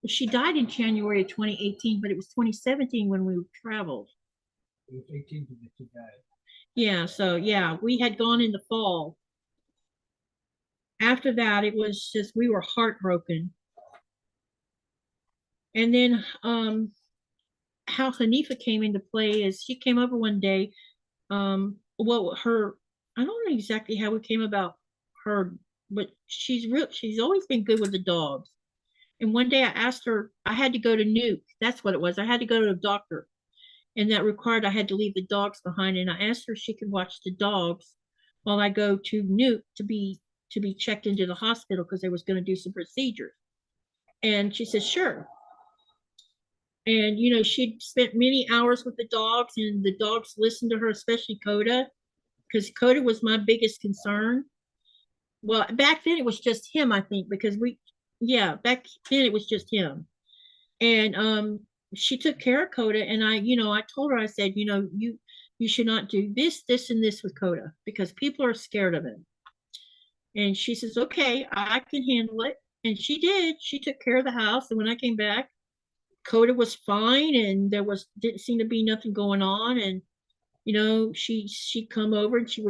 Speaker 1: She died in January of 2018, but it was 2017 when we traveled.
Speaker 2: It was 18 to the 2 died.
Speaker 1: Yeah, so yeah, we had gone in the fall. After that, it was just, we were heartbroken. And then how Hanifa came into play is she came over one day. Well, her, I don't know exactly how we came about her, but she's always been good with the dogs. And one day I asked her, I had to go to Nuke. That's what it was. I had to go to the doctor, and that required I had to leave the dogs behind. And I asked her if she could watch the dogs while I go to Nuke to be checked into the hospital because they was going to do some procedures. And she said, sure. And she'd spent many hours with the dogs, and the dogs listened to her, especially Coda, because Coda was my biggest concern. Well, back then it was just him, I think, because yeah, back then it was just him. And she took care of Coda, and I told her, I said, you should not do this, and this with Coda because people are scared of him. And she says, okay, I can handle it. And she did. She took care of the house. And when I came back, Coda was fine, and there didn't seem to be nothing going on. And she'd come over, and she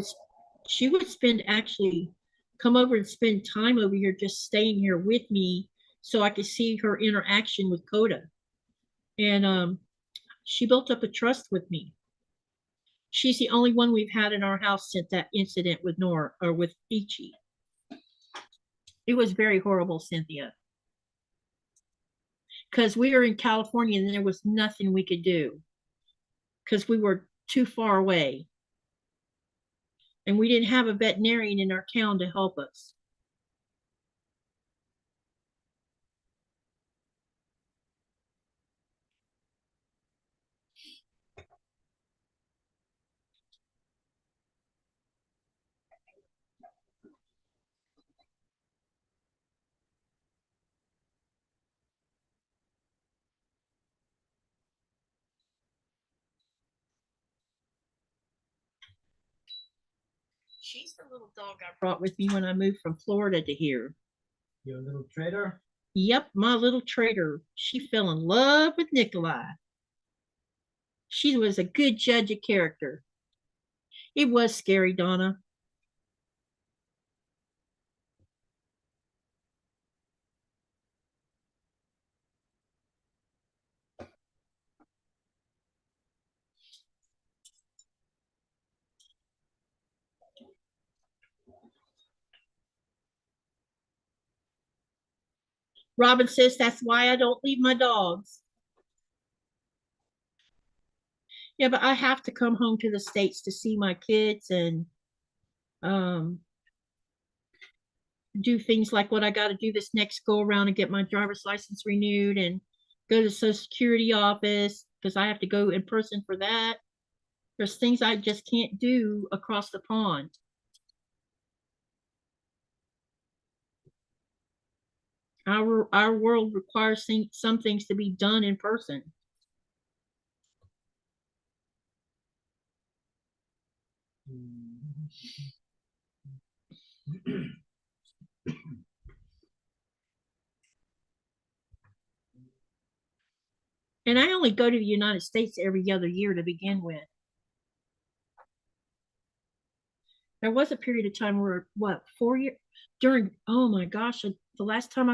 Speaker 1: would spend actually come over and spend time over here, just staying here with me, so I could see her interaction with Coda. And she built up a trust with me. She's the only one we've had in our house since that incident with Nora, or with Ichi. It was very horrible, Cynthia, because we were in California and there was nothing we could do because we were too far away. And we didn't have a veterinarian in our town to help us. She's the little dog I brought with me when I moved from Florida to here.
Speaker 2: Your little trader?
Speaker 1: Yep, my little trader. She fell in love with Nikolaj. She was a good judge of character. It was scary, Donna. Robin says that's why I don't leave my dogs. Yeah, but I have to come home to the States to see my kids and um, do things like what I got to do this next go around and get my driver's license renewed and go to the Social Security office because I have to go in person for that. There's things I just can't do across the pond. Our world requires some things to be done in person. And I only go to the United States every other year to begin with. There was a period of time where, what, 4 years during, oh my gosh, the last time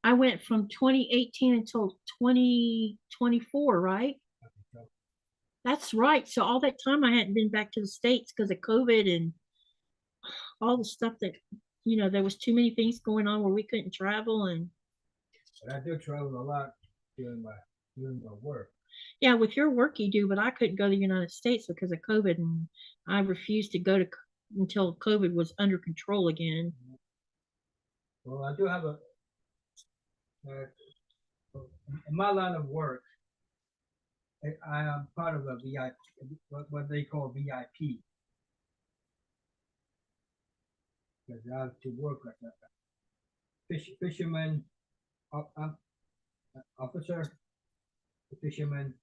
Speaker 1: I went from 2018 until 2024, right? That's right. So all that time I hadn't been back to the States because of COVID and all the stuff that, there was too many things going on where we couldn't travel. And
Speaker 2: But I do travel a lot during my work.
Speaker 1: yeah, with your work you do, but I couldn't go to the United States because of COVID, and I refused to go to until COVID was under control again.
Speaker 2: Well, I do have in my line of work, I am part of a VIP, what they call VIP. Because I have to work like a fisherman, officer, the fisherman,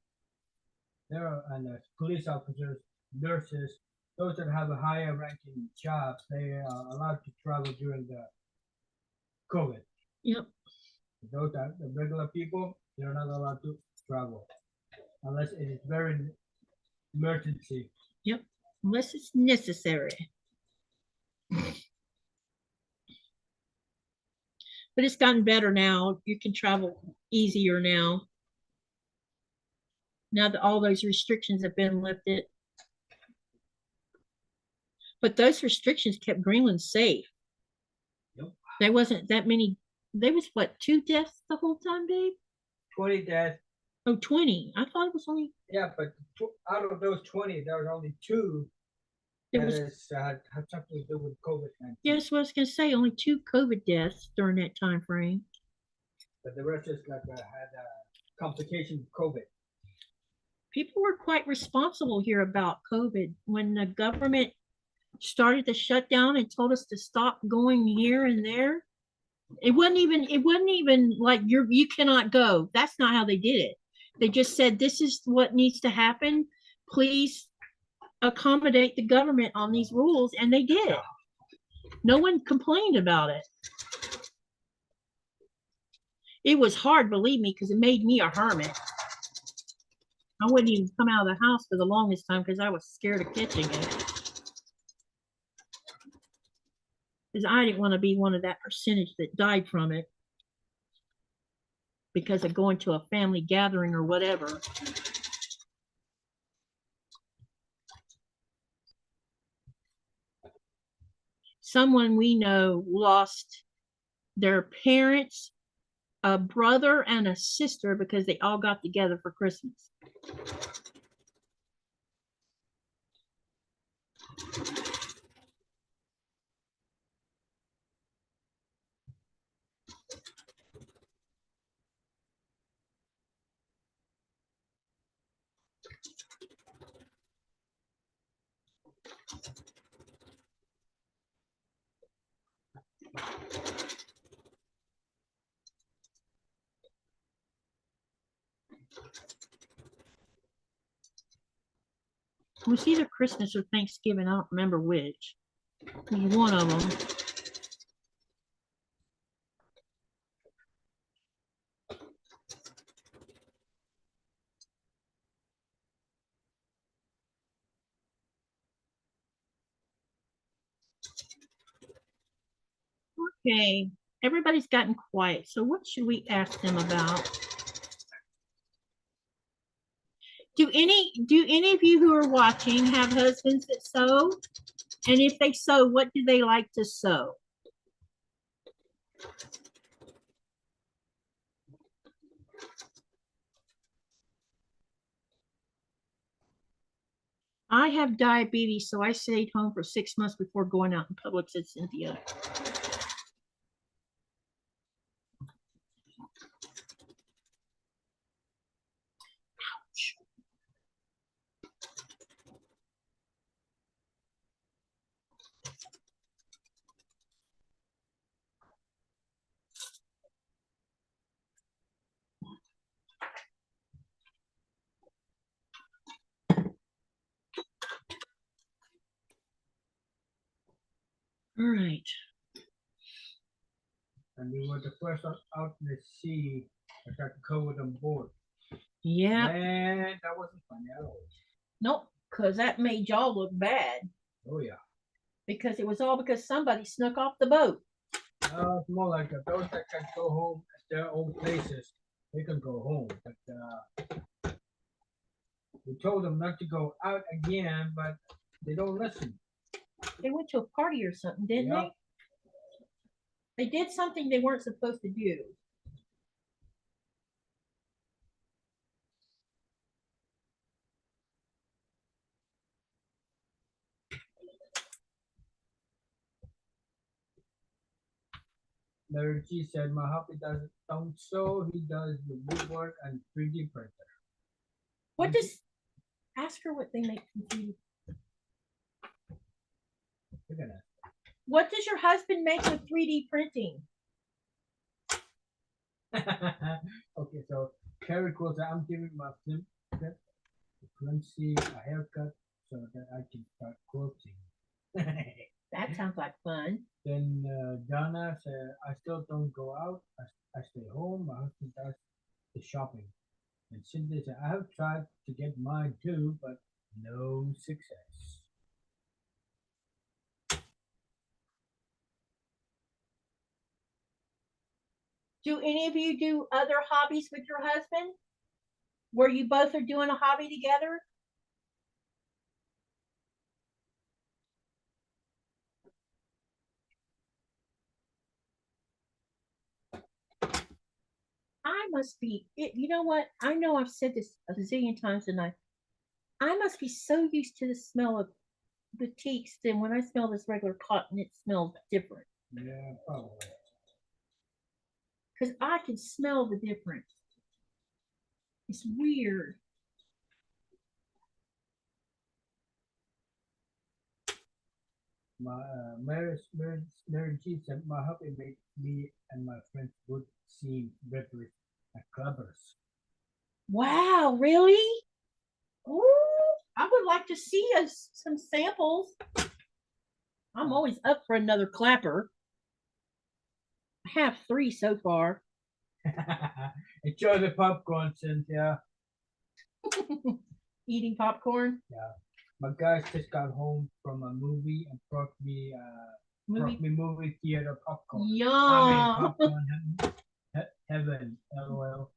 Speaker 2: There are and police officers, nurses, those that have a higher ranking jobs, they are allowed to travel during the COVID.
Speaker 1: Yep.
Speaker 2: Those that the regular people, they're not allowed to travel unless it is very emergency.
Speaker 1: Yep. Unless it's necessary. But it's gotten better now. You can travel easier now. Now that all those restrictions have been lifted. But those restrictions kept Greenland safe.
Speaker 2: Yep.
Speaker 1: There wasn't that many. There was what, 2 deaths the whole time, babe?
Speaker 2: 20 deaths.
Speaker 1: Oh, 20. I thought it was only.
Speaker 2: Yeah, but out of those 20, there was only 2 that had something to do with COVID-19.
Speaker 1: Yes, what I was going to say, only 2 COVID deaths during that time frame.
Speaker 2: But the rest just like had complications of COVID.
Speaker 1: People were quite responsible here about COVID. When the government started to shut down and told us to stop going here and there, it wasn't even like you cannot go. That's not how they did it. They just said, this is what needs to happen. Please accommodate the government on these rules, and they did. No one complained about it. It was hard, believe me, because it made me a hermit. I wouldn't even come out of the house for the longest time because I was scared of catching it. Because I didn't want to be one of that percentage that died from it because of going to a family gathering or whatever. Someone we know lost their parents, a brother, and a sister because they all got together for Christmas. It was either Christmas or Thanksgiving. I don't remember which. It was one of them. Okay, everybody's gotten quiet. So what should we ask them about? Do any of you who are watching have husbands that sew? And if they sew, what do they like to sew? I have diabetes, so I stayed home for 6 months before going out in public, said Cynthia. Ouch. All right.
Speaker 2: And we were the first out in the sea that got COVID on board.
Speaker 1: Yeah.
Speaker 2: And that wasn't funny at all.
Speaker 1: Nope, because that made y'all look bad.
Speaker 2: Oh, yeah.
Speaker 1: Because it was all because somebody snuck off the boat.
Speaker 2: It's more like those that can go home at their own places, they can go home. But we told them not to go out again, but they don't listen.
Speaker 1: They went to a party or something, didn't
Speaker 2: Yep.
Speaker 1: they? They did something they weren't supposed to do.
Speaker 2: Mary G said, my hubby don't sew, he does the woodwork and 3D printer.
Speaker 1: What does, ask her what they make from 3D.
Speaker 2: Look at that.
Speaker 1: What does your husband make with 3D printing?
Speaker 2: Okay, so Carrie Quilter, I'm giving my flip. currency, a haircut, so that I can start quilting.
Speaker 1: That sounds like fun.
Speaker 2: Then Donna said, I still don't go out. I stay home. My husband does the shopping. And Cynthia said, I have tried to get mine too, but no success.
Speaker 1: Do any of you do other hobbies with your husband? Where you both are doing a hobby together? I must be, you know what? I know I've said this a zillion times tonight. I must be so used to the smell of batiks that when I smell this regular cotton, it smells different.
Speaker 2: Yeah, probably.
Speaker 1: Because I can smell the difference. It's weird.
Speaker 2: My Mary G said, my hobby made me and my friends would seem rhetoric at clubbers.
Speaker 1: Wow, really? Ooh, I would like to see some samples. I'm always up for another clapper. I have 3 so far.
Speaker 2: Enjoy the popcorn, Cynthia.
Speaker 1: Eating popcorn.
Speaker 2: Yeah. My guys just got home from a movie and brought me movie theater popcorn.
Speaker 1: Yum.
Speaker 2: I mean, popcorn heaven, LOL.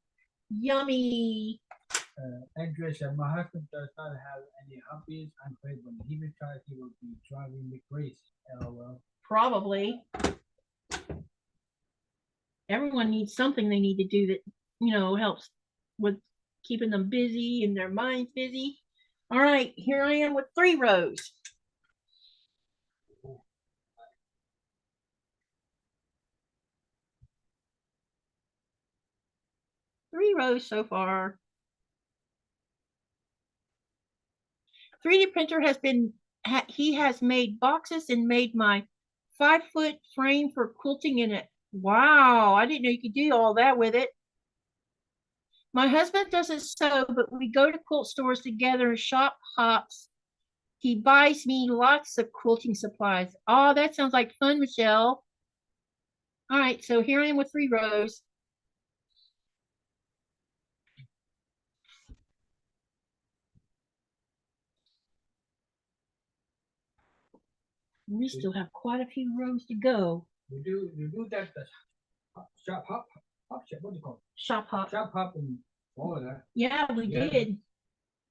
Speaker 1: Yummy.
Speaker 2: Andrea said, my husband does not have any hobbies. I'm afraid when he retires, he will be driving me crazy, LOL.
Speaker 1: Probably. Everyone needs something they need to do that, helps with keeping them busy and their minds busy. All right, here I am with 3 rows. Three rows so far. 3D printer he has made boxes and made my 5-foot frame for quilting in it. Wow, I didn't know you could do all that with it. My husband doesn't sew, but we go to quilt stores together and shop hops. He buys me lots of quilting supplies. Oh, that sounds like fun, Michelle. All right, so here I am with 3 rows. We still have quite a few rows to go.
Speaker 2: You do that shop hop, what do you call it?
Speaker 1: Shop hop.
Speaker 2: Shop hop in Florida.
Speaker 1: Yeah, we did.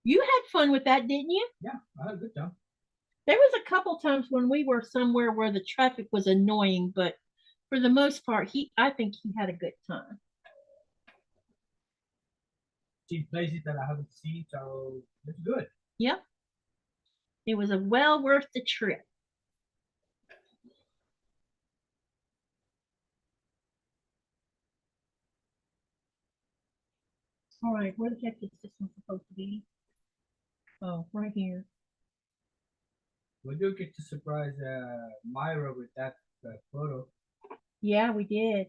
Speaker 1: You had fun with that, didn't you?
Speaker 2: Yeah, I had a good time.
Speaker 1: There was a couple times when we were somewhere where the traffic was annoying, but for the most part, I think he had a good time.
Speaker 2: Seen places that I haven't seen, so it's good.
Speaker 1: Yep. It was well worth the trip. All right, where the heck is this one supposed to be? Oh, right here.
Speaker 2: We do get to surprise Myra with that photo.
Speaker 1: Yeah, we did.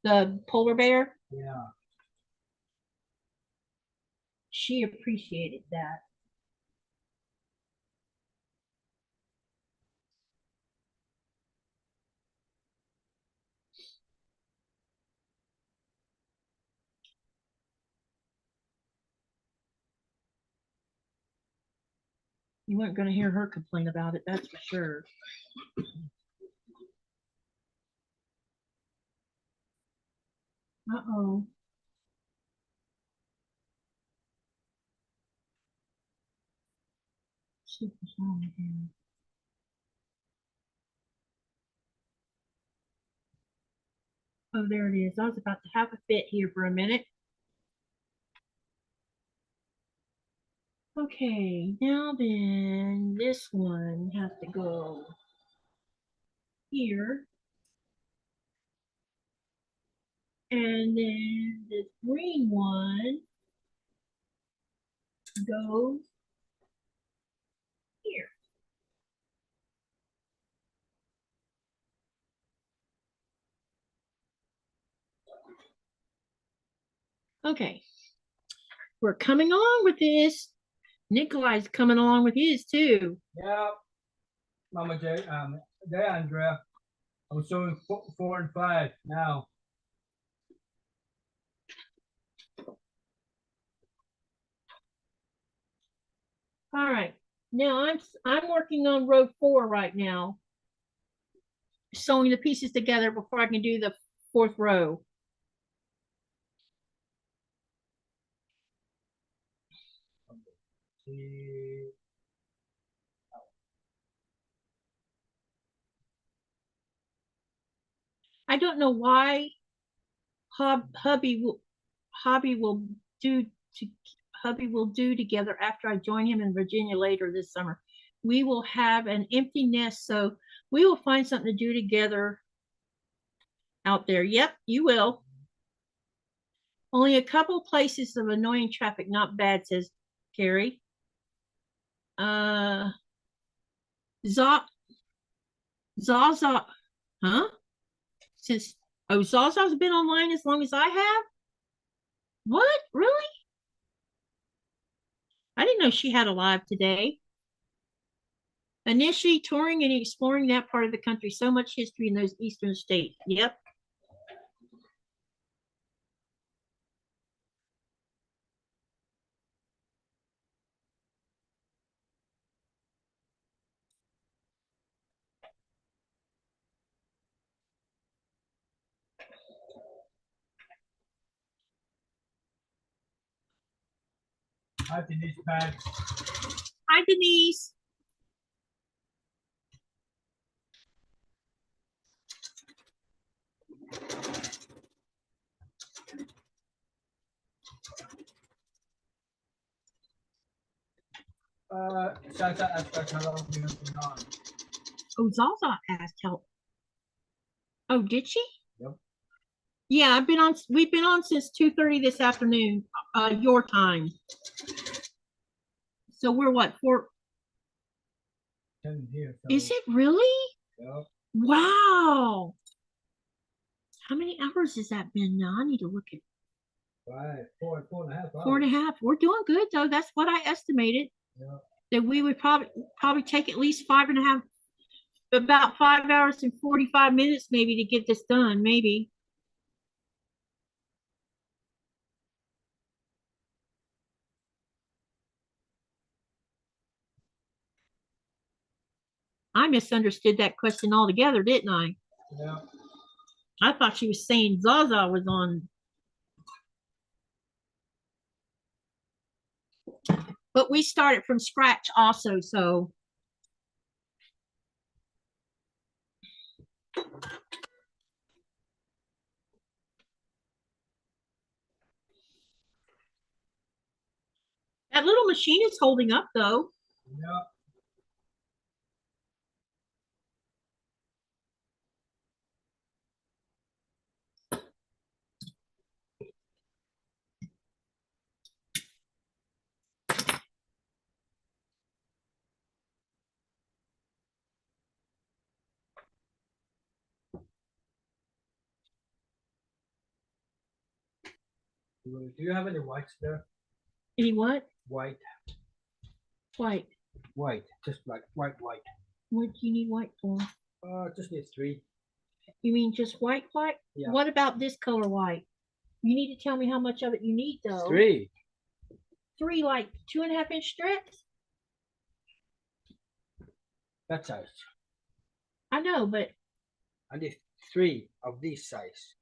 Speaker 1: The polar bear?
Speaker 2: Yeah.
Speaker 1: She appreciated that. You weren't going to hear her complain about it, that's for sure. Uh-oh. Shit, what's wrong with him? Oh, there it is. I was about to have a fit here for a minute. Okay, now then, this one has to go here. And then this green one goes here. Okay, We're coming along with this. Nikolaj's coming along with his too.
Speaker 2: Yeah, Mama J, Andrea, I'm showing 4 and 5 now.
Speaker 1: All right. Now I'm working on row 4 right now, sewing the pieces together before I can do the 4th row. I don't know why hubby will do together after I join him in Virginia later this summer. We will have an empty nest, so we will find something to do together out there. Yep, you will. Only a couple places of annoying traffic, not bad, says Carrie. Zaza, huh? Zaza's been online as long as I have? What? Really? I didn't know she had a live today. Initially touring and exploring that part of the country. So much history in those eastern states. Yep.
Speaker 2: Hi, Denise Pat.
Speaker 1: Hi, Denise.
Speaker 2: Zaza asked how long we have been on.
Speaker 1: Oh, Zaza asked help. Oh, did she?
Speaker 2: Yep.
Speaker 1: Yeah, we've been on since 2:30 this afternoon, your time. So we're what, 4?
Speaker 2: 10 here. So.
Speaker 1: Is it really?
Speaker 2: Yep.
Speaker 1: Wow. How many hours has that been now? I need to look at
Speaker 2: 4 and a half hours.
Speaker 1: 4.5. We're doing good though. That's what I estimated.
Speaker 2: Yep.
Speaker 1: That we would probably take at least 5.5, about 5 hours and 45 minutes maybe to get this done, maybe. I misunderstood that question altogether, didn't I?
Speaker 2: Yeah.
Speaker 1: I thought she was saying Zaza was on. But we started from scratch also, so. That little machine is holding up though.
Speaker 2: Yeah. Do you have any whites there?
Speaker 1: Any what?
Speaker 2: White.
Speaker 1: White.
Speaker 2: White. Just like white.
Speaker 1: What do you need white for?
Speaker 2: Just need 3.
Speaker 1: You mean just white?
Speaker 2: Yeah.
Speaker 1: What about this color white? You need to tell me how much of it you need though.
Speaker 2: 3.
Speaker 1: 3 like 2.5-inch strips?
Speaker 2: That size.
Speaker 1: I know, but
Speaker 2: I need 3 of this size.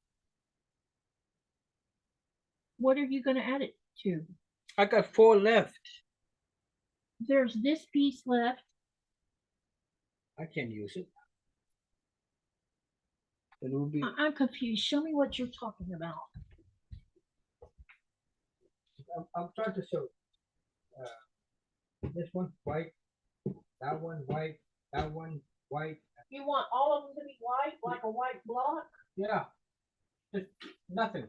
Speaker 1: what are you going to add it to?
Speaker 2: I got 4 left.
Speaker 1: There's this piece left.
Speaker 2: I can use it. It will be.
Speaker 1: I'm confused. Show me what you're talking about.
Speaker 2: I'm trying to show. This one white, that one white, that one white.
Speaker 1: You want all of them to be white, like a white block?
Speaker 2: Yeah, just nothing.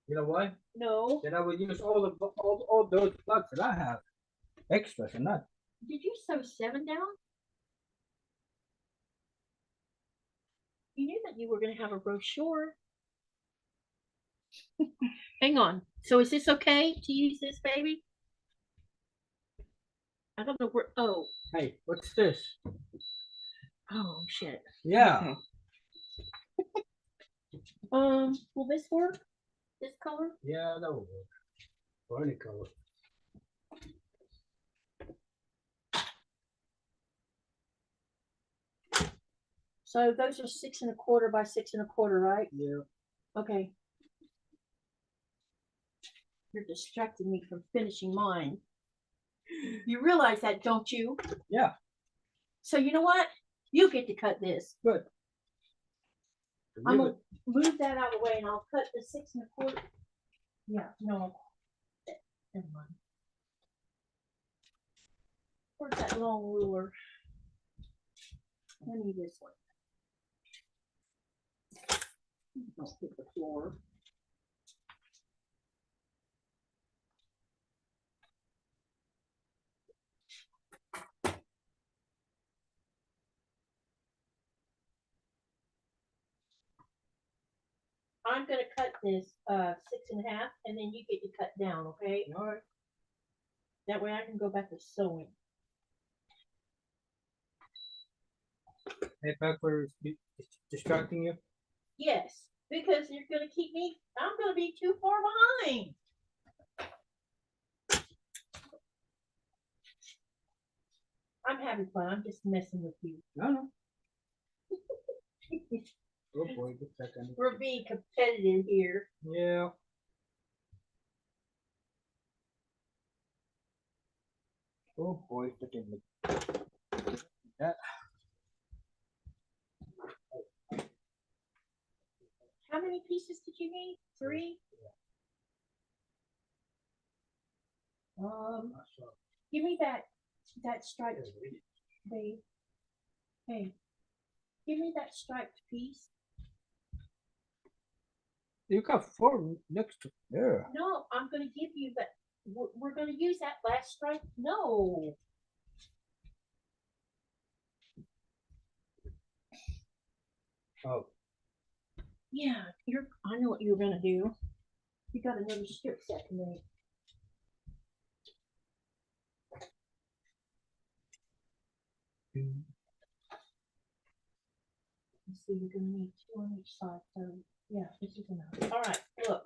Speaker 2: You know why?
Speaker 1: No.
Speaker 2: Then I would use all those blocks that I have, extras and that.
Speaker 1: Did you sew 7 down? You knew that you were going to have a brochure. Hang on. So is this okay to use this, baby? I don't know where. Oh,
Speaker 2: Hey, what's this?
Speaker 1: oh shit.
Speaker 2: Yeah.
Speaker 1: Okay. Will this work? This color?
Speaker 2: Yeah, that will work. For any color.
Speaker 1: So those are 6 1/4 by 6 1/4, right?
Speaker 2: Yeah.
Speaker 1: Okay. You're distracting me from finishing mine. You realize that, don't you?
Speaker 2: Yeah.
Speaker 1: So you know what? You get to cut this.
Speaker 2: Good.
Speaker 1: I'm gonna move that out of the way and I'll cut the 6 1/4. Yeah, no. Never mind. Where's that long ruler? I need this one. Don't hit the floor. I'm gonna cut this 6 1/2, and then you get to cut down, okay?
Speaker 2: All right.
Speaker 1: That way I can go back to sewing.
Speaker 2: Hey, back for distracting you.
Speaker 1: Yes, because you're gonna keep me. I'm gonna be too far behind. I'm having fun. I'm just messing with you.
Speaker 2: No. Oh boy, good second.
Speaker 1: We're being competitive here.
Speaker 2: Yeah. Oh boy, freaking that.
Speaker 1: How many pieces did you need? 3?
Speaker 2: Not sure.
Speaker 1: Give me that striped, babe. Hey, give me that striped piece.
Speaker 2: You got 4 next to there.
Speaker 1: No, I'm gonna give you that. We're gonna use that last stripe. No.
Speaker 2: Oh.
Speaker 1: Yeah, I know what you're gonna do. You got another strip set to make. Let's see, you're gonna need 2 on each side. So yeah, this is enough. All right, look.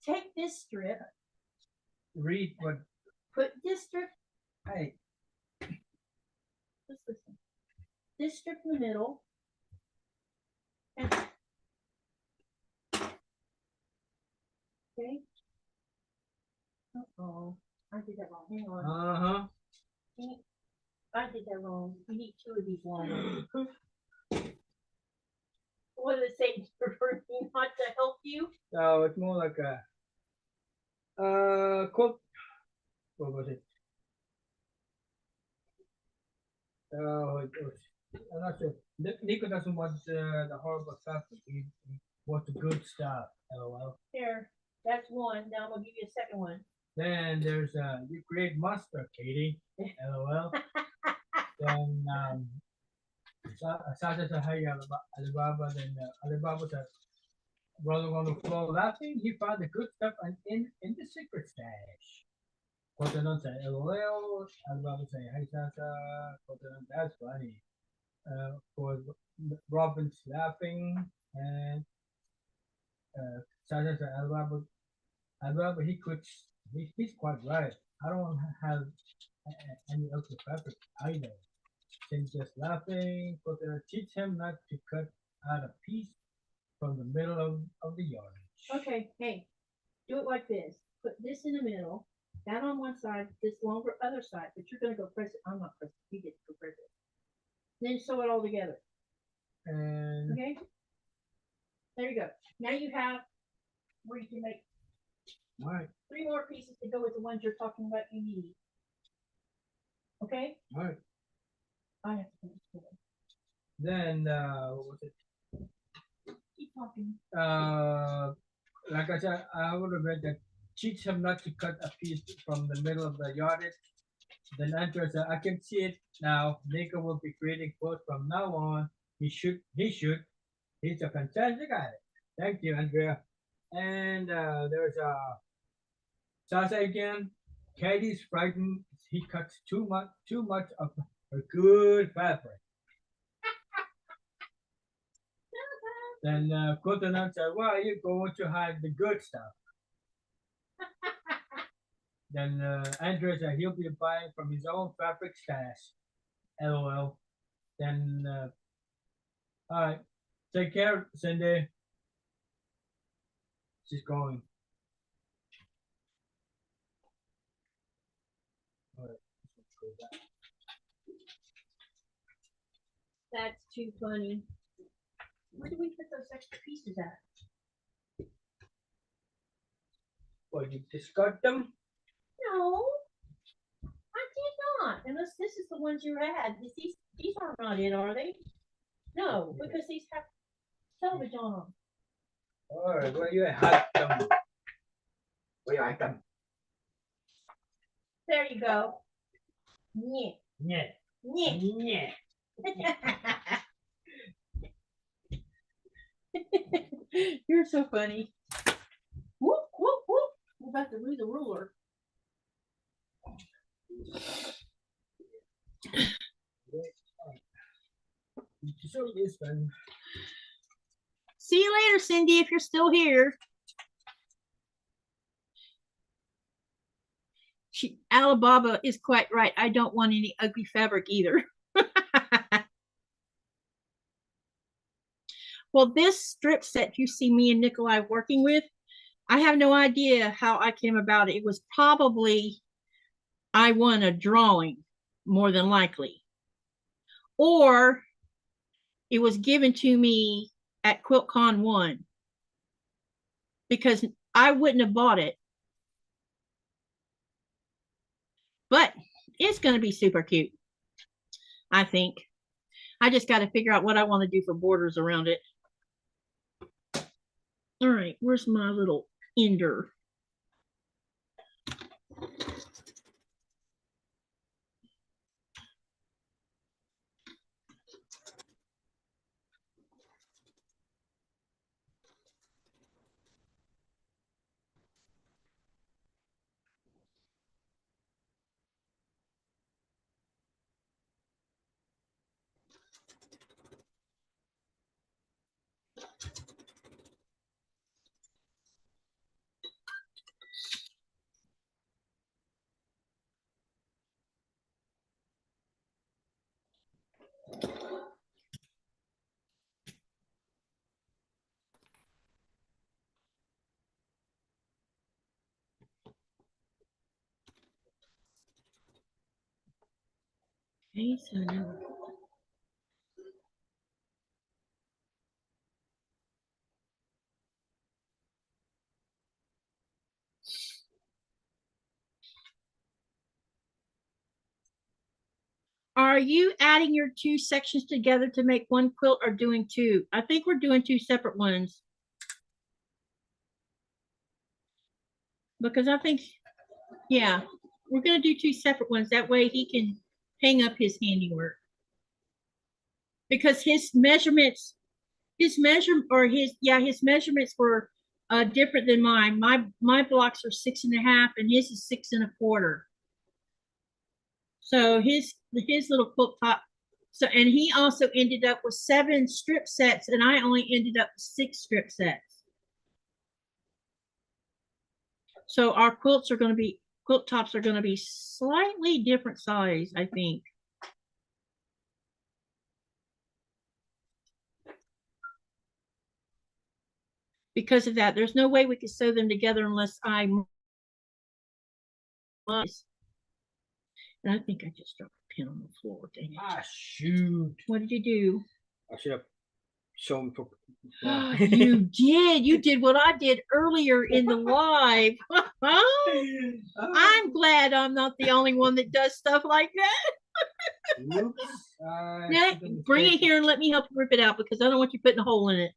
Speaker 1: Take this strip.
Speaker 2: Read what.
Speaker 1: Put this strip.
Speaker 2: Hey.
Speaker 1: Just listen. This strip in the middle. And, okay. Uh-oh. I did that wrong. Hang on. I did that wrong. We need 2 of these lines. What do they say for me not to help you?
Speaker 2: No, it's more like a quote. What was it? Oh, it was. I'm not sure. Nico doesn't want the horrible stuff. He wants the good stuff. LOL.
Speaker 1: Here, that's one. Now I'm gonna give you a second one.
Speaker 2: Then there's you create monster, Katie. LOL. Then Sasha said, "Hey, Alibaba." Then Alibaba said, "Rolling on the floor, laughing. He found the good stuff in the secret stash." Quilter said, "LOL." Alibaba said, "Hey, Sasha." Quilter, that's funny. Of course, Robin's laughing, and Sasha said, Alibaba, he's quite right. I don't have any other fabric either. He's just laughing. Quilter, teach him not to cut out a piece from the middle of the yarn.
Speaker 1: Okay, hey, do it like this. Put this in the middle, that on one side, this longer other side, but you're gonna go press it. I'm not pressing it. You get to go press it. Then sew it all together.
Speaker 2: And
Speaker 1: okay, there you go. Now you have where you can make
Speaker 2: all right.
Speaker 1: 3 more pieces to go with the ones you're talking about you need. Okay?
Speaker 2: All right.
Speaker 1: I have to finish it.
Speaker 2: Then what was it?
Speaker 1: talking.
Speaker 2: Like I said, I would have read that teach him not to cut a piece from the middle of the yardage. Then Andrea said, I can see it now. Nico will be creating quotes from now on. He should. He's a fantastic artist. Thank you, Andrea. And there's Sasa again. Katie's frightened. He cuts too much of her good fabric. Then Quilter said, "Why are you going to hide the good stuff?" Then Andrea said he'll be buying from his own fabric stash. LOL. Then, all right, take care, Cindy. She's going. All right,
Speaker 1: That's too funny. Where do we put those extra pieces at?
Speaker 2: Well, you discard them?
Speaker 1: No, I did not. Unless this is the ones you had. These are not it, are they? No, because these have selvage on them.
Speaker 2: All right, where you hide them? Where you hide them?
Speaker 1: There you go. Yeah.
Speaker 2: Yeah.
Speaker 1: Yeah.
Speaker 2: Yeah.
Speaker 1: You're so funny. Whoop, whoop, whoop. I'm about to lose a ruler.
Speaker 2: So this one.
Speaker 1: See you later, Cindy, if you're still here. Alibaba is quite right. I don't want any ugly fabric either. Well, this strip set you see me and Nikolaj working with, I have no idea how I came about it. It was probably I won a drawing, more than likely. Or it was given to me at QuiltCon 1. Because I wouldn't have bought it. But it's going to be super cute, I think. I just got to figure out what I want to do for borders around it. All right, where's my little ender? Okay, so now are you adding your two sections together to make one quilt or doing two? I think we're doing two separate ones. Because I think, yeah, we're going to do two separate ones. That way he can hang up his handiwork. Because his measurements were different than mine. My blocks are 6.5 and his is 6 1/4. So his little quilt top. So, and he also ended up with 7 strip sets and I only ended up with 6 strip sets. So our quilt tops are going to be slightly different size, I think. Because of that, there's no way we could sew them together unless I must. And I think I just dropped a pin on the floor. Dang it.
Speaker 2: Ah, shoot.
Speaker 1: What did you do?
Speaker 2: I should have shown.
Speaker 1: You did. You did what I did earlier in the live. I'm glad I'm not the only one that does stuff like that.
Speaker 2: Oops.
Speaker 1: Now, bring it here and let me help you rip it out because I don't want you putting a hole in it.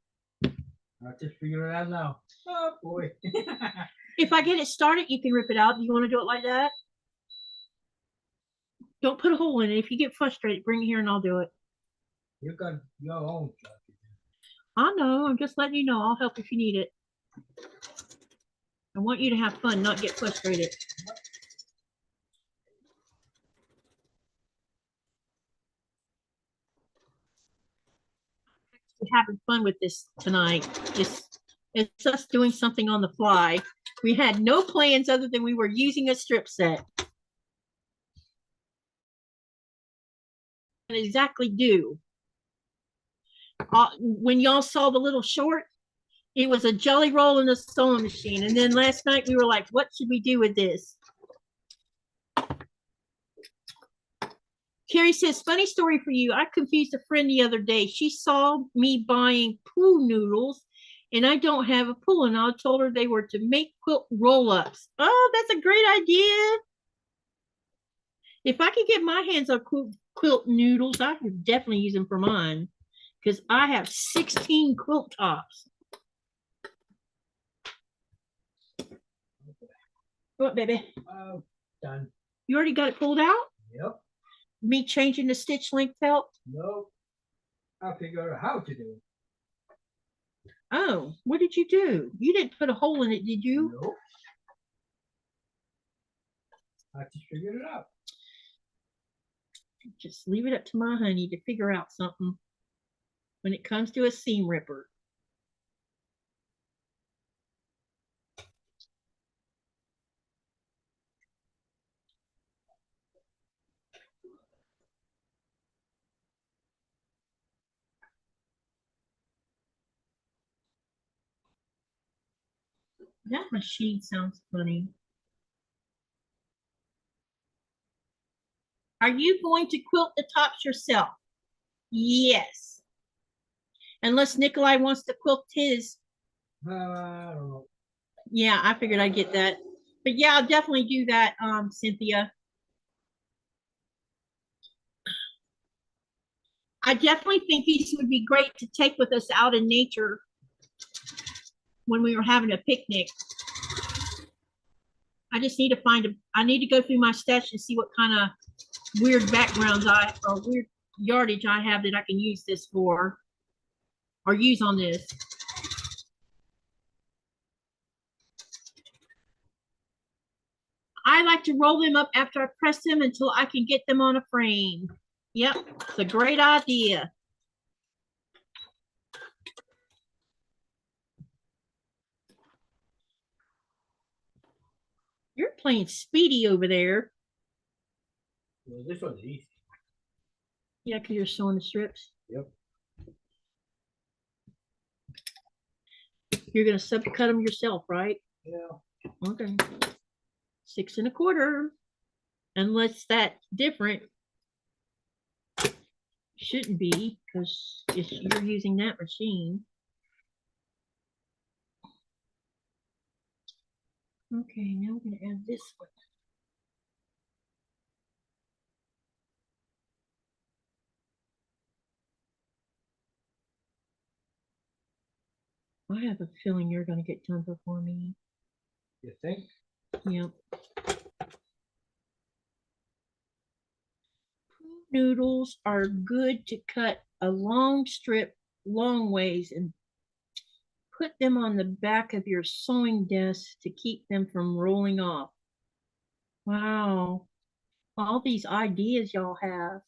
Speaker 2: I'll just figure it out now. Oh boy.
Speaker 1: If I get it started, you can rip it out. Do you want to do it like that? Don't put a hole in it. If you get frustrated, bring it here and I'll do it.
Speaker 2: You got your own job.
Speaker 1: I know. I'm just letting you know. I'll help if you need it. I want you to have fun, not get frustrated. We're having fun with this tonight. It's us doing something on the fly. We had no plans other than we were using a strip set. Exactly do. When y'all saw the little short, it was a jelly roll in the sewing machine. And then last night we were like, what should we do with this? Carrie says, funny story for you. I confused a friend the other day. She saw me buying pool noodles and I don't have a pool. And I told her they were to make quilt roll-ups. Oh, that's a great idea. If I could get my hands on quilt noodles, I could definitely use them for mine because I have 16 quilt tops. What, baby?
Speaker 2: Done.
Speaker 1: You already got it pulled out?
Speaker 2: Yep.
Speaker 1: Me changing the stitch length help?
Speaker 2: Nope. I'll figure out how to do it.
Speaker 1: Oh, what did you do? You didn't put a hole in it, did you?
Speaker 2: Nope. I just figured it out.
Speaker 1: Just leave it up to my honey to figure out something when it comes to a seam ripper. That machine sounds funny. Are you going to quilt the tops yourself? Yes. Unless Nikolaj wants to quilt his.
Speaker 2: I don't know.
Speaker 1: Yeah, I figured I'd get that. But yeah, I'll definitely do that, Cynthia. I definitely think these would be great to take with us out in nature when we were having a picnic. I just need to I need to go through my stash and see what kind of weird backgrounds or weird yardage I have that I can use this for or use on this. I like to roll them up after I press them until I can get them on a frame. Yep, it's a great idea. You're playing Speedy over there.
Speaker 2: Well, this one's easy.
Speaker 1: Yeah, because you're sewing the strips.
Speaker 2: Yep.
Speaker 1: You're going to subcut them yourself, right?
Speaker 2: Yeah.
Speaker 1: Okay. 6 1/4. Unless that's different. Shouldn't be because you're using that machine. Okay, now we're going to add this one. I have a feeling you're going to get done before me.
Speaker 2: You think?
Speaker 1: Yep. Noodles are good to cut a long strip long ways and put them on the back of your sewing desk to keep them from rolling off. Wow. All these ideas y'all have.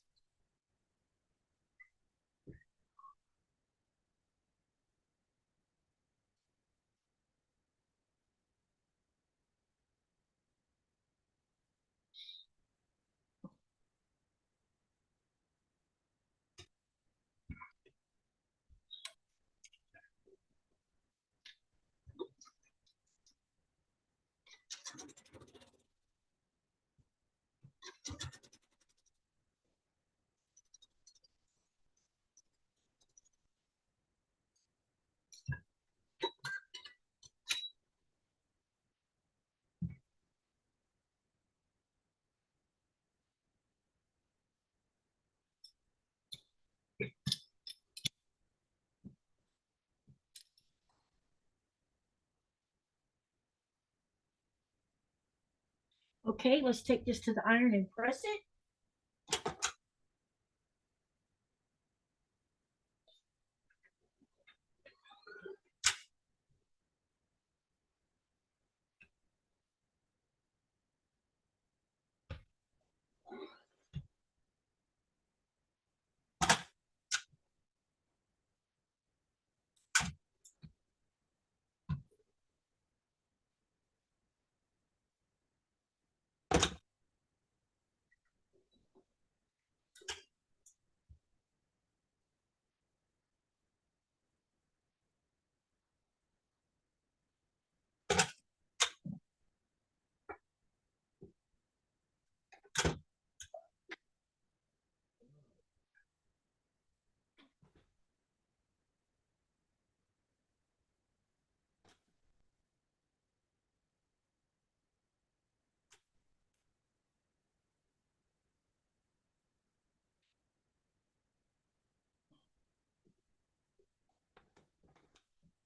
Speaker 1: Okay, let's take this to the iron and press it.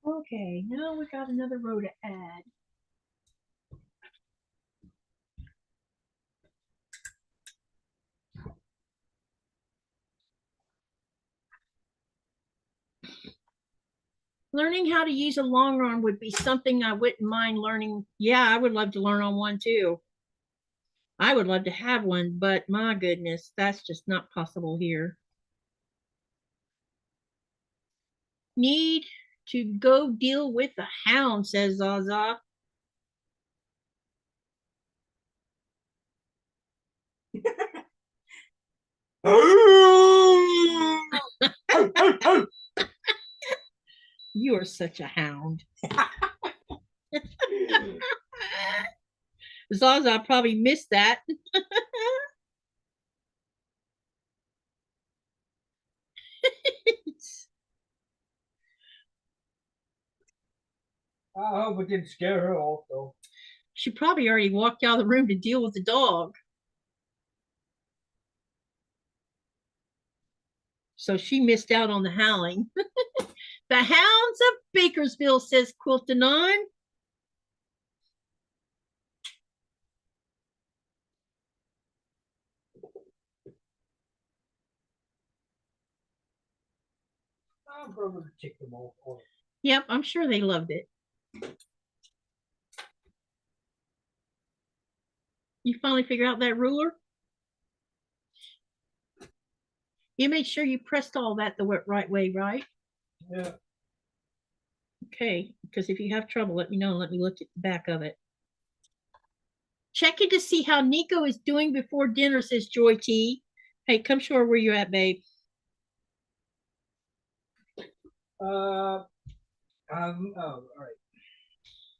Speaker 1: Okay, now we got another row to add. Learning how to use a long arm would be something I wouldn't mind learning. Yeah, I would love to learn on one too. I would love to have one, but my goodness, that's just not possible here. Need to go deal with the hound, says Zaza. You are such a hound. Zaza probably missed that.
Speaker 2: I hope it didn't scare her off though.
Speaker 1: She probably already walked out of the room to deal with the dog. So she missed out on the howling. The hounds of Bakersville, says Quilting on.
Speaker 2: I'm probably check them all.
Speaker 1: Yep, I'm sure they loved it. You finally figure out that ruler? You made sure you pressed all that the right way, right?
Speaker 2: Yeah.
Speaker 1: Okay, because if you have trouble, let me know and let me look at the back of it. Checking to see how Nico is doing before dinner, says Joy T. Hey, come show her where you're at, babe.
Speaker 2: Oh, all right.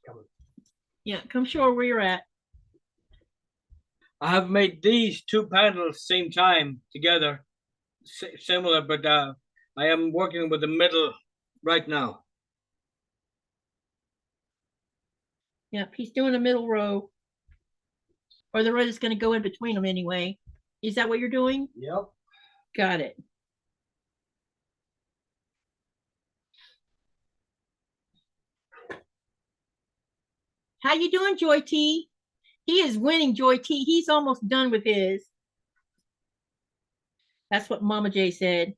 Speaker 2: Come on.
Speaker 1: Yeah, come show her where you're at.
Speaker 3: I have made these two panels same time together, similar, but I am working with the middle right now.
Speaker 1: Yep, he's doing a middle row. Or the row that's going to go in between them anyway. Is that what you're doing?
Speaker 2: Yep.
Speaker 1: Got it. How you doing, Joy T? He is winning, Joy T. He's almost done with his. That's what Mama J said.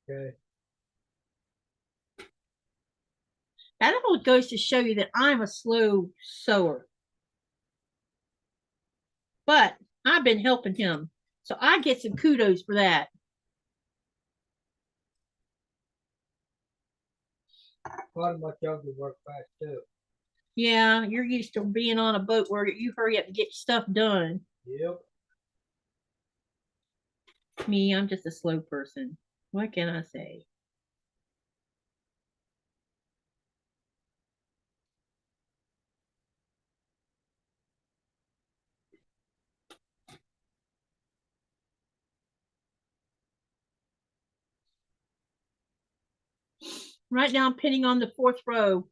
Speaker 2: Okay.
Speaker 1: That all goes to show you that I'm a slow sewer. But I've been helping him. So I get some kudos for that.
Speaker 2: Part of my job to work fast too.
Speaker 1: Yeah, you're used to being on a boat where you hurry up and get stuff done.
Speaker 2: Yep.
Speaker 1: Me, I'm just a slow person. What can I say? Right now I'm pinning on the 4th row.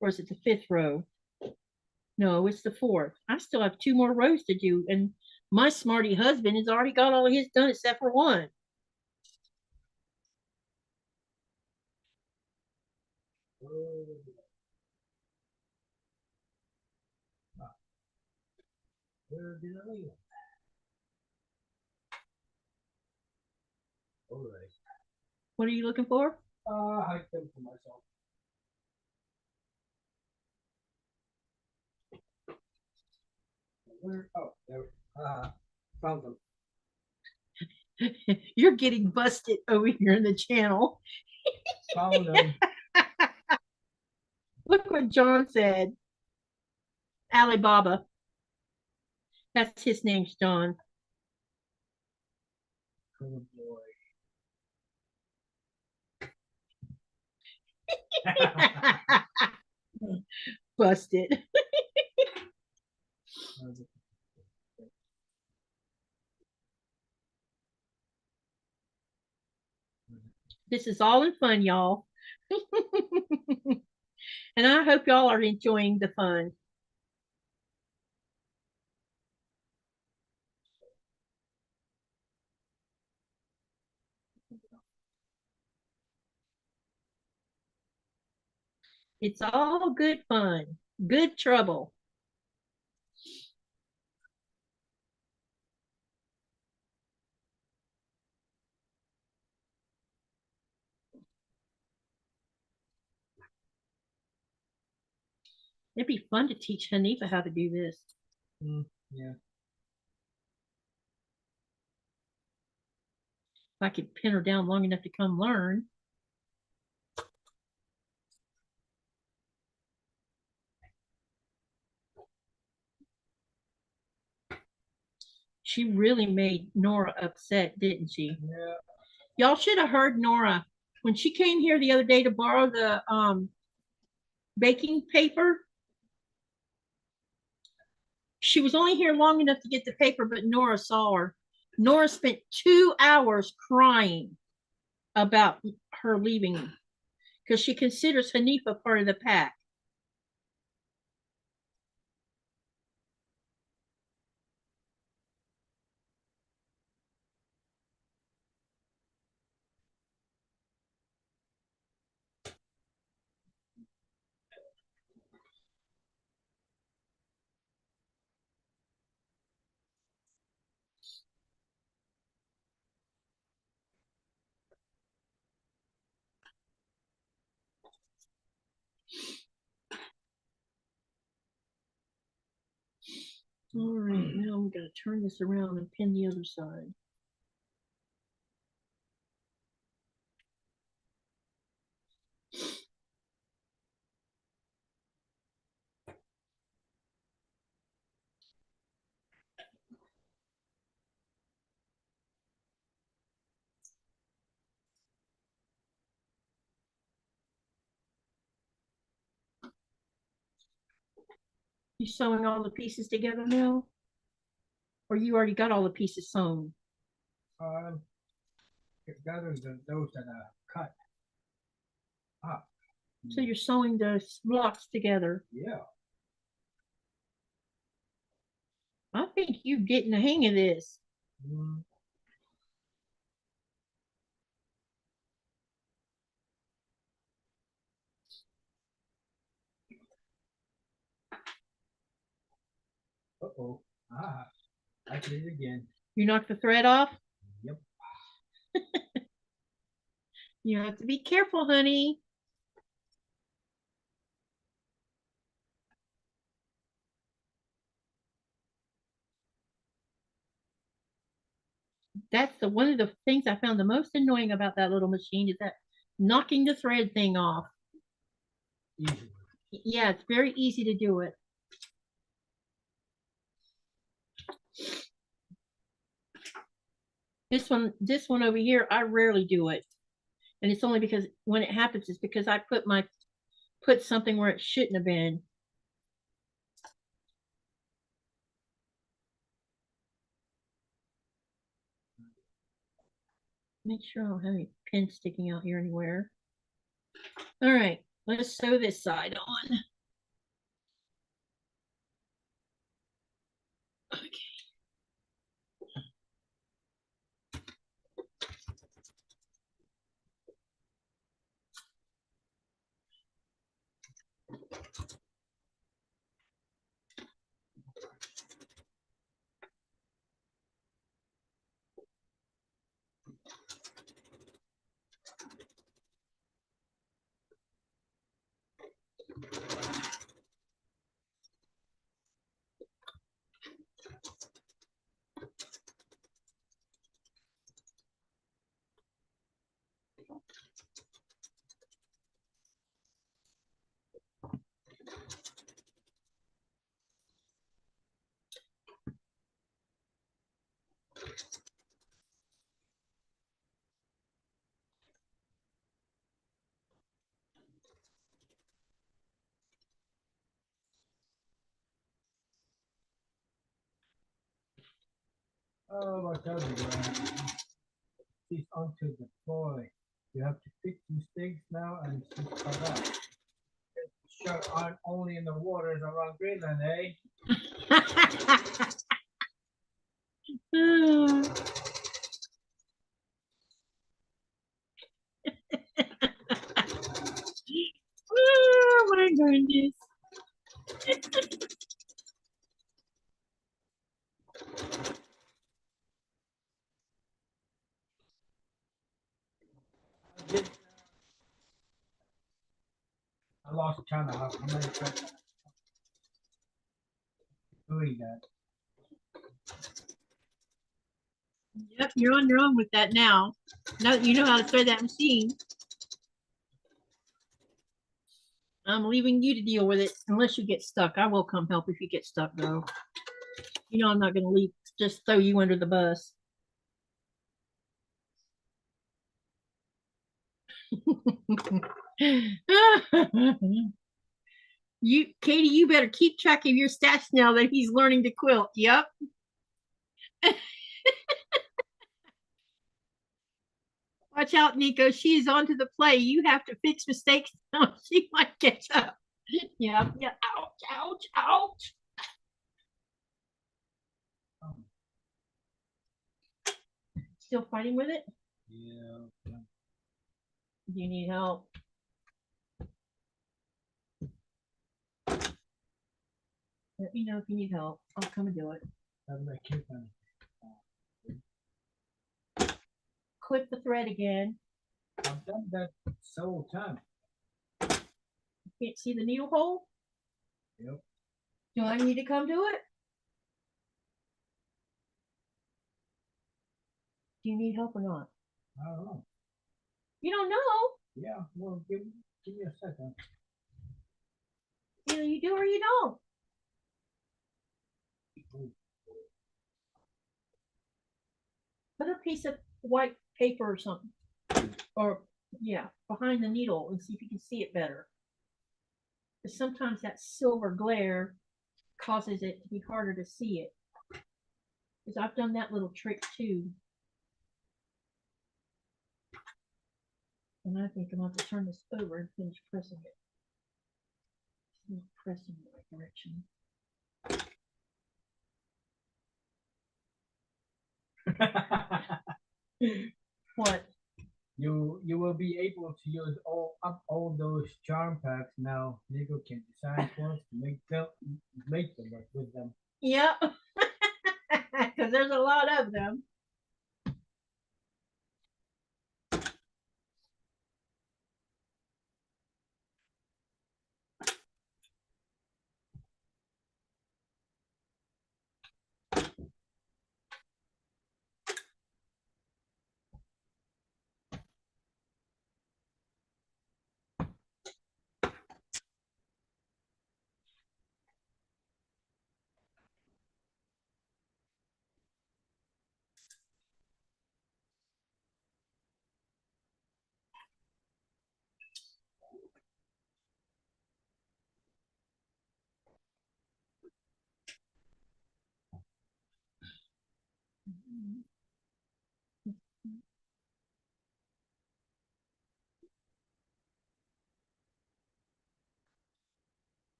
Speaker 1: Or is it the 5th row? No, it's the 4th. I still have 2 more rows to do. And my smarty husband has already got all of his done except for one.
Speaker 2: Where did I leave it? All right.
Speaker 1: What are you looking for?
Speaker 2: I them for myself. Where? Oh, there. Found them.
Speaker 1: You're getting busted over here in the channel.
Speaker 2: Found them.
Speaker 1: Look what John said. Alibaba. That's his name's John.
Speaker 2: Oh boy.
Speaker 1: Busted. This is all in fun, y'all. And I hope y'all are enjoying the fun. It's all good fun, good trouble. It'd be fun to teach Hanifa how to do this.
Speaker 2: Yeah.
Speaker 1: If I could pin her down long enough to come learn. She really made Nora upset, didn't she?
Speaker 2: Yeah.
Speaker 1: Y'all should have heard Nora when she came here the other day to borrow the baking paper. She was only here long enough to get the paper, but Nora saw her. Nora spent 2 hours crying about her leaving because she considers Hanifa part of the pack. All right, now I'm going to turn this around and pin the other side. You sewing all the pieces together now? Or you already got all the pieces sewn?
Speaker 2: Gathering those that are cut up.
Speaker 1: So you're sewing the blocks together.
Speaker 2: Yeah.
Speaker 1: I think you're getting the hang of this.
Speaker 2: Mm. Uh-oh. I did it again.
Speaker 1: You knocked the thread off?
Speaker 2: Yep.
Speaker 1: You have to be careful, honey. That's one of the things I found the most annoying about that little machine is that knocking the thread thing off.
Speaker 2: Easy.
Speaker 1: Yeah, it's very easy to do it. This one over here, I rarely do it. And it's only because when it happens, it's because I put something where it shouldn't have been. Make sure I don't have any pins sticking out here anywhere. All right, let's sew this side on. Okay.
Speaker 2: Oh, I told you, she's onto the boy. You have to fix mistakes now and she's caught up. Sharks aren't only in the waters around Greenland, eh?
Speaker 1: Oh my goodness.
Speaker 2: I lost count of how many times doing that.
Speaker 1: Yep, you're on your own with that now. Now that you know how to thread that machine. I'm leaving you to deal with it unless you get stuck. I will come help if you get stuck though. You know I'm not gonna leave, just throw you under the bus. Katie, you better keep track of your stats now that he's learning to quilt. Yep. Watch out, Nico. She's onto the play. You have to fix mistakes. She might get up. Yeah. Yeah. Ouch. Ouch. Ouch. Still fighting with it?
Speaker 2: Yeah.
Speaker 1: Do you need help? Let me know if you need help. I'll come and do it.
Speaker 2: How do I keep on?
Speaker 1: Clip the thread again.
Speaker 2: I've done that several times.
Speaker 1: Can't see the needle hole?
Speaker 2: Yep.
Speaker 1: Do I need to come do it? Do you need help or not?
Speaker 2: I don't know.
Speaker 1: You don't know.
Speaker 2: Yeah, well, give me a second.
Speaker 1: Either you do or you don't. Put a piece of white paper or something. Or, yeah, behind the needle and see if you can see it better. Because sometimes that silver glare causes it to be harder to see it. Because I've done that little trick too. And I think I'm going to have to turn this over and finish pressing it. It's not pressing in the right direction. What?
Speaker 2: You will be able to use all those charm packs now. Nico can design for us to make them with them.
Speaker 1: Yep. Because there's a lot of them.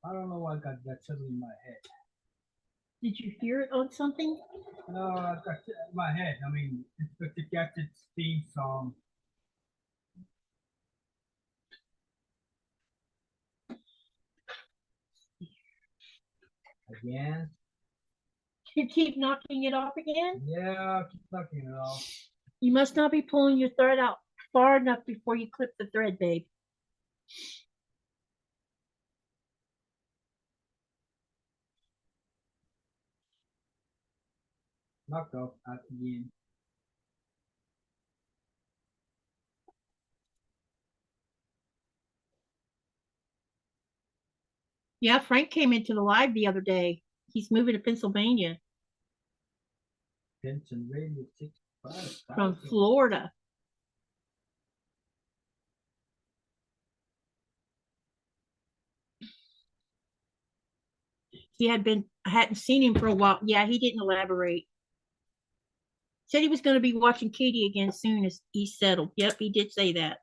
Speaker 2: I don't know why I got that suddenly in my head.
Speaker 1: Did you hear it on something?
Speaker 2: No, I got it in my head. I mean, it's the Gadget's theme song. Again?
Speaker 1: You keep knocking it off again?
Speaker 2: Yeah, I keep knocking it off.
Speaker 1: You must not be pulling your thread out far enough before you clip the thread, babe.
Speaker 2: Knocked off at the end.
Speaker 1: Yeah, Frank came into the live the other day. He's moving to Pennsylvania
Speaker 2: Pennsylvania 65.
Speaker 1: from Florida. I hadn't seen him for a while. Yeah, he didn't elaborate. Said he was going to be watching Katie again soon as he's settled. Yep, he did say that.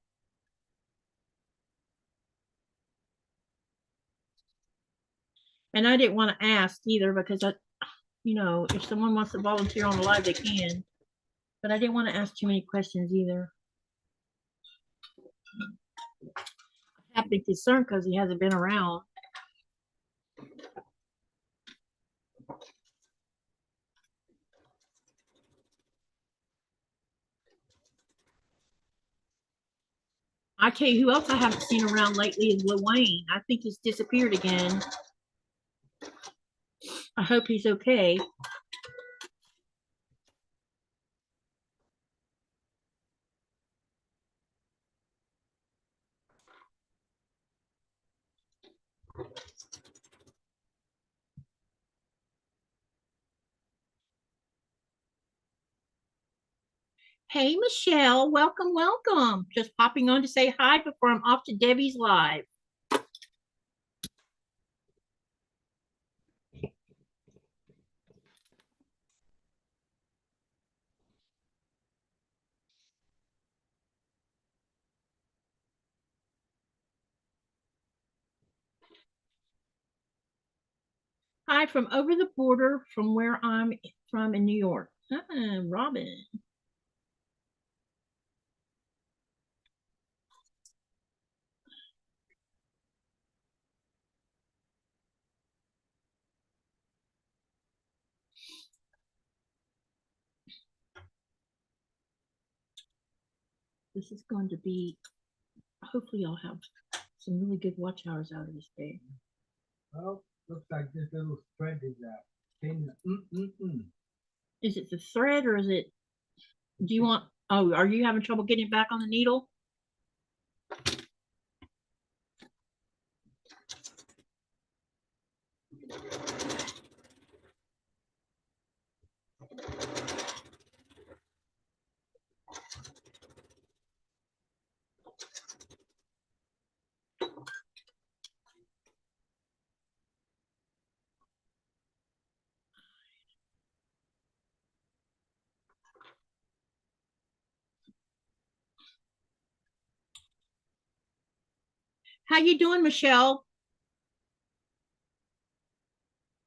Speaker 1: And I didn't want to ask either because if someone wants to volunteer on the live, they can. But I didn't want to ask too many questions either. I have been concerned because he hasn't been around. I tell you who else I haven't seen around lately is Lil Wayne. I think he's disappeared again. I hope he's okay. Hey, Michelle, welcome, welcome. Just popping on to say hi before I'm off to Debbie's live. Hi from over the border from where I'm from in New York. Robin. This is going to be, hopefully I'll have some really good watch hours out of this day.
Speaker 2: Well, looks like this little thread is thin.
Speaker 1: Is it the thread or is it, are you having trouble getting back on the needle? How you doing, Michelle?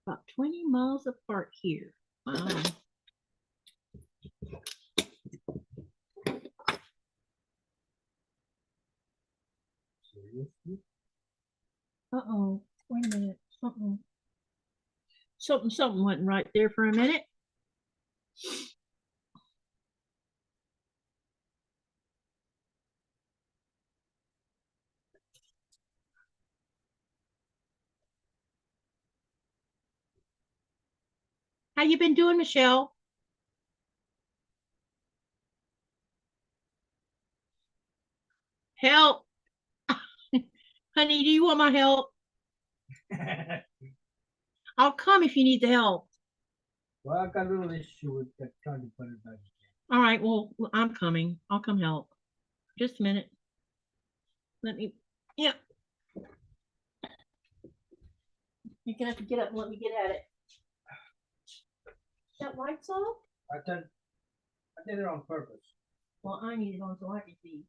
Speaker 1: About 20 miles apart here. Wow.
Speaker 2: Seriously?
Speaker 1: Uh-oh. Wait a minute. Something went right there for a minute. How you been doing, Michelle? Help. Honey, do you want my help? I'll come if you need the help.
Speaker 2: Well, I got a little issue with that, trying to put it back again.
Speaker 1: All right, well, I'm coming. I'll come help. Just a minute. Yeah. You're gonna have to get up and let me get at it. That light's off?
Speaker 2: I did it on purpose.
Speaker 1: Well, I need it on so I can see.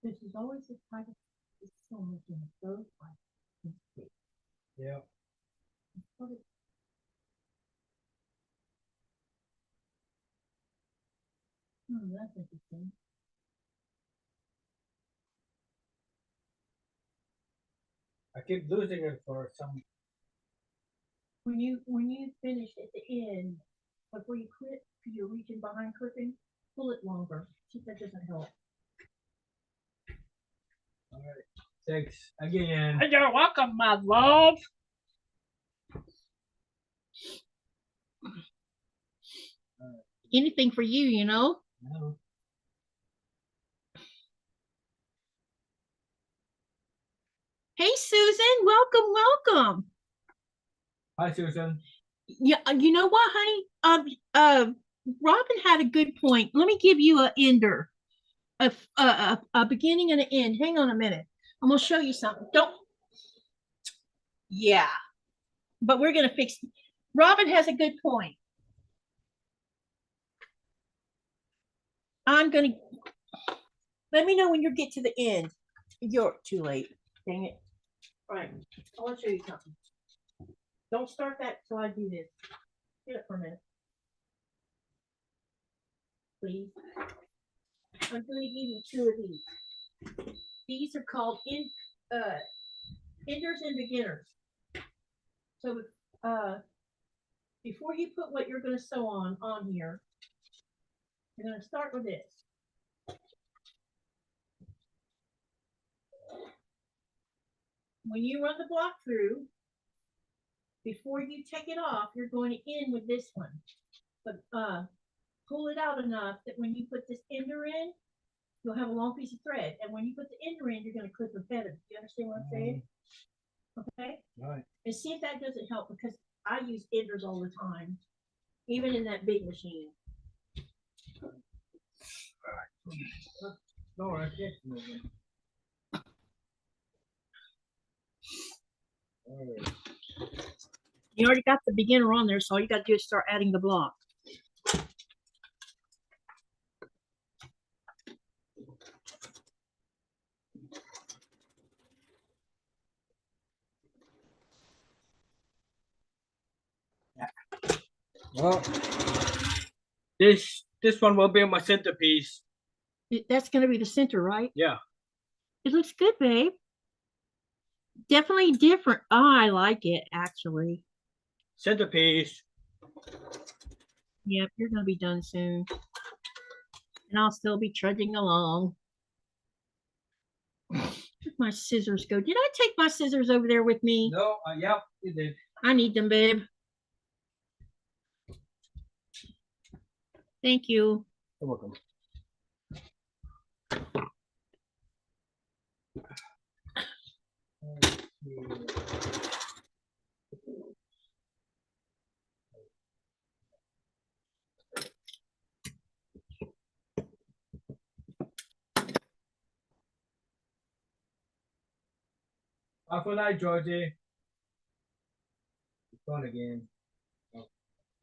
Speaker 1: This is always the type of so much in those like
Speaker 2: Yeah.
Speaker 1: That's interesting.
Speaker 2: I keep losing it for some.
Speaker 1: When you finish at the end, before you quit, because you're reaching behind clipping, pull it longer. See if that doesn't help.
Speaker 2: All right. Thanks again.
Speaker 1: You're welcome, my love. Anything for you, you know.
Speaker 2: No.
Speaker 1: Hey, Susan, welcome, welcome.
Speaker 2: Hi, Susan.
Speaker 1: Yeah, you know what, honey? Robin had a good point. Let me give you a ender, a beginning and an end. Hang on a minute. I'm gonna show you something. Don't. Yeah, but we're gonna fix. Robin has a good point. I'm gonna. Let me know when you get to the end. You're too late. Dang it. All right. I want to show you something. Don't start that till I do this. Get it for a minute. Please. I'm going to give you two of these. These are called enders and beginners. So before you put what you're going to sew on here, you're going to start with this. When you run the block through, before you take it off, you're going to end with this one. But pull it out enough that when you put this ender in, you'll have a long piece of thread. And when you put the ender in, you're going to clip the feather. Do you understand what I'm saying? Okay?
Speaker 2: All right.
Speaker 1: And see if that doesn't help, because I use enders all the time, even in that big machine.
Speaker 2: No, I can't move it. All right.
Speaker 1: You already got the beginner on there, so all you got to do is start adding the block.
Speaker 3: Well, this one will be my centerpiece.
Speaker 1: That's going to be the center, right?
Speaker 3: Yeah.
Speaker 1: It looks good, babe. Definitely different. Oh, I like it, actually.
Speaker 3: Centerpiece.
Speaker 1: Yep, you're going to be done soon. And I'll still be trudging along. Where'd my scissors go? Did I take my scissors over there with me?
Speaker 2: No, yep, you did.
Speaker 1: I need them, babe. Thank you.
Speaker 3: You're welcome.
Speaker 2: Bye for night, Georgie. It's gone again.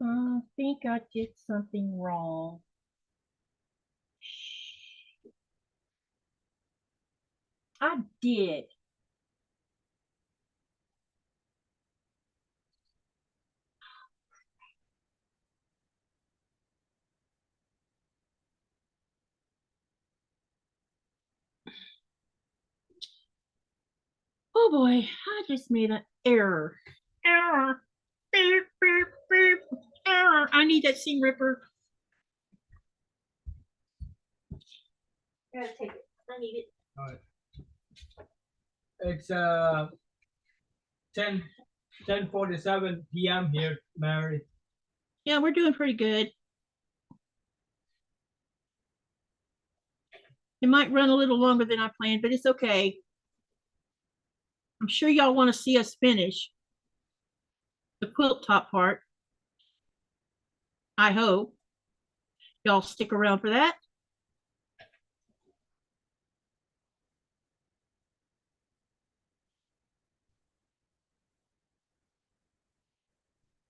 Speaker 1: I think I did something wrong. I did. Oh boy, I just made an error. Error. Beep, beep, beep. Error. I need that seam ripper. Gotta take it. I need it.
Speaker 2: All right. It's 10:47 p.m. here, Mary.
Speaker 1: Yeah, we're doing pretty good. It might run a little longer than I planned, but it's okay. I'm sure y'all want to see us finish the quilt top part. I hope y'all stick around for that.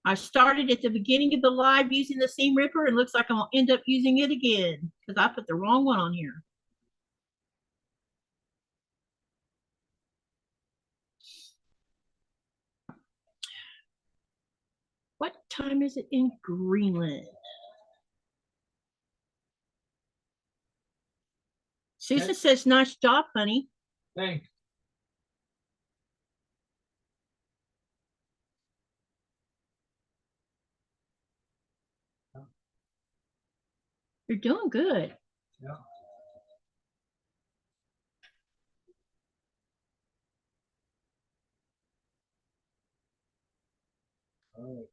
Speaker 1: I started at the beginning of the live using the seam ripper, and looks like I'll end up using it again because I put the wrong one on here. What time is it in Greenland? Susan
Speaker 2: Okay.
Speaker 1: says, nice job, honey.
Speaker 2: Thanks.
Speaker 1: You're doing good.
Speaker 2: Yeah. All right.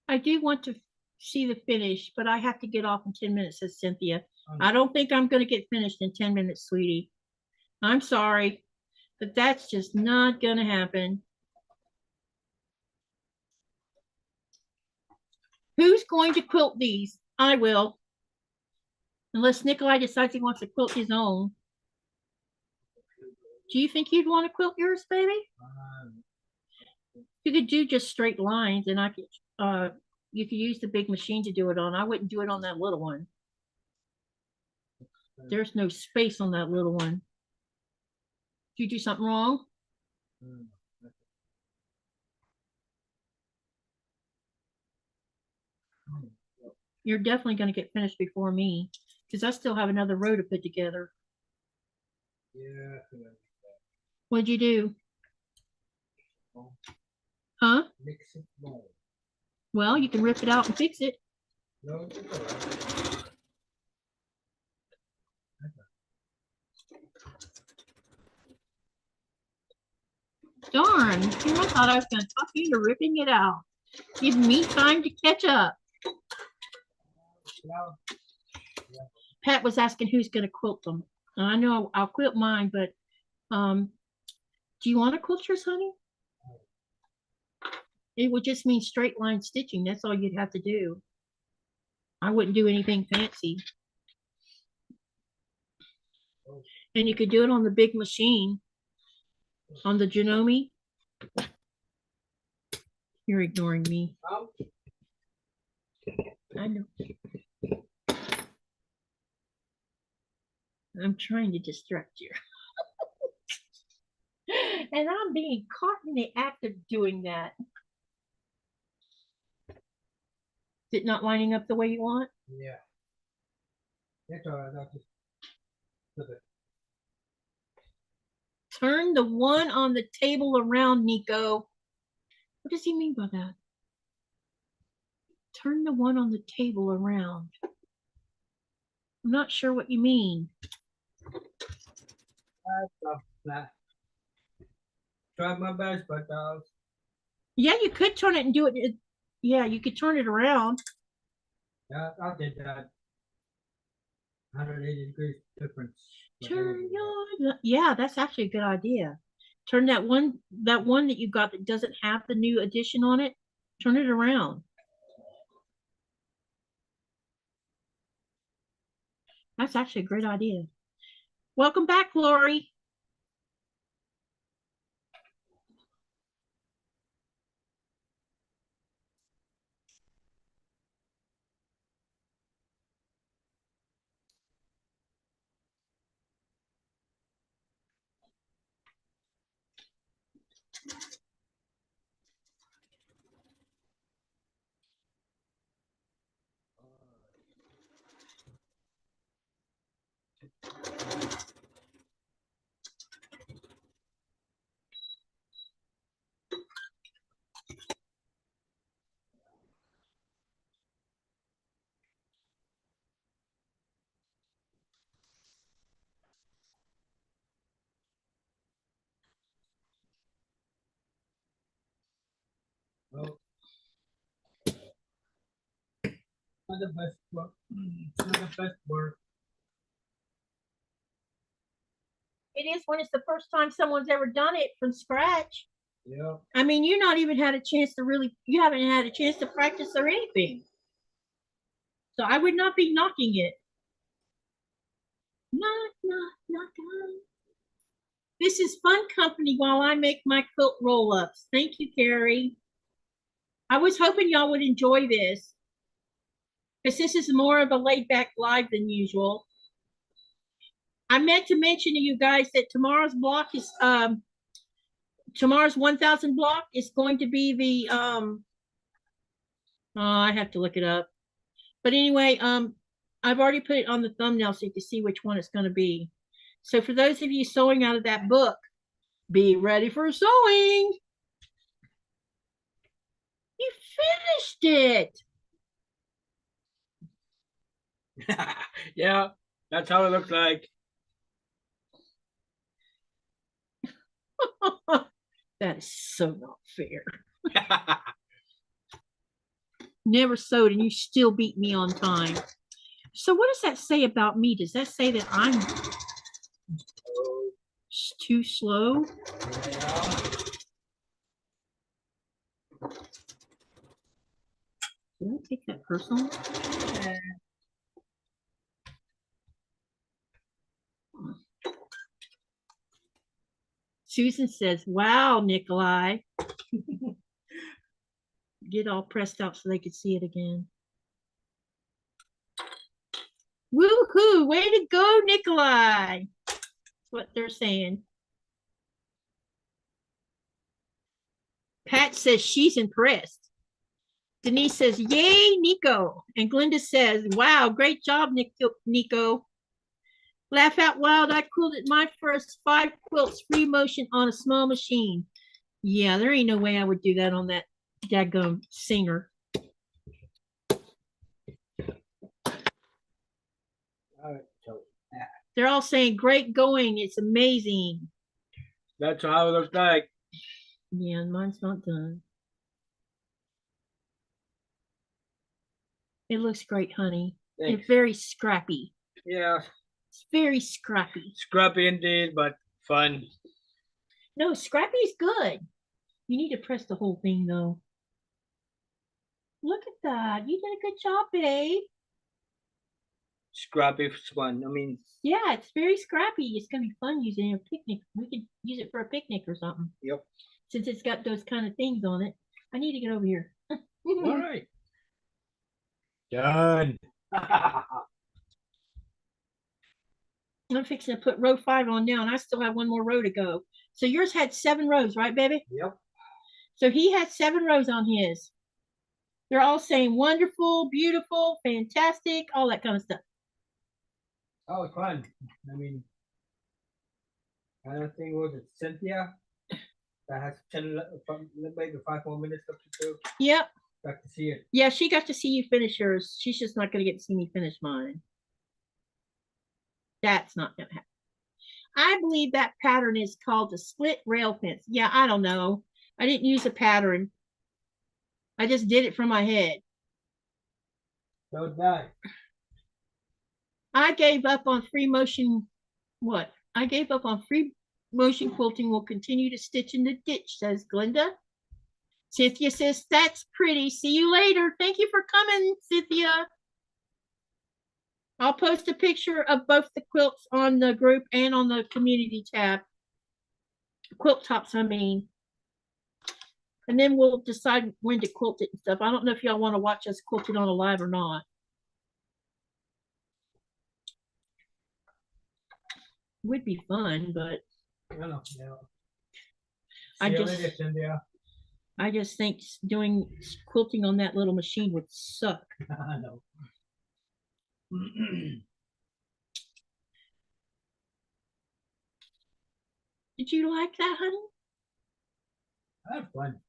Speaker 1: I do want to see the finish, but I have to get off in 10 minutes, says Cynthia. I don't think I'm going to get finished in 10 minutes, sweetie. I'm sorry, but that's just not going to happen. Who's going to quilt these? I will. Unless Nikolaj decides he wants to quilt his own. Do you think you'd want to quilt yours, baby? You could do just straight lines, and I could you could use the big machine to do it on. I wouldn't do it on that little one. There's no space on that little one. Did you do something wrong? You're definitely going to get finished before me, because I still have another row to put together.
Speaker 2: Yeah.
Speaker 1: What'd you do? Huh?
Speaker 2: Mix it more.
Speaker 1: Well, you can rip it out and fix it.
Speaker 2: No, it's all right.
Speaker 1: Darn, here I thought I was going to talk you into ripping it out. Give me time to catch up.
Speaker 2: Well,
Speaker 1: Pat was asking who's going to quilt them. And I know I'll quilt mine, but do you want to quilt yours, honey? It would just mean straight line stitching. That's all you'd have to do. I wouldn't do anything fancy. And you could do it on the big machine, on the Janome. You're ignoring me. I know. I'm trying to distract you. And I'm being caught in the act of doing that. Is it not lining up the way you want?
Speaker 2: yeah. That's all right. I'll just put it.
Speaker 1: Turn the one on the table around, Nico. What does he mean by that? Turn the one on the table around. I'm not sure what you mean.
Speaker 2: Try my best, but
Speaker 1: Yeah, you could turn it and do it. Yeah, you could turn it around.
Speaker 2: yeah, I did that. 180 degrees difference.
Speaker 1: Turn your, yeah, that's actually a good idea. Turn that one that you got that doesn't have the new addition on it, turn it around. That's actually a great idea. Welcome back, Lori.
Speaker 2: Not the best work. Not the best work.
Speaker 1: It is when it's the first time someone's ever done it from scratch.
Speaker 2: Yeah.
Speaker 1: I mean, you not even had a chance to you haven't had a chance to practice or anything. So I would not be knocking it. Knock, knock, knock, knock. This is fun company while I make my quilt roll-ups. Thank you, Carrie. I was hoping y'all would enjoy this, because this is more of a laid-back live than usual. I meant to mention to you guys that tomorrow's block is tomorrow's 1000 block is going to be the I have to look it up. But anyway, I've already put it on the thumbnail so you can see which one it's going to be. So for those of you sewing out of that book, be ready for sewing. You finished it.
Speaker 3: Yeah, that's how it looks like.
Speaker 1: That is so not fair. Never sewed and you still beat me on time. So what does that say about me? Does that say that I'm too slow? Did I take that personal? Susan says, wow, Nikolaj. Get all pressed out so they could see it again. Woohoo! Way to go, Nikolaj. That's what they're saying. Pat says she's impressed. Denise says, yay, Nico. And Glenda says, wow, great job, Nico. Laugh out loud. I quilted my first 5 quilts free motion on a small machine. Yeah, there ain't no way I would do that on that daggum Singer. They're all saying, great going. It's amazing.
Speaker 3: That's how it looks like.
Speaker 1: Yeah, mine's not done. It looks great, honey.
Speaker 3: Thanks.
Speaker 1: It's very scrappy.
Speaker 3: Yeah.
Speaker 1: It's very scrappy.
Speaker 3: Scrappy indeed, but fun.
Speaker 1: No, scrappy's good. You need to press the whole thing, though. Look at that. You did a good job, babe.
Speaker 3: Scrappy fun. I mean,
Speaker 1: yeah, it's very scrappy. It's going to be fun using a picnic. We could use it for a picnic or something.
Speaker 3: Yep.
Speaker 1: Since it's got those kind of things on it. I need to get over here.
Speaker 3: All right. Done.
Speaker 1: I'm fixing to put row 5 on now, and I still have 1 more row to go. So yours had 7 rows, right, baby?
Speaker 3: Yep.
Speaker 1: So he had 7 rows on his. They're all saying wonderful, beautiful, fantastic, all that kind of stuff.
Speaker 2: Oh, it's fun. I mean, I don't think was it Cynthia that has 10, maybe 5 more minutes left to do.
Speaker 1: Yep.
Speaker 2: Got to see it.
Speaker 1: Yeah, she got to see you finish yours. She's just not going to get to see me finish mine. That's not going to happen. I believe that pattern is called the split rail fence. Yeah, I don't know. I didn't use a pattern. I just did it from my head.
Speaker 2: So did I.
Speaker 1: I gave up on free motion. What? I gave up on free motion quilting. Will continue to stitch in the ditch, says Glenda. Cynthia says, that's pretty. See you later. Thank you for coming, Cynthia. I'll post a picture of both the quilts on the group and on the community tab. Quilt tops, I mean. And then we'll decide when to quilt it and stuff. I don't know if y'all want to watch us quilt it on a live or not. Would be fun, but
Speaker 2: I know. Yeah.
Speaker 1: I
Speaker 2: See you
Speaker 1: just-
Speaker 2: later, Cynthia.
Speaker 1: I just think doing quilting on that little machine would suck.
Speaker 2: I know.
Speaker 1: Did you like that, honey?
Speaker 2: I had fun.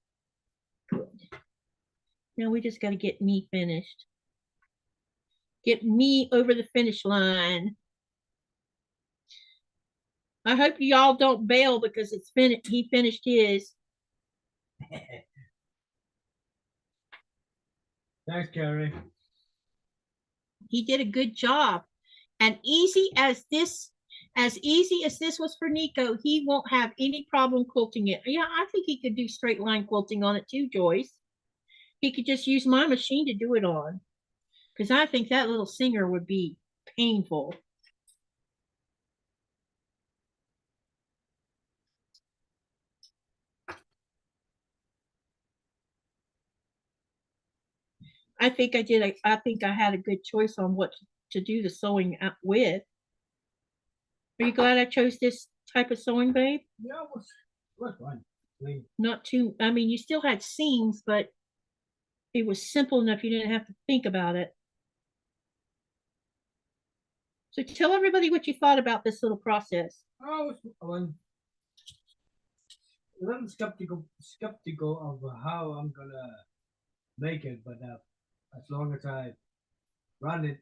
Speaker 1: Now we just got to get me finished. Get me over the finish line. I hope y'all don't bail because it's finished. He finished his.
Speaker 2: Thanks, Carrie.
Speaker 1: He did a good job. And easy as this was for Nico, he won't have any problem quilting it. Yeah, I think he could do straight line quilting on it too, Joyce. He could just use my machine to do it on. Because I think that little singer would be painful. I think I had a good choice on what to do the sewing with. Are you glad I chose this type of sewing, babe?
Speaker 2: Yeah, it was fun.
Speaker 1: Not too, I mean, you still had seams, but it was simple enough you didn't have to think about it. So tell everybody what you thought about this little process.
Speaker 2: Oh, it was a little skeptical of how I'm gonna make it, but as long as I run it,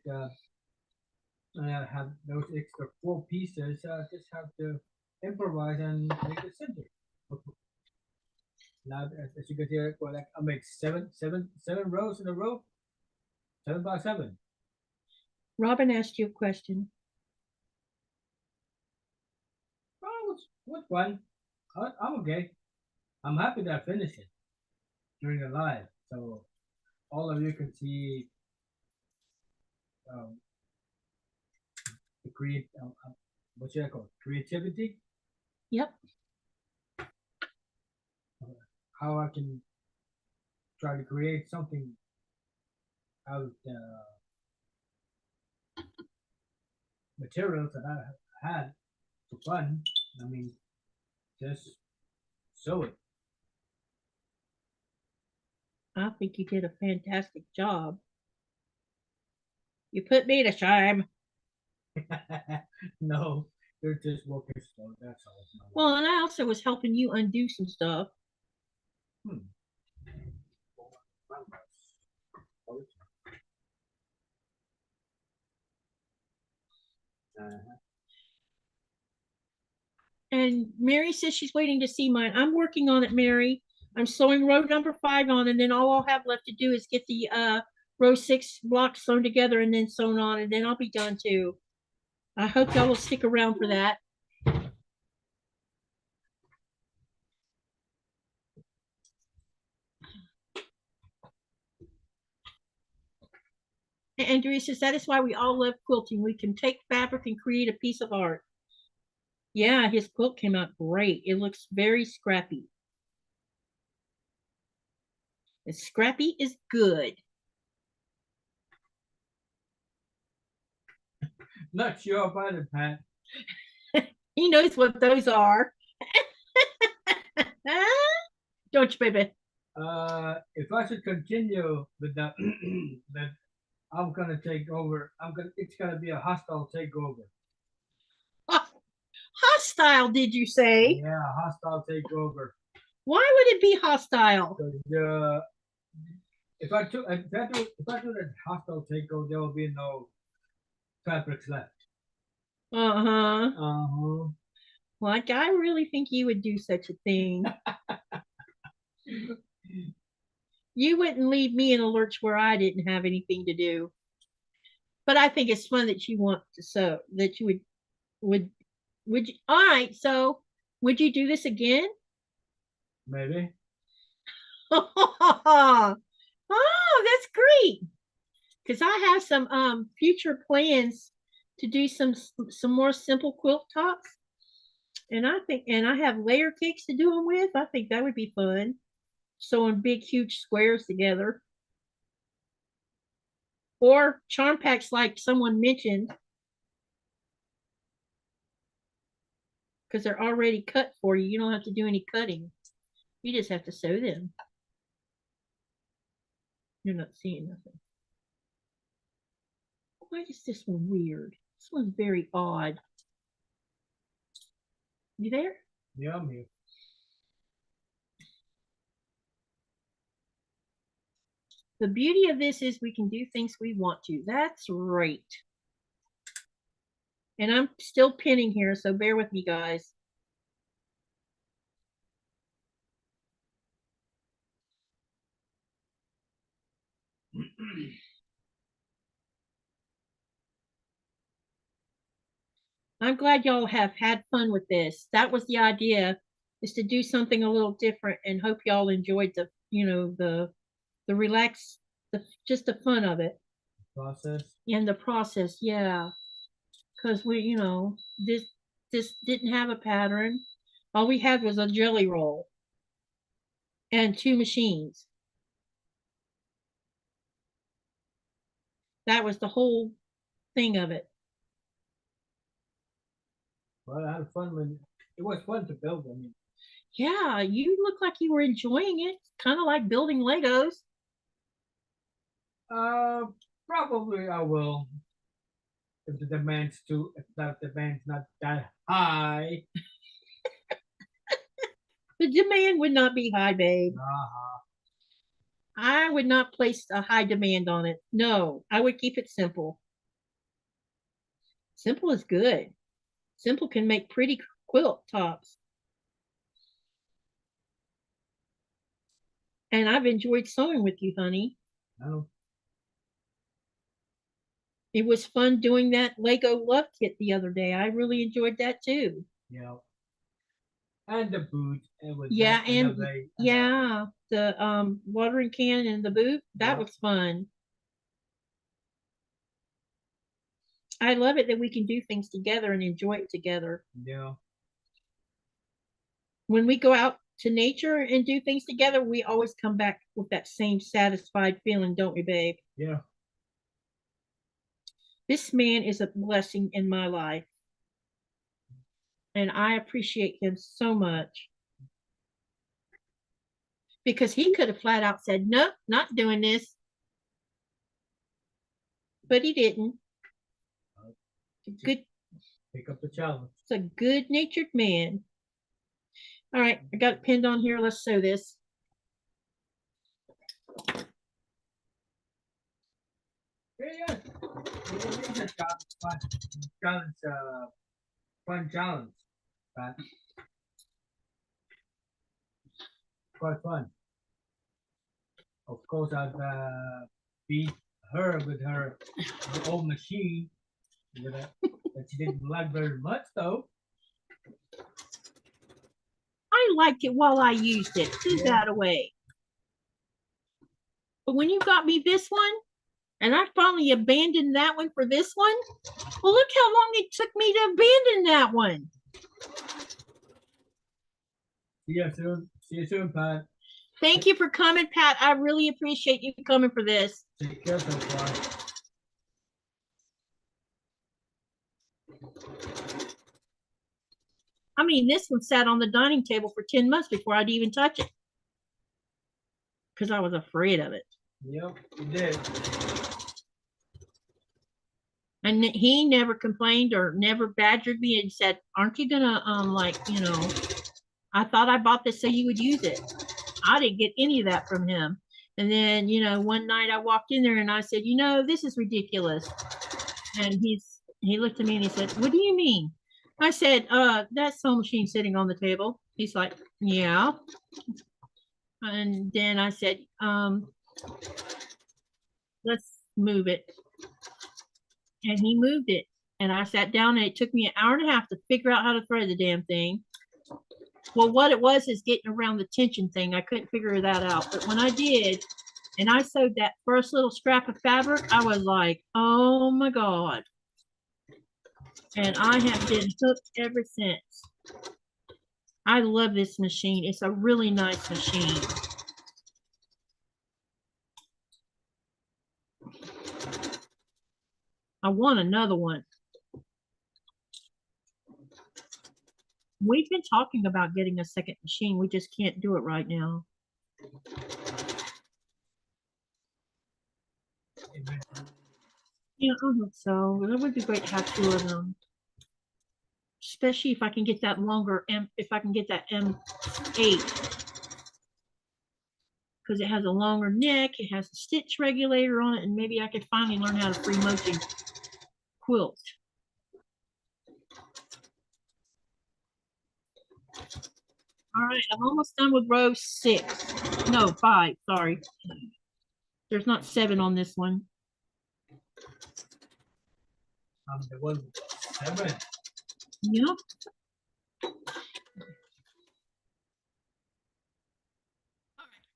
Speaker 2: and I have those extra 4 pieces, I just have to improvise and make it simple. Now, as you can see, well, like I make seven rows in a row, 7 by 7.
Speaker 1: Robin asked you a question.
Speaker 2: Oh, what's fun? I'm okay. I'm happy that I finished it during the live, so all of you can see um, the what should I call it? Creativity.
Speaker 1: Yep.
Speaker 2: How I can try to create something out of the materials that I had for fun. I mean, just sew it.
Speaker 1: I think you did a fantastic job. You put me to shame.
Speaker 2: No, they're just working slow. That's all.
Speaker 1: Well, and I also was helping you undo some stuff. And Mary says she's waiting to see mine. I'm working on it, Mary. I'm sewing row number 5 on, and then all I'll have left to do is get the row 6 blocks sewn together and then sewn on, and then I'll be done too. I hope y'all will stick around for that. And Andrea says that is why we all love quilting. We can take fabric and create a piece of art. Yeah, his quilt came out great. It looks very scrappy. And scrappy is good.
Speaker 2: Not sure about it, Pat.
Speaker 1: He knows what those are. Don't you, baby?
Speaker 2: If I should continue with that, that I'm gonna take over. It's gonna be a hostile takeover.
Speaker 1: Hostile, did you say?
Speaker 2: Yeah, hostile takeover.
Speaker 1: Why would it be hostile?
Speaker 2: If I do that hostile takeover, there will be no fabrics left.
Speaker 1: Uh-huh. Like, I really think you would do such a thing. You wouldn't leave me in a lurch where I didn't have anything to do. But I think it's fun that you want to sew, that you would you, all right, so would you do this again?
Speaker 2: Maybe.
Speaker 1: Oh, that's great. Because I have some future plans to do some more simple quilt tops. And I have layer cakes to do them with. I think that would be fun. Sewing big, huge squares together. Or charm packs like someone mentioned. Because they're already cut for you. You don't have to do any cutting. You just have to sew them. You're not seeing nothing. Why is this one weird? This one's very odd. You there?
Speaker 2: Yeah, I'm here.
Speaker 1: The beauty of this is we can do things we want to. That's right. And I'm still pinning here, so bear with me, guys. I'm glad y'all have had fun with this. That was the idea, is to do something a little different, and hope y'all enjoyed the, the relax, just the fun of it
Speaker 2: Process.
Speaker 1: and the process. Yeah, because this didn't have a pattern. All we had was a jelly roll and 2 machines. That was the whole thing of it.
Speaker 2: Well, I had fun when it was fun to build. I mean,
Speaker 1: Yeah, you look like you were enjoying it. Kind of like building Legos.
Speaker 2: probably I will if the demand's too if that demand's not that high.
Speaker 1: The demand would not be high, babe.
Speaker 2: Uh-huh.
Speaker 1: I would not place a high demand on it. No, I would keep it simple. Simple is good. Simple can make pretty quilt tops. And I've enjoyed sewing with you, honey.
Speaker 2: No.
Speaker 1: It was fun doing that Lego love kit the other day. I really enjoyed that too.
Speaker 2: Yeah. And the boot. It was
Speaker 1: Yeah,
Speaker 2: that and the
Speaker 1: yeah, the watering can and the boot, that
Speaker 2: Yeah.
Speaker 1: was fun. I love it that we can do things together and enjoy it together.
Speaker 2: Yeah.
Speaker 1: When we go out to nature and do things together, we always come back with that same satisfied feeling, don't we, babe?
Speaker 2: Yeah.
Speaker 1: This man is a blessing in my life. And I appreciate him so much. Because he could have flat out said, nope, not doing this. But he didn't. Good.
Speaker 2: Pick up the challenge.
Speaker 1: It's a good-natured man. All right, I got it pinned on here. Let's sew this.
Speaker 2: Yeah. It's a challenge, fun challenge. But quite fun. Of course, I've beat her with her old machine that she didn't like very much, though.
Speaker 1: I liked it while I used it. Put that away. But when you got me this one, and I finally abandoned that one for this one, well, look how long it took me to abandon that one.
Speaker 2: See you soon. See you soon, Pat.
Speaker 1: Thank you for coming, Pat. I really appreciate you coming for this.
Speaker 2: Take care so far.
Speaker 1: I mean, this one sat on the dining table for 10 months before I'd even touch it. Because I was afraid of it.
Speaker 2: Yep, you did.
Speaker 1: And he never complained or never badgered me and said, aren't you gonna, I thought I bought this so you would use it. I didn't get any of that from him. And then, one night I walked in there and I said, this is ridiculous. And he looked at me and he said, what do you mean? I said, that sewing machine sitting on the table. He's like, yeah. And then I said, let's move it. And he moved it. And I sat down and it took me an hour and a half to figure out how to thread the damn thing. Well, what it was is getting around the tension thing. I couldn't figure that out. But when I did, and I sewed that first little scrap of fabric, I was like, oh my God. And I have been hooked ever since. I love this machine. It's a really nice machine. I want another one. We've been talking about getting a second machine. We just can't do it right now. Yeah, I hope so. It would be great to have 2 of them. Especially if I can get that longer if I can get that M8. Because it has a longer neck, it has a stitch regulator on it, and maybe I could finally learn how to free motion quilt. All right, I'm almost done with row 6. No, 5, sorry. There's not 7 on this one.
Speaker 2: The one 7.
Speaker 1: Yep.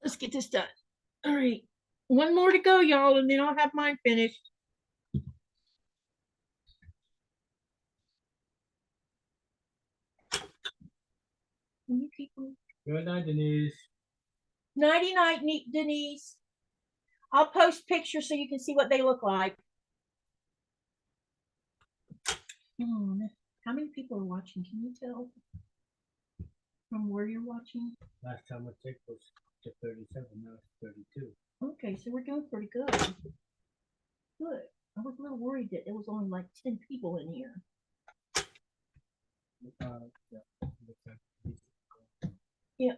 Speaker 1: Let's get this done. All right. One more to go, y'all, and then I'll have mine finished. Can you keep them?
Speaker 2: Good night, Denise.
Speaker 1: Nighty night, Denise. I'll post pictures so you can see what they look like. How many people are watching? Can you tell from where you're watching?
Speaker 2: Last time I checked was to 37, now it's 32.
Speaker 1: Okay, so we're doing pretty good. Good. I was a little worried that there was only like 10 people in here. Yeah.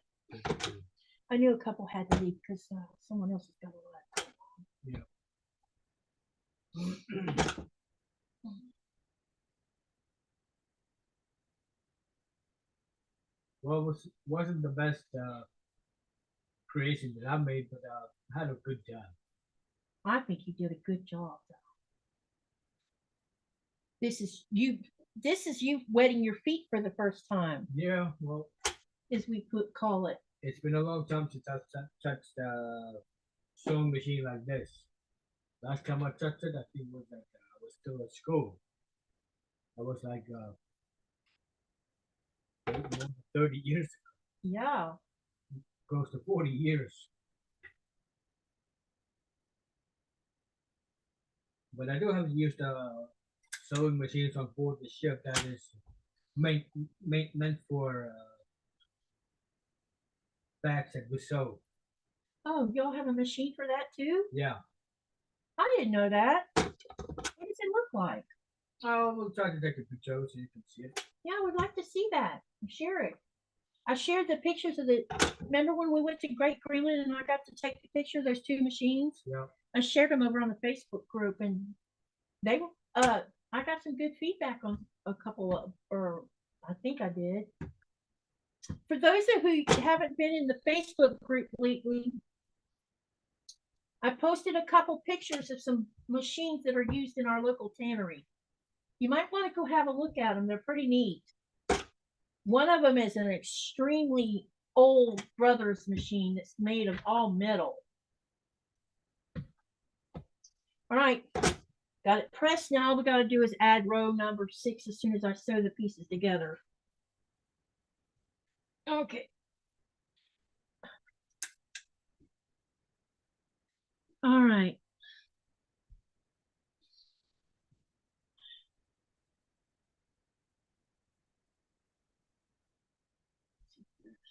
Speaker 1: I knew a couple had to leave because someone else has got a lot.
Speaker 2: Yeah. Well, wasn't the best creation that I made, but I had a good job.
Speaker 1: I think you did a good job, though. This is you wetting your feet for the first time.
Speaker 2: Yeah, well,
Speaker 1: as we call it.
Speaker 2: It's been a long time since I've touched a sewing machine like this. Last time I touched it, I think was like I was still at school. I was like more than 30 years ago.
Speaker 1: Yeah.
Speaker 2: Close to 40 years. But I do have used sewing machines on board the ship that is meant for bags that we sew.
Speaker 1: Oh, y'all have a machine for that too?
Speaker 2: Yeah.
Speaker 1: I didn't know that. What does it look like?
Speaker 2: Oh, we'll try to take a picture so you can see it.
Speaker 1: Yeah, I would like to see that. Share it. I shared the pictures of the. Remember when we went to Great Greenland and I got to take the picture of those two machines?
Speaker 2: Yeah.
Speaker 1: I shared them over on the Facebook group, and they were. I got some good feedback on a couple of, or I think I did. For those of who haven't been in the Facebook group lately, I posted a couple pictures of some machines that are used in our local tannery. You might want to go have a look at them. They're pretty neat. One of them is an extremely old Brothers machine that's made of all metal. All right, got it pressed now. All we got to do is add row number 6 as soon as I sew the pieces together. Okay. All right.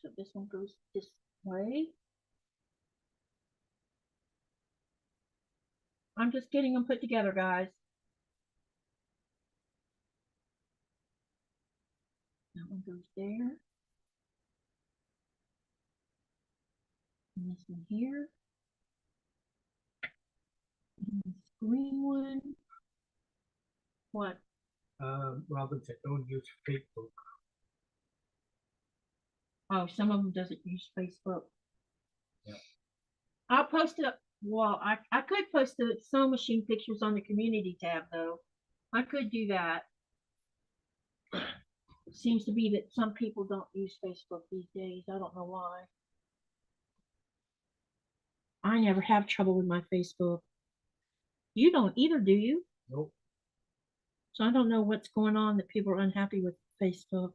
Speaker 1: So this one goes this way. I'm just getting them put together, guys. That one goes there. And this one here. And this green one. What?
Speaker 2: Robin said don't use Facebook.
Speaker 1: Oh, some of them doesn't use Facebook.
Speaker 2: Yeah.
Speaker 1: I'll post it. Well, I could post the sewing machine pictures on the community tab, though. I could do that. It seems to be that some people don't use Facebook these days. I don't know why. I never have trouble with my Facebook. You don't either, do you?
Speaker 2: Nope.
Speaker 1: So I don't know what's going on that people are unhappy with Facebook.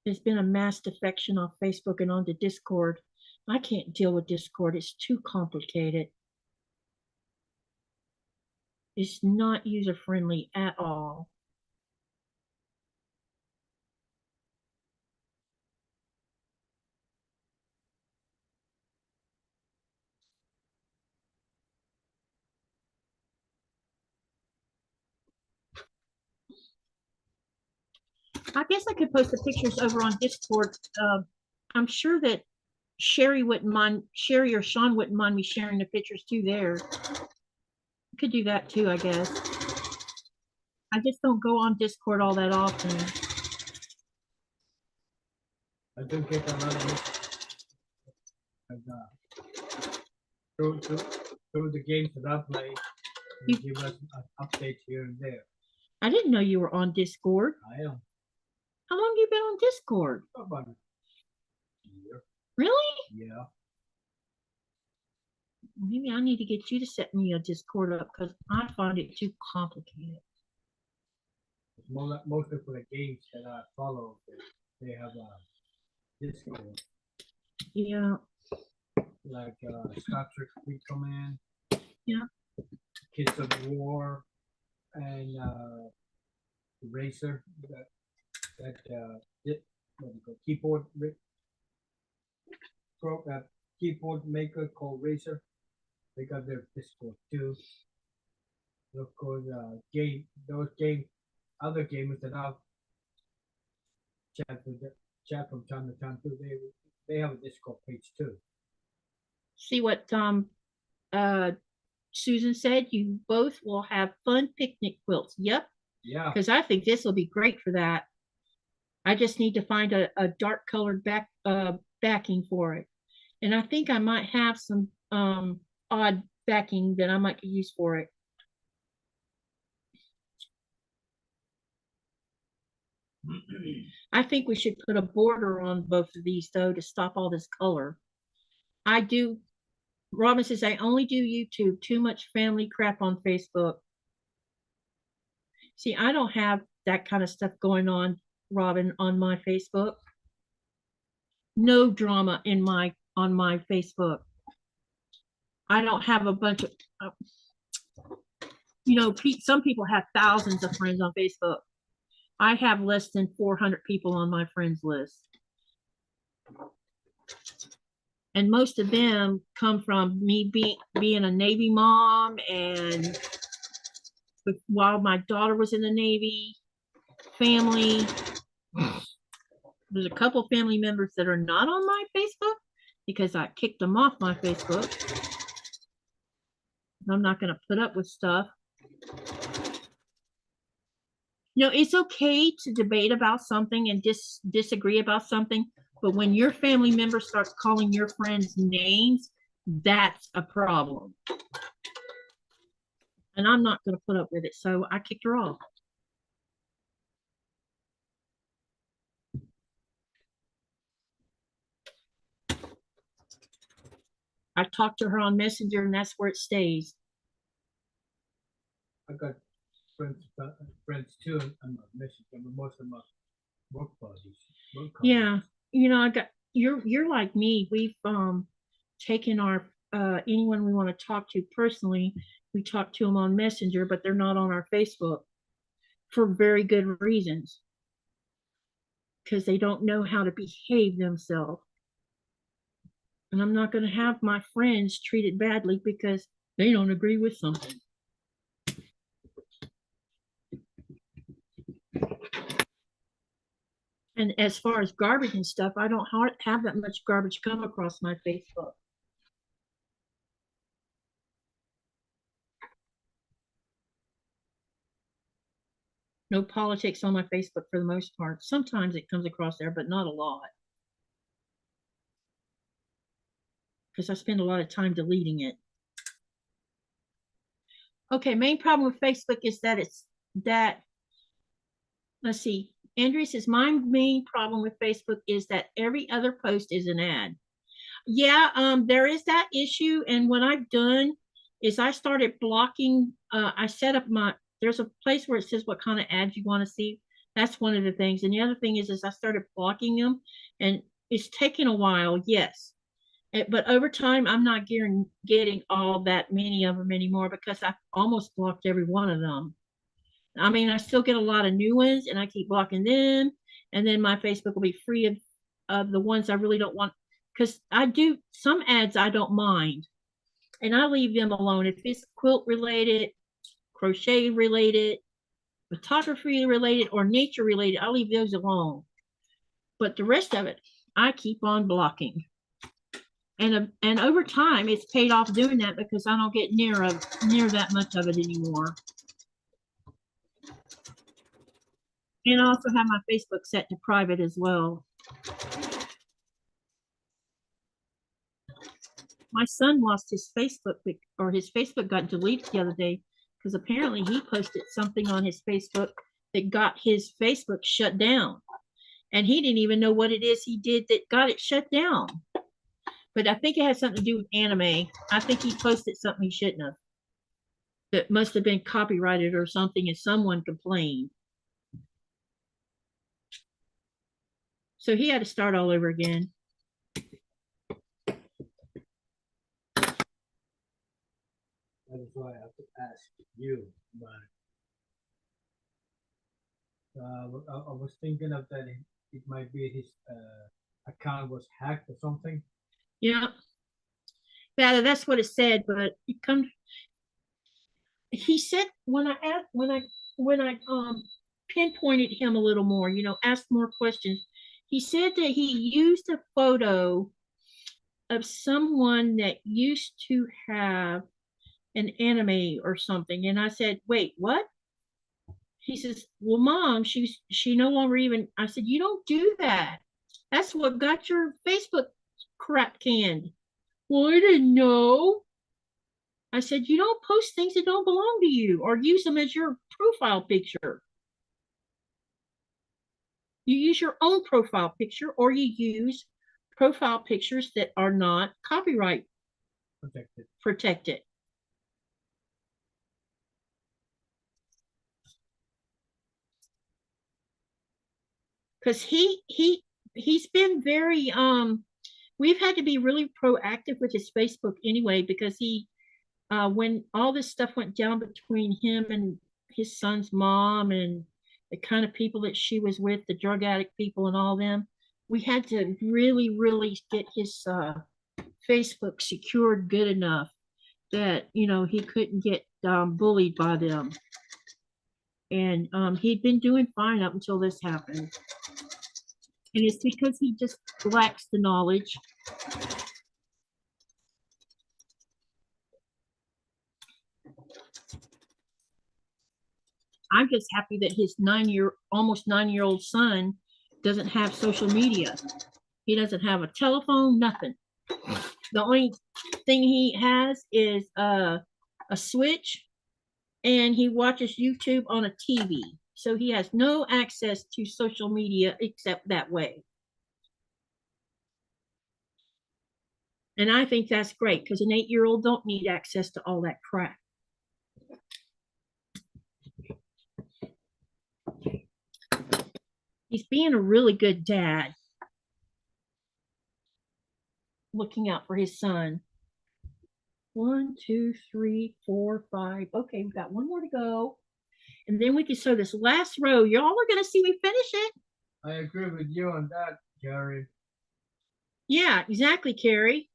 Speaker 1: There's been a mass defection off Facebook and onto Discord. I can't deal with Discord. It's too complicated. It's not user-friendly at all. I guess I could post the pictures over on Discord. I'm sure that Sherry or Sean wouldn't mind me sharing the pictures too there. I could do that too, I guess. I just don't go on Discord all that often.
Speaker 2: I do get a lot of And, through the games that I play, they give us updates here and there.
Speaker 1: I didn't know you were on Discord.
Speaker 2: I am
Speaker 1: How long have you been on Discord?
Speaker 2: about a year.
Speaker 1: Really?
Speaker 2: Yeah.
Speaker 1: Maybe I need to get you to set me a Discord up because I find it too complicated.
Speaker 2: It's mostly for the games that I follow. They have a Discord.
Speaker 1: Yeah.
Speaker 2: Like Star Trek Fleet Command.
Speaker 1: Yeah.
Speaker 2: Kids of War and Racer. What do you call keyboard maker called Racer. They got their Discord too. And of course, other gamers that I've chat from time to time too. They have a Discord page too.
Speaker 1: See what Susan said? You both will have fun picnic quilts. Yep.
Speaker 2: Yeah.
Speaker 1: Because I think this will be great for that. I just need to find a dark colored backing for it. And I think I might have some odd backing that I might use for it. I think we should put a border on both of these though to stop all this color. I do. Robin says, I only do YouTube, too much family crap on Facebook. See, I don't have that kind of stuff going on, Robin, on my Facebook. No drama on my Facebook. I don't have a bunch of, some people have thousands of friends on Facebook. I have less than 400 people on my friends list. And most of them come from me being a Navy mom, and while my daughter was in the Navy, family. There's a couple family members that are not on my Facebook because I kicked them off my Facebook. I'm not going to put up with stuff. It's okay to debate about something and disagree about something. But when your family member starts calling your friends names, that's a problem. And I'm not going to put up with it. So I kicked her off. I talked to her on Messenger, and that's where it stays.
Speaker 2: I got friends too on Messenger, but most of them are work buddies.
Speaker 1: Yeah. I got you're like me. We've taken our anyone we want to talk to personally, we talk to them on Messenger, but they're not on our Facebook for very good reasons, because they don't know how to behave themselves. And I'm not going to have my friends treated badly because they don't agree with something. And as far as garbage and stuff, I don't have that much garbage come across my Facebook. No politics on my Facebook for the most part. Sometimes it comes across there, but not a lot. Because I spend a lot of time deleting it. Okay, main problem with Facebook is that let's see. Andrea says, my main problem with Facebook is that every other post is an ad. Yeah, there is that issue. And what I've done is I started blocking. I set up there's a place where it says what kind of ads you want to see. That's one of the things. And the other thing is I started blocking them. And it's taken a while, yes. But over time, I'm not getting all that many of them anymore because I've almost blocked every one of them. I mean, I still get a lot of new ones and I keep blocking them. And then my Facebook will be free of the ones I really don't want. Because I do some ads I don't mind. And I leave them alone. If it's quilt related, crochet related, photography related, or nature related, I'll leave those alone. But the rest of it, I keep on blocking. And over time, it's paid off doing that because I don't get near that much of it anymore. And I also have my Facebook set to private as well. My son lost his Facebook, or his Facebook got deleted the other day because apparently he posted something on his Facebook that got his Facebook shut down. And he didn't even know what it is he did that got it shut down. But I think it had something to do with anime. I think he posted something he shouldn't have. That must have been copyrighted or something, and someone complained. So he had to start all over again.
Speaker 2: That is why I have to ask you about it. I was thinking of that it might be his account was hacked or something.
Speaker 1: Yeah. Yeah, that's what it said, but it comes. He said when I pinpointed him a little more, asked more questions, he said that he used a photo of someone that used to have an anime or something. And I said, wait, what? He says, well, Mom, she no longer even. I said, you don't do that. That's what got your Facebook crap canned. Well, I didn't know. I said, you don't post things that don't belong to you or use them as your profile picture. You use your own profile picture, or you use profile pictures that are not copyright protected. Because he's been very we've had to be really proactive with his Facebook anyway, because he when all this stuff went down between him and his son's mom and the kind of people that she was with, the drug addict people and all them, we had to really get his Facebook secured good enough that he couldn't get bullied by them. And he'd been doing fine up until this happened. And it's because he just lacks the knowledge. I'm just happy that his almost 9-year-old son doesn't have social media. He doesn't have a telephone, nothing. The only thing he has is a Switch, and he watches YouTube on a TV. So he has no access to social media except that way. And I think that's great, because an 8-year-old don't need access to all that crap. He's being a really good dad, looking out for his son. 1, 2, 3, 4, 5. Okay, we've got one more to go. And then we can sew this last row. Y'all are going to see me finish it.
Speaker 2: I agree with you on that, Carrie.
Speaker 1: Yeah, exactly, Carrie.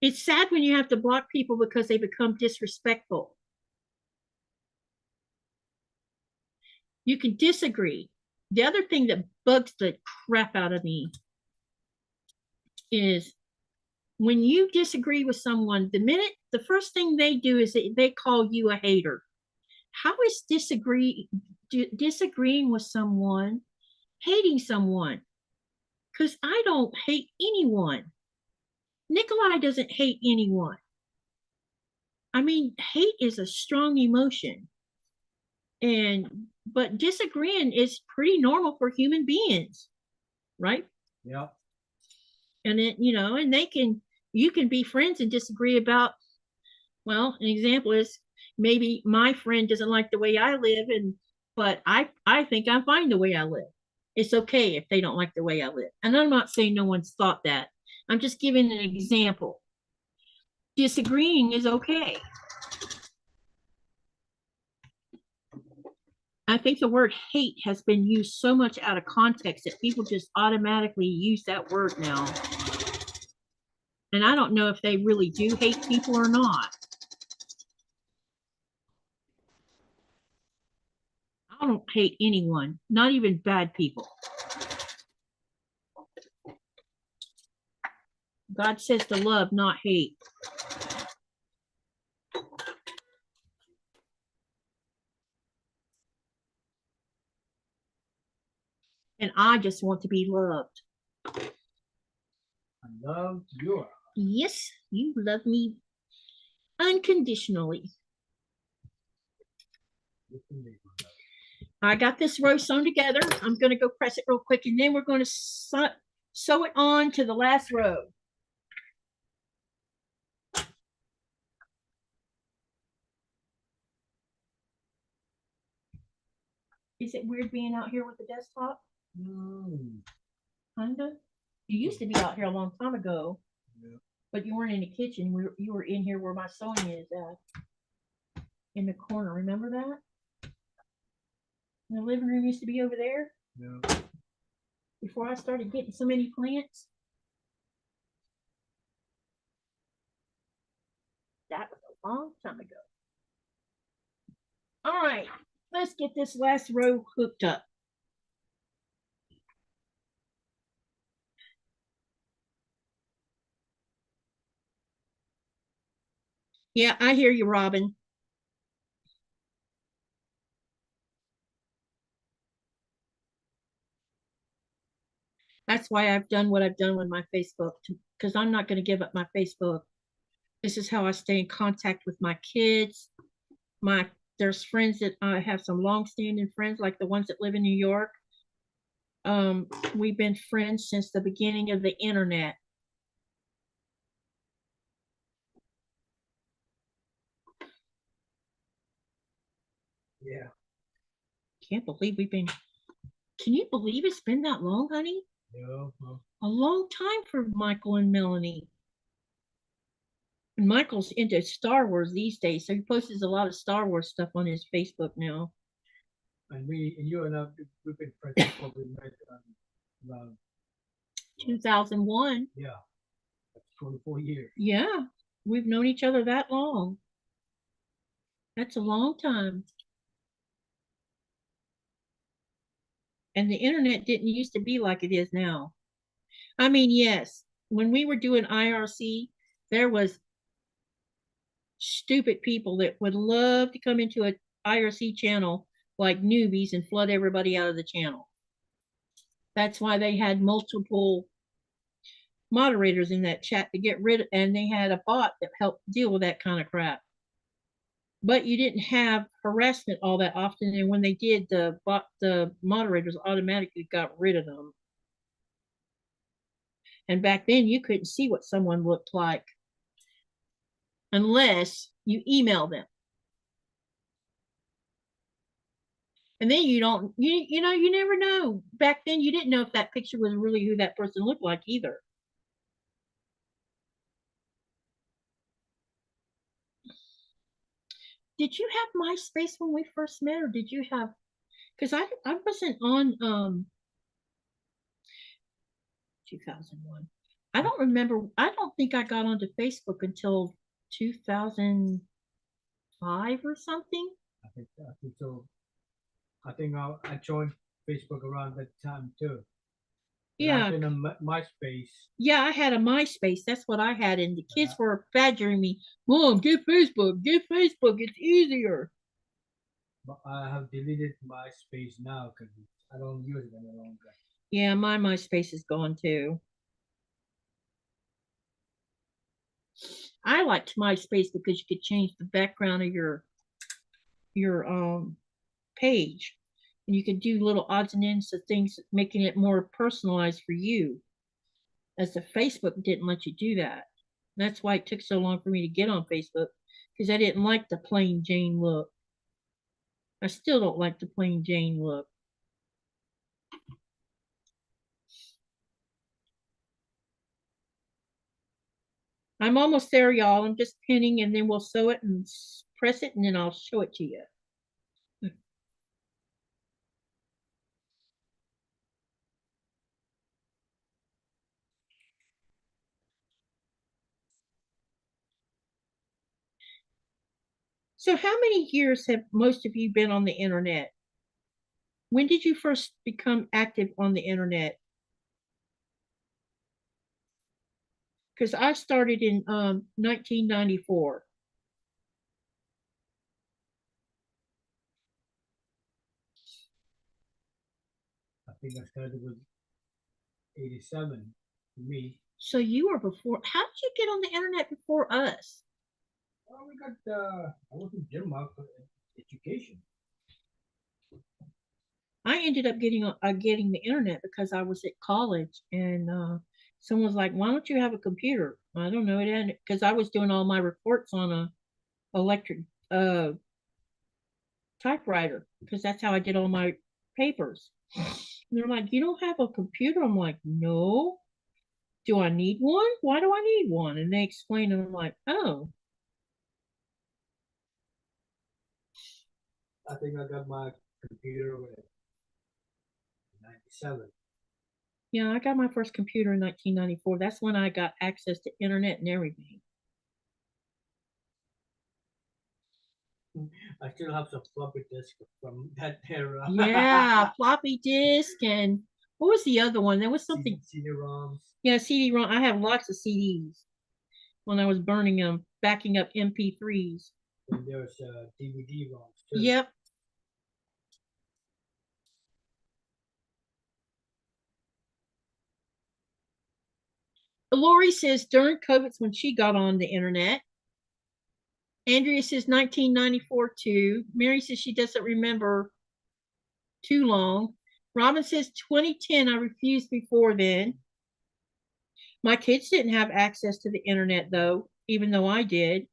Speaker 1: It's sad when you have to block people because they become disrespectful. You can disagree. The other thing that bugs the crap out of me is when you disagree with someone, the first thing they do is they call you a hater. How is disagreeing with someone hating someone? Because I don't hate anyone. Nikolaj doesn't hate anyone. I mean, hate is a strong emotion. But disagreeing is pretty normal for human beings, right?
Speaker 2: Yeah.
Speaker 1: And it, and you can be friends and disagree about, well, an example is maybe my friend doesn't like the way I live, but I think I'm fine the way I live. It's okay if they don't like the way I live. And I'm not saying no one's thought that. I'm just giving an example. Disagreeing is okay. I think the word hate has been used so much out of context that people just automatically use that word now. And I don't know if they really do hate people or not. I don't hate anyone, not even bad people. God says to love, not hate. And I just want to be loved.
Speaker 2: love you.
Speaker 1: Yes, you love me unconditionally. I got this row sewn together. I'm going to go press it real quick, and then we're going to sew it on to the last row. Is it weird being out here with the desktop? Kinda. You used to be out here a long time ago, but you weren't in the kitchen. You were in here where my sewing is at, in the corner. Remember that? The living room used to be over there.
Speaker 2: Yeah.
Speaker 1: Before I started getting so many plants. That was a long time ago. All right, let's get this last row hooked up. Yeah, I hear you, Robin. That's why I've done what I've done with my Facebook, because I'm not going to give up my Facebook. This is how I stay in contact with my kids. There's friends that I have, some long-standing friends, like the ones that live in New York. We've been friends since the beginning of the internet.
Speaker 2: Yeah.
Speaker 1: Can't believe we've been. Can you believe it's been that long, honey?
Speaker 2: Yeah.
Speaker 1: A long time for Michael and Melanie. And Michael's into Star Wars these days, so he posts a lot of Star Wars stuff on his Facebook now.
Speaker 2: And you and I, we've been friends before we met around
Speaker 1: 2001.
Speaker 2: Yeah, that's 24 years.
Speaker 1: Yeah, we've known each other that long. That's a long time. And the internet didn't used to be like it is now. I mean, yes, when we were doing IRC, there was stupid people that would love to come into a IRC channel like newbies and flood everybody out of the channel. That's why they had multiple moderators in that chat to get rid of, and they had a bot that helped deal with that kind of crap. But you didn't have harassment all that often, and when they did, the moderators automatically got rid of them. And back then, you couldn't see what someone looked like unless you email them. And then you don't, you know, you never know. Back then, you didn't know if that picture was really who that person looked like either. Did you have MySpace when we first met, or did you have? Because I wasn't on 2001. I don't remember. I don't think I got onto Facebook until 2005 or something.
Speaker 2: I think so. I think I joined Facebook around that time too. But
Speaker 1: Yeah.
Speaker 2: I've been on MySpace.
Speaker 1: Yeah, I had a MySpace. That's what I had, and the kids were badgering me. Mom, get Facebook. Get Facebook. It's easier.
Speaker 2: But I have deleted MySpace now because I don't use it any longer.
Speaker 1: Yeah, my MySpace is gone too. I liked MySpace because you could change the background of your page, and you could do little odds and ends of things, making it more personalized for you. As the Facebook didn't let you do that. That's why it took so long for me to get on Facebook, because I didn't like the plain Jane look. I still don't like the plain Jane look. I'm almost there, y'all. I'm just pinning, and then we'll sew it and press it, and then I'll show it to you. So how many years have most of you been on the internet? When did you first become active on the internet? Because I started in 1994.
Speaker 2: I think I started with 87 for me.
Speaker 1: So you were before. How did you get on the internet before us?
Speaker 2: Well, we got, I was in Denmark for education.
Speaker 1: I ended up getting the internet because I was at college, and someone was like, "Why don't you have a computer?" I don't know it because I was doing all my reports on a electric typewriter because that's how I did all my papers. And they're like, "You don't have a computer?" I'm like, "No." Do I need one? Why do I need one? And they explain, and I'm like, "Oh."
Speaker 2: I think I got my computer with 97.
Speaker 1: Yeah, I got my first computer in 1994. That's when I got access to internet and everything.
Speaker 2: I still have some floppy disk from that era.
Speaker 1: Yeah, floppy disk and what was the other one? There was something.
Speaker 2: CD-ROMs.
Speaker 1: Yeah, CD-ROM. I have lots of CDs when I was burning them, backing up MP3s.
Speaker 2: And there's DVD-ROMs too.
Speaker 1: Yep. Lori says during COVID's when she got on the internet. Andrea says 1994 too. Mary says she doesn't remember too long. Robin says 2010. I refused before then. My kids didn't have access to the internet though, even though I did,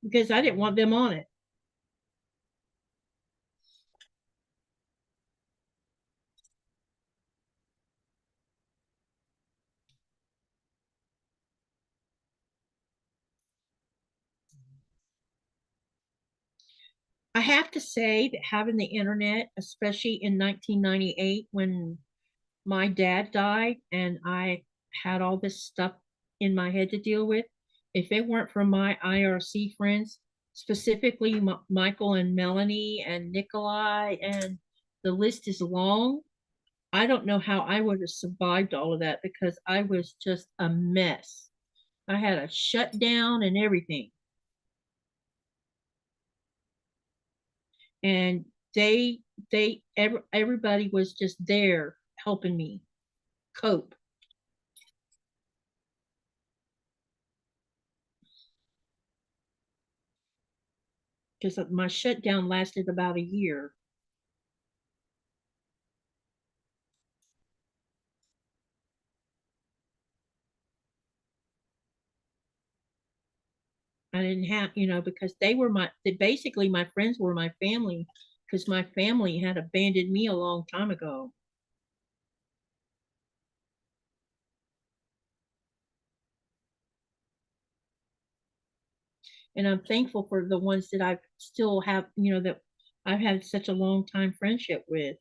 Speaker 1: because I didn't want them on it. I have to say that having the internet, especially in 1998 when my dad died and I had all this stuff in my head to deal with, if it weren't for my IRC friends, specifically Michael and Melanie and Nikolaj, and the list is long, I don't know how I would have survived all of that because I was just a mess. I had a shutdown and everything. And everybody was just there helping me cope. Because my shutdown lasted about a year. I didn't have, because basically my friends were my family because my family had abandoned me a long time ago. And I'm thankful for the ones that I still have, that I've had such a long time friendship with.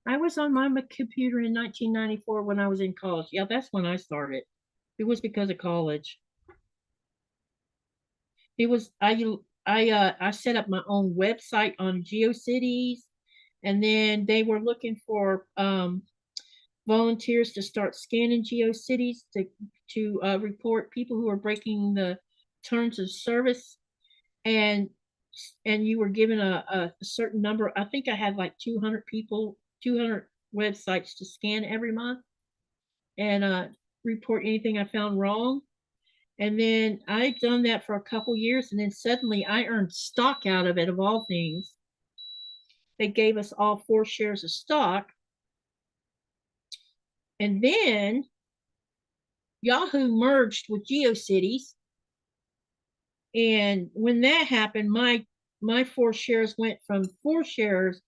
Speaker 1: I was on my computer in 1994 when I was in college. Yeah, that's when I started. It was because of college. It was I set up my own website on GeoCities, and then they were looking for volunteers to start scanning GeoCities to report people who are breaking the terms of service, and you were given a certain number. I think I had like 200 people, 200 websites to scan every month, and report anything I found wrong. And then I'd done that for a couple years, and then suddenly I earned stock out of it, of all things. They gave us all 4 shares of stock. And then Yahoo merged with GeoCities. And when that happened, my 4 shares went from 4 shares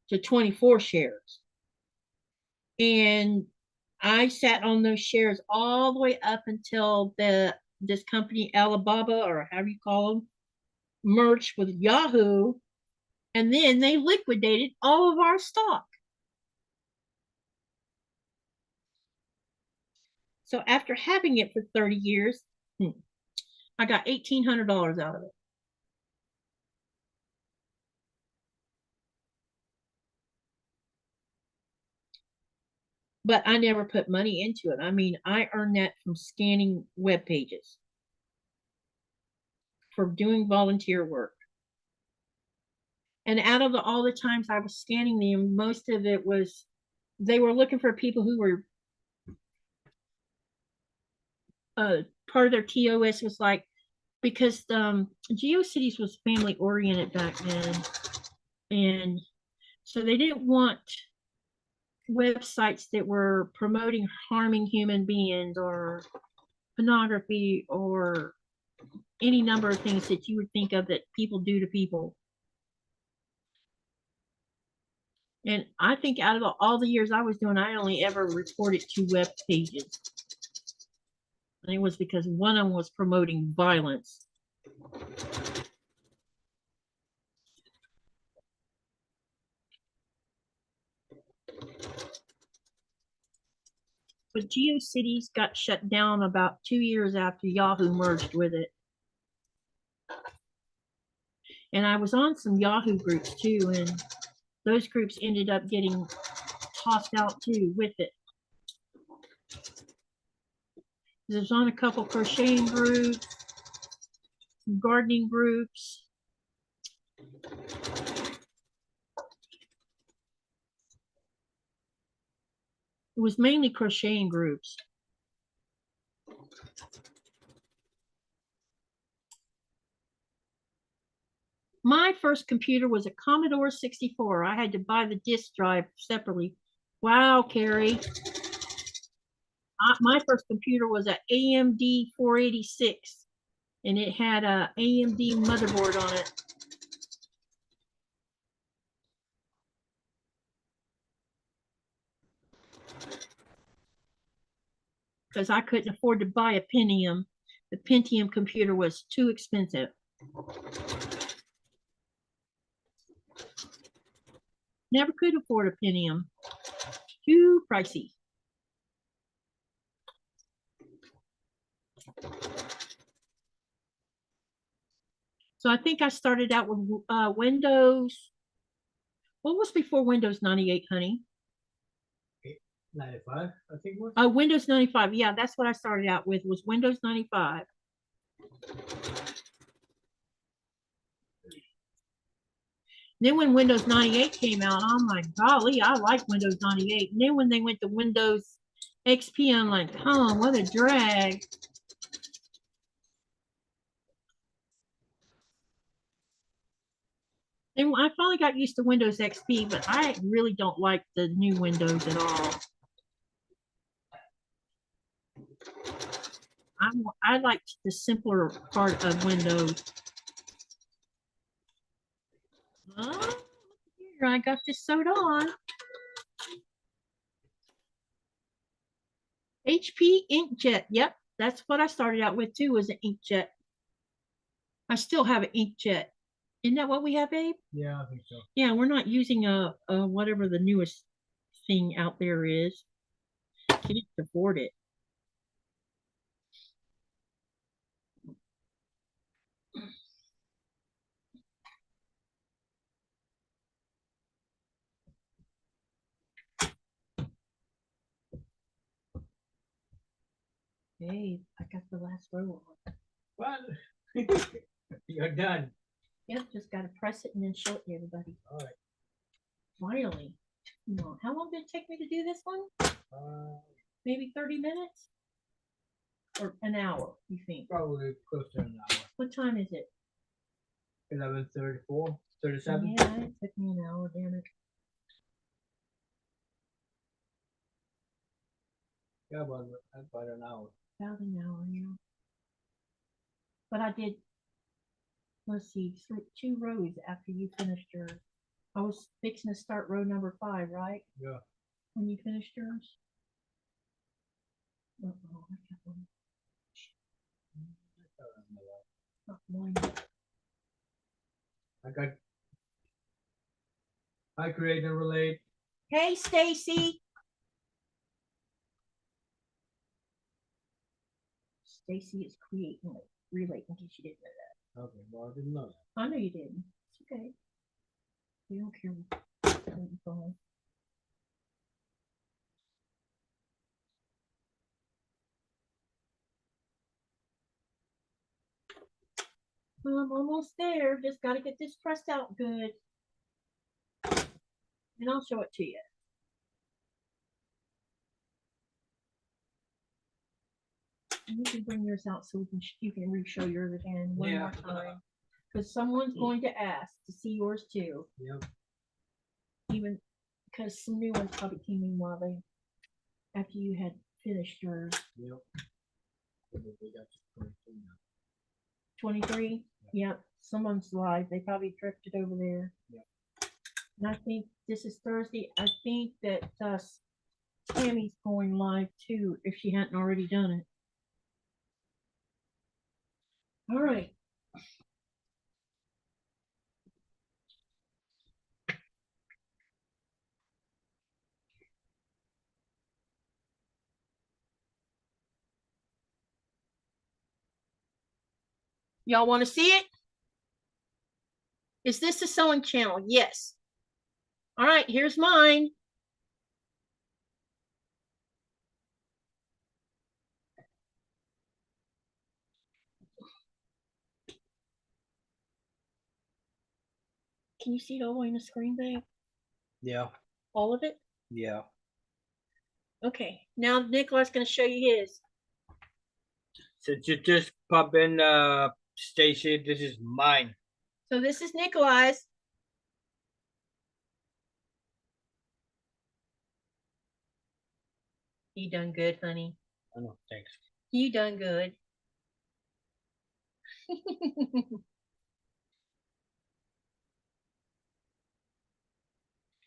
Speaker 1: to 24 shares. And I sat on those shares all the way up until this company Alibaba, or however you call them, merged with Yahoo, and then they liquidated all of our stock. So after having it for 30 years, I got $1,800 out of it. But I never put money into it. I mean, I earned that from scanning web pages, for doing volunteer work. And out of all the times I was scanning them, most of it was they were looking for people who were part of their TOS was like, because GeoCities was family oriented back then, and so they didn't want websites that were promoting harming human beings or pornography or any number of things that you would think of that people do to people. And I think out of all the years I was doing, I only ever reported 2 web pages. And it was because one of them was promoting violence. But GeoCities got shut down about 2 years after Yahoo merged with it. And I was on some Yahoo groups too, and those groups ended up getting tossed out too with it. I was on a couple crocheting groups, gardening groups. It was mainly crocheting groups. My first computer was a Commodore 64. I had to buy the disk drive separately. Wow, Carrie. My first computer was an AMD 486, and it had a AMD motherboard on it. Because I couldn't afford to buy a Pentium. The Pentium computer was too expensive. Never could afford a Pentium. Too pricey. So I think I started out with Windows. What was before Windows 98, honey?
Speaker 2: 95, I think it was.
Speaker 1: Oh, Windows 95. Yeah, that's what I started out with, was Windows 95. Then when Windows 98 came out, I'm like, golly, I like Windows 98. And then when they went to Windows XP, I'm like, oh, what a drag. And I finally got used to Windows XP, but I really don't like the new Windows at all. I like the simpler part of Windows. Oh, here, I got this sewed on. HP inkjet. Yep, that's what I started out with too, was an inkjet. I still have an inkjet. Isn't that what we have, Abe?
Speaker 2: Yeah, I think so.
Speaker 1: Yeah, we're not using a whatever the newest thing out there is. Can't afford it. Hey, I got the last row on.
Speaker 2: Well, you're done.
Speaker 1: Yep, just gotta press it and then show it to everybody.
Speaker 2: All right.
Speaker 1: Finally. No, how long did it take me to do this one? Maybe 30 minutes? Or an hour, you think?
Speaker 2: Probably close to an hour.
Speaker 1: What time is it?
Speaker 2: 11:34, 37.
Speaker 1: Yeah, it took me an hour, damn it.
Speaker 2: Yeah, about an hour.
Speaker 1: About an hour, yeah. But I did, let's see, 2 rows after you finished yours. I was fixing to start row number 5, right?
Speaker 2: Yeah.
Speaker 1: When you finished yours? Uh-oh, I got one. Not one.
Speaker 2: I create and relate.
Speaker 1: Hey, Stacy. Stacy is creating a relay, in case you didn't know that.
Speaker 2: Okay, well, I didn't know that.
Speaker 1: I know you didn't. It's okay. We don't care what you call. Well, I'm almost there. Just got to get this pressed out good. And I'll show it to you. You can bring yours out so we can you can re-show yours again one
Speaker 3: Yeah.
Speaker 1: more time. Because someone's going to ask to see yours too.
Speaker 3: Yep.
Speaker 1: Even because some new ones probably came in while they after you had finished yours.
Speaker 3: Yep.
Speaker 1: 23? Yep. Someone's live. They probably drifted over there.
Speaker 3: Yep.
Speaker 1: And I think this is Thursday. I think that Tammy's going live too if she hadn't already done it. All right. Y'all want to see it? Is this a sewing channel? Yes. All right, here's mine. Can you see it all the way in the screen, babe?
Speaker 3: Yeah.
Speaker 1: All of it?
Speaker 3: Yeah.
Speaker 1: Okay. Now Nikolaj's going to show you his.
Speaker 3: Since you just pop in, Stacy, this is mine.
Speaker 1: So this is Nikolaj's. You done good, honey.
Speaker 3: I know. Thanks.
Speaker 1: You done good.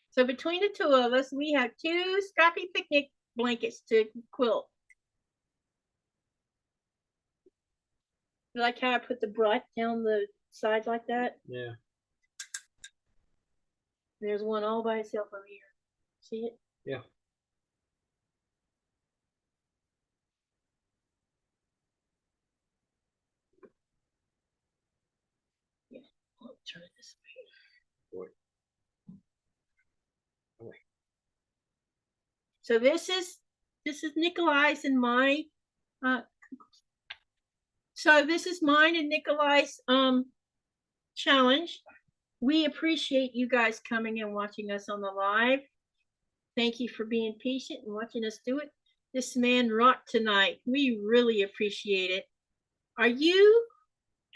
Speaker 1: So between the two of us, we have 2 scrappy picnic blankets to quilt. You like how I put the brush down the sides like that?
Speaker 3: Yeah.
Speaker 1: There's one all by itself over here. See it?
Speaker 3: Yeah.
Speaker 1: Yeah. I'll turn it this way.
Speaker 3: Boy. Boy.
Speaker 1: So this is Nikolaj's and my so this is mine and Nikolaj's challenge. We appreciate you guys coming and watching us on the live. Thank you for being patient and watching us do it. This man rocked tonight. We really appreciate it. Are you?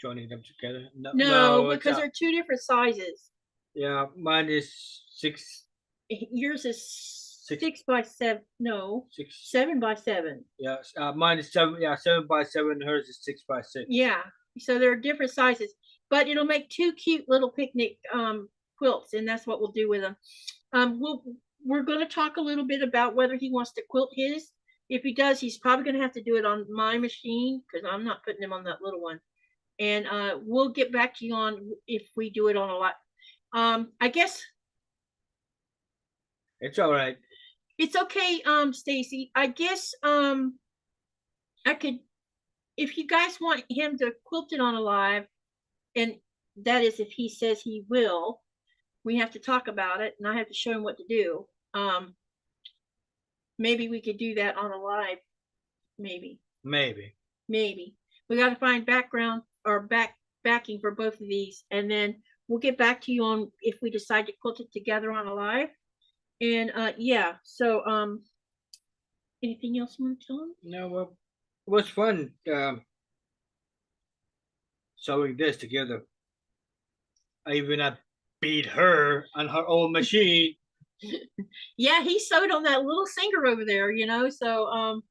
Speaker 3: Joining them together?
Speaker 1: No, because they're 2 different sizes.
Speaker 3: Yeah, mine is 6.
Speaker 1: Yours is 6 by 7. No,
Speaker 3: 6.
Speaker 1: 7 by 7.
Speaker 3: Yeah, mine is 7. Yeah, 7 by 7. Hers is 6 by 6.
Speaker 1: Yeah, so they're different sizes, but it'll make 2 cute little picnic quilts, and that's what we'll do with them. We're going to talk a little bit about whether he wants to quilt his. If he does, he's probably going to have to do it on my machine because I'm not putting him on that little one. And we'll get back to you on if we do it on a lot. I guess
Speaker 3: it's all right.
Speaker 1: It's okay, Stacy. I guess I could, if you guys want him to quilt it on a live, and that is if he says he will, we have to talk about it, and I have to show him what to do. Maybe we could do that on a live. Maybe. We got to find background or backing for both of these, and then we'll get back to you on if we decide to quilt it together on a live. And yeah, so anything else you want to tell them?
Speaker 3: No, well, it was fun sewing this together. I even beat her on her own machine.
Speaker 1: Yeah, he sewed on that little singer over there, you know, so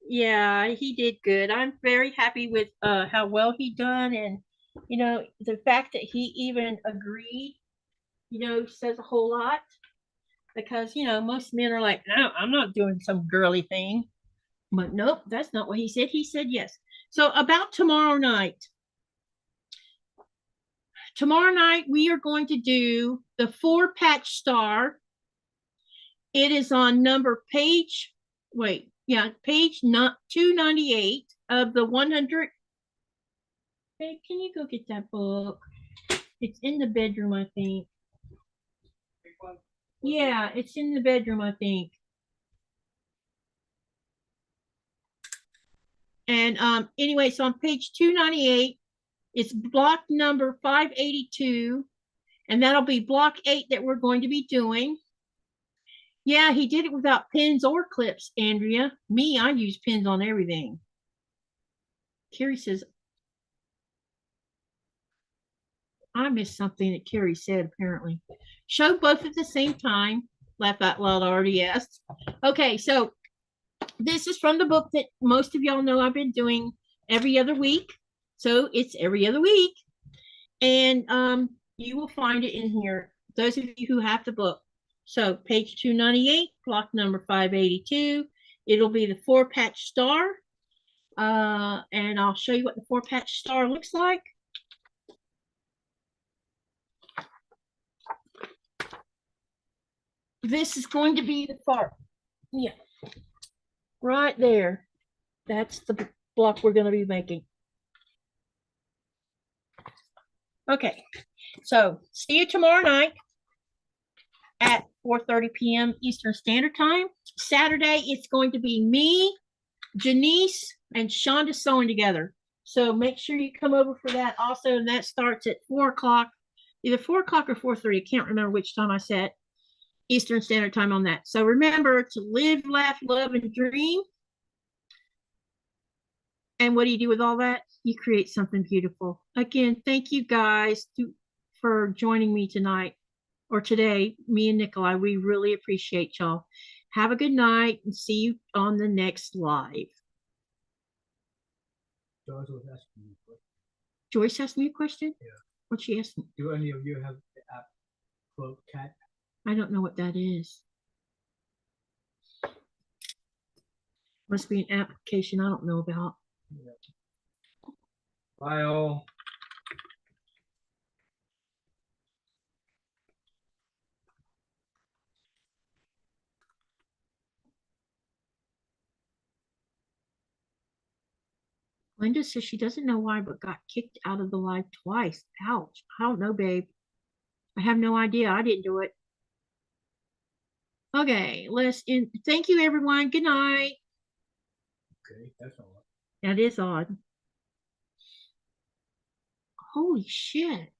Speaker 1: yeah, he did good. I'm very happy with how well he done, and you know, the fact that he even agreed, you know, says a whole lot, because you know, most men are like, no, I'm not doing some girly thing. But nope, that's not what he said. He said yes. So about tomorrow night. Tomorrow night, we are going to do the 4-patch star. It is on page 298 of the 100. Hey, can you go get that book? It's in the bedroom, I think. Yeah, it's in the bedroom, I think. And anyway, so on page 298, it's block number 582, and that'll be block 8 that we're going to be doing. Yeah, he did it without pins or clips, Andrea. Me, I use pins on everything. Carrie says, I missed something that Carrie said apparently. Show both at the same time. Laugh out loud already asked. Okay, so this is from the book that most of y'all know I've been doing every other week. So it's every other week. And you will find it in here, those of you who have the book. So page 298, block number 582. It'll be the 4-patch star. And I'll show you what the 4-patch star looks like. This is going to be the part. Yeah. Right there. That's the block we're going to be making. Okay. So see you tomorrow night at 4:30 p.m. Eastern Standard Time. Saturday, it's going to be me, Janice, and Shonda sewing together. So make sure you come over for that also. And that starts at 4 o'clock, either 4 o'clock or 4:30. I can't remember which time I said Eastern Standard Time on that. So remember to live, laugh, love, and dream. And what do you do with all that? You create something beautiful. Again, thank you guys for joining me tonight or today, me and Nikolaj. We really appreciate y'all. Have a good night and see you on the next live.
Speaker 2: Joyce was asking me a question.
Speaker 1: Joyce asked me a question?
Speaker 2: Yeah.
Speaker 1: What'd she ask me?
Speaker 2: Do any of you have the app Quilt Cat?
Speaker 1: I don't know what that is. Must be an application I don't know about.
Speaker 2: Yeah. Bye all.
Speaker 1: Linda says she doesn't know why, but got kicked out of the live twice. Ouch. I don't know, babe. I have no idea. I didn't do it. Okay, thank you, everyone. Good night.
Speaker 2: Okay, that's all.
Speaker 1: That is odd. Holy shit.